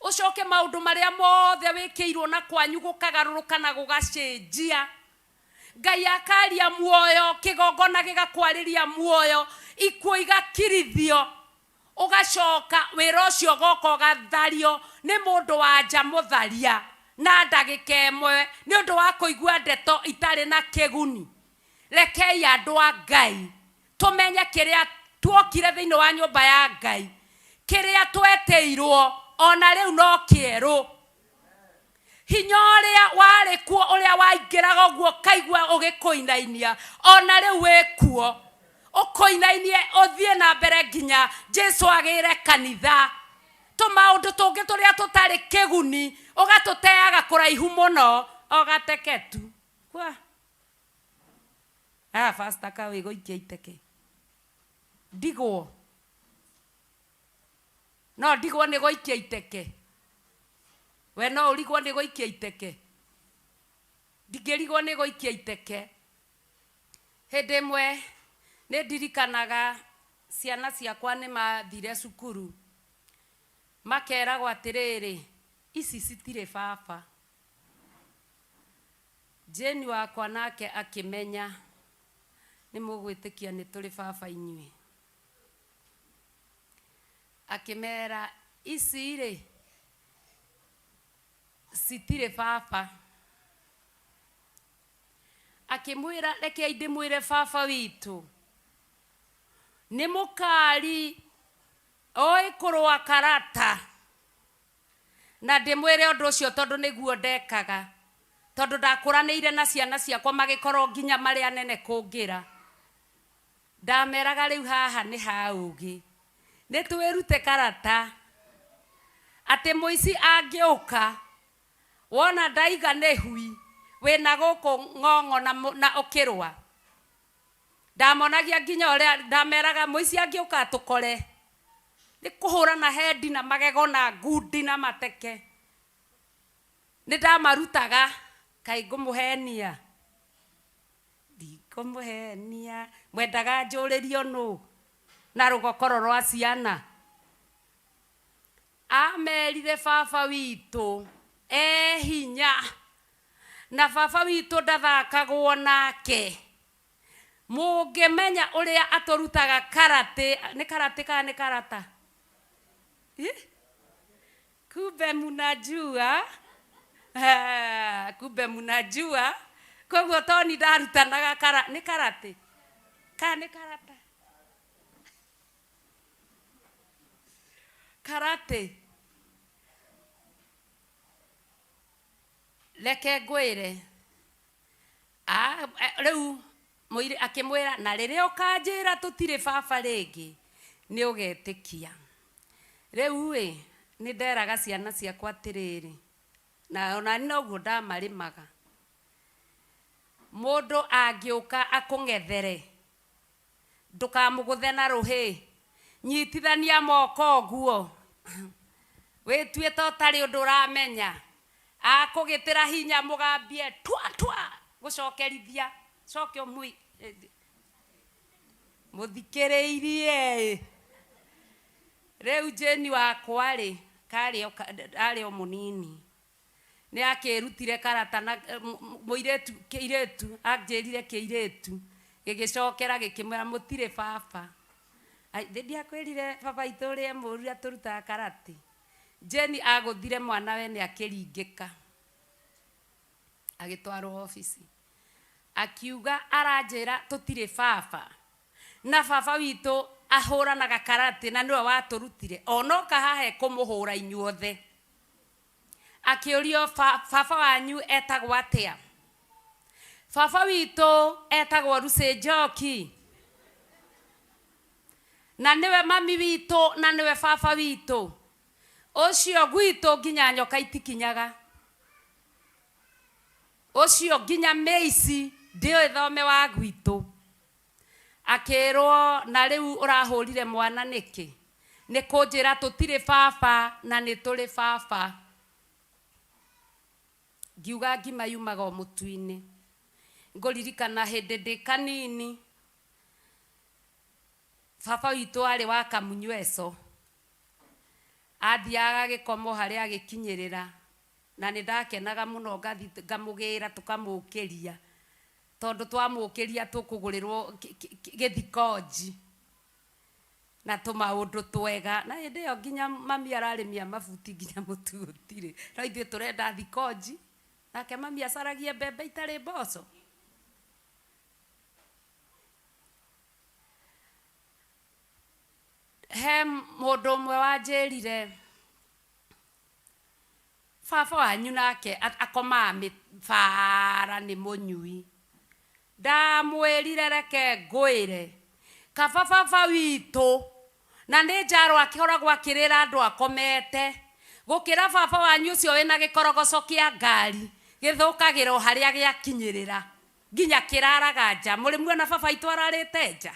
ucoke maundu maria mothe wikiirwo na kwanyu gukagaruruka na gugacenjia. Ngai akaria muoyo kigongona gigakwariria muoyo ikuo igakirithio ugacoka wira ucio goko gathario ni mundu wanja mutharia na ndagika imwe ni undu wa kuigua ndeto itari na kiguni. Rekei andu a Ngai tumenye kiria tuokire thiini wa nyumba ya Ngai kiria tweteirwo ona riu no kieru. Hinya uria wari kuo uria waingiraga guo kaigua ugikuinainia ona riu wikuo ukoinainie uthie na mbere nginya Jesu agire kanitha. Tumaundu tungi turia tutari kiguni ugatuteaga kuraihu muno ugateketu kwa fasta ka wigo ikiiteke digwo no digwo ni goikia iteke we no urigwo ni goikia iteke digirigwo ni goikia iteke. Hende mwe ne dirikanaga ciana ciakwa ni mathire cukuru makeragwo atiriri ici citire baba. Jeni wakwa nake akimenya ni mugwitikia ni turi baba inyui akimera ici ri citire baba. Akimwira reke ndimwire baba witu ni mukari oi kurwa karata na ndimwire undu ucio tondu niguo ndekaga tondu ndakuraniire na ciana ciakwa magikorwo nginya mari anene kungira. Ndameraga riu haha ni haugi ni twirute karata ati muici angiuka wona ndaiga ni hui wina guku ngongo na ukirwa. Ndamonagia nginya uria ndameraga muici angiuka tukore ni kuhura na hendi na magego na ngundi na mateke. Ni ndamarutaga kai ngumuhenia ndikumuhenia mwendaga njuririo nu na rugokoro rwa ciana. Amerire baba witu hinya na baba witu ndathakagwo nake. Mungimenya uria aturutaga karate ni karate kana ni karata kumbe munajua kumbe munajua koguo toni ndarutanaga ni karate kana ni karata karate. Leke ngwire riu muiri akimwira na riria ukanjira tutire baba ringi ni ugetikia. Riu ni nderaga ciana ciakwa atiriri na ona ni noguo ndamarimaga mundu angiuka akung'ethere ndukamuguthe na ruhi nyitithania moko guo witue to tari undu uramenya akugitira hinya mugambie twa twa gucokerithia coke umui muthikiriirie. Riu Jeni wakwa ri ari o munini ni akirutire karata na muiretu kiiretu anjirire kiiretu gigicokera gikimwira mutire baba. Ndi akwirire baba ituri emuru aturuta karate. Jeni aguthire mwana we ni akiringika agitwarwo ofisi akiuga aranjira tutire baba na baba witu ahuranaga karate na niwe waturutire onoka hahe kumuhura inyuothe. Akiurio baba wanyu etagwo atia? Baba witu etagwo Lucy Njoki na niwe mami witu na niwe baba witu ucio gwitu nginya nyoka itikinyaga. ucio nginya meici ndio ithome wa gwitu akirwo na riu urahurire mwana niki ni kunjira tutire baba na ni turi baba ngiuga ngima yumaga mutu-ini nguririkana hindi ndi kanini baba witu ari wa Kamunyweso athiaga gikomo haria agikinyirira na ni ndakenaga muno ngamugira tukamukiria tondu twamukiria tukugurirwo githikoji na tumaundu twega na hindi yo nginya mami ararimia mabuti nginya mutu utire no ithuĩ turenda thikoji nake mami acaragie mbembe itari mboco. He mundu umwe wanjirire baba wanyu nake akomaga mĩbara nĩ mũnyui. Ndamwĩrire reke ngwĩre kaba baba witũ na nĩ njarwo akĩhoragwo akĩrĩra andũ akomete gũkĩra baba wanyu ũcio wĩna gĩkorogoco kĩa ngari gĩthũkagĩra o harĩa gĩakinyĩrĩra nginya kĩraraga nja. Mũrĩ muona baba witũ ararĩte nja?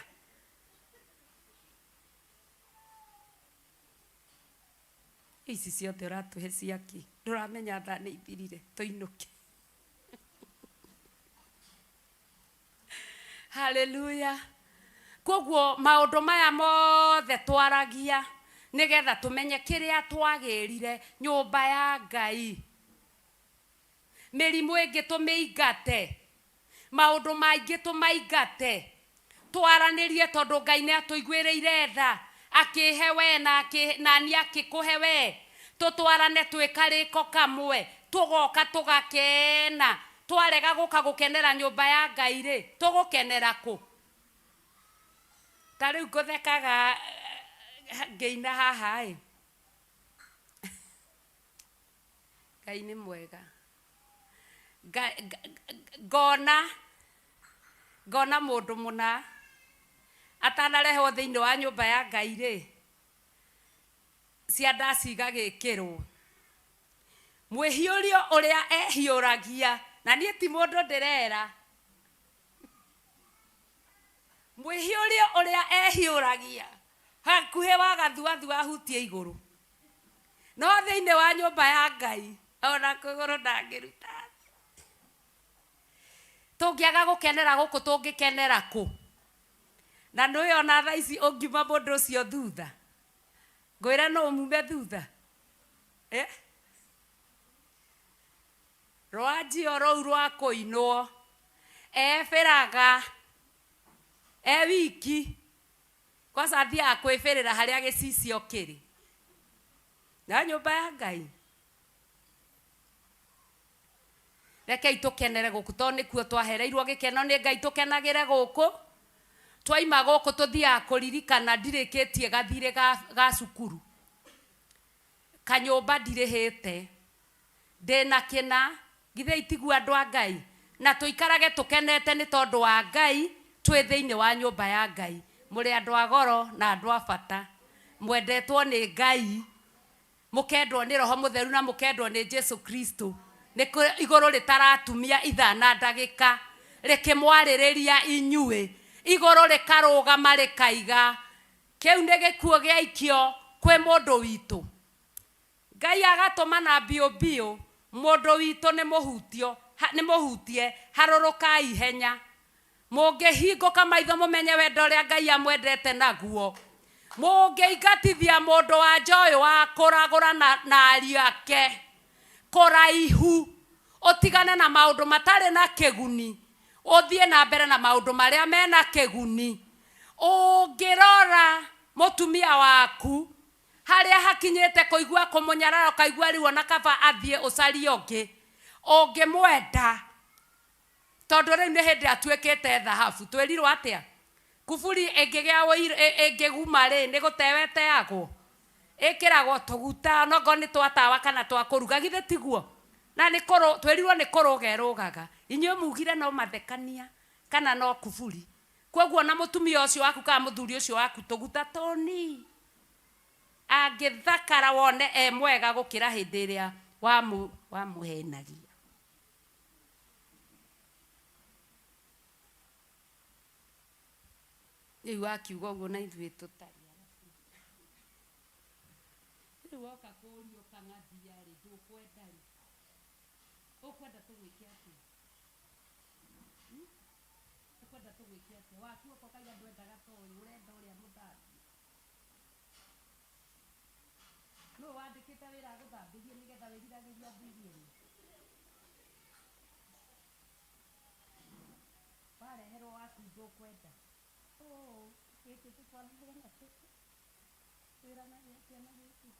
Ici ciothe ũratũhe ciaki ndũramenya thaa nĩ ithirire tũinũke. Hallelujah. Koguo maundu maya mothe twaragia nigetha tumenye kiria twagirire nyumba ya Ngai. Mirimu ingi tumeingate, maundu maingi tumaingate, twaranirie tondu Ngai ni atuiguiriire tha akihe we na ni akikuhe we tutwarane twikariko kamwe tugoka tugakena. Twarega guka gukenera nyumba ya Ngai ri tugukenera ku? Tariu nguthekaga ngeina haha i Ngai ni mwega. Ngona mundu muna atanarehwo thiini wa nyumba ya Ngai ri cianda ciga gikirwo mwihiurio uria ehiuragia na nie ti mundu ndirera. Mwihiurio uria ehiuragia hakuhe wagathuathua hutie iguru no thiini wa nyumba ya Ngai ona kuguru ndangiruta. Tungiaga gukenera guku tungikenera ku? Na nui ona thaa ici ungiuma mundu ucio thutha ngwira no umume thutha rwanjio rou rwa kuinwo ebiraga wiki kwanza thia kwibirira haria gicicio kiri na nyumba ya Ngai. Reke itukenere guku tondu nikuo twahereirwo gikeno ni Ngai tukenagire guku. Twaima guku tuthia kuririkana ndirikitie gathire ga cukuru kanyumba ndirihite ndina kina githe itigua andu a Ngai na tuikarage tukenete ni tondu wa Ngai twi thiini wa nyumba ya Ngai. Muri andu a goro na andu a bata mwendetwo ni Ngai mukendwo ni Roho Mutheru na mukendwo ni Jesu Kristo. Ni iguru ritaratumia ithana ndagika rikimwaririria inyue iguru rikarugama rikaiga kiu ni gikuo giaikio kwi mundu witu. Ngai agatuma na bio mundu witu ni muhutie haruruka ihenya mungihinguka maitho mumenye wendo uria Ngai amwendete naguo. Mungiingatithia mundu wa njoyo wa kuragura na ariu ake kuraihu utigane na maundu matari na kiguni uthie na mbere na maundu maria mena kiguni. Ungirora mutumia waku haria hakinyite kuigua kumunyararo kaigua riwo na kaba athie ucarie ungi ungimwenda tondu riu ni hindi atuikite thahabu. Twirirwo atia kuburi ingigia ingiguma ri ni gutewete agwo ikiragwo tuguta nogo ni twatawa kana twakuruga githe tiguo na ni koro twirirwo ni kurugerugaga inyuĩ mugire no mathekania kana no kuburi. Koguo na mutumia ucio waku kana muthuri ucio waku tuguta toni angithakara wone mwega gukira hindi iria wamuhenagia. Riu akiuga ũguo na ithuĩ tũtari. Riu woka kũũrio kang'athia-rĩ, ndũkwenda-rĩ, ũkwenda tũgwĩke atĩa? Ũkwenda tũgwĩke atĩa? Waku oko kaiga ndwendaga ta ũyũ, ũrenda ũrĩa mũthambie. Nũũ wandĩkĩte wĩra agũthambĩrie nĩgetha wĩriragĩria mbirionĩ? Wareherwo waku ndũkwenda. Gĩkĩ tũtwaranaga nakĩo. Twĩranagia atĩa na gĩkĩ?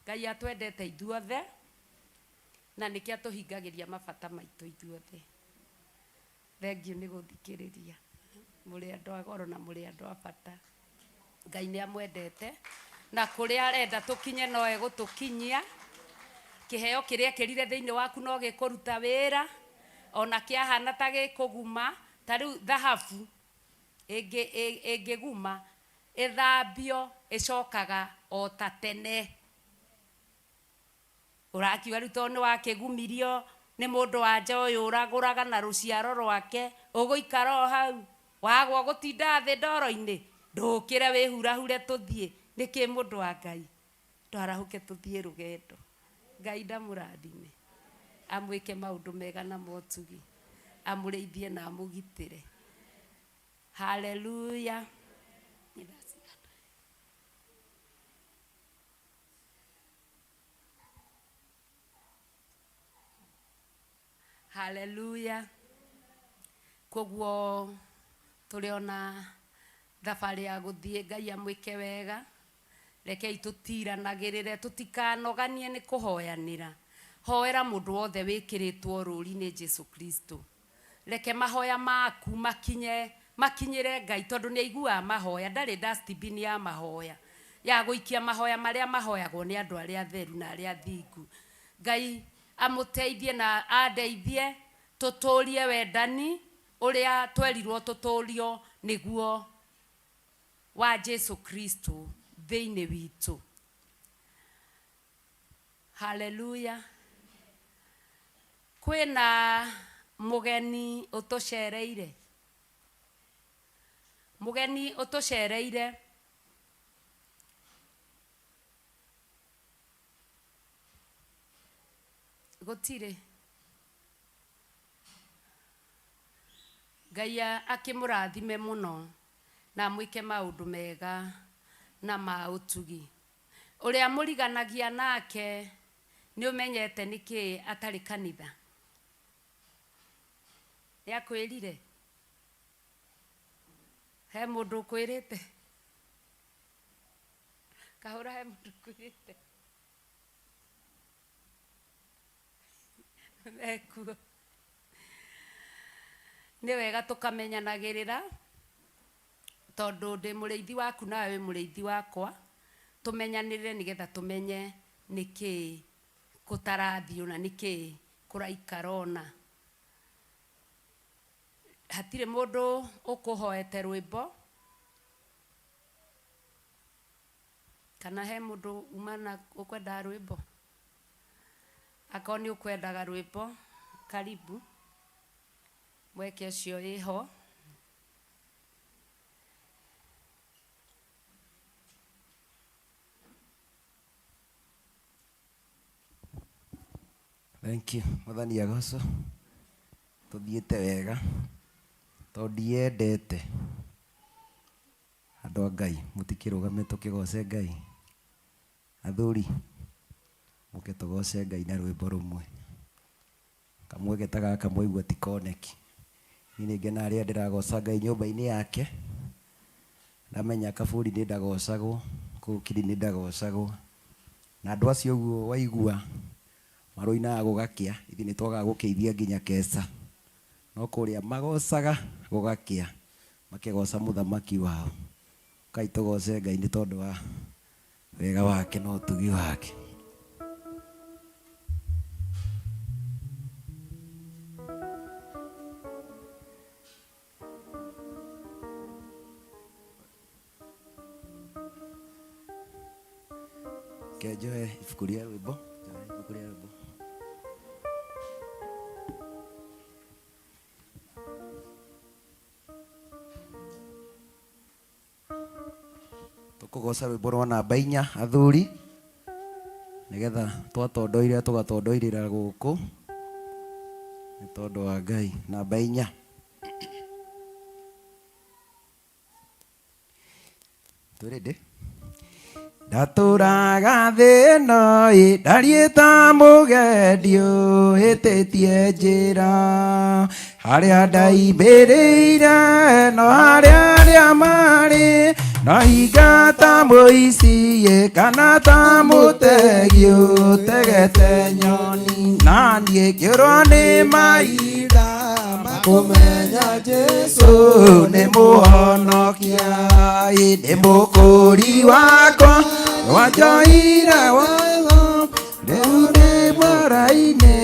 Ngai atwendete ithuothe na nĩkĩo atũhingagĩria mabata maitũ ithuothe. Thengiũ nĩ gũthikĩrĩria. Mũrĩ andũ a goro na mũrĩ andũ a bata. Ngai nĩ amwendete na kũrĩa arenda tũkinye no egũtũkinyia. Kĩheo kĩrĩa kĩrire thĩinĩ waku no gĩkũruta wĩra, ona kĩahana ta gĩkũguma. Ta rĩu thahabu ĩngĩguma ĩthambio ĩcokaga o ta tene. Ũrakiuga rĩu tondũ nĩ wakĩgumirio nĩ mũndũ wanja ũyũ ũragũraga na rũciaro rwake, ũgũikara o hau wagwa gũtinda thĩ ndoro-inĩ? Ndũkĩre wĩhurahure tũthiĩ. Nĩkĩ mũndũ wa Ngai? Twarahũke tũthiĩ rũgendo. Ngai ndamũrathime, amwĩke maũndũ mega na motugi, amũrĩithie na amũgitĩre. Haleluya. Haleluya. Koguo tũrĩona thabarĩ ya gũthiĩ. Ngai amwĩke wega. Rekei tũtiranagĩrĩre, tũtikanoganie nĩ kũhoyanĩra. Hoera mũndũ wothe wĩkĩrĩtwo rũũri-inĩ Jesu Kristo. Reke mahoya maku makinyĩre Ngai tondũ nĩ aiguaga mahoya. Ndarĩ dustbin ya mahoya ya gũikia mahoya marĩa mahoyagwo nĩ andũ arĩa atheru na arĩa athingu. Ngai amũteithie na andeithie tũtũũrie wendani ũrĩa twerirwo tũtũũrio nĩguo wa Jesu Kristo thĩinĩ witũ. Haleluya. Kwĩna mũgeni ũtũcereire. Mũgeni ũtũcereire. Gũtirĩ. Ngai akĩmũrathime mũno na mwĩke maũndũ mega na ma ũtugi. Ũrĩa mũriganagia nake nĩ ũmenyete nĩkĩ atarĩ kanitha? Nĩ akwĩrire? He mũndũ ũkwĩrĩte? Kahũra, he mũndũ ũkwĩrĩte? Ekuo. Nĩ wega tũkamenyanagĩrĩra tondũ ndĩ mũrĩithi waku nawe wĩ mũrĩithi wakwa. Tũmenyanĩrĩre nĩgetha tũmenye nĩkĩ kũtarathiĩ na nĩkĩ kũraikara ona. Hatirĩ mũndũ ũkũhoete rwĩmbo kana he mũndũ umana ũkwendaga rwĩmbo? Akorwo nĩ ũkwendaga rwĩmbo, karibu mweke ũcio wĩho. Thank you. Mwathani agocwo. Tuthiĩte wega tondũ ndiendete andũ a Ngai mũtikĩrũgame tũkĩgoce Ngai. Athuri mũke tũgoce Ngai na rwĩmbo rũmwe. Kamwe getaga kamwaigua ti koneki. Niĩ nĩ ngena arĩa ndĩragoca Ngai nyũmba-inĩ yake. Ndamenya Kaburi nĩ ndagocagwo, kũu Kiri nĩ ndagocagwo. Na andũ acio ũguo waigua marũinaga gũgakĩa, ithuĩ nĩ twagaga gũkĩithia nginya keca. No kũrĩa magocaga gũgakĩa, makĩgoca mũthamaki wao. Kai tũgoce Ngai nĩ tondũ wa wega wake na ũtugi wake. Kenjoe ibuku rĩa rwĩmbo. Ibuku rĩa rwĩmbo. kugoca rwimbo rwa namba 4 athuri nigetha twatondoire tugatondoirira guku ni tondu wa Ngai. Namba 4 turende ndaturaga thino ndarieta mugendio ititie njira haria ndaimbirire no haria aria mari no hinga ta muici kana ta mutegio tegete nyoni na nie ngirwo ni mahinda makumenya Jesu ni muhonokia ni mukuri wakwa wanjoire wotho riu ni mbara-ini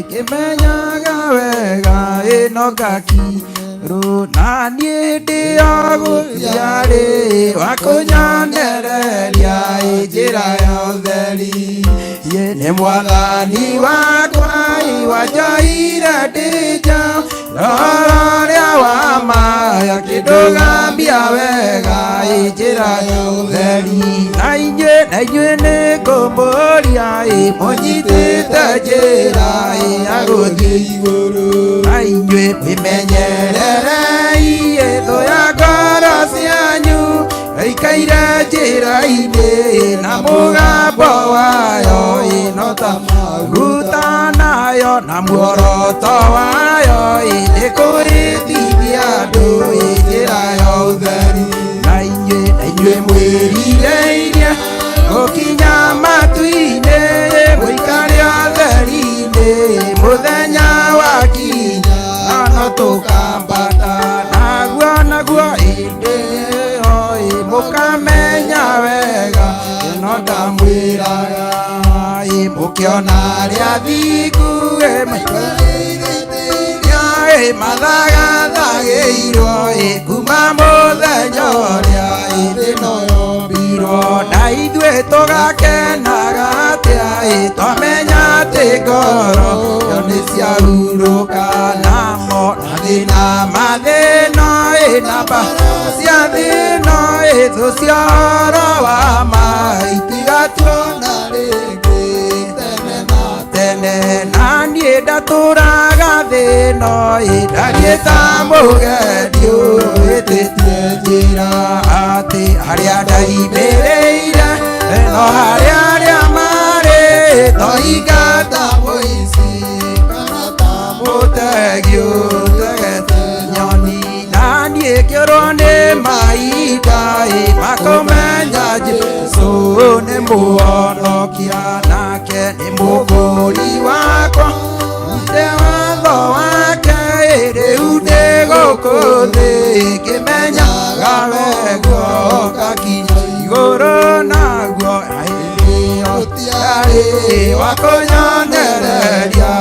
kimenyaga wega ino ngakirwo na nie ndio guthiari wa kunyonereria njira ya utheri ye ni mwathani wakwa wanjoire ndija roria wa maya kindugambia wega njira ya utheri na inyuĩ nĩ ngũmũria mũnyitĩte njĩra ya gũthiĩ igũrũ na inyuĩ mwĩmenyererei thũ ya ngoro cianyu ĩikaire njĩra-inĩ na mũgambo wayo no ta maguta nayo na muoroto wayo nĩ kũrĩtithia andũ njĩra ya ũtheri na inyuĩ mwĩrirĩirie gũkinya matu-inĩ gũikaria ũtheri-inĩ mũthenya wakinya no tũkambata naguo hĩndĩ ĩyo mũkamenya wega no ndamwĩraga mũkĩona arĩa athingu mathagathagĩirwo kuma mũthenya ũrĩa thĩ ĩno yombirwo na ithuĩ tũgakenaga atĩa twamenya atĩ ngoro yo nĩ ciahurũka namo na thĩna mathĩno na mbara cia thĩno thũ cia ũhoro wa maitigatwona rĩngĩ tene na niĩ ndatũraga thĩno ndariĩ ta mũgendi ũhĩtĩtie njĩra atĩ harĩa ndaimbĩrĩire no harĩa arĩa marĩ to ingata mũici kana ta mũtegi ũtegete nyoni na niĩ ngĩũrwo nĩ mahinda makũmenya Jesũ nĩ mũhonokia nake nĩ mũkũri wakwa nite watho wake rĩu ndĩ gũkũ thĩ ngĩmenyaga wega ngakinya igũrũ naguo gũtiarĩ wa kũnyonereria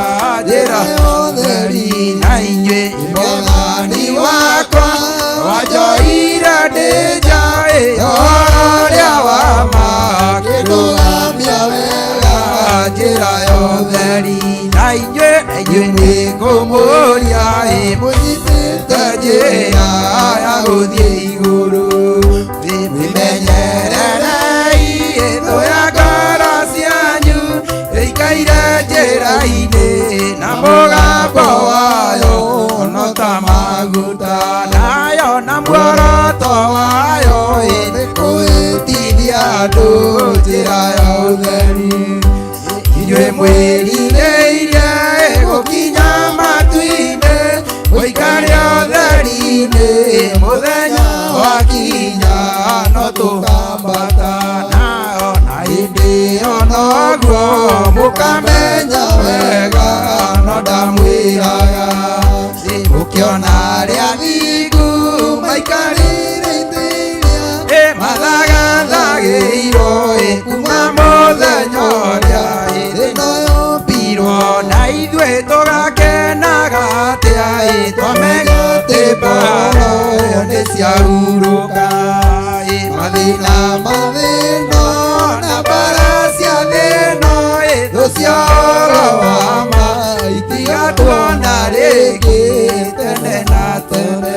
njĩra ya ũtheri na inyuĩ mwathani wakwa wanjoire ndĩ nja ũrĩa wa ma kĩndũgamia wega njĩra ya ũtheri na inyuĩ nĩ ngũmũria mũnyitĩte njĩra ya gũthiĩ igũrũ mwĩmenyererei thũ ya ngoro cianyu ĩikaire njĩra-inĩ na mũgambo wayo no ta maguta nayo na muoroto wayo nĩ kũhĩtithia andũ njĩra ya ũtheri inyuĩ mwĩrirĩirie gũkinya matu-inĩ gũikaria ũtheri-inĩ mũthenya wakinya no tũkambata nayo na hĩndĩ ĩyo noguo mũkamenya wega no ndamwĩraga mũkĩona arĩa athingu maikarĩire itĩĩa mathagathagĩirwo kuma mũthenya ũrĩa thĩ ĩno yombirwo na ithuĩ tũgakenaga atĩa twamenya atĩ mbara ĩyo nĩ ciahurũka mathĩna mathĩno na mbara cia thĩno thũ cia ũhoro wa ma itigatwona rĩngĩ tene na tene.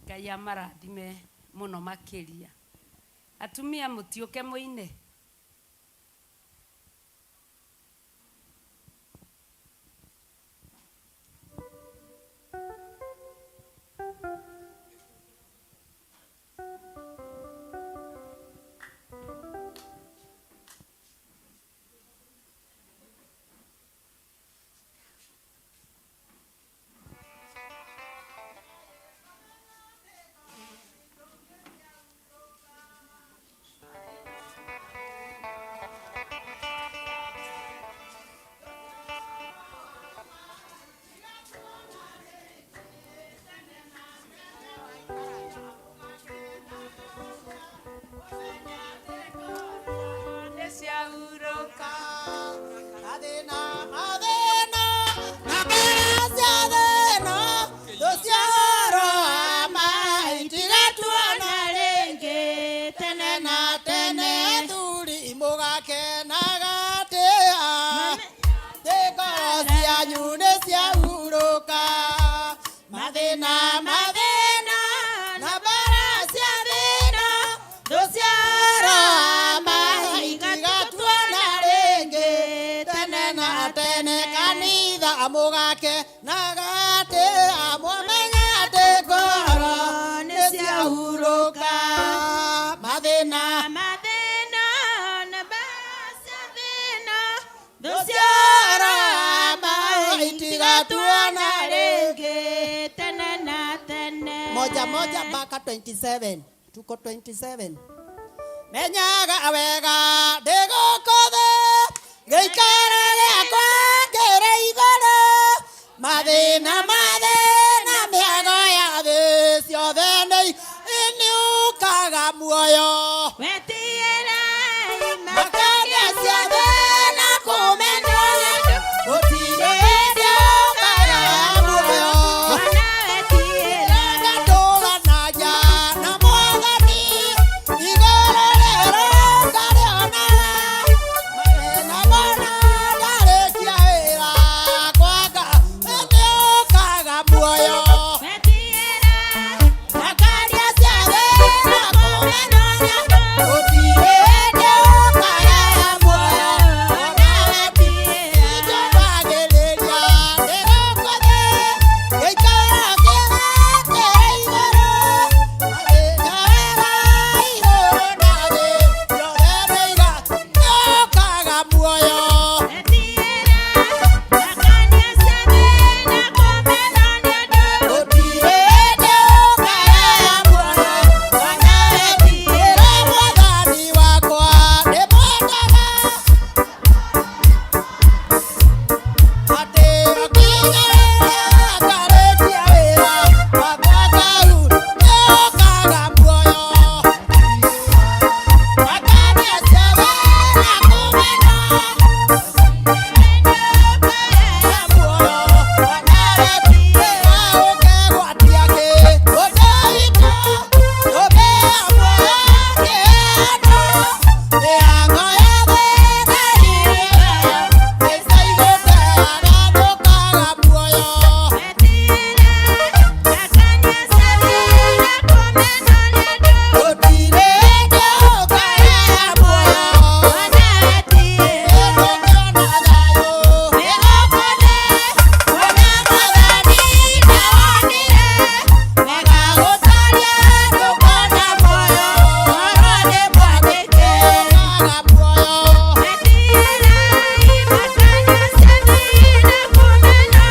Ngai amarathime muno makiria. Atumia mutiuke muine. Amogake nagate amomenyate goro nesiahuruka madena na basa dena dosiara maitigatwana rege tena moja mpaka 27 tuko 27 menyaga awega degokode geikarale akwa kereigoro madena miago ya desio denei iniukaga muoyo wetiera makaria cia thena kumeno gutire ndeukaga muoyo wana wetiera ngatũra na nja na mwathani igũrũ rĩrũ ngariona madena mana ndarĩkia wĩra kwanga iniukaga muoyo wetiera makaria cia thena kumeno gutire ndeukaga muoyo wana wetiera njũmbagĩrĩria ndĩrokothe gĩikara kĩgakĩra igũrũ mathĩna wega igũrũ na thĩ yothe ndĩiga ndĩũkaga muoyo wetiera makaria cia thena kumeno gutire ndeukaga muoyo wana wetiera mwathani wakwa ndĩmwendaga atĩ ũkinyĩrĩria ngarĩkia wĩra wakwa Ngai ndĩũkaga muoyo makaria cia thena kumeno muoyo wana wetiera ũkegwatia kĩ ũndũitũ ũbea muoyo kĩano mĩhango yothe ndarĩrĩga maica igũteaga ndũkaga muoyo wetiera makaria cia thena kumeno gutire ndeukaga muoyo wana wetiera ndũkĩona thayũ ndĩgokone wona mwathani ndawonire wega gũtaria ndũkona muoyo ũhoro ndĩmwandĩke ndũkaga muoyo wetiera makaria cia thena kumeno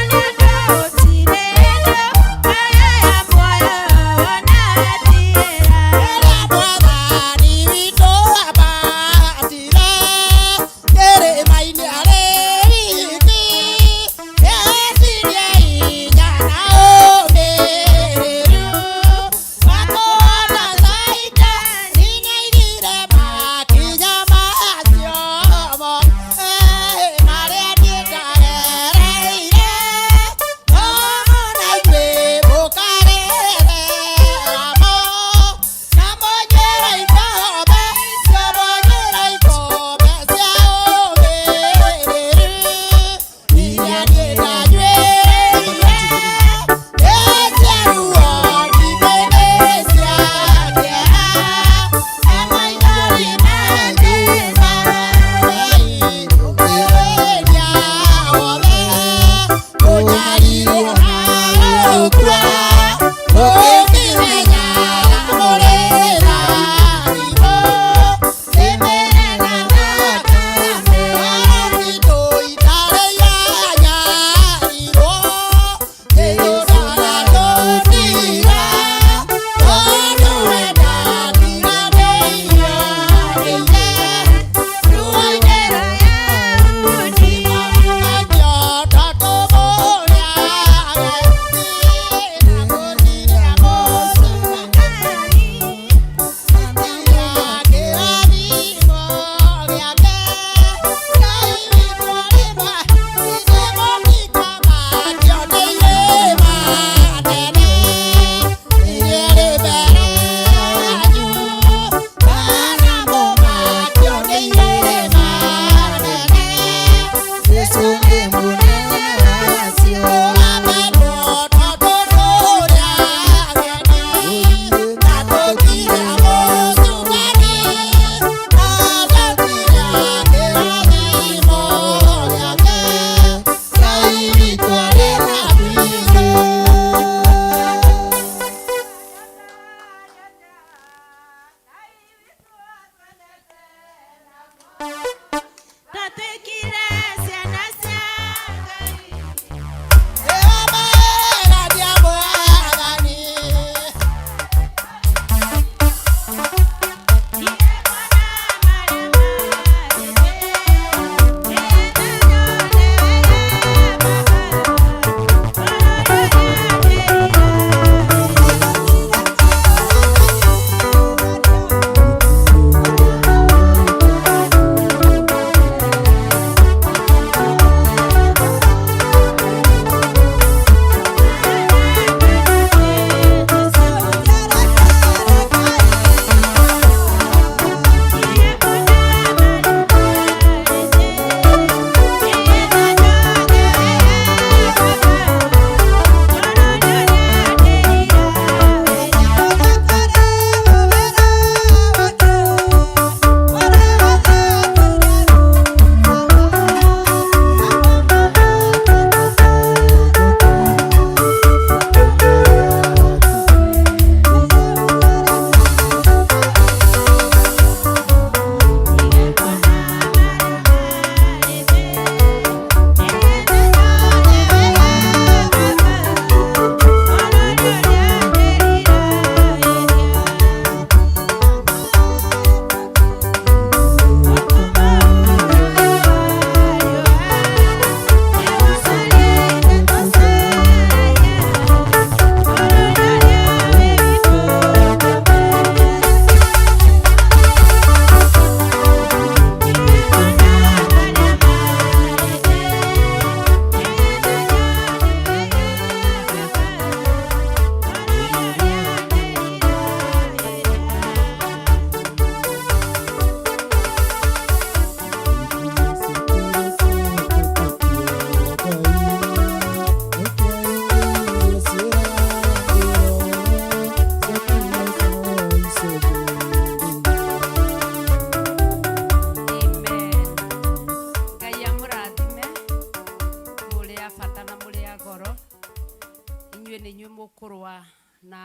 njue nĩ inyuĩ mũkũrũa na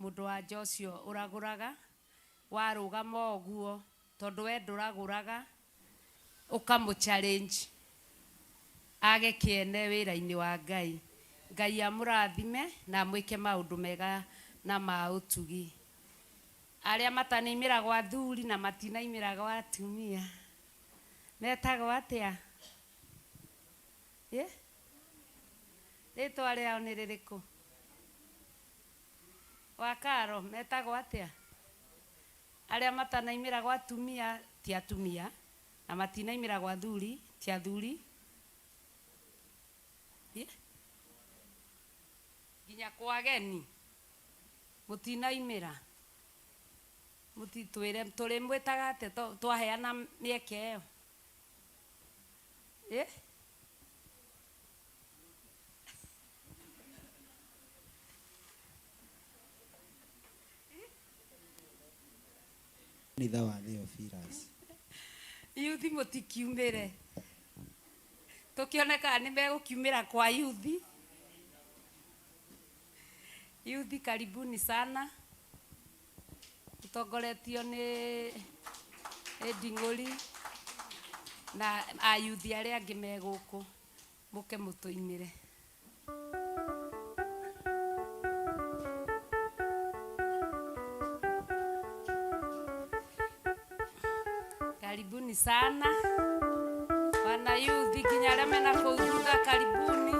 mũndũ wa Joshua ũragũraga warũgama ũguo tondũ we ndũragũraga ũkamũ-challenge age kĩene wĩra-inĩ wa Ngai. Ngai amũrathime na mwĩke maũndũ mega na ma ũtugi. Arĩa matanaimĩra gwa athuri na matinaimĩra gwa atumia metagwo atĩa? Rĩtwa rĩao nĩ rĩrĩkũ? Wakaro metagwo atĩa? Arĩa matanaimĩra gwa atumia ti atumia na matinaimĩra gwa athuri ti athuri. Nginya kwa ageni mutinaimĩra. Mutitwĩre tũrĩ mwĩtaga atĩ twaheana mĩeke ĩyo. Nitha wa Theophilus. Yuthi mutikiumĩre. Tukioneka nĩ megũkiumĩra kwa yuthi. Yuthi karibuni sana. Tutongoretio nĩ Nding'ũri na ayuthi arĩa angĩ me gũkũ mũke mũtũinĩre. Karibuni sana wana yuthi nginya arĩa mena kũu thutha karibuni.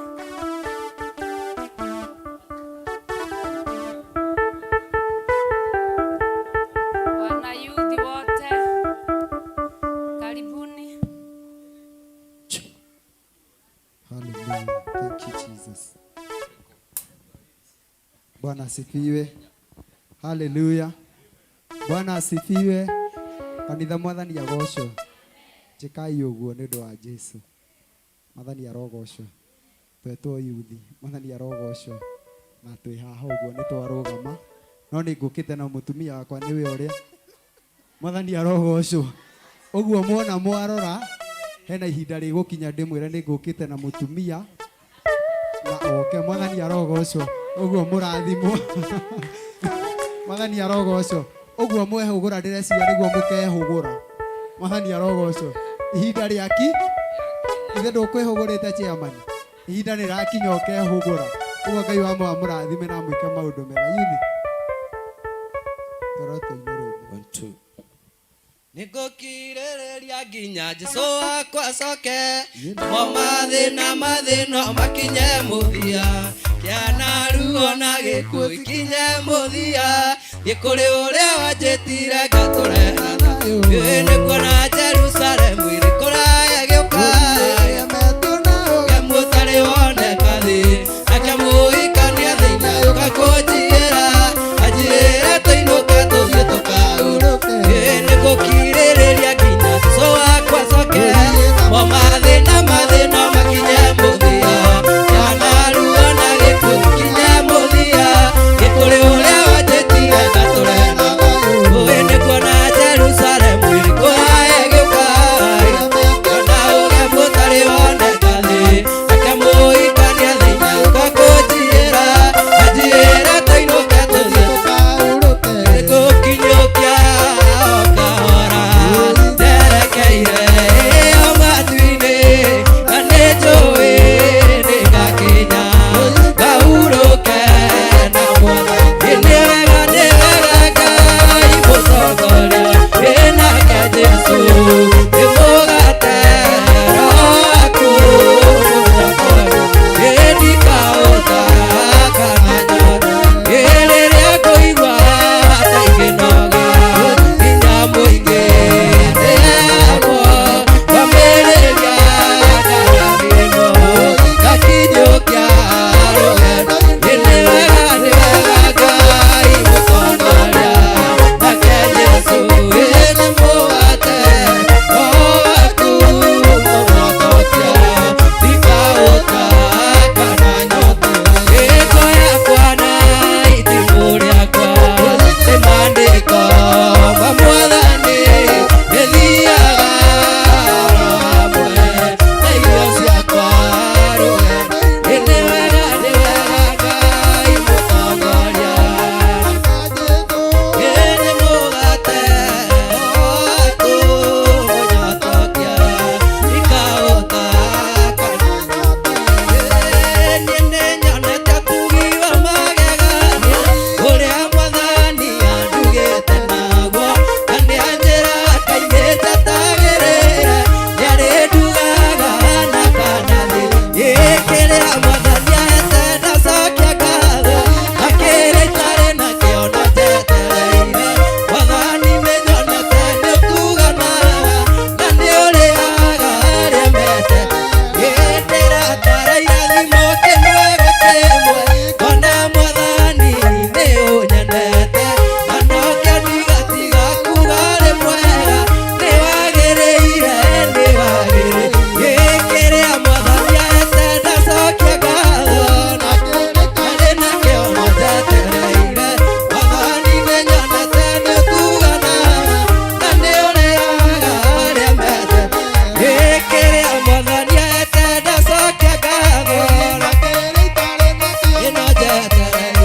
Wana yuthi wote karibuni. Hallelujah. Thank you, Jesus. Bwana asifiwe. Hallelujah. Bwana asifiwe. Kanitha mwathani agocwo. Njikai ũguo nĩ ũndũ wa Jesu. Mwathani arogocwo. Twetwo yuthi. Mwathani arogocwo. Na twĩ haha ũguo nĩ twarũgama. No nĩ ngũkĩte na mũtumia wakwa nĩwe ũrĩa. Mwathani arogocwo. Ũguo muona mwarora. Hena ihinda rĩgũkinya ndĩmwĩre nĩ ngũkĩte na mũtumia. Na oke mwathani arogocwo. Ũguo mũrathimwo. Mwathani arogocwo. Ũguo mwehũgũra ndĩreciria nĩguo mũkehũgũra. Mwathani arogocwo. Ihinda rĩaki ithe ndũkwĩhũgũrĩte chairman. Ihinda rĩrakinya ũkehũgũra. Ũguo Ngai wa mũrathime na mwĩke maũndũ mega. Yuthi. Toroto-inĩ rĩu. Nĩngũkirĩrĩria nginya Jesũ wakwa acoke. Mo mathĩna makinye mũthia. Kĩana ruo na gĩkuũ ikinye mũthia. Gĩkũrĩ ũrĩa wanjĩtire ngatũreha thayũ. Nĩkuona Jerusalemu ĩrĩ kũraya gĩũka. Mũtarĩ woneka thĩ. Ake mũhikania thĩinĩ ũka kũnjigĩra. Anjĩrĩra tũinũke tũthiĩ tũkaũrũke. Nĩngũkirĩrĩria nginya Jesũ wakwa acoke. Mo mathĩna makinye mũthia. Kĩana ruo na gĩkuũ ikinye mũthia. Gĩkũrĩ ũrĩa wanjĩtire ngatũreha thayũ. Nĩkuona Jerusalemu ĩrĩ kũraya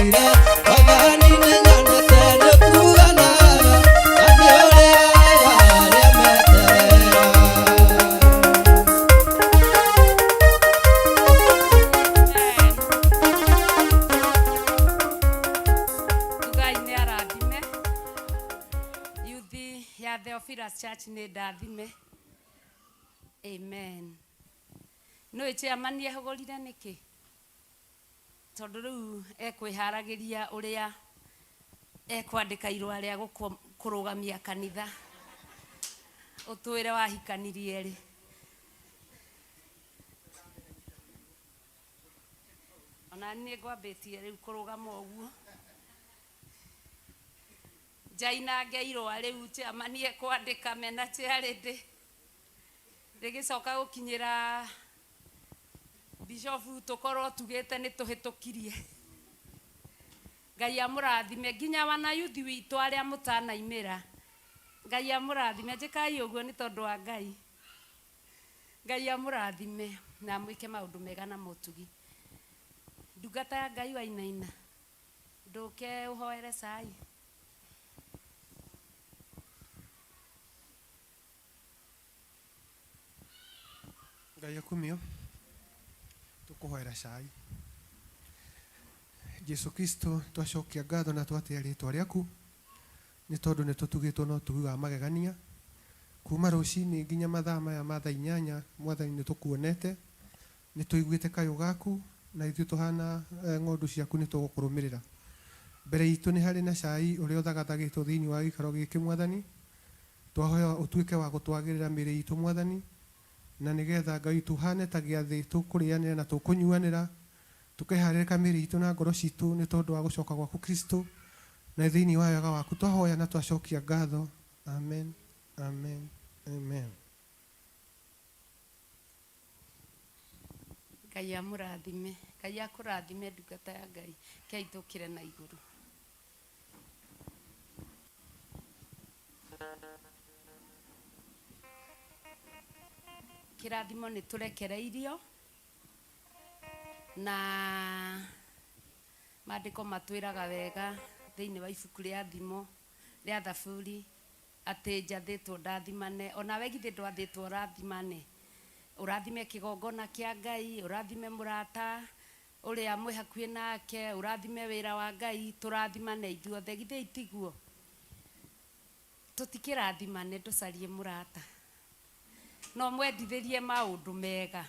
ndire wathani nĩ nyonete nĩ kuugana na nĩ ũrĩa arĩa meterera. Ngai nĩ arathime. Yuthi ya Theophilus Church nĩ ndathime. Amen. No chairman ehogorire niki tondu riu ekwiharagiria uria ekwandika irwa ria kurugamia kanitha utwire wahikanirie ri ona ni ngwambitie riu kurugama uguo jaina ngeirwa riu chairman ekwandika mena charity rigicoka gukinyira Bishofu tukorwo tugite ni tuhitukirie Ngai amurathime nginya wana yuthi witu aria mutanaimira Ngai amurathime njikai uguo ni tondu wa Ngai Ngai amurathime na mwike maundu mega na mutugi ndungata ya Ngai wainaina nduke uhoere sai Ngai akumio tukuhoera cai Jesu Kristo twacokia ngatho na twatia ritwa riaku ni tondu ni tutugitwo no tuga magegania kuma rucini nginya mathaa maya ma thaa 8 mwathani ni tukuonete ni tuiguite kayo gaku na ithu tuhana ng'ondu ciaku ni tugukurumirira mbere itu ni hari na cai uria uthagathagitwo thiini wa gikaro giki mwathani twahoya utuike wa gutwagirira miri itu mwathani na nigetha Ngai tuhane ta giathi tukurianira na tukunyuanira tukiharika miri itu na ngoro citu ni tondu wa gucoka gwaku Kristo na thiini wa wega waku twahoya na twacokia ngatho amen amen amen. Ngai amurathime Ngai akurathime ndungata ya Ngai keitukire na iguru kirathimo ni turekereirio na maandiko matwiraga wega thiini wa ibuku ria thimo ria Thaburi ati njathitwo ndathimane ona wegithi ndwathitwo rathimane urathime kigongona kia Ngai urathime murata uria mwe hakuhi nake urathime wira wa Ngai turathimane ithuothe githi itiguo tutikirathimane tucarie murata no mwendithirie maundu mega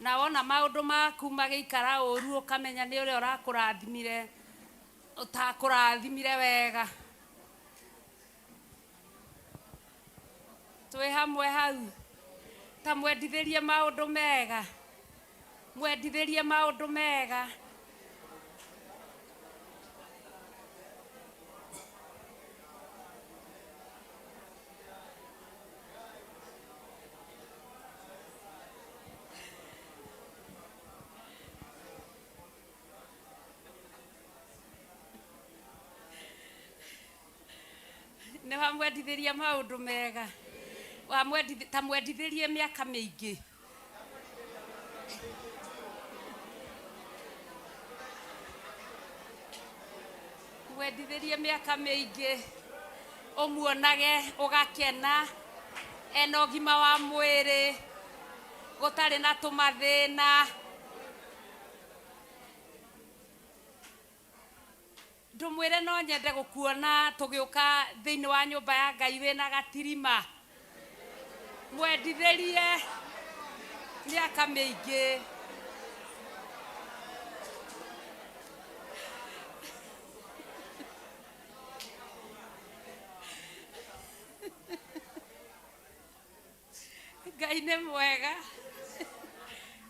na wona maundu maku magikara uru ukamenya ni uria urakurathimire utakurathimire wega twi hamwe hau ta mwendithirie maundu mega mwendithirie maundu mega ne wamwendithirie maundu mega ta mwendithirie miaka mingi mwendithirie miaka mingi umuonage ugakena ena ũgima wa mwĩrĩ gũtarĩ na tũmathĩna ndũmwĩre no nyende gũkuona tũgĩũka thĩinĩ wa nyũmba ya Ngai wĩna gatirima mwendithĩrie mĩaka mĩingĩ Ngai nĩ mwega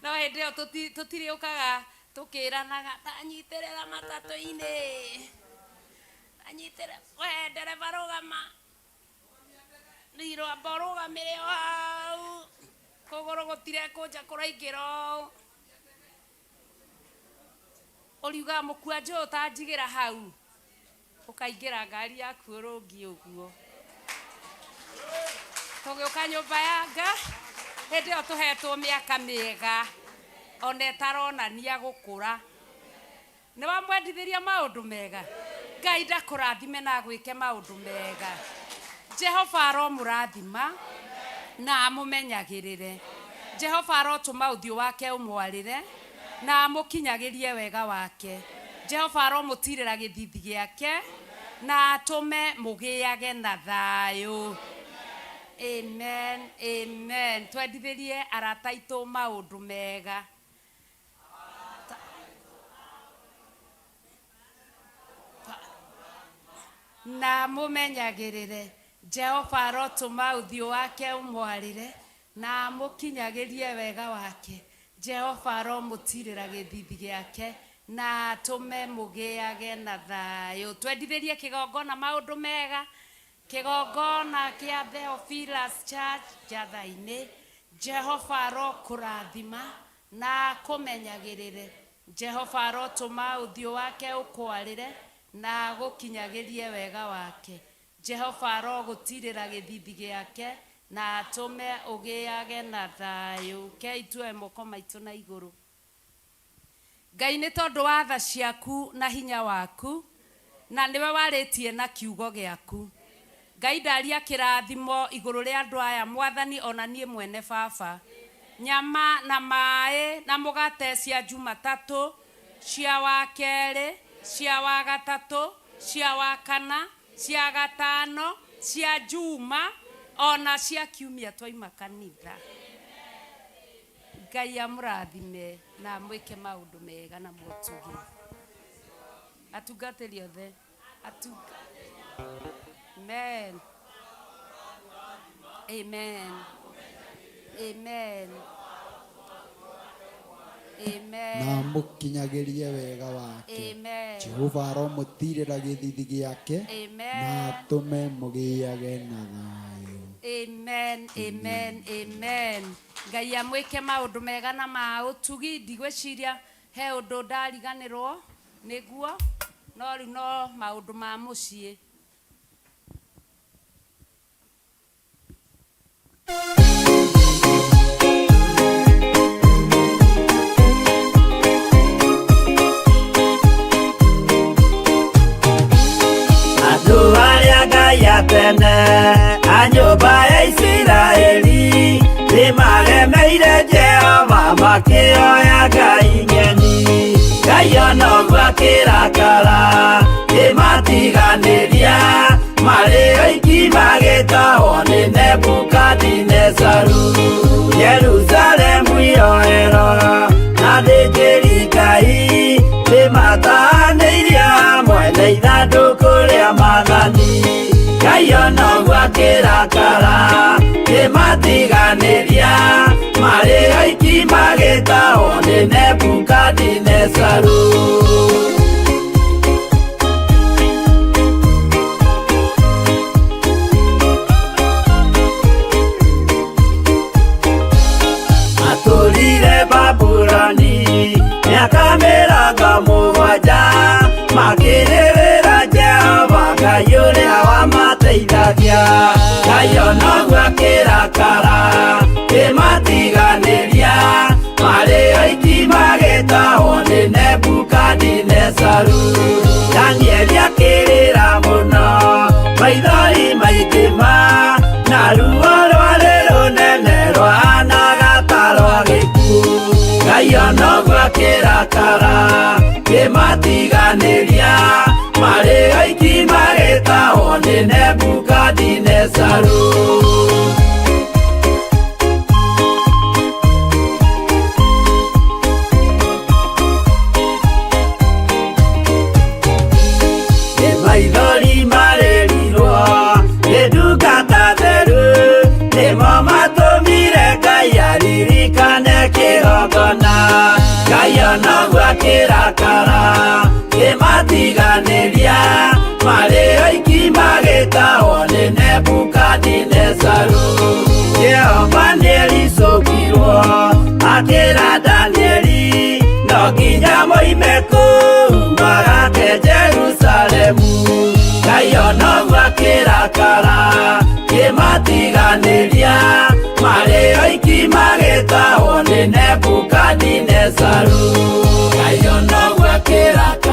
no hĩndĩ ĩyo tũtirĩũkaga tũkĩranaga tanyitĩrĩra matatũ-inĩ tanyitĩrĩra we ndereba rũgama nĩirwamba ũrũgamĩre o hau kũgũrũ gũtirĩ kũnja kũraingĩra ũũ ũriugaga mũkua njũĩ ũtanjigĩra hau ũkaingĩra ngari yaku ũrũngi ũguo tũgĩũka nyũmba ya Ngai hĩndĩ ĩyo tũhetwo mĩaka mĩega ona ĩtaronania gũkũra nĩ wamwendithĩria maũndũ mega. Ngai ndakũrathime na gwĩke maũndũ mega. Jehova aromũrathima na amũmenyagĩrĩre. Jehova arotũma ũthiũ wake ũmwarĩre na amũkinyagĩrie wega wake. Jehova aromũtirĩra gĩthithi gĩake na atũme mũgĩage na thayũ. Amen, amen. Twendithĩrie arata aitũ maũndũ mega. Na mũmenyagĩrĩre. Jehova arotũma ũthiũ wake ũmwarĩre na amũkinyagĩrie wega wake. Jehova aromũtirĩra gĩthithi gĩake na atũme mũgĩage na thayũ. Twendithĩrie kĩgongona maũndũ mega. Kĩgongona kĩa Theophilus Church Jatha-inĩ. Jehova arokũrathima na akũmenyagĩrĩre. Jehova arotũma ũthiũ wake ũkwarĩre na gũkinyagĩrie wega wake. Jehova arogũtirĩra gĩthithi gĩake na atũme ũgĩage na thayũ. Kei tuoe moko maitũ na igũrũ. Ngai nĩ tondũ wa tha ciaku na hinya waku na nĩwe warĩtie na kiugo gĩaku. Ngai ndaria kĩrathimo igũrũ rĩa andũ aya Mwathani ona niĩ mwene Baba. Nyama na maĩ na mũgate cia Jumatatũ, cia wakerĩ, cia wagatatũ, cia wakana, cia gatano, cia Juma ona cia kiumia twaima kanitha. Ngai amũrathime na mwĩke maũndũ mega na mũtugi. Atungatĩri othe. Amen. Amen. Amen. Amen. Na mũkinyagĩrie wega wake. Amen. Jehova aromũtirĩra gĩthithi gĩake na atũme mũgĩage na thayũ. Amen. Amen. Amen. Ngai amwĩke maũndũ mega na ma ũtugi. Ndigwĩciria he ũndũ ndariganĩrwo nĩguo no rĩu no maũndũ ma mũciĩ. Andũ arĩa Ngai atene a nyũmba ya Isiraeli nĩmagemeire Jehova makĩoya Ngai ng'eni. Ngai ona ũguo akĩrakara kĩmatiganĩria marĩ oiki magĩtahwo nĩ Nebukadinezaru. Jerusalemu iroero na thĩnjĩri Ngai nĩmatahanĩirie hamwe na ithandũkũ rĩa Mwathani. Ngai ona ũguo akĩrakara kĩmatiganĩria marĩ oiki magĩtahwo nĩ Nebukadinezaru. Atũrire Babuloni mĩaka mĩrongo mũgwanja makĩrĩrĩra Jehova Ngai ũrĩa wamateithagia. Ngai ona ũguo akĩrakara kĩmatiganĩria marĩ oiki magĩtahwo nĩ Nebukadinezaru. Danieli akĩrĩra mũno maithori maingĩ na ruo rwarĩ rũnene rwahanaga ta rwa gĩkuũ. Ngai ona ũguo akĩrakara kĩmatiganĩria marĩ oiki magĩtahwo nĩ Nebukadinezaru. Maithori marĩrirwo nĩ ndungata theru nĩmo matũmire Ngai aririkane kĩgongona. Ngai ona ũguo akĩrakara kĩmatiganĩria marĩ oiki magĩtahwo nĩ Nebukadinezaru. Jehova nĩericũkirwo akĩra Danieli no nginya moime kũu magake Jerusalemu. Ngai ona ũguo akĩrakara kĩmatiganĩria marĩ oiki magĩtahwo nĩ Nebukadinezaru. Ngai ona ũguo akĩrakara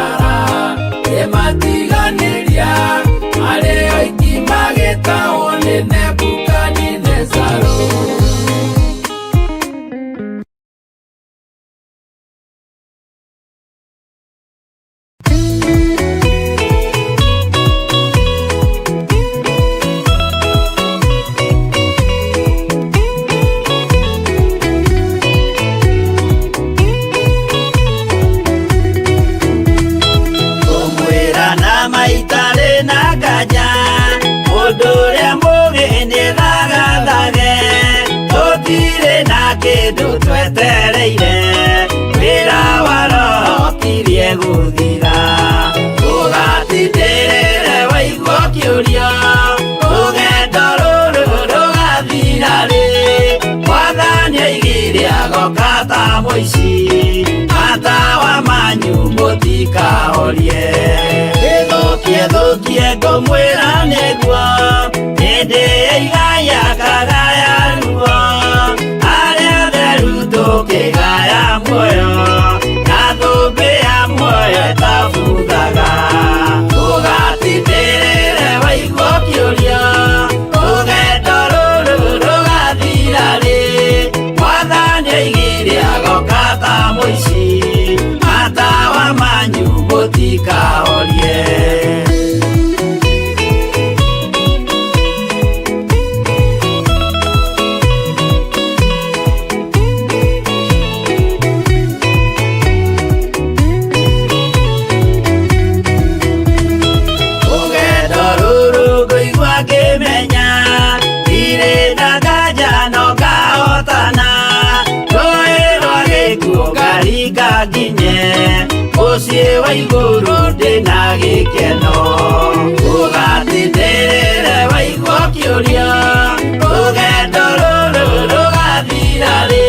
kindu twetereire wira wa roho tirie guthira ugatindĩrĩre waigua kĩũria rũgendo rũrũ rũgathira rĩ mwathani aigire agoka ta mũici matawa manyu mũtikahorie thũkie ngũmwĩra nĩguo hĩndĩ igaya kagaya ruo arĩa theru tũkĩgaya muoyo na thũmbĩ ya muoyo ĩtabuthaga ũgatindĩrĩre waigua kĩũria rũgendo rũrũ rũgathira rĩ mwathani aigire agoka ta mũici matawa manyu mũtikahorie mũciĩ wa igũrũ ndĩna gĩkeno ũgatindĩrĩre waigua kĩũria rũgendo rũrũ rũgathira rĩ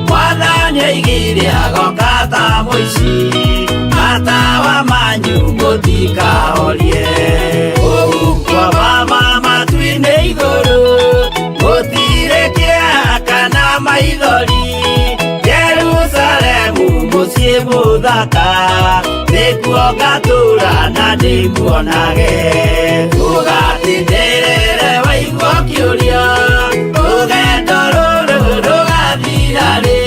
mwathani aigire agoka ta mũici matawa manyu mũtikahorie ũgukwo mama matu-inĩ igũrũ gũtirĩ kĩeha kana maithori Jerusalemu mũciĩ mũthaka nĩkuo ngatũũra na ndĩmuonage ũgatindĩrĩre waigua kĩũria rũgendo rũrũ rũgathira rĩ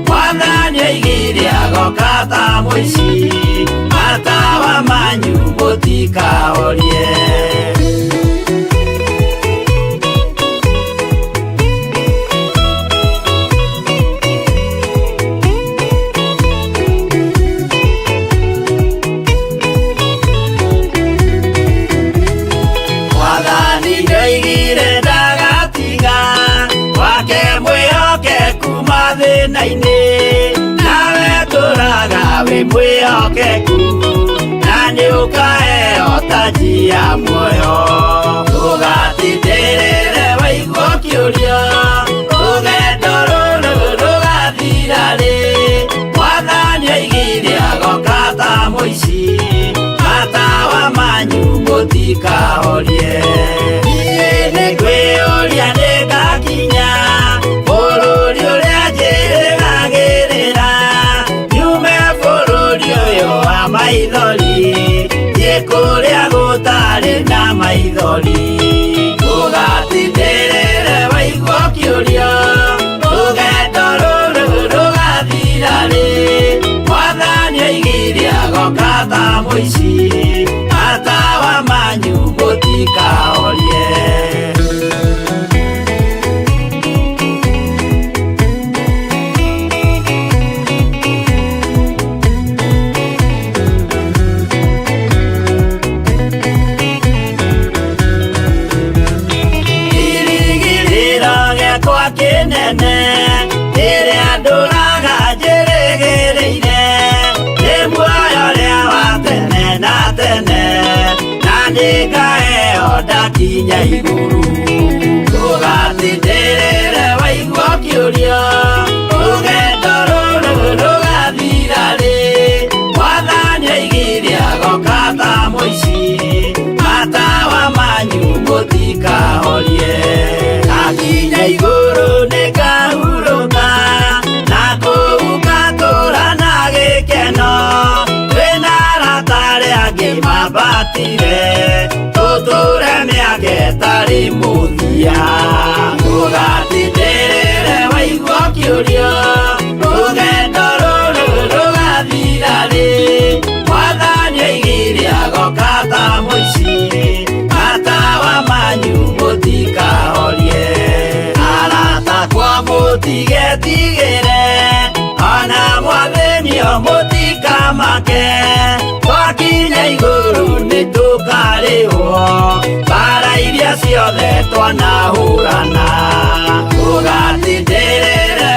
mwathani aigire agoka ta mũici matawa manyu mũtikahorie nawe tũraga wĩ mwĩhokeku na nĩũkaheo taji ya muoyo ũgatindĩrĩre waigua kĩũria rũgendo rũrũ rũgathira rĩ mwathani aigire agoka ta mũici matawa manyu mũtikahorie niĩ nĩngwĩyũria nĩngakinya bũrũri ũrĩa njĩrĩgagĩrĩra nyume bũrũri ũyũ wa maithori thiĩ kũrĩa gũtarĩ na maithori ũgatindĩrĩre waigua kĩũria rũgendo rũrũ rũgathira rĩ mwathani aigire agoka ta mũici matawa manyu mũtikahorie kĩnene rĩrĩa ndũraga njĩrĩgĩrĩire nĩ muoyo ũrĩa wa tene na tene na nĩngaheo ndakinya igũrũ ũgatindĩrĩre waigua kĩũria rũgendo rũrũ rũgathira rĩ mwathani aigire agoka ta mũici matawa manyu mũtikahorie akinya igũrũ nĩngahurũka na kũu ngatũũra na gĩkeno twĩna arata arĩa angĩ mambatire tũtũũre mĩaka ĩtarĩ mũthia ũgatindĩrĩre waigua kĩũria rũgendo rũrũ rũgathira rĩ mwathani aigire agoka ta mũici matawa manyu mũtikahorie aratakwa mũtigetigĩre ona mwathĩnio mũtikamake twakinya igũrũ nĩtũkarĩhwo mbara iria ciothe twanahũrana ũgatindĩrĩre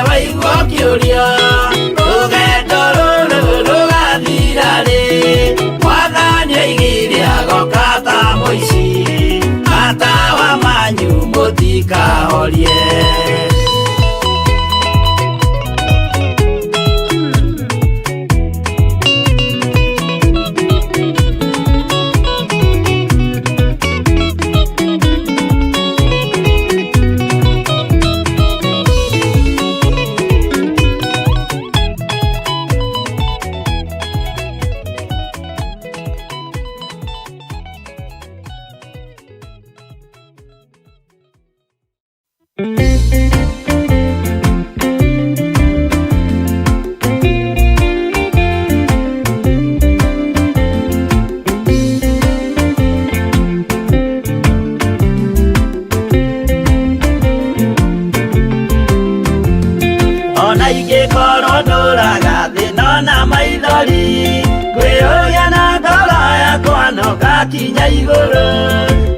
kinya igũrũ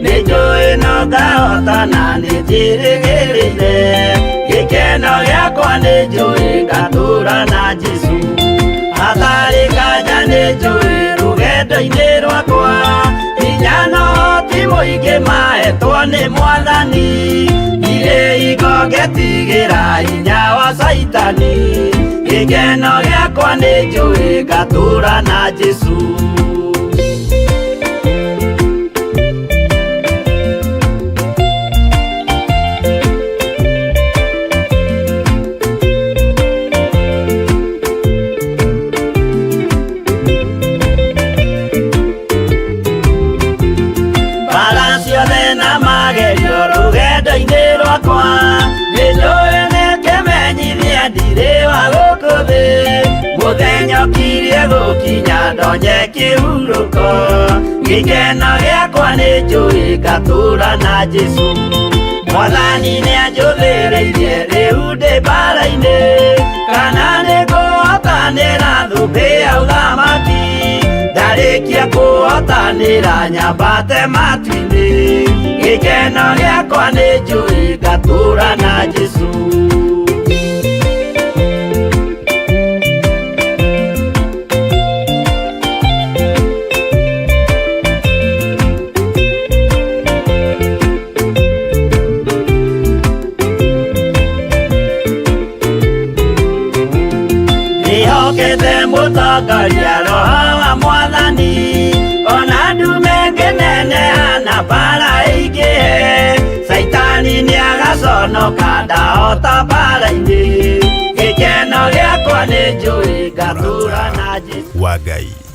nĩ njũĩ no ngahotana nĩ njĩrĩgĩrĩire gĩkeno gĩakwa nĩ njũĩ ngatũũra na Jesũ hatarĩ nganja nĩ njũĩ rũgendo-inĩ rwakwa hinya na ũhoti mũingĩ mahetwo nĩ Mwathani irĩ hingo ngetigĩra hinya wa Saitani gĩkeno gĩakwa nĩ njũĩ ngatũũra na Jesũ Kirie gũkinya ndonye kĩhurũko gĩkeno gĩakwa nĩ njũĩ ngatũũra na Jesũ Mwathani nĩanjũthĩrĩirie rĩu ndĩ mbara-inĩ kana nĩ ngũhotanĩra thũmbĩ ya ũthamaki ndarĩkia kũhotanĩra nyambate matu-inĩ gĩkeno gĩakwa nĩ njũĩ ngatũũra na Jesũ mũtongoria roho wa Mwathani ona ndume ngĩneneha na mbara ĩingĩhe Saitani nĩagaconoka ndahota mbara-inĩ gĩkeno gĩakwa nĩ njũĩ ngatũũra na Jesũ wa Ngai.